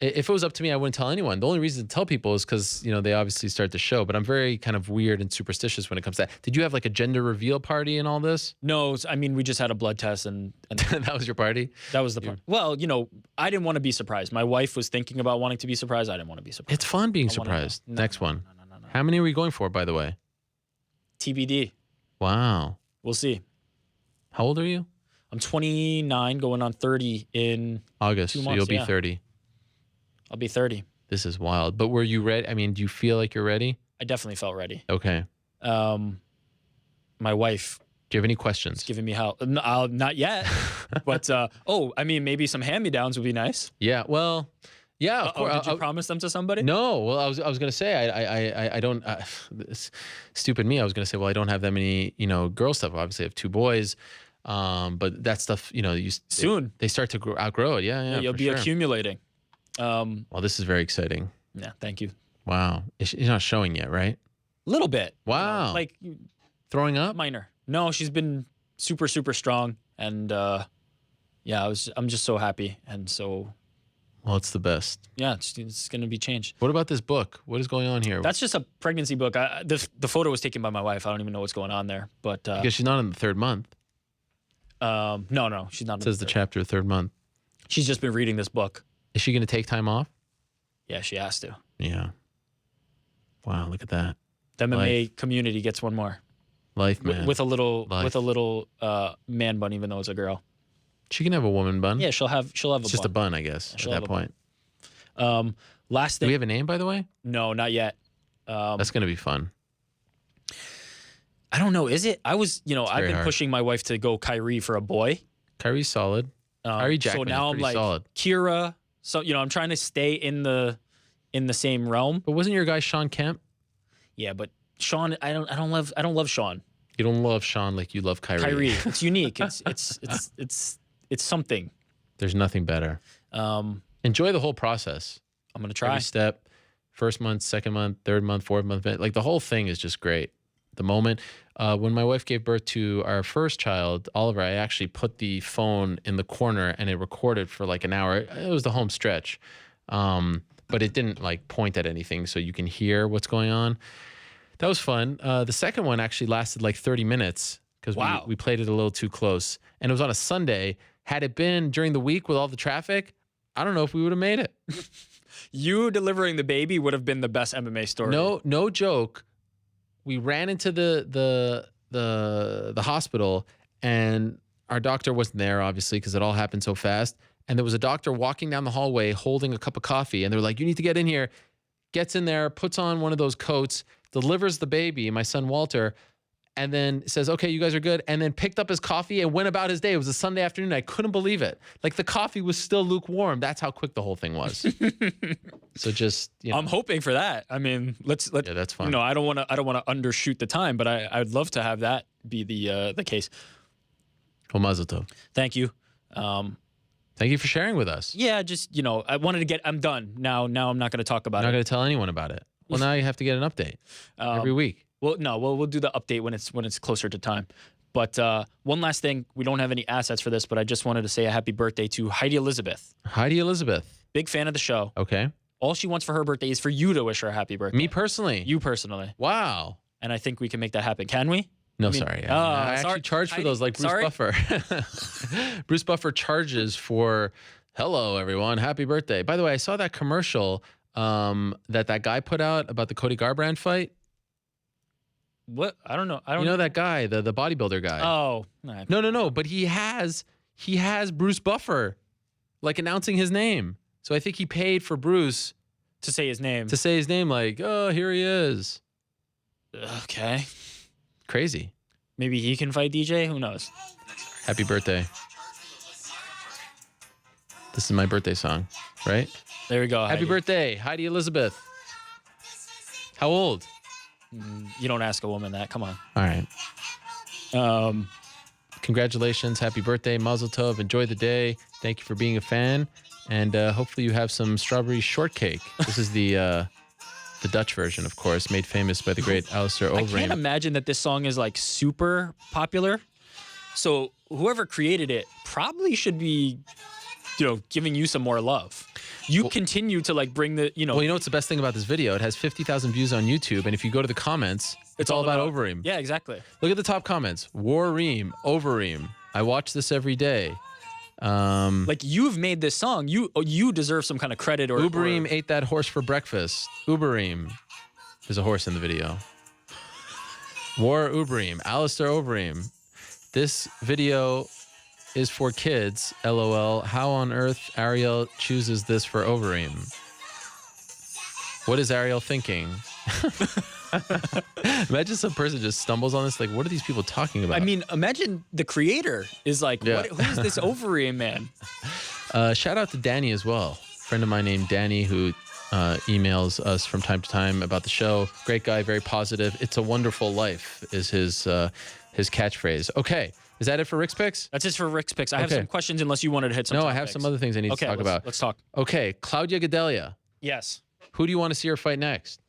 If it was up to me, I wouldn't tell anyone. The only reason to tell people is because, you know, they obviously start the show. But I'm very kind of weird and superstitious when it comes to that. Did you have like a gender reveal party and all this? No, I mean, we just had a blood test and that was your party? That was the part. Well, you know, I didn't want to be surprised. My wife was thinking about wanting to be surprised. I didn't want to be surprised. It's fun being I wanna surprised. know. No, Next one. How many are we going for, by the way? TBD. Wow. We'll see. How old are you? I'm 29, going on 30 in August. 2 So months, you'll be yeah. 30. I'll be 30. This is wild. But were you ready? I mean, do you feel like you're ready? I definitely felt ready. Okay. My wife. Do you have any questions? Giving me help. No, not yet. But, I mean, maybe some hand-me-downs would be nice. Yeah. Well, yeah. Of course. Did you promise them to somebody? No. Well, I was going to say I don't. Stupid me. I was going to say, well, I don't have that many, you know, girl stuff. Obviously, I have 2 boys. But that stuff, you know, soon they start to outgrow it. Yeah. You'll for be sure. accumulating. Well, this is very exciting. Yeah. Thank you. Wow. It's not showing yet, right? A little bit. Wow. You know, like throwing up? Minor. No, she's been super, super strong. And yeah, I'm just so happy. And so. Well, it's the best. Yeah, it's going to be changed. What about this book? What is going on here? That's just a pregnancy book. The photo was taken by my wife. I don't even know what's going on there. But because she's not in the 3rd month. No, she's not. It says the chapter 3rd month. She's just been reading this book. Is she going to take time off? Yeah, she has to. Yeah. Wow, look at that. The MMA community gets one more. Life, man. With a little man bun, even though it's a girl. She can have a woman bun. Yeah, she'll have It's just a bun, I guess, at that point. Last thing. Do we have a name, by the way? No, not yet. That's going to be fun. I don't know. Is it? I was, you know, I've been hard. pushing my wife to go Kyrie for a boy. Kyrie's solid. Kyrie Jackman So now is I'm pretty like solid. Kira. So, you know, I'm trying to stay in the same realm. But wasn't your guy Sean Kemp? Yeah, but Sean, I don't love Sean. You don't love Sean like you love Kyrie. Kyrie. It's unique. It's something. There's nothing better. Enjoy the whole process. I'm gonna try. Every step. 1st month, 2nd month, 3rd month, 4th month. Like the whole thing is just great. The moment when my wife gave birth to our first child, Oliver, I actually put the phone in the corner and it recorded for like an hour. It was the home stretch, but it didn't like point at anything, so you can hear what's going on. That was fun. The second one actually lasted like 30 minutes because we played it a little too close, and it was on a Sunday. Had it been during the week with all the traffic, I don't know if we would have made it. You delivering the baby would have been the best MMA story. No joke. We ran into the hospital, and our doctor wasn't there, obviously, because it all happened so fast. And there was a doctor walking down the hallway holding a cup of coffee, and they're like, "You need to get in here." Gets in there, puts on one of those coats, delivers the baby, my son Walter, and then says, okay, you guys are good, and then picked up his coffee and went about his day. It was a Sunday afternoon. I couldn't believe it. Like the coffee was still lukewarm. That's how quick the whole thing was. So just, I'm hoping for that. I mean, let's yeah, that's fine. I don't want to undershoot the time, but I'd love to have that be the case. Well, mazel tov. Thank you. Thank you for sharing with us. Yeah, just I wanted to get. I'm done now. Now I'm not going to talk about it. Not going to tell anyone about it. Well, now you have to get an update every week. Well, no, we'll do the update when it's closer to time. But one last thing, we don't have any assets for this, but I just wanted to say a happy birthday to Heidi Elizabeth. Heidi Elizabeth. Big fan of the show. Okay. All she wants for her birthday is for you to wish her a happy birthday. Me personally? You personally. Wow. And I think we can make that happen. Can we? No, sorry. I actually charge for those like Bruce Buffer. Bruce Buffer charges for, hello, everyone, happy birthday. By the way, I saw that commercial that guy put out about the Cody Garbrandt fight. What? I don't know. You know that guy, the bodybuilder guy. Oh. No. But he has Bruce Buffer, like announcing his name. So I think he paid for Bruce to say his name. Like, oh, here he is. Okay. Crazy. Maybe he can fight DJ. Who knows? Happy birthday. This is my birthday song, right? There we go. Happy birthday, Heidi Elizabeth. How old? You don't ask a woman that. Come on. All right. Congratulations. Happy birthday. Mazel tov. Enjoy the day. Thank you for being a fan. And hopefully you have some strawberry shortcake. This is the Dutch version, of course, made famous by the great Alistair Overeem. I can't imagine that this song is like super popular. So whoever created it probably should be, giving you some more love. You continue to like bring the, Well, you know what's the best thing about this video? It has 50,000 views on YouTube, and if you go to the comments, it's all about Overeem. Yeah, exactly. Look at the top comments. Warreem, Overeem. I watch this every day. Like you've made this song. You deserve some kind of credit. Ubereem ate that horse for breakfast. Ubereem. There's a horse in the video. War Ubereem. Alistair Overeem. This video is for kids. LOL. How on earth Ariel chooses this for Overeem? What is Ariel thinking? Imagine some person just stumbles on this. Like, what are these people talking about? I mean, imagine the creator is like, who is this Overeem man? Shout out to Danny as well. Friend of mine named Danny who emails us from time to time about the show. Great guy, very positive. It's a wonderful life is his catchphrase. Okay. Is that it for Rick's Picks? That's it for Rick's Picks. I have some questions unless you wanted to hit some No, topics. I have some other things I need to talk about. Let's talk. Okay. Claudia Gadelha. Yes. Who do you want to see her fight next?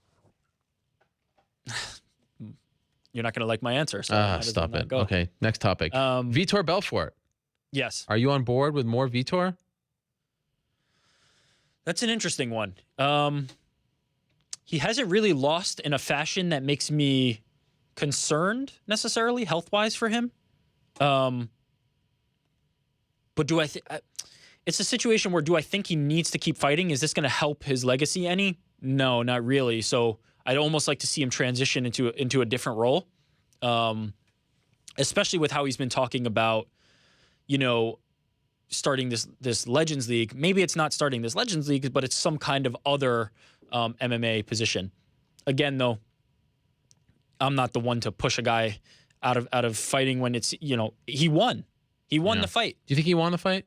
You're not going to like my answer. So stop it. Okay. Next topic. Vitor Belfort. Yes. Are you on board with more Vitor? That's an interesting one. He hasn't really lost in a fashion that makes me concerned necessarily health-wise for him. But do I think it's a situation where do I think he needs to keep fighting? Is this going to help his legacy any? No, not really. So I'd almost like to see him transition into a different role, especially with how he's been talking about, starting this Legends League. Maybe it's not starting this Legends League, but it's some kind of other MMA position. Again, though, I'm not the one to push a guy out of fighting when it's, he won. He won the fight. Do you think he won the fight?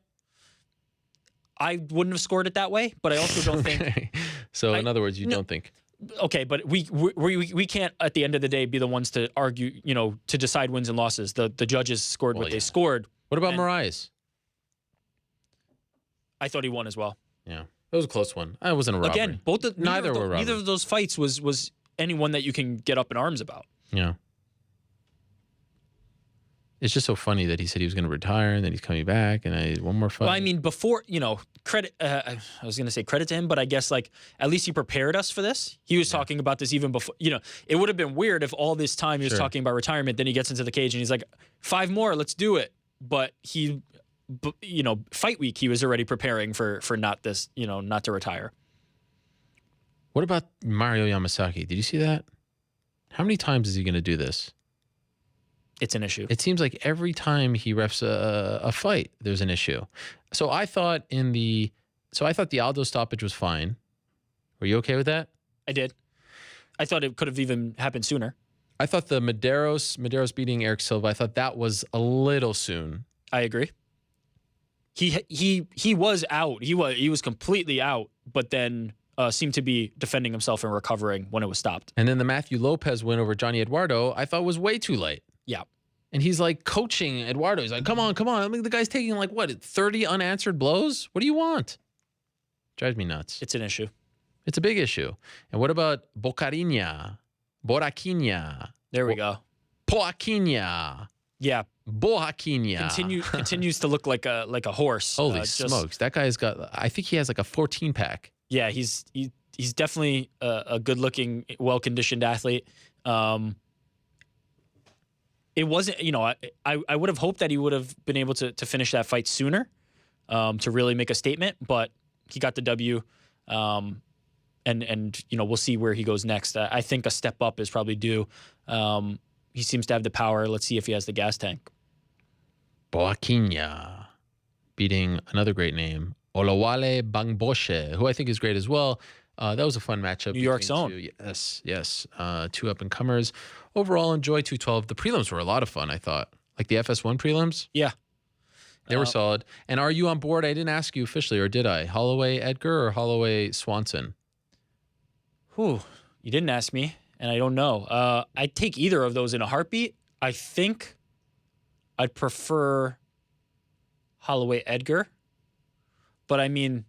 I wouldn't have scored it that way, but I also don't think. So in other words, you don't think. Okay, but we can't at the end of the day be the ones to argue, to decide wins and losses. The judges scored what they scored. What about Moraes? I thought he won as well. Yeah, it was a close one. It wasn't a robbery. Again, neither of those fights was anyone that you can get up in arms about. Yeah. It's just so funny that he said he was going to retire and then he's coming back and one more fight. Well, I mean, before, credit, I was going to say credit to him, but I guess at least he prepared us for this. He was talking about this even before, it would have been weird if all this time he was talking about retirement, then he gets into the cage and he's like, 5 more, let's do it. But fight week, he was already preparing for not this, not to retire. What about Mario Yamasaki? Did you see that? How many times is he going to do this? It's an issue. It seems like every time he refs a fight, there's an issue. So I thought the Aldo stoppage was fine. Were you okay with that? I did. I thought it could have even happened sooner. I thought the Medeiros beating Eric Silva, I thought that was a little soon. I agree. He was out. He was completely out, but then seemed to be defending himself and recovering when it was stopped. And then the Matthew Lopez win over Johnny Eduardo, I thought was way too late. Yeah. And he's like coaching Eduardo. He's like, come on. I mean, the guy's taking like, what, 30 unanswered blows? What do you want? Drives me nuts. It's an issue. It's a big issue. And what about Boraquinha? There we go. Poaquinha. Yeah. Boaquinha. Continues to look like a horse. Holy smokes. That guy's got, I think he has like a 14 pack. Yeah, he's definitely a good-looking, well-conditioned athlete. It wasn't, I would have hoped that he would have been able to finish that fight sooner, to really make a statement, but he got the W. And we'll see where he goes next. I think a step up is probably due. He seems to have the power. Let's see if he has the gas tank. Boaquinha beating another great name, Olawale Bangboshe, who I think is great as well. That was a fun matchup. New York's own. Yes. Two up-and-comers. Overall, enjoy 212. The prelims were a lot of fun, I thought. Like the FS1 prelims? Yeah. They were solid. And are you on board? I didn't ask you officially, or did I? Holloway Edgar or Holloway Swanson? You didn't ask me, and I don't know. I'd take either of those in a heartbeat. I think I'd prefer Holloway Edgar. But I mean,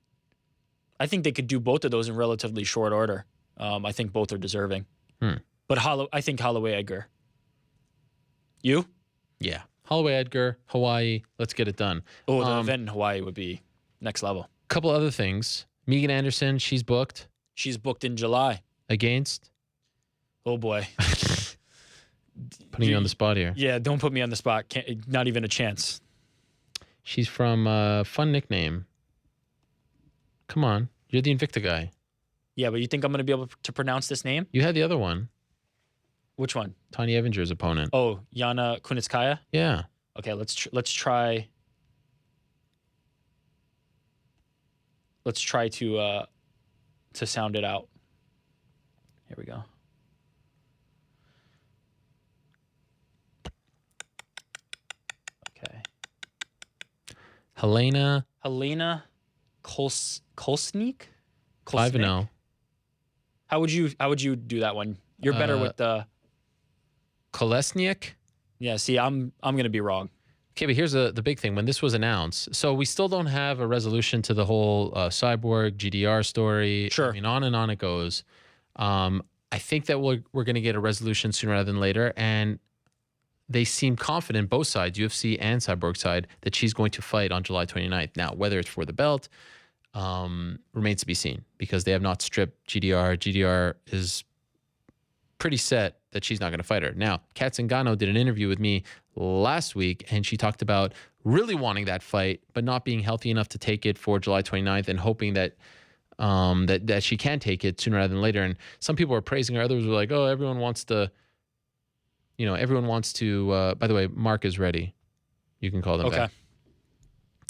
I think they could do both of those in relatively short order. I think both are deserving. But I think Holloway Edgar. You? Yeah. Holloway Edgar, Hawaii. Let's get it done. Oh, the event in Hawaii would be next level. Couple other things. Megan Anderson, she's booked. She's booked in July. Against? Oh, boy. Putting you on the spot here. Yeah, don't put me on the spot. Not even a chance. She's from fun nickname. Come on. You're the Invicta guy. Yeah, but you think I'm going to be able to pronounce this name? You had the other one. Which one? Tanya Evinger's opponent. Oh, Yana Kunitskaya? Yeah. Okay, let's try. Let's try to sound it out. Here we go. Okay. Helena Kolsnik? 5-0. How would you do that one? You're better with the Kolesniak? Yeah, see, I'm going to be wrong. Okay, but here's the big thing. When this was announced, so we still don't have a resolution to the whole Cyborg GDR story. Sure. I mean, on and on it goes. I think that we're going to get a resolution sooner rather than later, and they seem confident, both sides, UFC and Cyborg side, that she's going to fight on July 29th. Now, whether it's for the belt remains to be seen, because they have not stripped GDR. GDR is pretty set that she's not going to fight her. Now, Kat Zingano did an interview with me last week, and she talked about really wanting that fight, but not being healthy enough to take it for July 29th, and hoping that that she can take it sooner rather than later. And some people are praising her. Others were like, oh, everyone wants to, by the way, Mark is ready. You can call them back.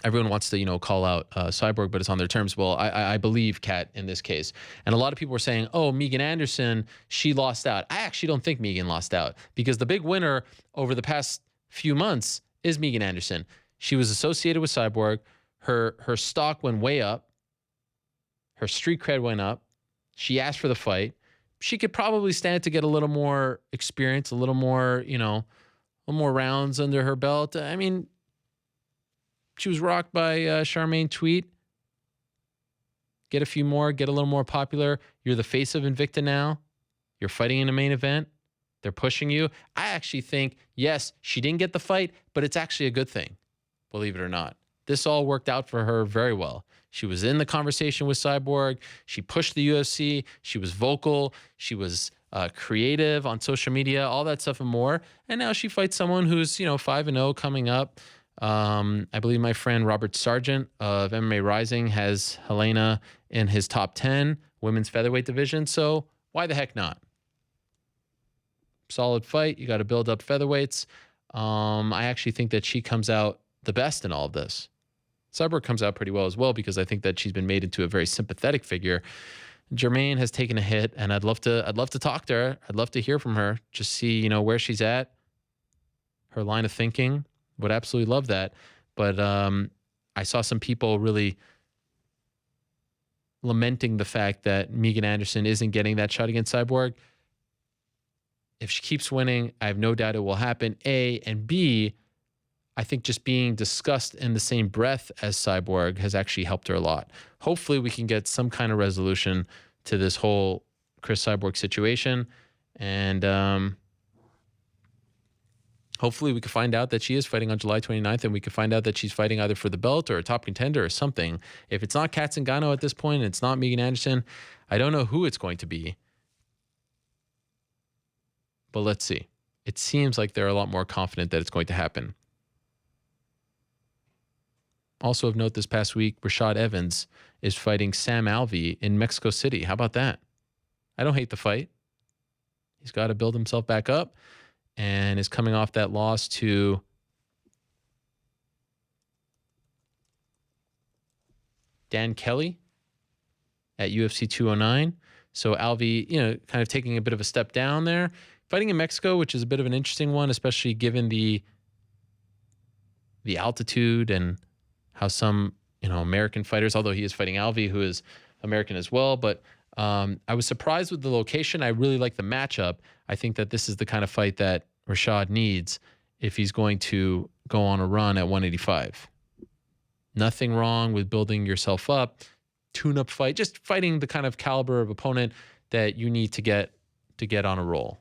Everyone wants to, call out Cyborg, but it's on their terms. Well, I believe Kat in this case. And a lot of people were saying, oh, Megan Anderson, she lost out. I actually don't think Megan lost out, because the big winner over the past few months is Megan Anderson. She was associated with Cyborg. Her stock went way up. Her street cred went up. She asked for the fight. She could probably stand to get a little more experience, a little more, a little more rounds under her belt. I mean, she was rocked by Charmaine Tweet. Get a few more, get a little more popular. You're the face of Invicta now. You're fighting in a main event. They're pushing you. I actually think, yes, she didn't get the fight, but it's actually a good thing, believe it or not. This all worked out for her very well. She was in the conversation with Cyborg. She pushed the UFC. She was vocal. She was creative on social media, all that stuff and more. And now she fights someone who's, 5-0 coming up. I believe my friend Robert Sargent of MMA Rising has Helena in his top 10 women's featherweight division. So why the heck not? Solid fight. You got to build up featherweights. I actually think that she comes out the best in all of this. Cyborg comes out pretty well as well, because I think that she's been made into a very sympathetic figure. Jermaine has taken a hit, and I'd love to talk to her. I'd love to hear from her. Just see, where she's at, her line of thinking. Would absolutely love that. But I saw some people really lamenting the fact that Megan Anderson isn't getting that shot against Cyborg. If she keeps winning, I have no doubt it will happen. A, and B, I think just being discussed in the same breath as Cyborg has actually helped her a lot. Hopefully we can get some kind of resolution to this whole Chris Cyborg situation. And hopefully we can find out that she is fighting on July 29th, and we can find out that she's fighting either for the belt or a top contender or something. If it's not Kat Zingano at this point, and it's not Megan Anderson, I don't know who it's going to be. But let's see. It seems like they're a lot more confident that it's going to happen. Also of note this past week, Rashad Evans is fighting Sam Alvey in Mexico City. How about that? I don't hate the fight. He's got to build himself back up and is coming off that loss to Dan Kelly at UFC 209. So Alvey, kind of taking a bit of a step down there. Fighting in Mexico, which is a bit of an interesting one, especially given the altitude and how some, American fighters, although he is fighting Alvey, who is American as well. But I was surprised with the location. I really like the matchup. I think that this is the kind of fight that Rashad needs if he's going to go on a run at 185. Nothing wrong with building yourself up, tune-up fight, just fighting the kind of caliber of opponent that you need to get on a roll.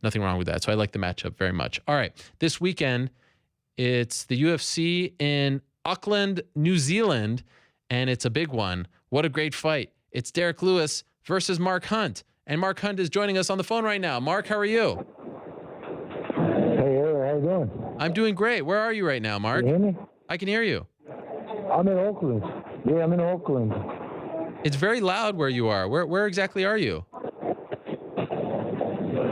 Nothing wrong with that. So I like the matchup very much. All right. This weekend, it's the UFC in Auckland, New Zealand, and it's a big one. What a great fight. It's Derrick Lewis versus Mark Hunt. And Mark Hunt is joining us on the phone right now. Mark, how are you? Hey, how you doing? I'm doing great. Where are you right now, Mark? Can you hear me? I can hear you. I'm in Auckland. Yeah, I'm in Auckland. It's very loud where you are. Where exactly are you?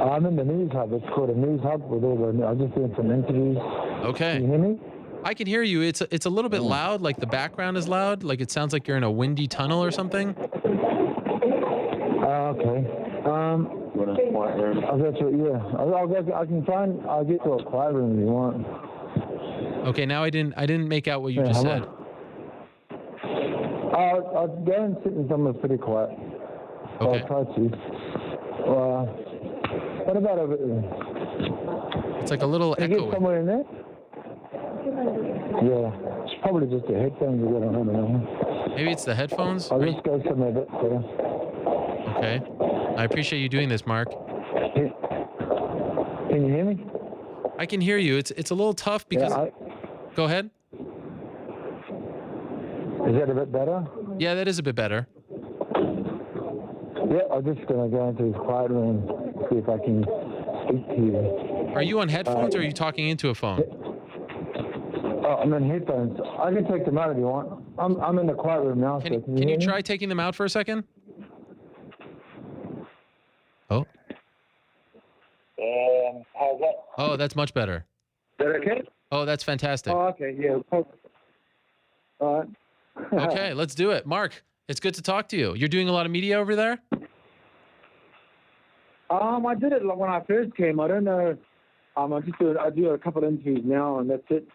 I'm in the news hub. It's called a news hub with all the. I'm just doing some interviews. Okay. Can you hear me? I can hear you. It's a little bit loud. Like the background is loud. Like it sounds like you're in a windy tunnel or something. Okay. I'll get to yeah. I can try and I'll get to a quiet room if you want. Okay. Now I didn't make out what you just said. I'll go and sit in somewhere pretty quiet. Okay. I'll try to. What about over there? It's like a little Can echo. you get somewhere in there? Yeah. It's probably just the headphones you got on. I don't know. Maybe it's the headphones? I'll just go somewhere a bit better. Okay. I appreciate you doing this, Mark. Can you hear me? I can hear you. It's a little tough because... Yeah, Go ahead. Is that a bit better? Yeah, that is a bit better. Yeah, I'm just going to go into this quiet room and see if I can speak to you. Are you on headphones or are you talking into a phone? Oh, I'm in headphones. I can take them out if you want. I'm in the quiet room now. Can you try taking them out for a second? Oh. How's that? Oh, that's much better. Is that okay? Oh, that's fantastic. Oh, okay, yeah. All right. Okay, let's do it. Mark, it's good to talk to you. You're doing a lot of media over there? I did it when I first came. I don't know. I do a couple of interviews now, and that's it.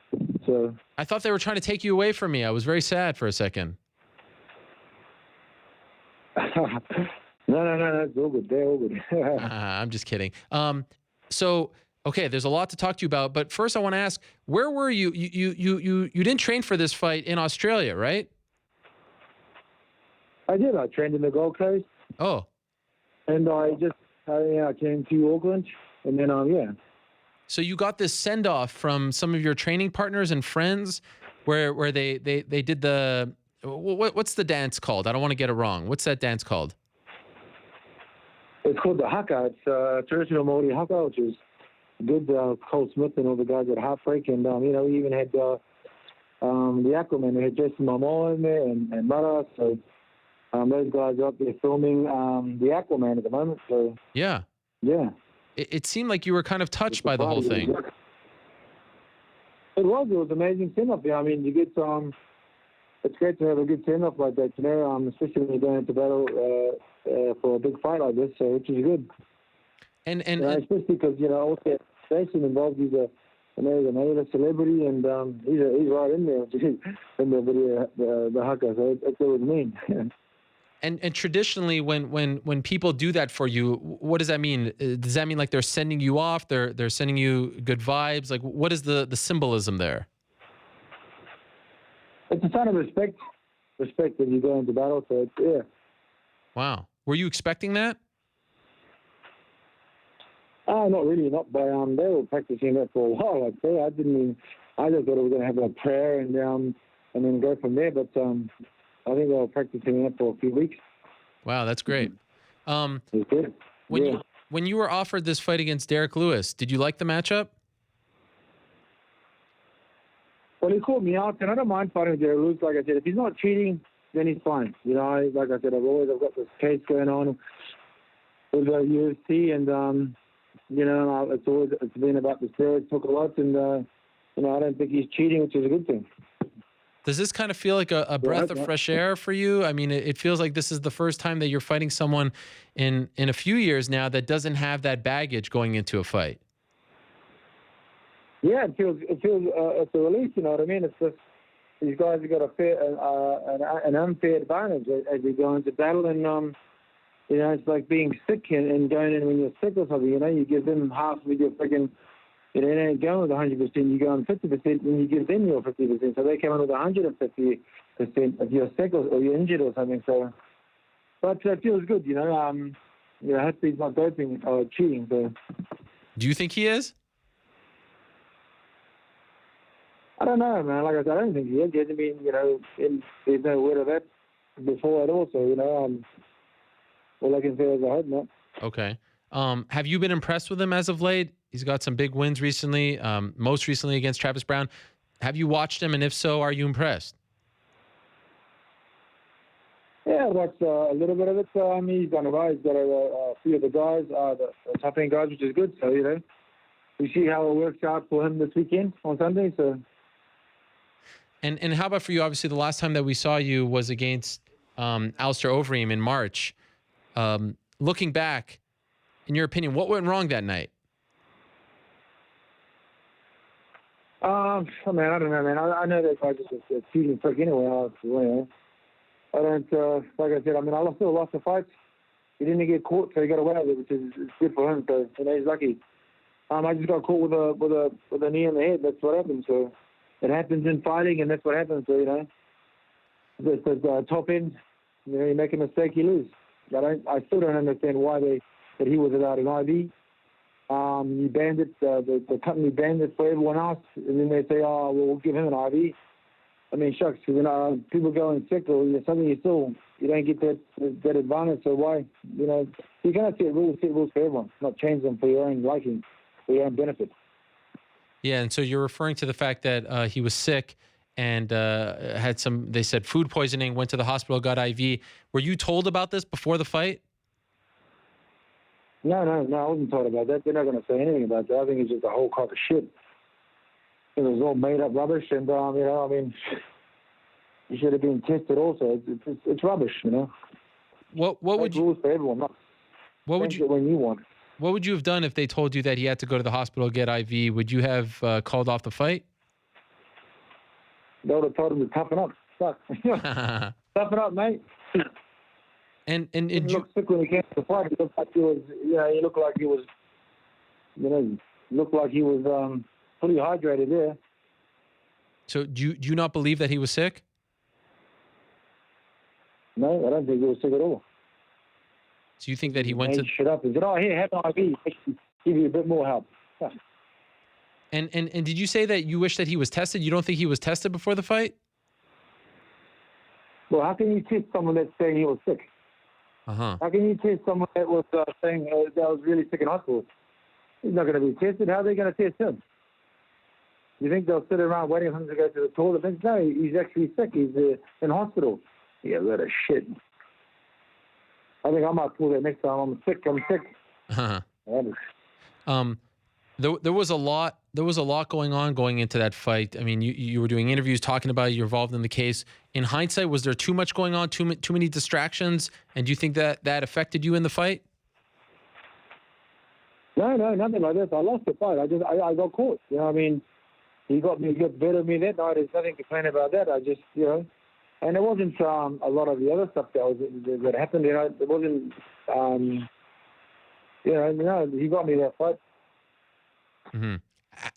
So I thought they were trying to take you away from me. I was very sad for a second. No, it's all good. They're all good. I'm just kidding. So, okay, there's a lot to talk to you about, but first I want to ask, where were you? You didn't train for this fight in Australia, right? I did. I trained in the Gold Coast. Oh. And I came to Auckland, and then yeah. So you got this send off from some of your training partners and friends, where they did the what's the dance called? I don't want to get it wrong. What's that dance called? It's called the haka. It's traditional Māori haka, which is good. Cole Smith and all the guys at Heartbreak, and we even had the Aquaman. We had Jason Momoa in there and Mara. So those guys are up there filming the Aquaman at the moment. So yeah. It seemed like you were kind of touched by the whole thing. It was amazing send up there. I mean, you get it's great to have a good turn-off like that, especially when you're going into battle for a big fight like this, so which is good. And especially because, also Jason involved, he's a celebrity, and he's right in there in the video, the haka, so it's what it means. And traditionally, when people do that for you, what does that mean? Does that mean like they're sending you off? They're sending you good vibes? Like, what is the symbolism there? It's a sign of respect when you go into battle. So yeah. Wow. Were you expecting that? Not really. Not by they were practicing that for a while. I'd say I just thought we were going to have a prayer and then go from there. But I think they were practicing that for a few weeks. Wow, that's great. It's good. When you were offered this fight against Derrick Lewis, did you like the matchup? Well, he called me out, and I don't mind fighting with Derrick Lewis. Like I said, if he's not cheating, then he's fine. Like I said, I've got this case going on with the UFC, and it's been about the steroids took a lot, and I don't think he's cheating, which is a good thing. Does this kind of feel like a breath of fresh air for you? I mean, it feels like this is the first time that you're fighting someone in a few years now that doesn't have that baggage going into a fight. Yeah, it feels it's a release. You know what I mean? It's just these guys have got an unfair advantage as we go into battle, and it's like being sick and going in when you're sick or something. You give them half with your freaking. They ain't going with 100%. You go on 50%, and you give them your 50%. So they come in with 150% if you're sick or you're injured or something. So, but it feels good. Hopefully he's not doping or cheating. So, do you think he is? I don't know, man. Like I said, I don't think he is. He hasn't been, there's no word of that before at all. So, all I can say is I hope not. Okay. Have you been impressed with him as of late? He's got some big wins recently, most recently against Travis Brown. Have you watched him, and if so, are you impressed? Yeah, I watched a little bit of it. He's done well. He's got a few of the guys, the top-end guys, which is good. So, we see how it works out for him this weekend on Sunday. So. And how about for you? Obviously, the last time that we saw you was against Alistair Overeem in March. Looking back, in your opinion, what went wrong that night? I don't know, man. I know that guy just a cheating prick anyway. I don't, like I said, I still lost the fight. He didn't get caught, so he got away with it, which is good for him. So, he's lucky. I just got caught with a knee in the head. That's what happened. So, it happens in fighting, and that's what happens. So, the top end, you make a mistake, you lose. I still don't understand why that he was without an IV. You banned it. The company banned it for everyone else, and then they say, "Oh, well, we'll give him an IV." I mean, shucks. People going sick or something, you don't get that advantage. So why? You cannot set rules for everyone, not change them for your own liking, for your own benefit. Yeah, and so you're referring to the fact that he was sick and had some, they said, food poisoning, went to the hospital, got IV. Were you told about this before the fight? No, I wasn't told about that. They're not going to say anything about that. I think it's just a whole crock of shit. It was all made up rubbish, and you should have been tested also. It's rubbish, What would you? Rules for everyone. What would you? When you want. What would you have done if they told you that he had to go to the hospital, get IV? Would you have called off the fight? They would have told him to toughen up. Fuck. Toughen up, mate. And he looked sick when he came to the fight. He looked like he was, he looked like he was, fully hydrated there. So do you not believe that he was sick? No, I don't think he was sick at all. So you think that he went to shut up and said, "Oh, here, have an IV. Give you a bit more help." Yeah. And did you say that you wish that he was tested? You don't think he was tested before the fight? Well, how can you test someone that's saying he was sick? Uh-huh. How can you test someone that was saying that was really sick in hospital? He's not going to be tested. How are they going to test him? You think they'll sit around waiting for him to go to the toilet? No, he's actually sick. He's in hospital. Yeah, that is shit. I think I might pull that next time. I'm sick. Uh-huh. There was a lot. There was a lot going on going into that fight. I mean, you were doing interviews talking about it. You're involved in the case. In hindsight, was there too much going on? Too many distractions? And do you think that affected you in the fight? No, nothing like this. I lost the fight. I got caught. You know what I mean? He got better than me that night. There's nothing to complain about that. I just, and it wasn't a lot of the other stuff that happened. It wasn't, no, he got me that fight. Mm-hmm.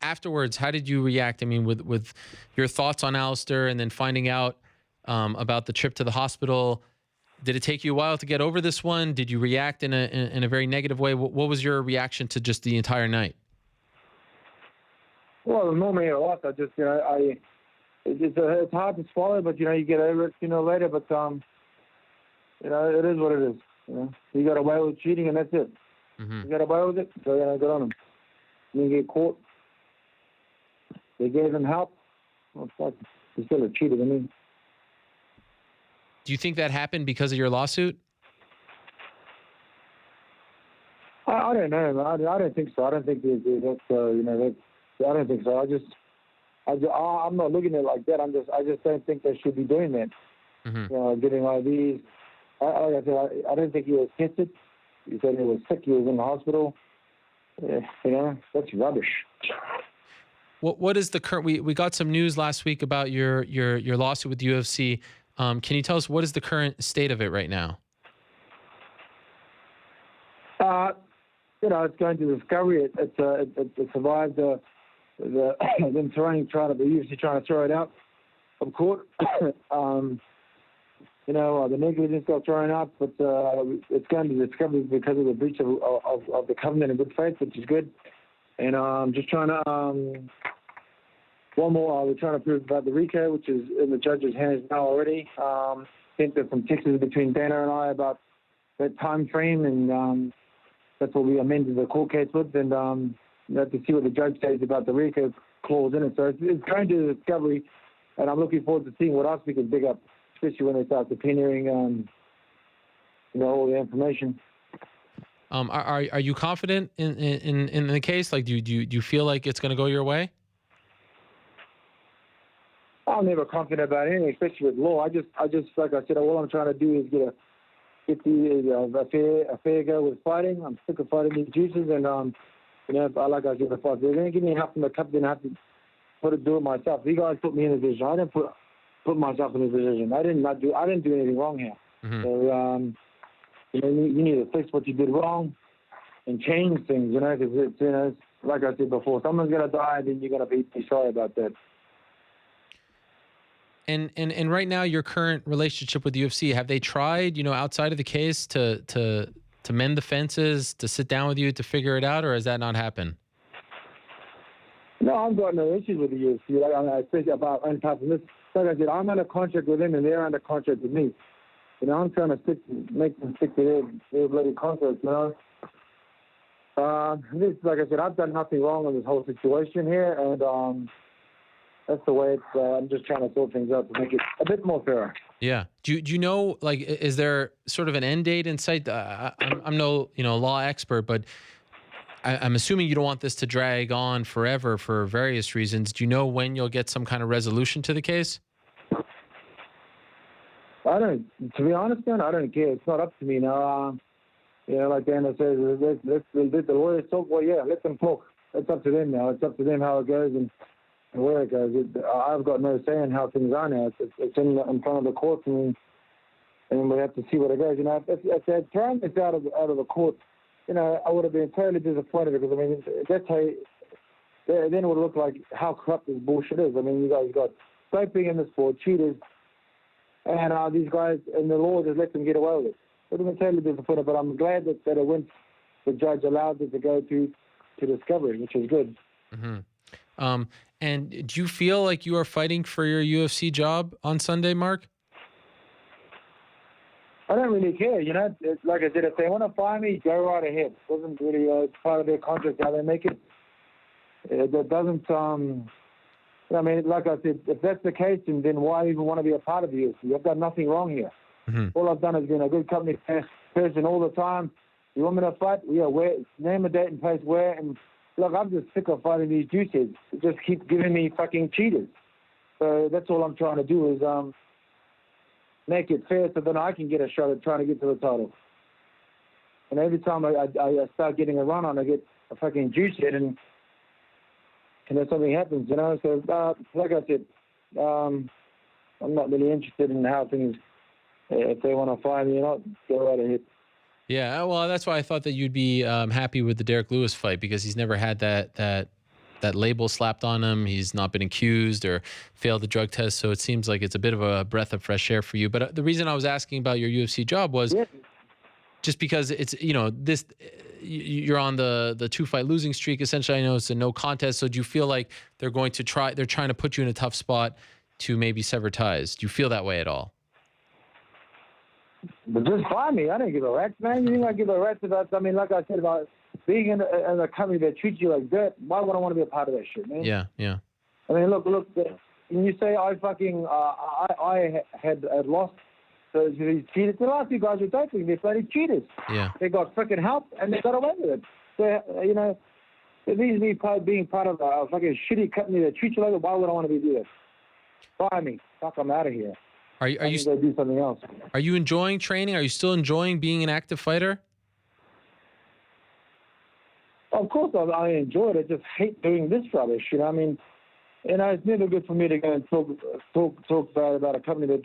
Afterwards, how did you react? I mean, with your thoughts on Alistair and then finding out about the trip to the hospital, did it take you a while to get over this one? Did you react in a very negative way? What was your reaction to just the entire night? Well, normally a lot. I just, it's hard to swallow, but you get over it, later. But it is what it is. You got away with cheating, and that's it. Mm-hmm. You got away with it, so good on him. You get caught. They gave him help. Well, fuck, he's still a cheater. I mean, do you think that happened because of your lawsuit? I don't know. I don't think so. I don't think that's I don't think so. I'm not looking at it like that. I just don't think they should be doing that. Mm-hmm. Getting IVs. Like I said, I don't think he was tested. He said he was sick. He was in the hospital. That's rubbish. What is the current? We got some news last week about your lawsuit with the UFC. Can you tell us what is the current state of it right now? It's going to discovery. It survived them the UFC trying to throw it out of court. The negligence got thrown out, but it's going to discovery because of the breach of the covenant of good faith, which is good. And just trying to one more. We're trying to prove about the RICO, which is in the judge's hands now already. I think there's some texts between Dana and I about that time frame, and that's what we amended the court case with. And you have to see what the judge says about the RICO clause in it. So it's going to discovery, and I'm looking forward to seeing what else we can dig up, especially when they start subpoenaing, all the information. Are you confident in the case? Like, do you feel like it's going to go your way? I'm never confident about anything, especially with law. I just like I said, all I'm trying to do is get a fair go with fighting. I'm sick of fighting these juices, and like I said before, if they're going to give me help from the company, then I have to do it myself. You guys put me in a position. I didn't put myself in a position. I didn't do anything wrong here. Mm-hmm. So you need to fix what you did wrong and change things. Because it's like I said before, someone's gonna die, and then you're gonna be sorry about that. And right now, your current relationship with the UFC, have they tried, outside of the case to mend the fences, to sit down with you to figure it out, or has that not happened? No, I've got no issues with the UFC. Especially about Untitled. Like I said, I'm under contract with them, and they're under contract with me. I'm trying to make them stick to their bloody contracts. Like I said, I've done nothing wrong in this whole situation here, and that's the way it's. I'm just trying to sort things out to make it a bit more fair. Yeah. Do you know, like, is there sort of an end date in sight? I'm no law expert, but I'm assuming you don't want this to drag on forever for various reasons. Do you know when you'll get some kind of resolution to the case? I don't. To be honest, man, I don't care. It's not up to me now. Like Dana says, let the lawyers talk. Well, yeah, let them talk. It's up to them now. It's up to them how it goes and where it goes. I've got no say in how things are now. It's in front of the courts, and we have to see what it goes. If they're throwing this out of the court, I would have been totally disappointed, because that's how. Then it would look like how corrupt this bullshit is. You guys got doping in the sport, cheaters, and these guys and the law just let them get away with it. It would have been totally disappointed, but I'm glad that it went. The judge allowed it to go to discovery, which is good. Mm-hmm. And do you feel like you are fighting for your UFC job on Sunday, Mark? I don't really care. Like I said, if they want to fire me, go right ahead. It wasn't really it's part of their contract how they make it. That doesn't. Like I said, if that's the case, then why even want to be a part of the UFC? I've done nothing wrong here. Mm-hmm. All I've done is been a good company person all the time. You want me to fight? Yeah, name a date and place where, and look, I'm just sick of fighting these juiceheads. They just keep giving me fucking cheaters. So that's all I'm trying to do is make it fair so then I can get a shot at trying to get to the title. And every time I start getting a run on, I get a fucking juicehead and then something happens, you know. So like I said, I'm not really interested in how things. If they want to fight me or not, go right ahead. Yeah, well, that's why I thought that you'd be happy with the Derrick Lewis fight, because he's never had that label slapped on him. He's not been accused or failed the drug test, so it seems like it's a bit of a breath of fresh air for you. But the reason I was asking about your UFC job was just because it's, you know, this you're on the 2-fight losing streak. Essentially, I know it's a no contest. So do you feel like they're trying to put you in a tough spot to maybe sever ties? Do you feel that way at all? But just buy me. I don't give a rat's, man. You think I give a rat's about? I mean, like I said about being in a company that treats you like dirt. Why would I want to be a part of that shit, man? Yeah. I mean, look. When you say I fucking I had lost these cheaters, the last two guys were doping. They're bloody cheaters. Yeah. They got freaking help and they got away with it. So you know, if these me being part of a fucking shitty company that treats you like that, why would I want to be doing this? Buy me. Fuck, I'm out of here. Are you go do something else? Are you enjoying training? Are you still enjoying being an active fighter? Of course, I enjoy it. I just hate doing this rubbish. You know, I mean, you know, it's never good for me to go and talk about a company that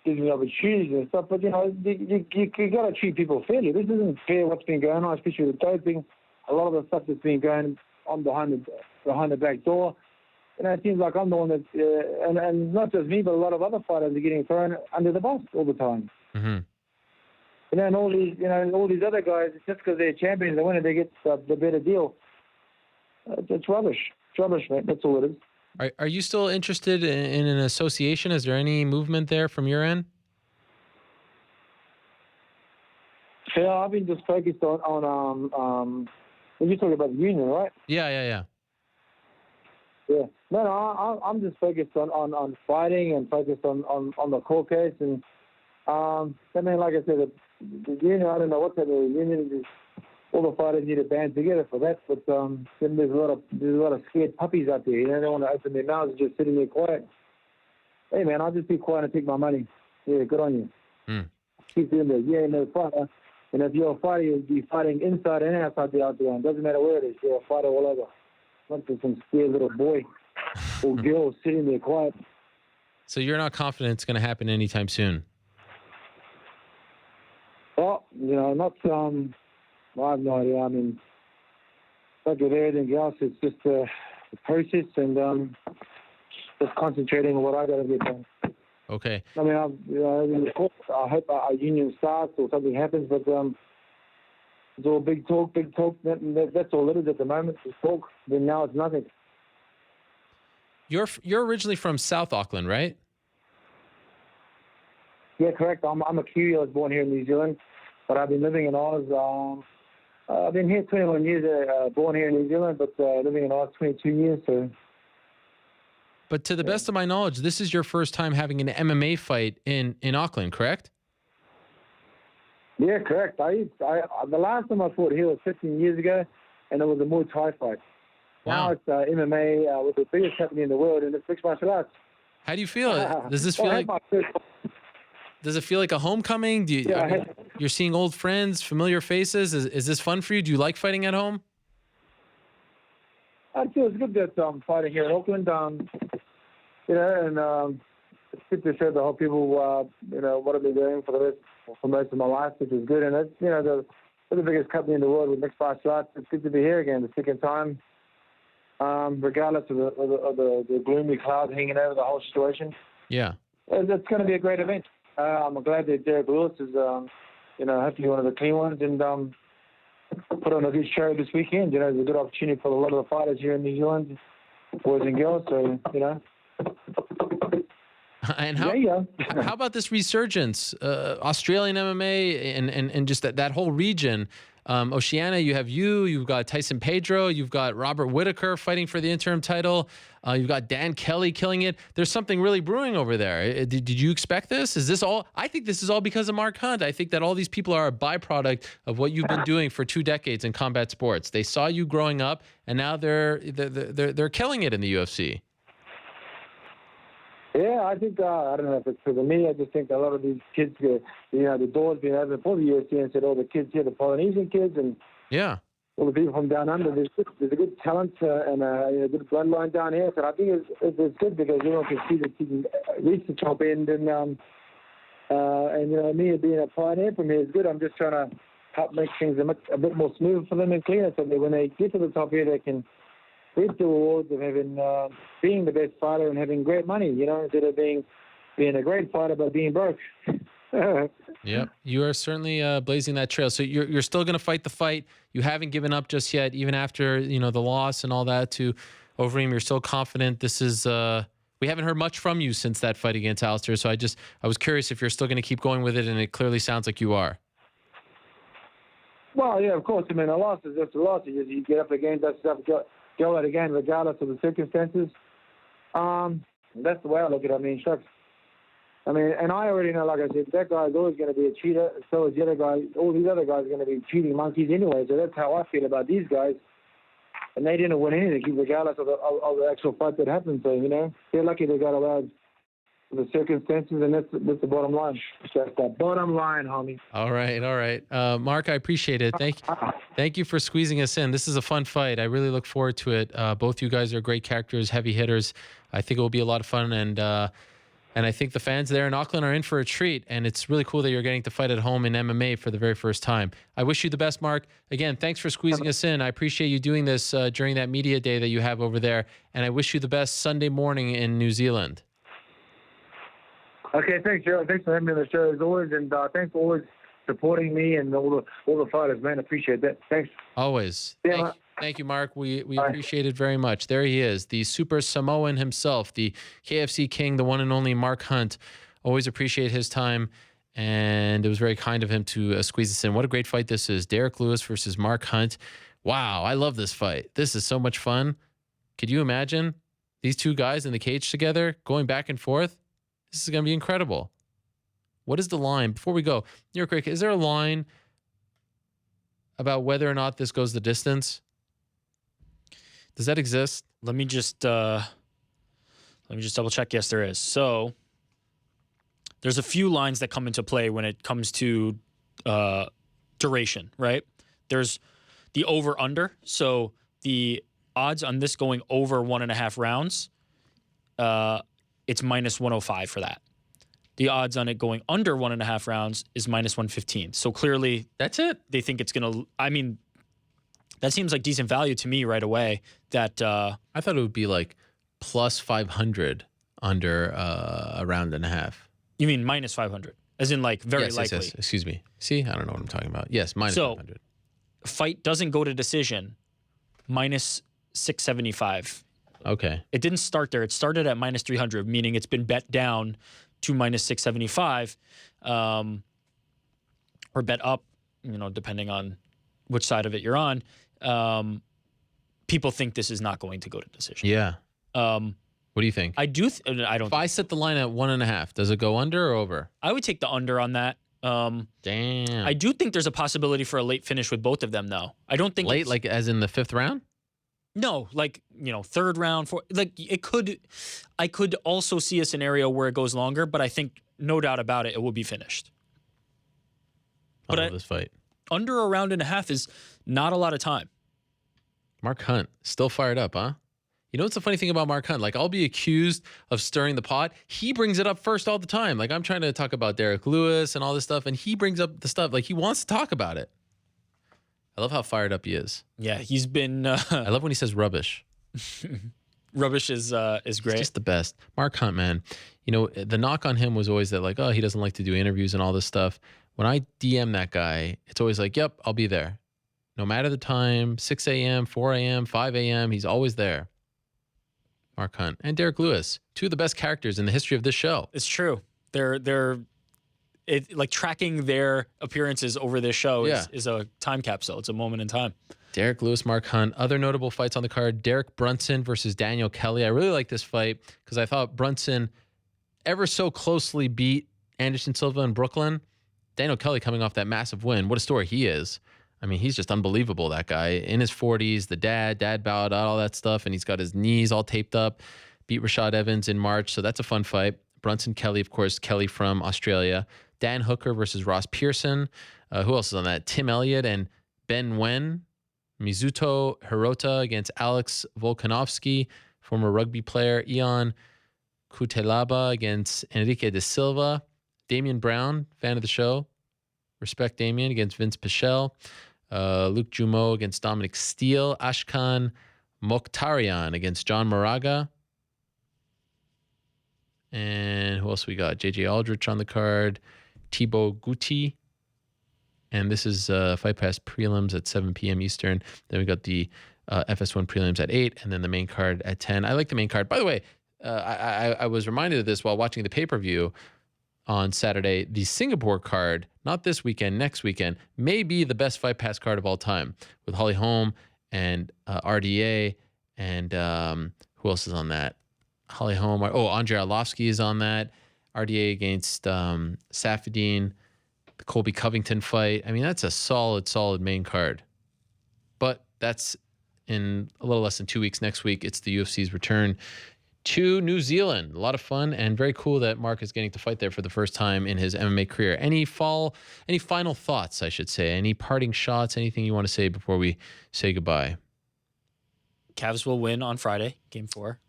gives me opportunities and stuff. But you know, you got to treat people fairly. This isn't fair. What's been going on, especially with doping, a lot of the stuff that's been going on behind the back door. You know, it seems like I'm the one that, and not just me, but a lot of other fighters are getting thrown under the bus all the time. Mm-hmm. You know, and all these other guys, just because they're champions, they win, they get the better deal. It's rubbish. It's rubbish, mate. That's all it is. Are you still interested in an association? Is there any movement there from your end? Yeah, I've been just focused on when you talk about the union, right? Yeah. Yeah. No, I'm just focused on fighting and focused on the court case. And, I mean, like I said, the union, I don't know what's happening. The union is, all the fighters need to band together for that. But then there's a lot of scared puppies out there. You know, they want to open their mouths and just sitting there quiet. Hey, man, I'll just be quiet and take my money. Yeah, good on you. Keep doing that. Yeah, no fighter. And if you're a fighter, you'll be fighting inside and outside the octagon. Doesn't matter where it is. You're a fighter all over. Not just some scared little boy or girl sitting there quiet. So you're not confident it's going to happen anytime soon? Well, you know, I have no idea. I mean, like with everything else, it's just the process and just concentrating on what I got to get done. Okay. I mean, I hope our union starts or something happens, but it's all big talk. That's all it is at the moment, is talk. Then now it's nothing. You're originally from South Auckland, right? Yeah, correct. I'm a Kiwi. I was born here in New Zealand, but I've been living in Oz. I've been here 21 years, born here in New Zealand, but living in Oz 22 years. So. But to the best of my knowledge, this is your first time having an MMA fight in Auckland, correct? Yeah, correct. The last time I fought here was 15 years ago, and it was a Muay Thai fight. Wow. Now it's MMA with the biggest company in the world, and it's mixed martial arts. How do you feel? Does this feel like? Does it feel like a homecoming? You're seeing old friends, familiar faces. Is this fun for you? Do you like fighting at home? I feel it's good that I'm fighting here in Auckland. You know, and it's good to show the whole people, you know, what I've been doing for most of my life, which is good. And it's, you know, we're the biggest company in the world with mixed martial arts. It's good to be here again, the second time, regardless of the gloomy cloud hanging over the whole situation. Yeah. It's going to be a great event. I'm glad that Derrick Lewis is, you know, hopefully one of the clean ones, and put on a good show this weekend. You know, it's a good opportunity for a lot of the fighters here in New Zealand, boys and girls. So, you know. And how about this resurgence, Australian MMA and just that whole region? Oceania, you've got Tyson Pedro, you've got Robert Whittaker fighting for the interim title. You've got Dan Kelly killing it. There's something really brewing over there. Did you expect this? Is this all? I think this is all because of Mark Hunt. I think that all these people are a byproduct of what you've been doing for 2 decades in combat sports. They saw you growing up, and now they're killing it in the UFC. Yeah, I think, I don't know if it's because of me. I just think a lot of these kids, the door's been open for the UFC and said, the kids here, the Polynesian kids and all the people from down under, there's a good talent and a good bloodline down here. So I think it's good because everyone can see that you can reach the top end. And me being a pioneer from here is good. I'm just trying to help make things a bit more smooth for them and cleaner so that when they get to the top here, they can reap the rewards of having being the best fighter and having great money, instead of being a great fighter but being broke. Yep, you are certainly blazing that trail. So you're still going to fight the fight. You haven't given up just yet, even after the loss and all that to Overeem. You're still confident. This is we haven't heard much from you since that fight against Alistair. So I was curious if you're still going to keep going with it, and it clearly sounds like you are. Well, yeah, of course. I mean, a loss is just a loss. You get up against that stuff. Go at it again, regardless of the circumstances. That's the way I look at it. I mean, shucks. I mean, and I already know, like I said, that guy's always going to be a cheater. So is the other guy. All these other guys are going to be cheating monkeys anyway. So that's how I feel about these guys. And they didn't win anything, regardless of the actual fight that happened. So, they're lucky they got allowed the circumstances, and that's the bottom line. That's the bottom line, homie. All right. Mark, I appreciate it. Thank you for squeezing us in. This is a fun fight. I really look forward to it. Both you guys are great characters, heavy hitters. I think it will be a lot of fun, and I think the fans there in Auckland are in for a treat, and it's really cool that you're getting to fight at home in MMA for the very first time. I wish you the best, Mark. Again, thanks for squeezing us in. I appreciate you doing this during that media day that you have over there, and I wish you the best Sunday morning in New Zealand. Okay, thanks, Gerald. Thanks for having me on the show as always, and thanks for always supporting me and all the fighters, man. Appreciate that. Thanks. Always. Yeah, Thank you, Mark. We appreciate it very much. There he is, the Super Samoan himself, the KFC King, the one and only Mark Hunt. Always appreciate his time, and it was very kind of him to squeeze us in. What a great fight this is. Derrick Lewis versus Mark Hunt. Wow, I love this fight. This is so much fun. Could you imagine these two guys in the cage together going back and forth? This is going to be incredible. What is the line? Before we go, New York, is there a line about whether or not this goes the distance? Does that exist? Let me just double check. Yes, there is. So there's a few lines that come into play when it comes to duration, right? There's the over-under. So the odds on this going over 1.5 rounds, it's minus 105 for that. The odds on it going under 1.5 rounds is minus 115. So clearly, that's it. They think it's going to, I mean, that seems like decent value to me right away. That I thought it would be like plus 500 under a round and a half. You mean minus 500? As in like very likely. Yes. Excuse me. See, I don't know what I'm talking about. Yes, minus 500. Fight doesn't go to decision, minus 675. Okay. It didn't start there. It started at minus 300, meaning it's been bet down to minus 675, or bet up, depending on which side of it you're on. People think this is not going to go to decision. Yeah. What do you think? I do. I don't. If I set the line at 1.5, does it go under or over? I would take the under on that. Damn. I do think there's a possibility for a late finish with both of them, though. I don't think late, like as in the 5th round. No, like, 3rd round, like it could. I could also see a scenario where it goes longer, but I think no doubt about it, it will be finished. I love this fight. Under a round and a half is not a lot of time. Mark Hunt still fired up, huh? You know what's the funny thing about Mark Hunt? Like, I'll be accused of stirring the pot. He brings it up first all the time. Like, I'm trying to talk about Derrick Lewis and all this stuff, and he brings up the stuff. Like, he wants to talk about it. I love how fired up he is. Yeah, he's been... I love when he says rubbish. Rubbish is great. He's just the best. Mark Hunt, man. The knock on him was always that, like, oh, he doesn't like to do interviews and all this stuff. When I DM that guy, it's always like, yep, I'll be there. No matter the time, 6 a.m., 4 a.m., 5 a.m., he's always there. Mark Hunt and Derrick Lewis, two of the best characters in the history of this show. It's true. They're like tracking their appearances over this show is a time capsule. It's a moment in time. Derrick Lewis, Mark Hunt. Other notable fights on the card: Derek Brunson versus Daniel Kelly. I really like this fight because I thought Brunson ever so closely beat Anderson Silva in Brooklyn. Daniel Kelly coming off that massive win. What a story he is. I mean, he's just unbelievable, that guy. In his 40s, the dad bowed out, all that stuff, and he's got his knees all taped up. Beat Rashad Evans in March, so that's a fun fight. Brunson Kelly, of course, Kelly from Australia. Dan Hooker versus Ross Pearson. Who else is on that? Tim Elliott and Ben Wen. Mizuto Hirota against Alex Volkanovski, former rugby player. Ion Kutelaba against Enrique de Silva. Damian Brown, fan of the show. Respect Damian, against Vince Pichel. Luke Jumeau against Dominic Steele. Ashkan Mokhtarian against John Moraga. And who else we got? JJ Aldrich on the card. Thibaut Guti. And this is Fight Pass prelims at 7 p.m. Eastern. Then we got the FS1 prelims at 8, and then the main card at 10. I like the main card. By the way, I was reminded of this while watching the pay-per-view on Saturday. The Singapore card, not this weekend, next weekend, may be the best Fight Pass card of all time, with Holly Holm and RDA, and who else is on that? Holly Holm. Andrei Arlovsky is on that. RDA against Safadine. The Colby Covington fight. I mean, that's a solid main card. But that's in a little less than 2 weeks. Next week, it's the UFC's return to New Zealand. A lot of fun and very cool that Mark is getting to fight there for the first time in his MMA career. Any final thoughts, I should say? Any parting shots? Anything you want to say before we say goodbye? Cavs will win on Friday, Game 4.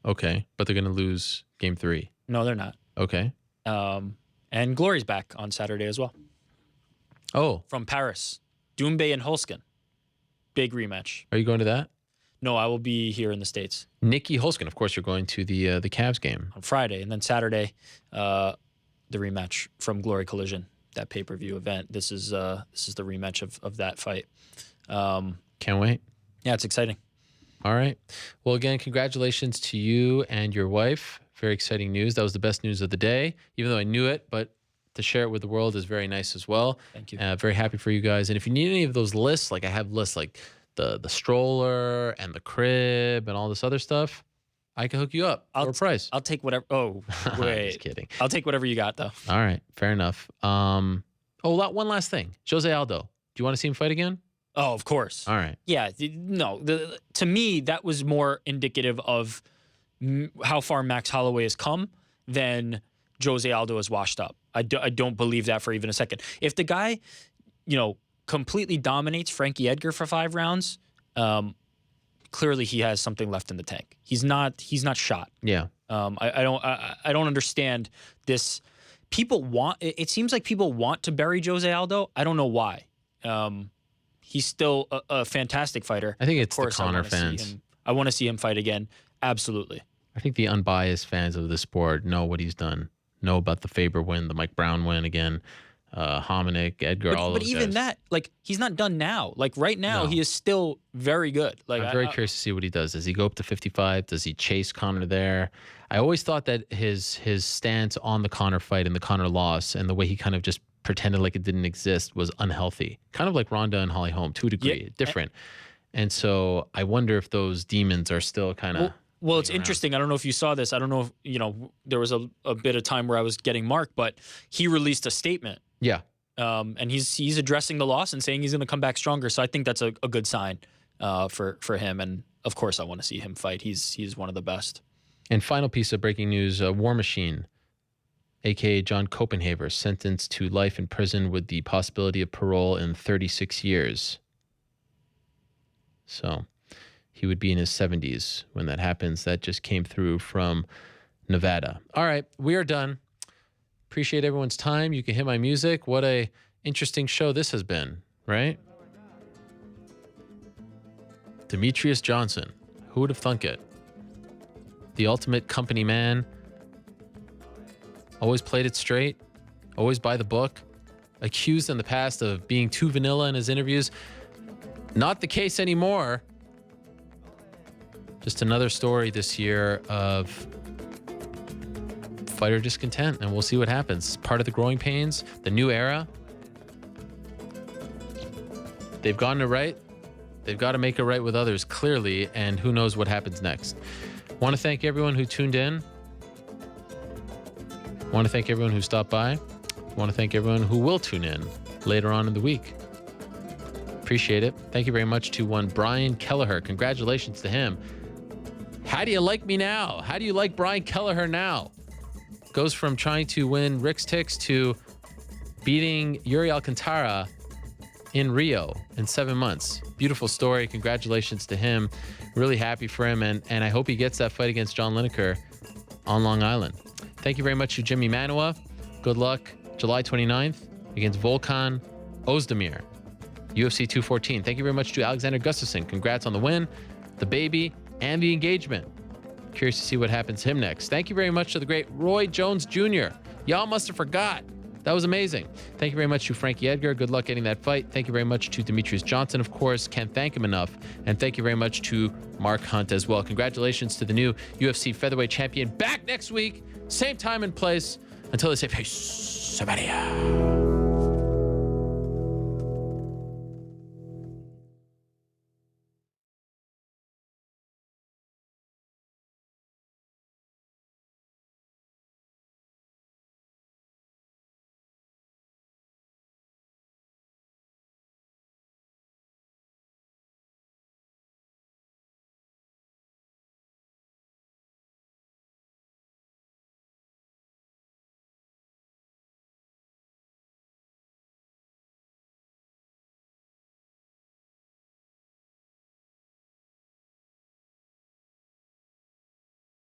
Okay, but they're going to lose Game 3. No, they're not. Okay. And Glory's back on Saturday as well. Oh. From Paris. Doumbé and Holskin. Big rematch. Are you going to that? No, I will be here in the States. Nikki Holskin, of course, you're going to the Cavs game. On Friday. And then Saturday, the rematch from Glory Collision, that pay-per-view event. This is the rematch of that fight. Can't wait. Yeah, it's exciting. All right. Well, again, congratulations to you and your wife. Very exciting news. That was the best news of the day, even though I knew it, but to share it with the world is very nice as well. Thank you. Very happy for you guys. And if you need any of those lists, like I have lists like the stroller and the crib and all this other stuff, I can hook you up for a price. I'll take whatever. Oh, wait. Just kidding. I'll take whatever you got, though. All right. Fair enough. One last thing. Jose Aldo. Do you want to see him fight again? Oh, of course. All right. Yeah. No, to me, that was more indicative of how far Max Holloway has come than Jose Aldo has washed up. I don't believe that for even a second. If the guy, completely dominates Frankie Edgar for 5 rounds, clearly he has something left in the tank. He's not shot. Yeah. I don't understand this. It seems like people want to bury Jose Aldo. I don't know why. He's still a fantastic fighter. I think it's the Conor fans. I want to see him fight again. Absolutely. I think the unbiased fans of the sport know what he's done. Know about the Faber win, the Mike Brown win again, Hominick, Edgar, all those guys. But even that, he's not done now. Right now, he is still very good. I'm very curious to see what he does. Does he go up to 55? Does he chase Conor there? I always thought that his stance on the Conor fight and the Conor loss and the way he kind of just pretended like it didn't exist was unhealthy. Kind of like Ronda and Holly Holm, to a degree, different. And so I wonder if those demons are still kind of... Well, it's interesting. I don't know if you saw this. I don't know if, there was a bit of time where I was getting marked, but he released a statement. Yeah. And he's addressing the loss and saying he's going to come back stronger. So I think that's a good sign for him. And of course, I want to see him fight. He's one of the best. And final piece of breaking news, War Machine, a.k.a. John Copenhaver, sentenced to life in prison with the possibility of parole in 36 years. So he would be in his 70s when that happens. That just came through from Nevada. All right, we are done. Appreciate everyone's time. You can hear my music. What a interesting show this has been, right? Demetrious Johnson. Who would have thunk it? The ultimate company man. Always played it straight. Always by the book. Accused in the past of being too vanilla in his interviews. Not the case anymore. Just another story this year of fighter discontent, and we'll see what happens. Part of the growing pains, the new era. They've gotten it right. They've got to make it right with others, clearly, and who knows what happens next. Want to thank everyone who tuned in. Want to thank everyone who stopped by. Want to thank everyone who will tune in later on in the week. Appreciate it. Thank you very much to one Brian Kelleher. Congratulations to him. How do you like me now? How do you like Brian Kelleher now? Goes from trying to win Rick's Ticks to beating Yuri Alcantara in Rio in 7 months. Beautiful story. Congratulations to him. Really happy for him, and I hope he gets that fight against John Lineker on Long Island. Thank you very much to Jimi Manuwa. Good luck July 29th against Volkan Oezdemir, UFC 214. Thank you very much to Alexander Gustafsson. Congrats on the win, the baby, and the engagement. Curious to see what happens to him next. Thank you very much to the great Roy Jones Jr. Y'all must have forgot. That was amazing. Thank you very much to Frankie Edgar. Good luck getting that fight. Thank you very much to Demetrious Johnson, of course. Can't thank him enough. And thank you very much to Mark Hunt as well. Congratulations to the new UFC featherweight champion. Back next week, same time and place. Until they say peace. Somebody.